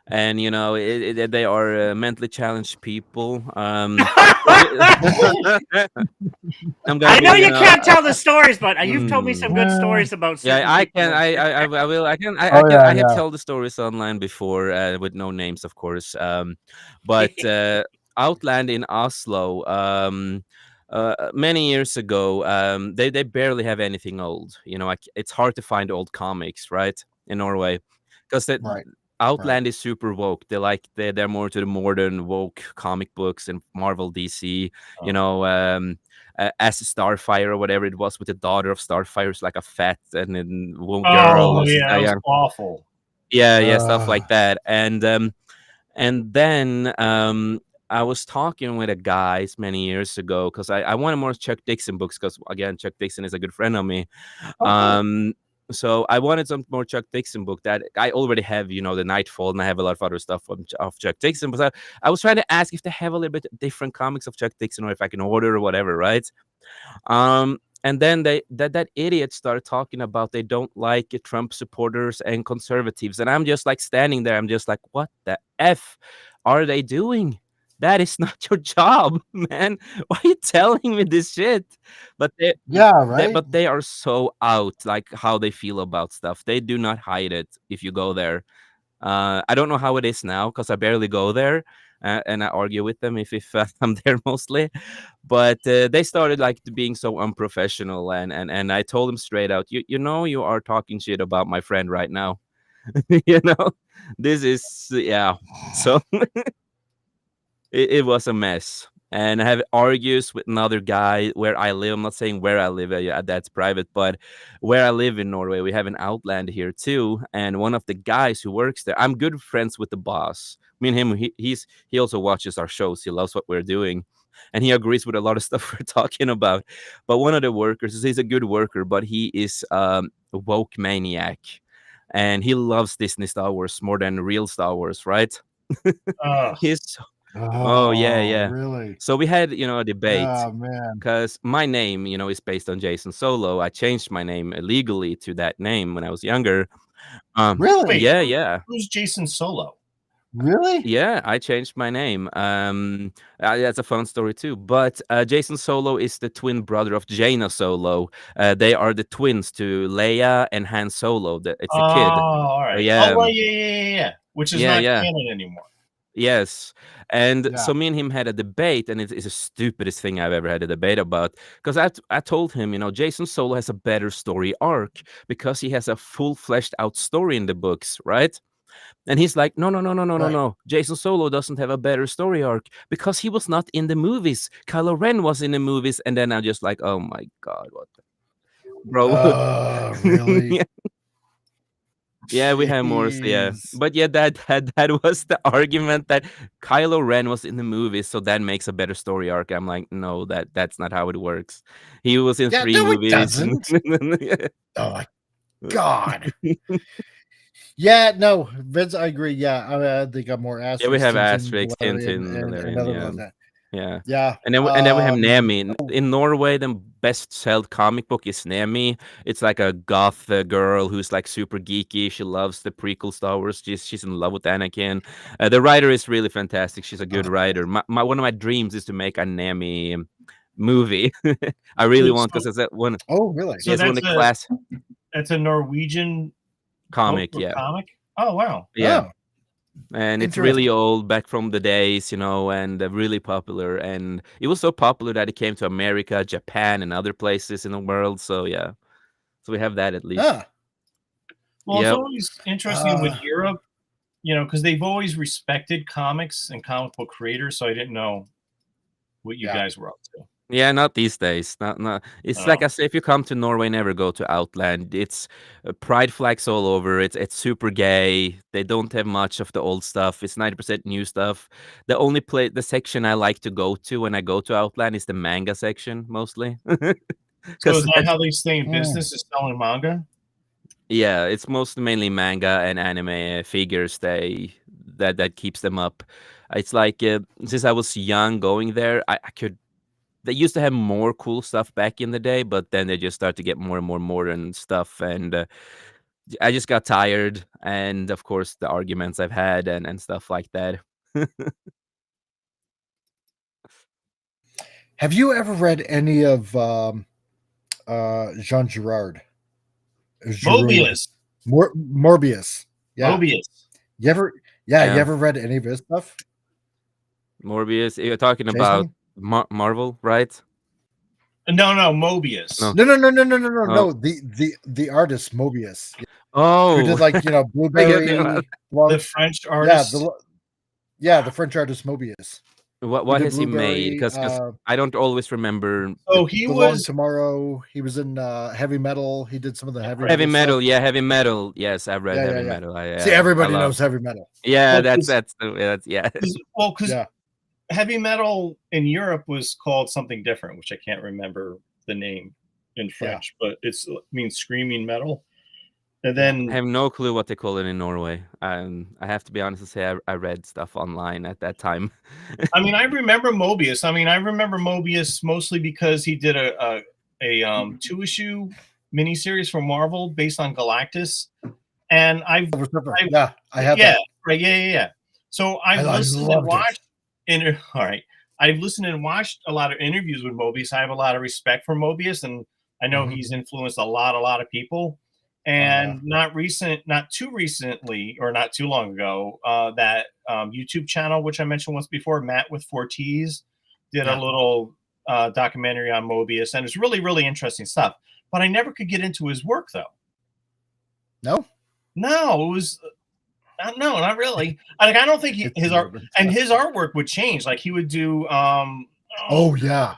they are mentally challenged people. I know you can't tell the stories, but you've told me some good stories about. Yeah, I can. I will. I can. I have told the stories online before with no names, of course. But Outland in Oslo, many years ago, they barely have anything old. It's hard to find old comics, right, in Norway, because Outland is super woke. They're more to the modern woke comic books and Marvel, DC. As Starfire or whatever it was with the daughter of Starfire, is like a fat and then woke girl. Oh yeah, that was awful. Yeah, stuff like that. And then I was talking with a guy many years ago because I wanted more Chuck Dixon books because, again, Chuck Dixon is a good friend of me. So I wanted some more Chuck Dixon book that I already have, the Nightfall, and I have a lot of other stuff of Chuck Dixon. But I was trying to ask if they have a little bit different comics of Chuck Dixon or if I can order or whatever, right? And then that idiot started talking about they don't like Trump supporters and conservatives. And I'm just like standing there. I'm just like, what the F are they doing? That is not your job, man. Why are you telling me this shit? But they are so out, like how they feel about stuff. They do not hide it if you go there. I don't know how it is now because I barely go there. And I argue with them if I'm there mostly, but they started like being so unprofessional, and I told them straight out, you are talking shit about my friend right now, You know, this is yeah. So it was a mess. And I have argues with another guy where I live. I'm not saying where I live, yeah, that's private, but where I live in Norway, we have an outland here too. And one of the guys who works there, I'm good friends with the boss. Me and him, he also watches our shows. He loves what we're doing, and he agrees with a lot of stuff we're talking about. But one of the workers, he's a good worker, but he is a woke maniac, and he loves Disney Star Wars more than real Star Wars, right? He's Oh, yeah, yeah. Really? So we had, a debate Oh, man. because my name, is based on Jason Solo. I changed my name illegally to that name when I was younger. Really? Wait, Yeah. Who's Jason Solo? Really? Yeah, I changed my name. That's a fun story too. But Jason Solo is the twin brother of Jaina Solo. They are the twins to Leia and Han Solo. It's a kid. All right. Yeah. Oh, right, yeah. Which is not canon anymore. Yes. And so me and him had a debate, and it's the stupidest thing I've ever had a debate about. Because I told him, Jason Solo has a better story arc because he has a full fleshed out story in the books, right? And he's like, no. Jason Solo doesn't have a better story arc because he was not in the movies. Kylo Ren was in the movies. And then I'm just like, oh my God, what the bro? Really? Yeah, we have more. Yeah, but yeah, that was the argument that Kylo Ren was in the movies, so that makes a better story arc. I'm like, no, that's not how it works. He was in 3 movies. It doesn't. Oh my God. Yeah, no, Vince, I agree. Yeah, they got more asterisks. Yeah, we have asterisks, Tintin, Valerian. Yeah. And then we have Nemi. In Norway, the best-sold comic book is Nemi. It's like a goth girl who's like super geeky. She loves the prequel Star Wars. She's in love with Anakin. The writer is really fantastic. She's a good writer. One of my dreams is to make a Nemi movie. I really want, because it's that one. Oh, really? So it's one of the class. That's a Norwegian comic. Comic. Oh, wow. Yeah. And it's really old, back from the days, and really popular. And it was so popular that it came to America, Japan, and other places in the world. So yeah, so we have that at least. Well, it's always interesting with Europe, because they've always respected comics and comic book creators. So I didn't know what you guys were up to. Yeah, not these days. Not. It's like I say, if you come to Norway, never go to Outland. It's pride flags all over. It's super gay. They don't have much of the old stuff. It's 90% new stuff. The only the section I like to go to when I go to Outland is the manga section, mostly. So is that how they stay in business, is selling manga? Yeah, it's mainly manga and anime figures. That keeps them up. It's like since I was young going there, I could. They used to have more cool stuff back in the day, but then they just start to get more and more modern stuff. And I just got tired. And of course, the arguments I've had and stuff like that. Have you ever read any of Jean Girard? Mobius. Morbius. Yeah. Mobius. You ever read any of his stuff? Morbius. You're talking about Marvel, right? No, Mobius. No. The artist Mobius. Oh, who did Blueberry? The French artist. The French artist Mobius. What has he made? Because I don't always remember. Oh, he was Tomorrow. He was in Heavy Metal. He did some of the heavy metal. Yeah, Heavy Metal. Yes, I've read Heavy Metal. See, everybody knows Heavy Metal. Yeah, that's yeah. Well, because Heavy Metal in Europe was called something different, which I can't remember the name in French, but it means screaming metal. And then I have no clue what they call it in Norway. I have to be honest and say I read stuff online at that time. I mean, I remember Mobius. I remember Mobius mostly because he did a 2-issue miniseries for Marvel based on Galactus, and I have that. Right, yeah. So I've listened and watched. I've listened and watched a lot of interviews with Mobius. I have a lot of respect for Mobius, and I know he's influenced a lot of people. And not too recently, or not too long ago, that YouTube channel, which I mentioned once before, Matt with 4 T's, did a little documentary on Mobius, and it's really, really interesting stuff. But I never could get into his work, though. No? No, it was no, not really. I don't think his artwork would change. Like he would do oh yeah,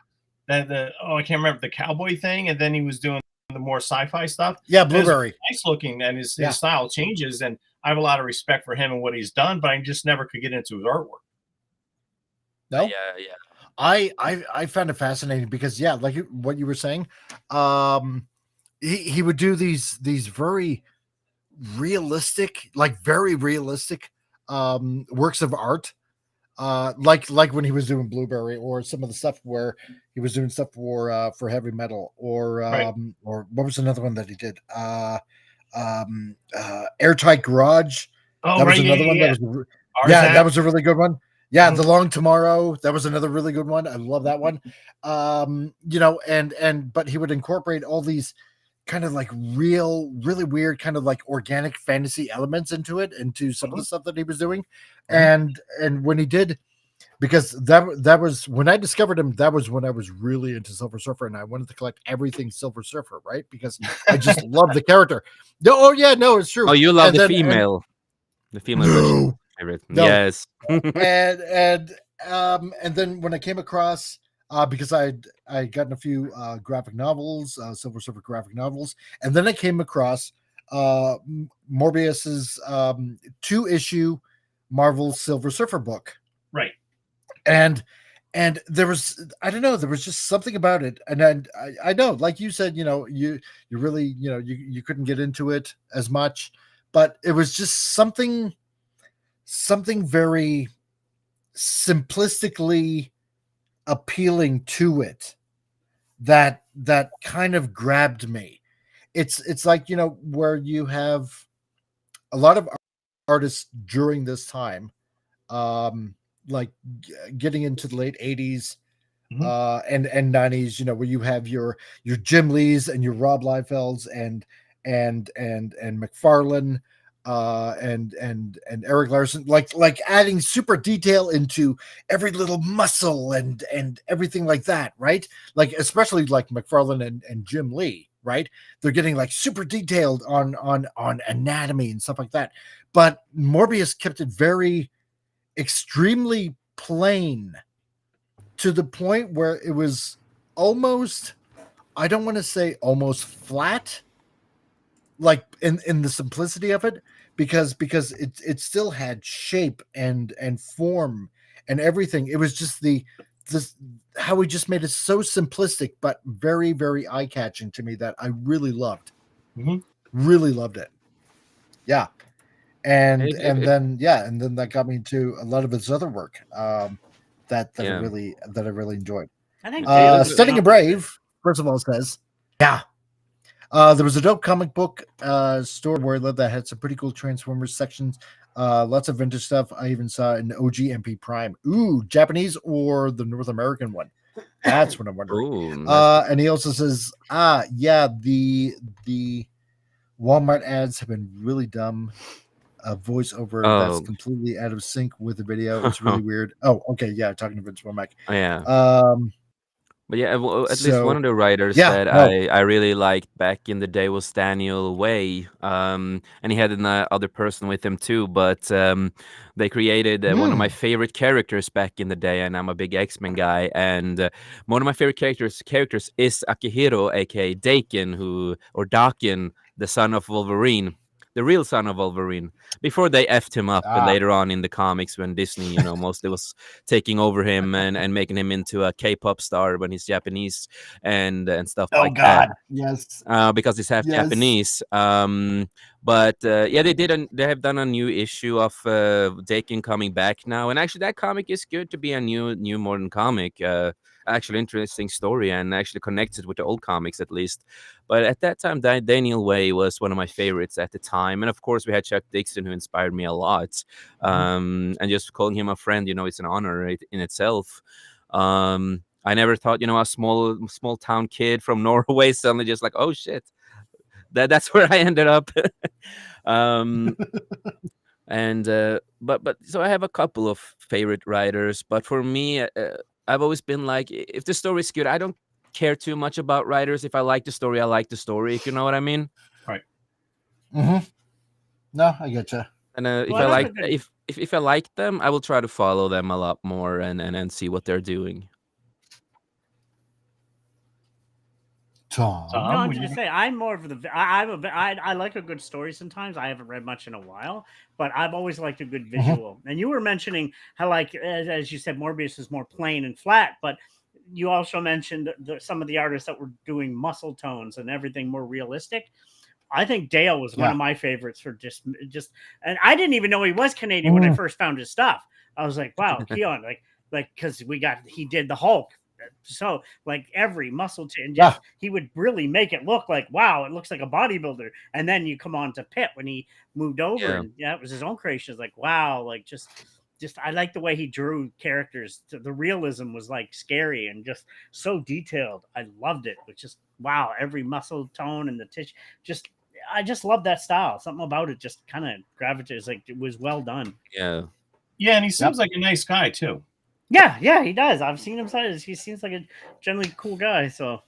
I can't remember the cowboy thing, and then he was doing the more sci-fi stuff. Yeah, Blueberry. Nice looking, and his style changes, and I have a lot of respect for him and what he's done, but I just never could get into his artwork. No, yeah. I found it fascinating because like what you were saying, he would do these very realistic, works of art, like when he was doing Blueberry, or some of the stuff where he was doing stuff for heavy metal, or or what was another one that he did? Airtight Garage. Oh, that was another one. That was a really good one. Yeah, The Long Tomorrow. That was another really good one. I love that one. But he would incorporate all these kind of like really weird, kind of like organic fantasy elements into some of the stuff that he was doing. And when he did, because that was when I discovered him, that was when I was really into Silver Surfer, and I wanted to collect everything Silver Surfer, right? Because I just love the character. No, it's true. Oh, you love the female version. Favorite. No. Yes. and then when I came across, because I gotten a few graphic novels, Silver Surfer graphic novels, and then I came across Morbius's 2-issue Marvel Silver Surfer book. Right. And there was, I don't know, there was just something about it. And I know, like you said, you really, you couldn't get into it as much, but it was just something very simplistically appealing to it that kind of grabbed me. It's like, where you have a lot of artists during this time, like getting into the late 80s and 90s, where you have your Jim Lees and your Rob Liefelds and McFarlane, and Eric Larson, like adding super detail into every little muscle and everything like that, right? Like especially like McFarlane and Jim Lee, right? They're getting like super detailed on anatomy and stuff like that. But Morbius kept it very extremely plain, to the point where it was almost, I don't want to say almost flat, like in the simplicity of it, because it still had shape and form and everything. It was just how he just made it so simplistic but very, very eye-catching to me, that I really loved. Really loved it. Yeah. And then that got me into a lot of his other work that I really enjoyed. I think Stunning and Brave, first of all, says, there was a dope comic book store where I lived that had some pretty cool Transformers sections, lots of vintage stuff. I even saw an OG MP Prime. Ooh, Japanese or the North American one? That's what I'm wondering. Ooh, and he also says, the Walmart ads have been really dumb. A voiceover that's completely out of sync with the video. It's really weird. Oh, okay, yeah, talking to Vince Womack. Oh, yeah. But yeah, well, at least one of the writers that I really liked back in the day was Daniel Way, and he had another person with him too. But they created one of my favorite characters back in the day, and I'm a big X-Men guy. And one of my favorite characters is Akihiro, aka Daken, the son of Wolverine. The real son of Wolverine, before they effed him up later on in the comics, when Disney, mostly was taking over him and making him into a K-pop star when he's Japanese and stuff like that. Yes. Because he's half Japanese. But they have done a new issue of Daken coming back now, and actually that comic is good to be a new modern comic. Actually interesting story, and actually connected with the old comics at least. But at that time, Daniel Way was one of my favorites at the time, and of course we had Chuck Dixon, who inspired me a lot. And just calling him a friend, it's an honor in itself. I never thought, a small town kid from Norway suddenly just like, oh shit, that's where I ended up. And but so I have a couple of favorite writers, but for me, I've always been like, if the story is good, I don't care too much about writers. If I like the story, I like the story, if you know what I mean. Right. No, I get you. And if I like them, I will try to follow them a lot more and see what they're doing. Tom. No, I'm just gonna say I'm more of the. I like a good story sometimes. I haven't read much in a while, but I've always liked a good visual. And you were mentioning how, like, as you said, Morbius is more plain and flat, but you also mentioned some of the artists that were doing muscle tones and everything more realistic. I think Dale was one of my favorites for just, and I didn't even know he was Canadian when I first found his stuff. I was like, wow, Keon, like, because he did the Hulk. So like every muscle and just he would really make it look like, wow, it looks like a bodybuilder. And then you come on to Pitt when he moved over and it was his own creation. It's like, wow, like just I like the way he drew characters. The realism was like scary and just so detailed. I loved it. Which just wow, every muscle tone and the tissue. I just love that style. Something about it just kind of gravitates. Like it was well done. Yeah, and he seems like a nice guy too. Yeah, he does. I've seen him. He seems like a generally cool guy. So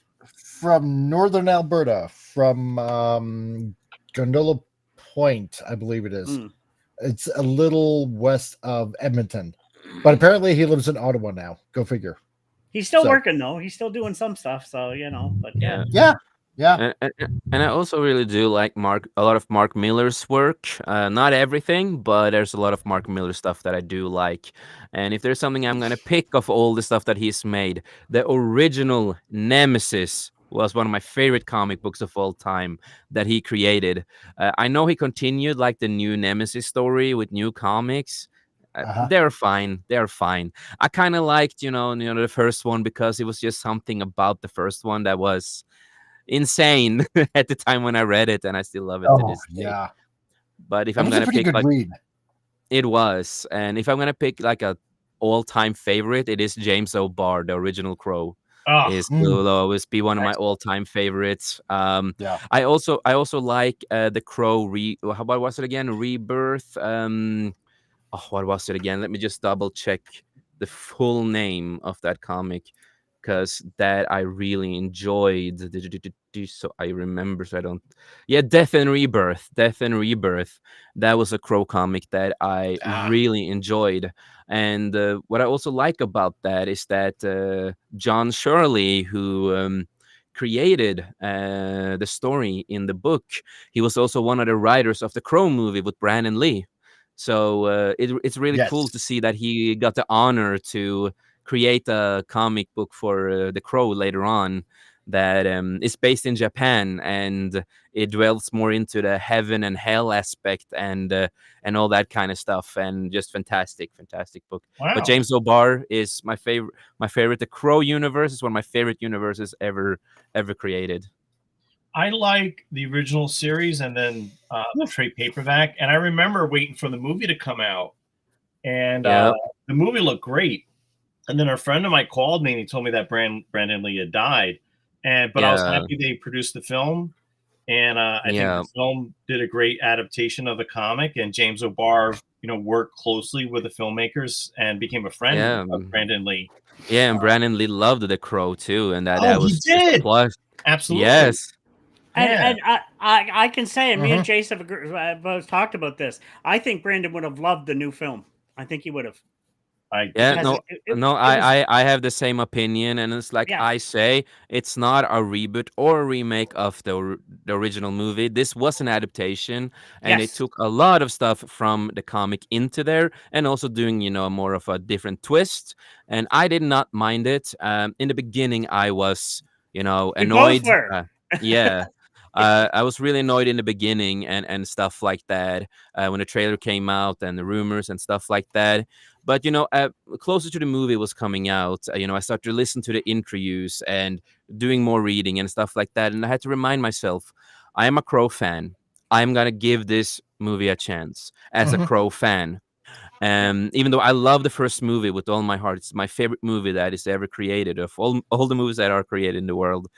from northern Alberta, from Gondola Point, I believe it is. It's a little west of Edmonton, but apparently he lives in Ottawa now. Go figure. He's still working though. He's still doing some stuff. So but yeah. And I also really do like a lot of Mark Miller's work. Not everything, but there's a lot of Mark Miller stuff that I do like. And if there's something I'm gonna pick of all the stuff that he's made, the original Nemesis was one of my favorite comic books of all time that he created. I know he continued like the new Nemesis story with new comics. They're fine. I kind of liked, the first one because it was just something about the first one that was insane at the time when I read it, and I still love it to this day. Yeah. But if I'm gonna pick, read. It was, and if I'm gonna pick like a all-time favorite, it is James O'Barr, the original Crow. Will always be one of my all-time favorites. I also like the Crow. What was it again? Rebirth. What was it again? Let me just double check the full name of that comic, because that I really enjoyed. So I remember. Death and Rebirth. That was a Crow comic that I really enjoyed. And what I also like about that is that John Shirley, who created the story in the book, he was also one of the writers of the Crow movie with Brandon Lee. So it's really cool to see that he got the honor to create a comic book for the Crow later on that is based in Japan, and it dwells more into the heaven and hell aspect and all that kind of stuff, and just fantastic book. Wow. But James O'Barr is my favorite. The Crow universe is one of my favorite universes ever created. I like the original series and then the trade paperback, and I remember waiting for the movie to come out, and the movie looked great. And then a friend of mine called me and he told me that Brandon Lee had died. But I was happy they produced the film. And I think the film did a great adaptation of the comic. And James O'Barr, worked closely with the filmmakers and became a friend of Brandon Lee. Yeah, and Brandon Lee loved The Crow too. And that was he did. A plus. Absolutely. Yes. And I can say, and me and Jason have both talked about this. I think Brandon would have loved the new film. I think he would have. I have the same opinion, and it's like I say, it's not a reboot or a remake of the original movie. This was an adaptation, and it took a lot of stuff from the comic into there, and also doing more of a different twist. And I did not mind it. In the beginning, I was annoyed. I was really annoyed in the beginning and stuff like that when the trailer came out and the rumors and stuff like that. But, closer to the movie was coming out, I started to listen to the interviews and doing more reading and stuff like that. And I had to remind myself, I am a Crow fan. I'm going to give this movie a chance as a Crow fan. Even though I love the first movie with all my heart, it's my favorite movie that is ever created of all the movies that are created in the world.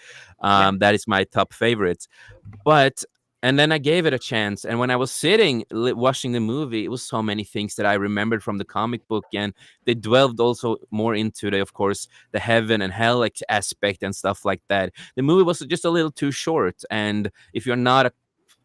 That is my top favorite. And then I gave it a chance. And when I was sitting watching the movie, it was so many things that I remembered from the comic book. And they dwelled also more into of course, the heaven and hell aspect and stuff like that. The movie was just a little too short. And if you're not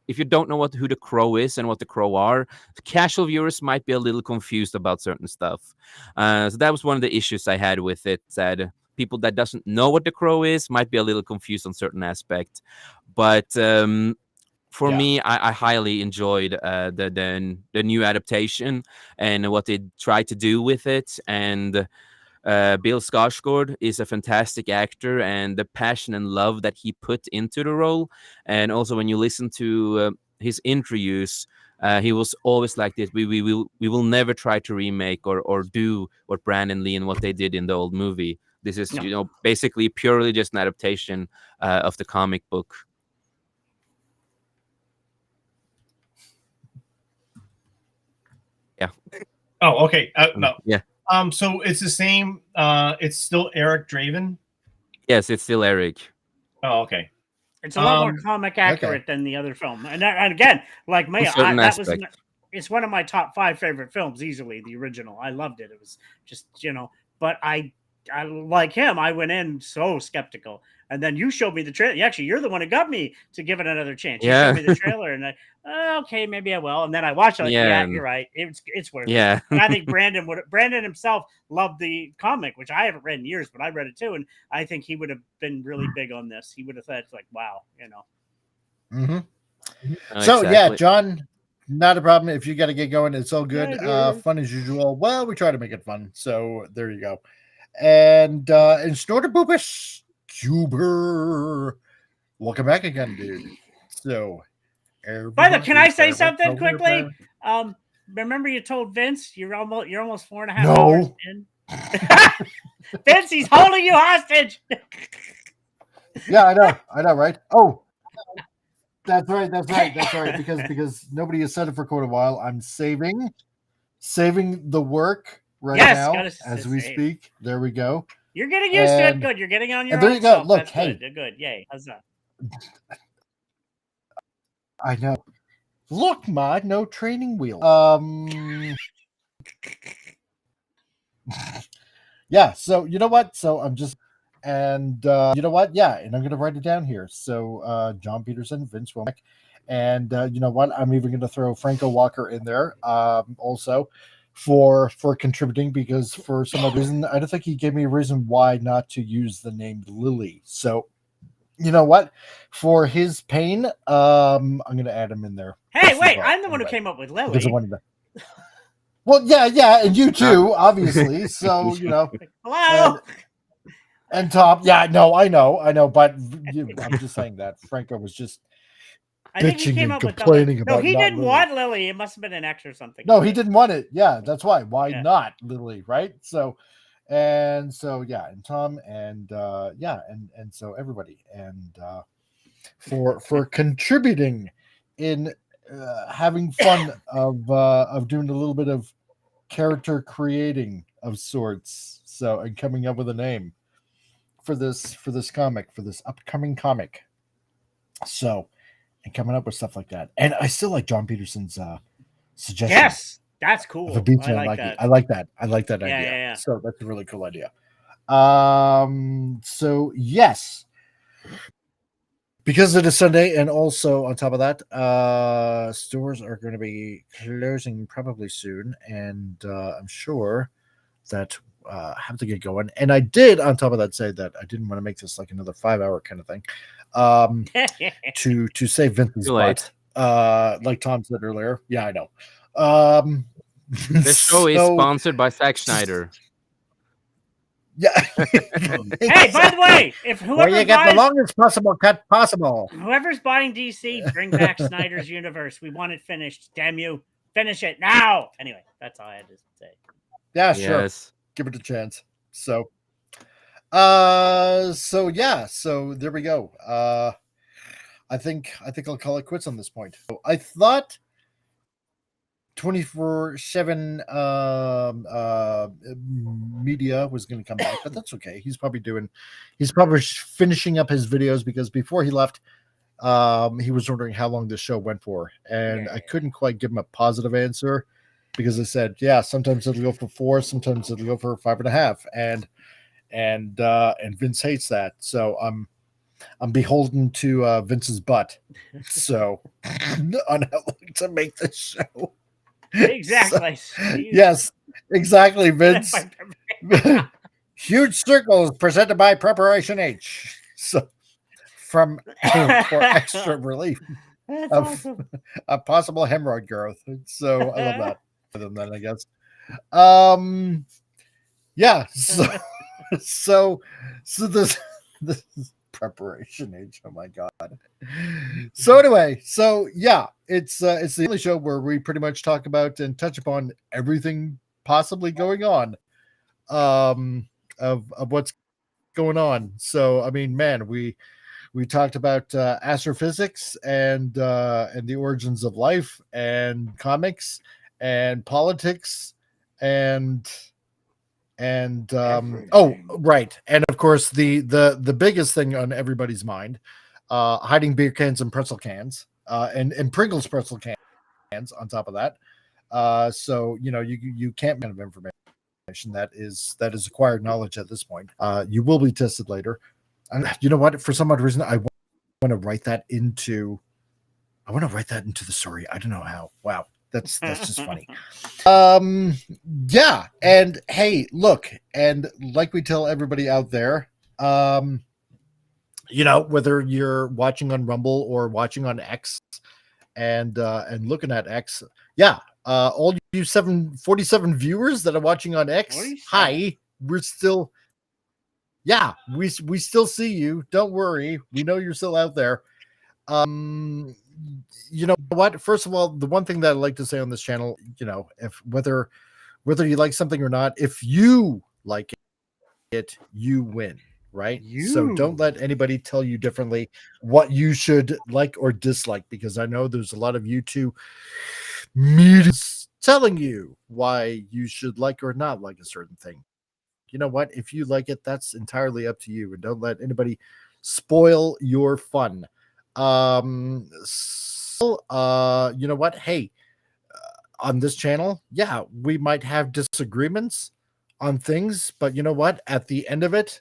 if you don't know who the Crow is and what the Crow are, casual viewers might be a little confused about certain stuff. So that was one of the issues I had with it, that people that doesn't know what the Crow is might be a little confused on certain aspects. But for me, I highly enjoyed the new adaptation and what they tried to do with it. And Bill Skarsgård is a fantastic actor, and the passion and love that he put into the role. And also, when you listen to his interviews, he was always like this: we will never try to remake or do what Brandon Lee and what they did in the old movie. This is basically purely just an adaptation of the comic book. Yeah. Oh, okay. No. Yeah. So it's the same. It's still Eric Draven. Yes, it's still Eric. Oh, okay. It's a lot more comic accurate than the other film. And again, like me, it's one of my top 5 favorite films, easily, the original. I loved it. It was just, but I like him, I went in so skeptical. And then you showed me the trailer. Actually, you're the one who got me to give it another chance. You showed me the trailer, and okay, maybe I will. And then I watched it. Like, you're right. It's worth it. And I think Brandon himself loved the comic, which I haven't read in years, but I read it too. And I think he would have been really big on this. He would have thought, like, wow, Mm-hmm. Oh, so exactly. yeah, John, not a problem. If you got to get going, it's all good. Fun as usual. Well, we try to make it fun. So there you go. And Snorter Boopus Cuber, welcome back again, dude. So, by the way, can I say something quickly? Remember you told Vince you're almost 4.5 hours in. Vince, he's holding you hostage. Yeah, I know, right? Oh, that's right. Because nobody has said it for quite a while. I'm saving the work now as we speak. There we go. You're getting used to it. Good. You're getting on your own. There you go. Self. Look, That's hey, good. Yay. How's that? I know. Look, Mod, no training wheel. Yeah. So you know what? So I'm just, and you know what? Yeah, and I'm gonna write it down here. So John Peterson, Vince Womack, and you know what? I'm even gonna throw Franco Walker in there. Also. For contributing, because for some other reason, I don't think he gave me a reason why not to use the name Lily. So, you know what? For his pain, I'm going to add him in there. Hey, wait! I'm the one who came up with Lily. Well, yeah, and you too, obviously. So hello. And Tom, yeah, no, I know, but I'm just saying that Franco was just. I think he came up with complaining about. No, he didn't want Lily. It must have been an X or something. No, he didn't want it. Yeah, that's why. Why not Lily? Right? So, and Tom, and and so everybody, and for contributing in having fun of doing a little bit of character creating of sorts. So, and coming up with a name for this comic, for this upcoming comic. So. And coming up with stuff like that. And I still like John Peterson's suggestion. Yes, that's cool. I like that. I like that idea. Yeah. So that's a really cool idea. So yes. Because it is Sunday, and also on top of that, stores are going to be closing probably soon. And I'm sure that have to get going. And I did, on top of that, say that I didn't want to make this like another 5-hour kind of thing. To save Vince's butt, like Tom said earlier. Yeah, I know. This show is sponsored by Zack Snyder. Yeah. Hey, by the way, if whoever you get the longest possible cut possible, whoever's buying DC, bring back Snyder's universe. We want it finished. Damn you, finish it now. Anyway, that's all I had to say. Yeah, sure. Yes. Give it a chance. So there we go. I think I'll call it quits on this point. I thought 24/7 media was going to come back, but that's okay. He's probably finishing up his videos, because before he left, he was wondering how long this show went for, and I couldn't quite give him a positive answer, because I said, yeah, sometimes it'll go for 4, sometimes it'll go for 5.5, and Vince hates that. So I'm beholden to Vince's butt. So on how long to make this show. Exactly. So, yes, exactly, Vince. Huge Circles presented by Preparation H. So for extra relief of awesome. A possible hemorrhoid growth. So I love that. Other than that, I guess. Yeah. So this is Preparation H. Oh my god. So anyway, so yeah, it's the only show where we pretty much talk about and touch upon everything possibly going on, of what's going on. So I mean, man, we talked about astrophysics and the origins of life and comics and politics and oh right, and of course the biggest thing on everybody's mind, hiding beer cans and pretzel cans, and Pringles pretzel cans on top of that. So you can't kind of information that is acquired knowledge at this point. You will be tested later. And you know what? For some odd reason, I want to write that into the story. I don't know how. Wow. That's just funny. Yeah. And hey, look, and like we tell everybody out there, whether you're watching on Rumble or watching on X and looking at X, yeah. All you 47 viewers that are watching on X, 47. Hi, we're still, yeah, we still see you. Don't worry. We know you're still out there. You know what? First of all, the one thing that I like to say on this channel, if whether you like something or not, if you like it, you win, right? So don't let anybody tell you differently what you should like or dislike, because I know there's a lot of YouTube media telling you why you should like or not like a certain thing. You know what? If you like it, that's entirely up to you, and don't let anybody spoil your fun. You know what? Hey, on this channel, yeah, we might have disagreements on things, but you know what? At the end of it,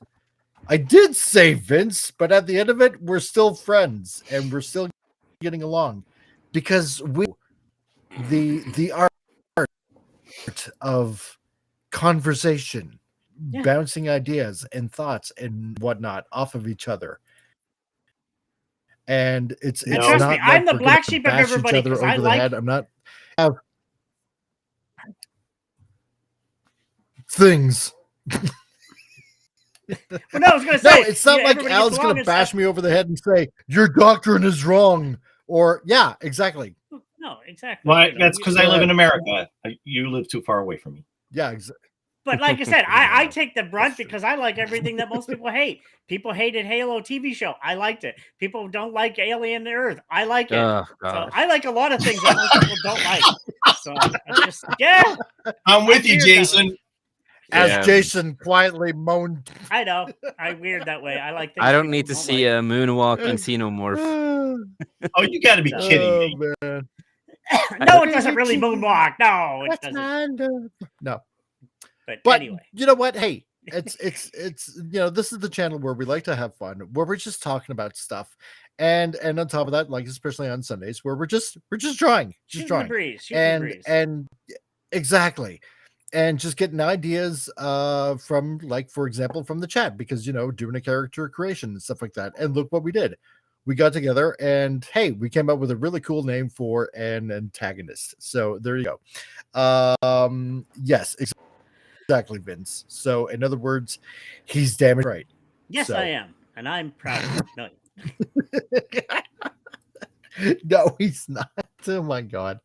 I did say Vince, but at the end of it, we're still friends and we're still getting along, because the art of conversation, bouncing ideas and thoughts and whatnot off of each other. And it's trust not me, like I'm the we're black gonna sheep of bash everybody, each other 'cause over I the like- head. I'm not have things. Well, no, I was going to say, No, it's not like everybody Al's gets going along to and bash stuff. me over the head and say your doctrine is wrong, or yeah, exactly. No, exactly. Well, that's because I live in America. You live too far away from me. Yeah, exactly. But like I said, I take the brunt because I like everything that most people hate. People hated Halo TV show. I liked it. People don't like Alien Earth. I like it. Oh, so gosh. I like a lot of things that most people don't like. So I just, yeah. I'm with you, Jason. As Jason quietly moaned. I know. I'm weird that way. I like things I don't people need to don't see like. a moonwalking xenomorph. Oh, you got to be kidding me. Man. No, it doesn't really moonwalk. No, it doesn't. No. But anyway, you know what? Hey, it's this is the channel where we like to have fun, where we're just talking about stuff, and on top of that, like especially on Sundays, where we're just drawing, shooting the breeze, and exactly, and just getting ideas from, like, for example, from the chat, because doing a character creation and stuff like that. And look what we did. We got together and hey, we came up with a really cool name for an antagonist. So there you go. Yes, exactly, Vince. So in other words, he's damn right. Yes, so. I am, and I'm proud of it. No. No, he's not. Oh my god.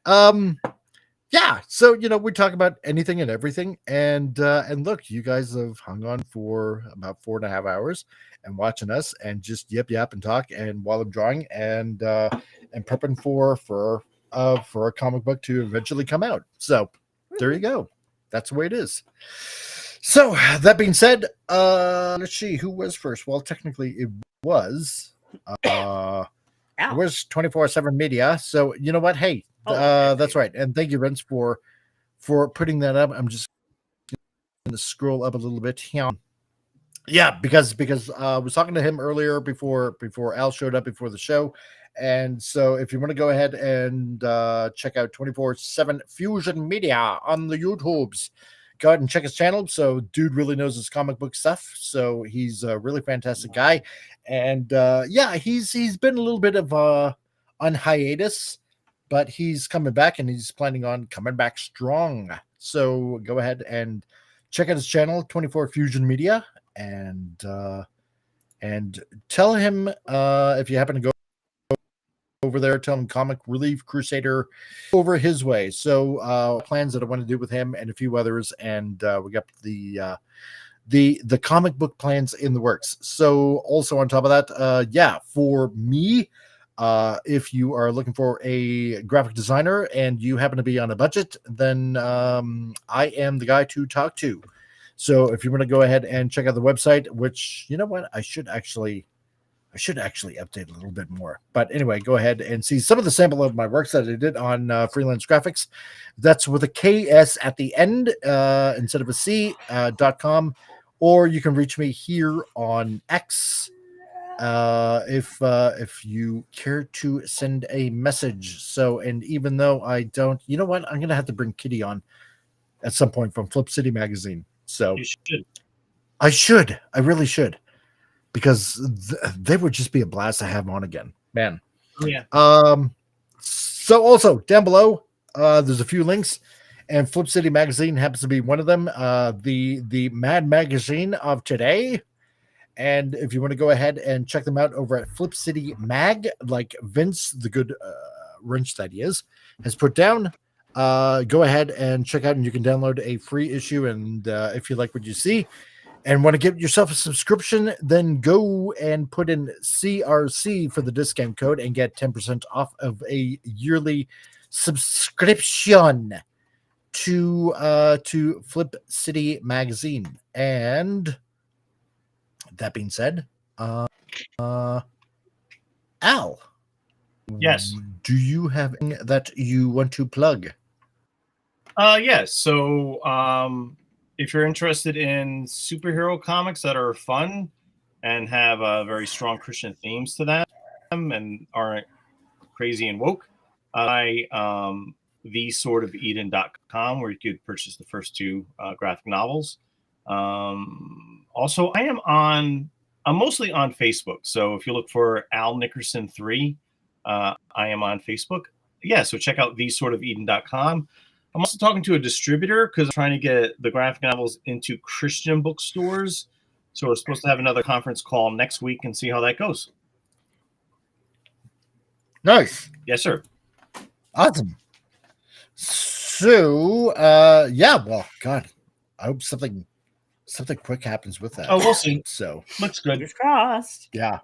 Yeah, so we talk about anything and everything, and look, you guys have hung on for about 4.5 hours and watching us and just yap and talk, and while I'm drawing and prepping for a comic book to eventually come out. So there you go. That's the way it is. So that being said, let's see who was first. Well, technically it was 24/7 Media. So you know what? Hey, that's right. And thank you, Renz, for putting that up. I'm just going to scroll up a little bit here. Yeah, because I was talking to him earlier before Al showed up before the show. And so if you want to go ahead and check out 24/7 Fusion Media on the YouTubes, go ahead and check his channel. So dude really knows his comic book stuff. So he's a really fantastic guy. And yeah, he's been a little bit of on hiatus, but he's coming back and he's planning on coming back strong. So go ahead and check out his channel, 24 Fusion Media, and tell him if you happen to go over there, tell him Comic Relief Crusader over his way. So plans that I want to do with him and a few others, and we got the comic book plans in the works. So also on top of that, yeah, for me, if you are looking for a graphic designer and you happen to be on a budget, then I am the guy to talk to. So if you want to go ahead and check out the website, which, you know what, I should actually update a little bit more. But anyway, go ahead and see some of the sample of my works that I did on Freelance Graphics. That's with a KS at the end instead of a C, .com. Or you can reach me here on X if you care to send a message. So, and even though I don't, you know what, I'm going to have to bring Kitty on at some point from Flip City Magazine. So I really should, because they would just be a blast to have on again, man. Oh, yeah. So also down below, there's a few links, and Flip City Magazine happens to be one of them. The Mad Magazine of today, and if you want to go ahead and check them out over at Flip City Mag, like Vince, the good wrench that he is, has put down. Go ahead and check out, and you can download a free issue. And if you like what you see and want to get yourself a subscription, then go and put in CRC for the discount code and get 10% off of a yearly subscription to Flip City Magazine. And that being said, Al, yes, do you have anything that you want to plug? Yes. So if you're interested in superhero comics that are fun and have very strong Christian themes to them and aren't crazy and woke, thesortofeden.com, where you could purchase the first two graphic novels. Also, I'm mostly on Facebook. So if you look for Al Nickerson 3, I am on Facebook. Yeah, so check out thesortofeden.com. I'm also talking to a distributor because I'm trying to get the graphic novels into Christian bookstores. So we're supposed to have another conference call next week and see how that goes. Nice. Yes, sir. Awesome. So, yeah, well, God, I hope something quick happens with that. Oh, we'll see. So, looks good. Fingers crossed. Yeah.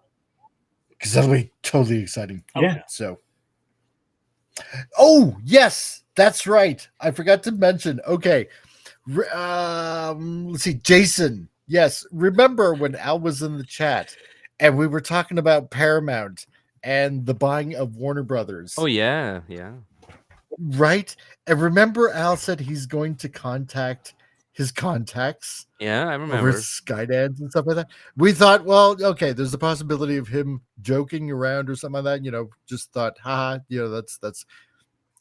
Because that'll be totally exciting. Yeah. So, oh, yes, that's right. I forgot to mention. Okay. Let's see. Jason. Yes. Remember when Al was in the chat and we were talking about Paramount and the buying of Warner Brothers? Oh, yeah. Yeah. Right. And remember, Al said he's going to contact his contacts. Yeah, I remember. Over Skydance and stuff like that. We thought, well, okay, there's a possibility of him joking around or something like that. You know, just thought, haha, you know, that's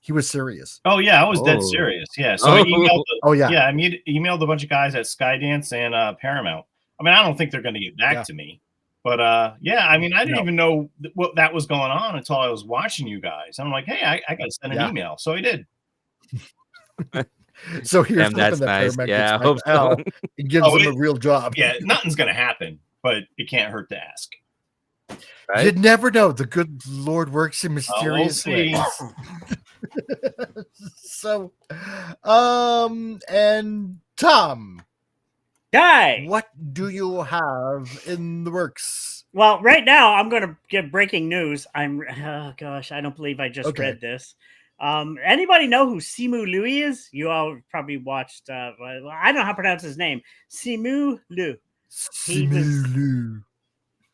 he was serious. Oh yeah, I was dead serious. Yeah. So I emailed I emailed a bunch of guys at Skydance and Paramount. I mean, I don't think they're going to get back to me, but yeah, I mean, I didn't even know what that was going on until I was watching you guys. I'm like, hey, I got to send an email, so I did. So here's that's nice. Yeah, I hope so. It gives him a real job. Yeah, nothing's going to happen, but it can't hurt to ask. Right? You'd never know. The good Lord works in mysterious ways. So, and Tom, what do you have in the works? Well, right now I'm going to get breaking news. Oh gosh, I don't believe I just read this. Anybody know who Simu Liu is? You all probably watched. I don't know how to pronounce his name. Simu Liu. Simu Liu.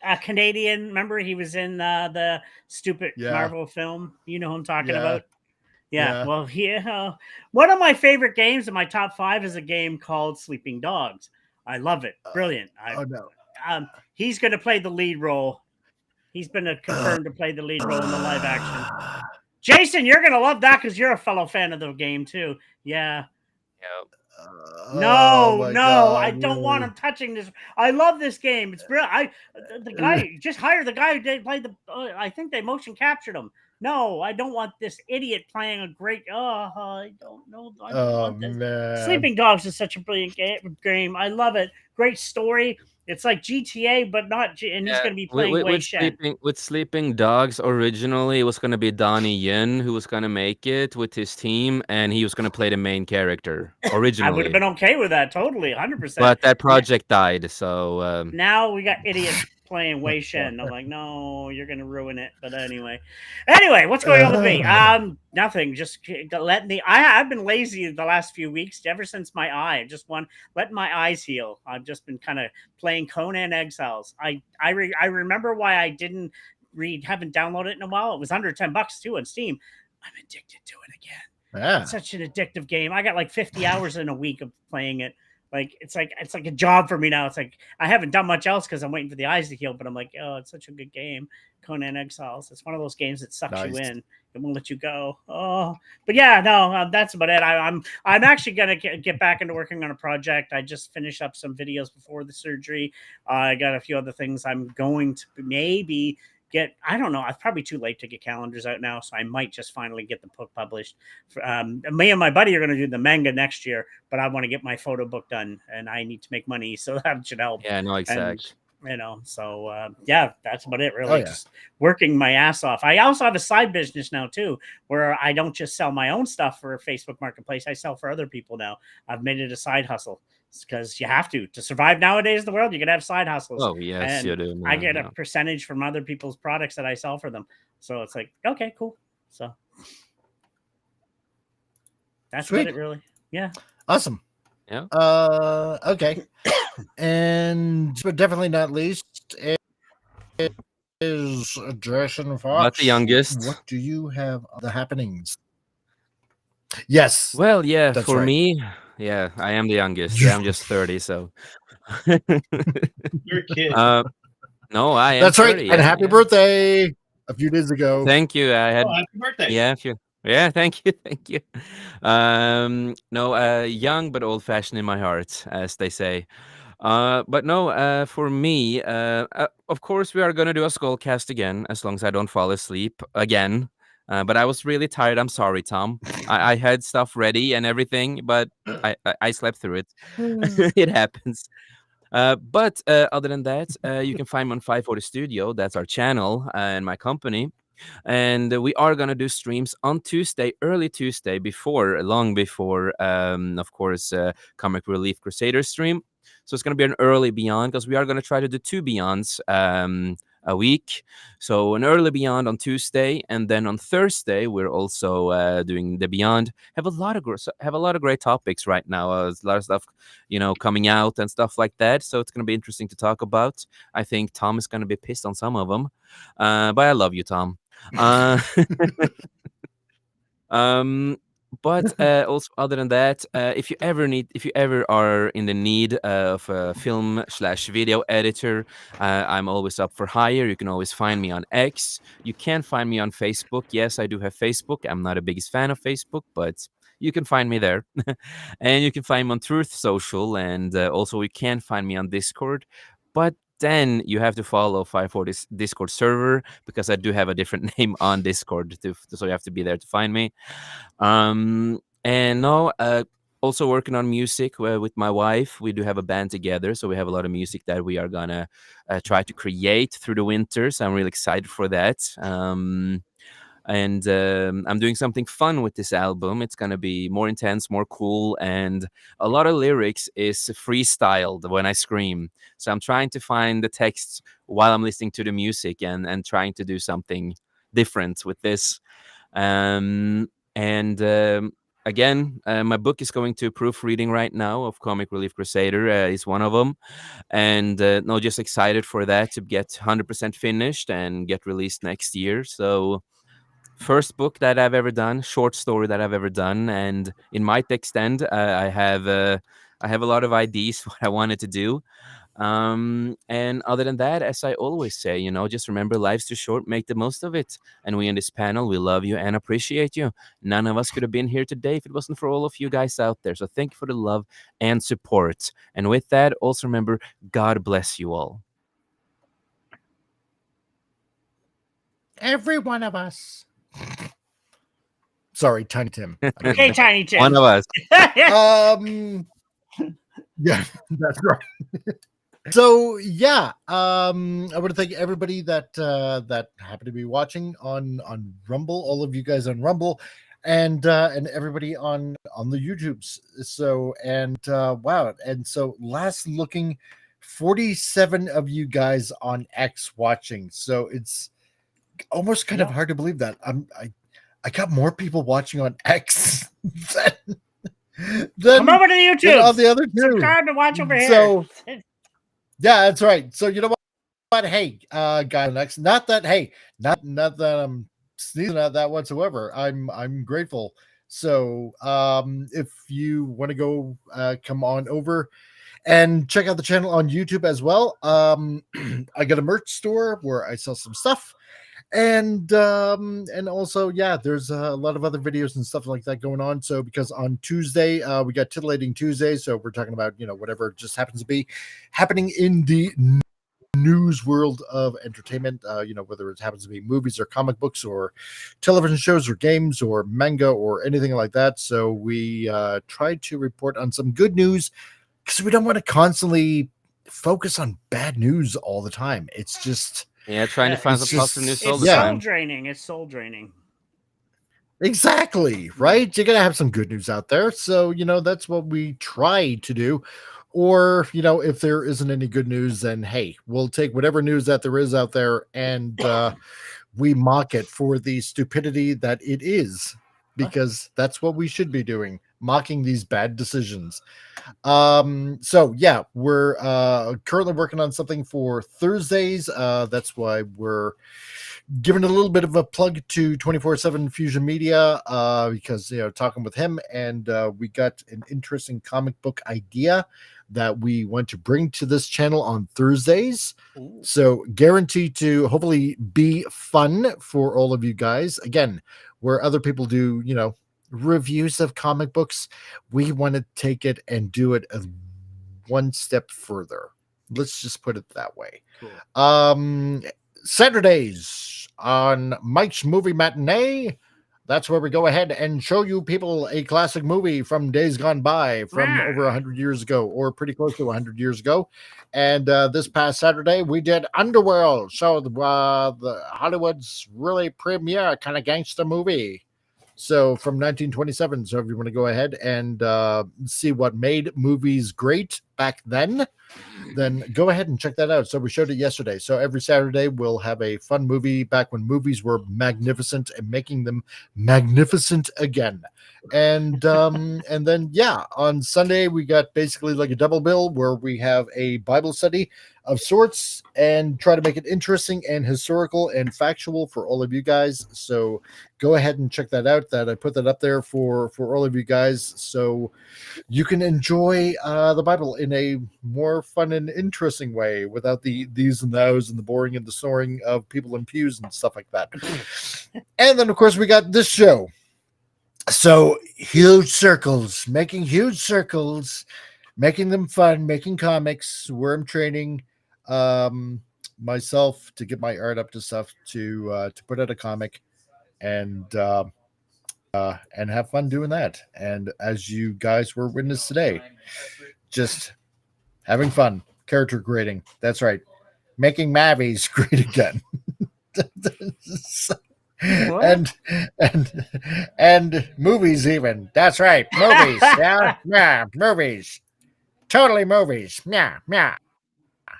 A Canadian. Remember, he was in the stupid Marvel film. You know who I'm talking about. Yeah. Well, one of my favorite games in my top 5 is a game called Sleeping Dogs. I love it. Brilliant. No. He's going to play the lead role. He's been confirmed to play the lead role in the live action. Jason, you're going to love that because you're a fellow fan of the game too. Yeah. No, I don't want him touching this. I love this game. It's brilliant. The guy, just hire the guy who played the. I think they motion captured him. No, I don't want this idiot playing a great. I don't know. I don't want this. Man. Sleeping Dogs is such a brilliant game. I love it. Great story. It's like GTA, but not. And he's going to be playing Wei Shen. With Sleeping Dogs, originally it was going to be Donnie Yen who was going to make it with his team, and he was going to play the main character originally. I would have been okay with that, totally, 100%. But that project died, so now we got idiots playing Wei Shen. I'm like, no, you're going to ruin it. But anyway, what's going on with me? Nothing. Just letting I've been lazy the last few weeks, ever since my eye. Just letting my eyes heal. I've just been kind of playing Conan Exiles. I remember why I haven't downloaded it in a while. It was under $10 too on Steam. I'm addicted to it again. Yeah. It's such an addictive game. I got like 50 hours in a week of playing it. Like it's like a job for me now. It's like I haven't done much else because I'm waiting for the eyes to heal. But I'm like, oh, it's such a good game, Conan Exiles. It's one of those games that sucks you in. It won't let you go. Oh, but yeah, no, that's about it. I'm actually gonna get back into working on a project. I just finished up some videos before the surgery. I got a few other things I'm going to maybe get. I don't know. It's probably too late to get calendars out now, so I might just finally get the book published. Me and my buddy are going to do the manga next year, but I want to get my photo book done, and I need to make money, so that should help. Yeah, no, exactly. So that's about it, really. Just working my ass off. I also have a side business now too, where I don't just sell my own stuff for Facebook Marketplace. I sell for other people now. I've made it a side hustle because you have to survive nowadays in the world. You can have side hustles. Oh yes, you do. I get a percentage from other people's products that I sell for them. So it's like, okay, cool. So that's about it, really. Yeah. Awesome. Yeah. Okay. And but definitely not least is Jason Fox. Not the youngest. What do you have the happenings? Yes. Well, yeah, for me, yeah, I am the youngest. Yeah, I'm just 30, so you're a kid. No, I am. That's 30, right. And happy birthday a few days ago. Thank you. I had happy birthday. Yeah, thank you. Young but old-fashioned in my heart, as they say. But no, for me, of course, we are going to do a Skullcast again, as long as I don't fall asleep again. But I was really tired. I'm sorry, Tom. I had stuff ready and everything, but I slept through it. It happens. But other than that, you can find me on 540 Studio. That's our channel and my company. And we are going to do streams on Tuesday, early Tuesday, long before, of course, Comic Relief Crusader stream. So it's going to be an early Beyond, because we are going to try to do 2 Beyonds a week. So an early Beyond on Tuesday, and then on Thursday we're also doing the Beyond. Have a lot of great topics right now. There's a lot of stuff, coming out and stuff like that. So it's going to be interesting to talk about. I think Tom is going to be pissed on some of them, but I love you, Tom. But also, other than that, if you ever are in the need of a film/video editor, I'm always up for hire. You can always find me on X. You can find me on Facebook. Yes, I do have Facebook. I'm not a biggest fan of Facebook, but you can find me there. And you can find me on Truth Social, and also you can find me on Discord. But then you have to follow 540's Discord server, because I do have a different name on Discord, so you have to be there to find me. And no, also working on music with my wife. We do have a band together, so we have a lot of music that we are gonna try to create through the winter. So I'm really excited for that. And I'm doing something fun with this album. It's going to be more intense, more cool, and a lot of lyrics is freestyled when I scream. So I'm trying to find the texts while I'm listening to the music and trying to do something different with this. Again, my book is going to proofreading right now of Comic Relief Crusader is one of them. And just excited for that to get 100% finished and get released next year. So first book that I've ever done, short story that I've ever done, and it might extend. I have I have a lot of ideas what I wanted to do. And other than that, as I always say, just remember life's too short, make the most of it. And we in this panel, we love you and appreciate you. None of us could have been here today if it wasn't for all of you guys out there. So thank you for the love and support. And with that, also remember, God bless you all. Every one of us. Sorry, Tiny Tim. Hey, Tiny Tim. One of us. Yeah, that's right. So yeah, I want to thank everybody that happened to be watching on Rumble, all of you guys on Rumble, and everybody on the YouTubes. So wow, and so last looking, 47 of you guys on X watching. So it's almost kind of hard to believe that I got more people watching on X than come over to the YouTube. All the other two. Subscribe to watch over here. So yeah, that's right. So you know what? Hey, guys, next. Not that I'm sneezing at that whatsoever. I'm grateful. So if you want to go come on over and check out the channel on YouTube as well. I got a merch store where I sell some stuff. And also, yeah, there's a lot of other videos and stuff like that going on. So because on Tuesday, we got Titillating Tuesday. So we're talking about, whatever just happens to be happening in the news world of entertainment, whether it happens to be movies or comic books or television shows or games or manga or anything like that. So we try to report on some good news because we don't want to constantly focus on bad news all the time. It's just... Yeah, trying to find some positive news all the time. It's soul draining. Exactly, right? You gotta have some good news out there. So, that's what we try to do. Or, if there isn't any good news, then hey, we'll take whatever news that there is out there and we mock it for the stupidity that it is. Because that's what we should be doing, mocking these bad decisions. So yeah, we're currently working on something for Thursdays. That's why we're giving a little bit of a plug to 24/7 Fusion Media, because talking with him, and we got an interesting comic book idea that we want to bring to this channel on Thursdays. Ooh. So guaranteed to hopefully be fun for all of you guys. Again, where other people do, reviews of comic books, we want to take it and do it one step further. Let's just put it that way. Cool. Saturdays on Mike's Movie Matinee. That's where we go ahead and show you people a classic movie from days gone by, from over 100 years ago, or pretty close to 100 years ago. And this past Saturday, we did Underworld, so the Hollywood's really premier kind of gangster movie. So from 1927. So if you want to go ahead and see what made movies great back then go ahead and check that out. So we showed it yesterday. So every Saturday we'll have a fun movie back when movies were magnificent and making them magnificent again. And then yeah, on Sunday we got basically like a double bill where we have a Bible study of sorts and try to make it interesting and historical and factual for all of you guys. So go ahead and check that out. That I put that up there for all of you guys, so you can enjoy the Bible in a more fun and interesting way without the these and those and the boring and the snoring of people in pews and stuff like that. And then of course we got this show. So huge circles, making huge circles, making them fun, making comics, worm training, myself to get my art up to stuff to put out a comic and have fun doing that. And as you guys were witness today, just having fun, character creating. That's right. Making Mavies great again. and movies even. That's right. Movies. Yeah, movies. Totally movies. Yeah.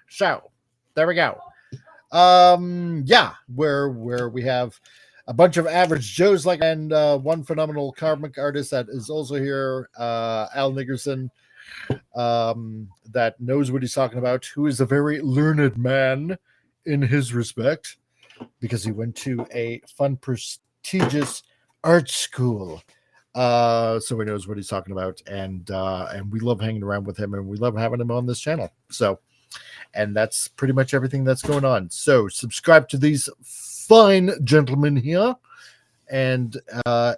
So there we go. Yeah, where we have a bunch of average Joes and one phenomenal comic artist that is also here, Al Nickerson, that knows what he's talking about, who is a very learned man in his respect, because he went to a fun, prestigious art school. so he knows what he's talking about, and we love hanging around with him, and we love having him on this channel. So, and that's pretty much everything that's going on. So subscribe to these fine gentlemen here, and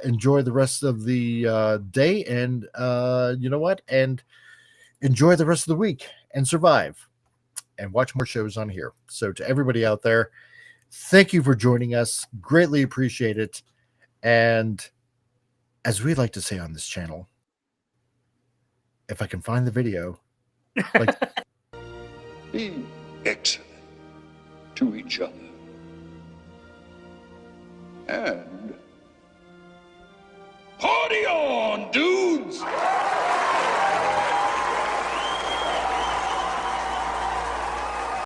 enjoy the rest of the day, and you know what, and enjoy the rest of the week, and survive, and watch more shows on here. So to everybody out there, thank you for joining us. Greatly appreciate it. And as we like to say on this channel, if I can find the video, like, be excellent to each other and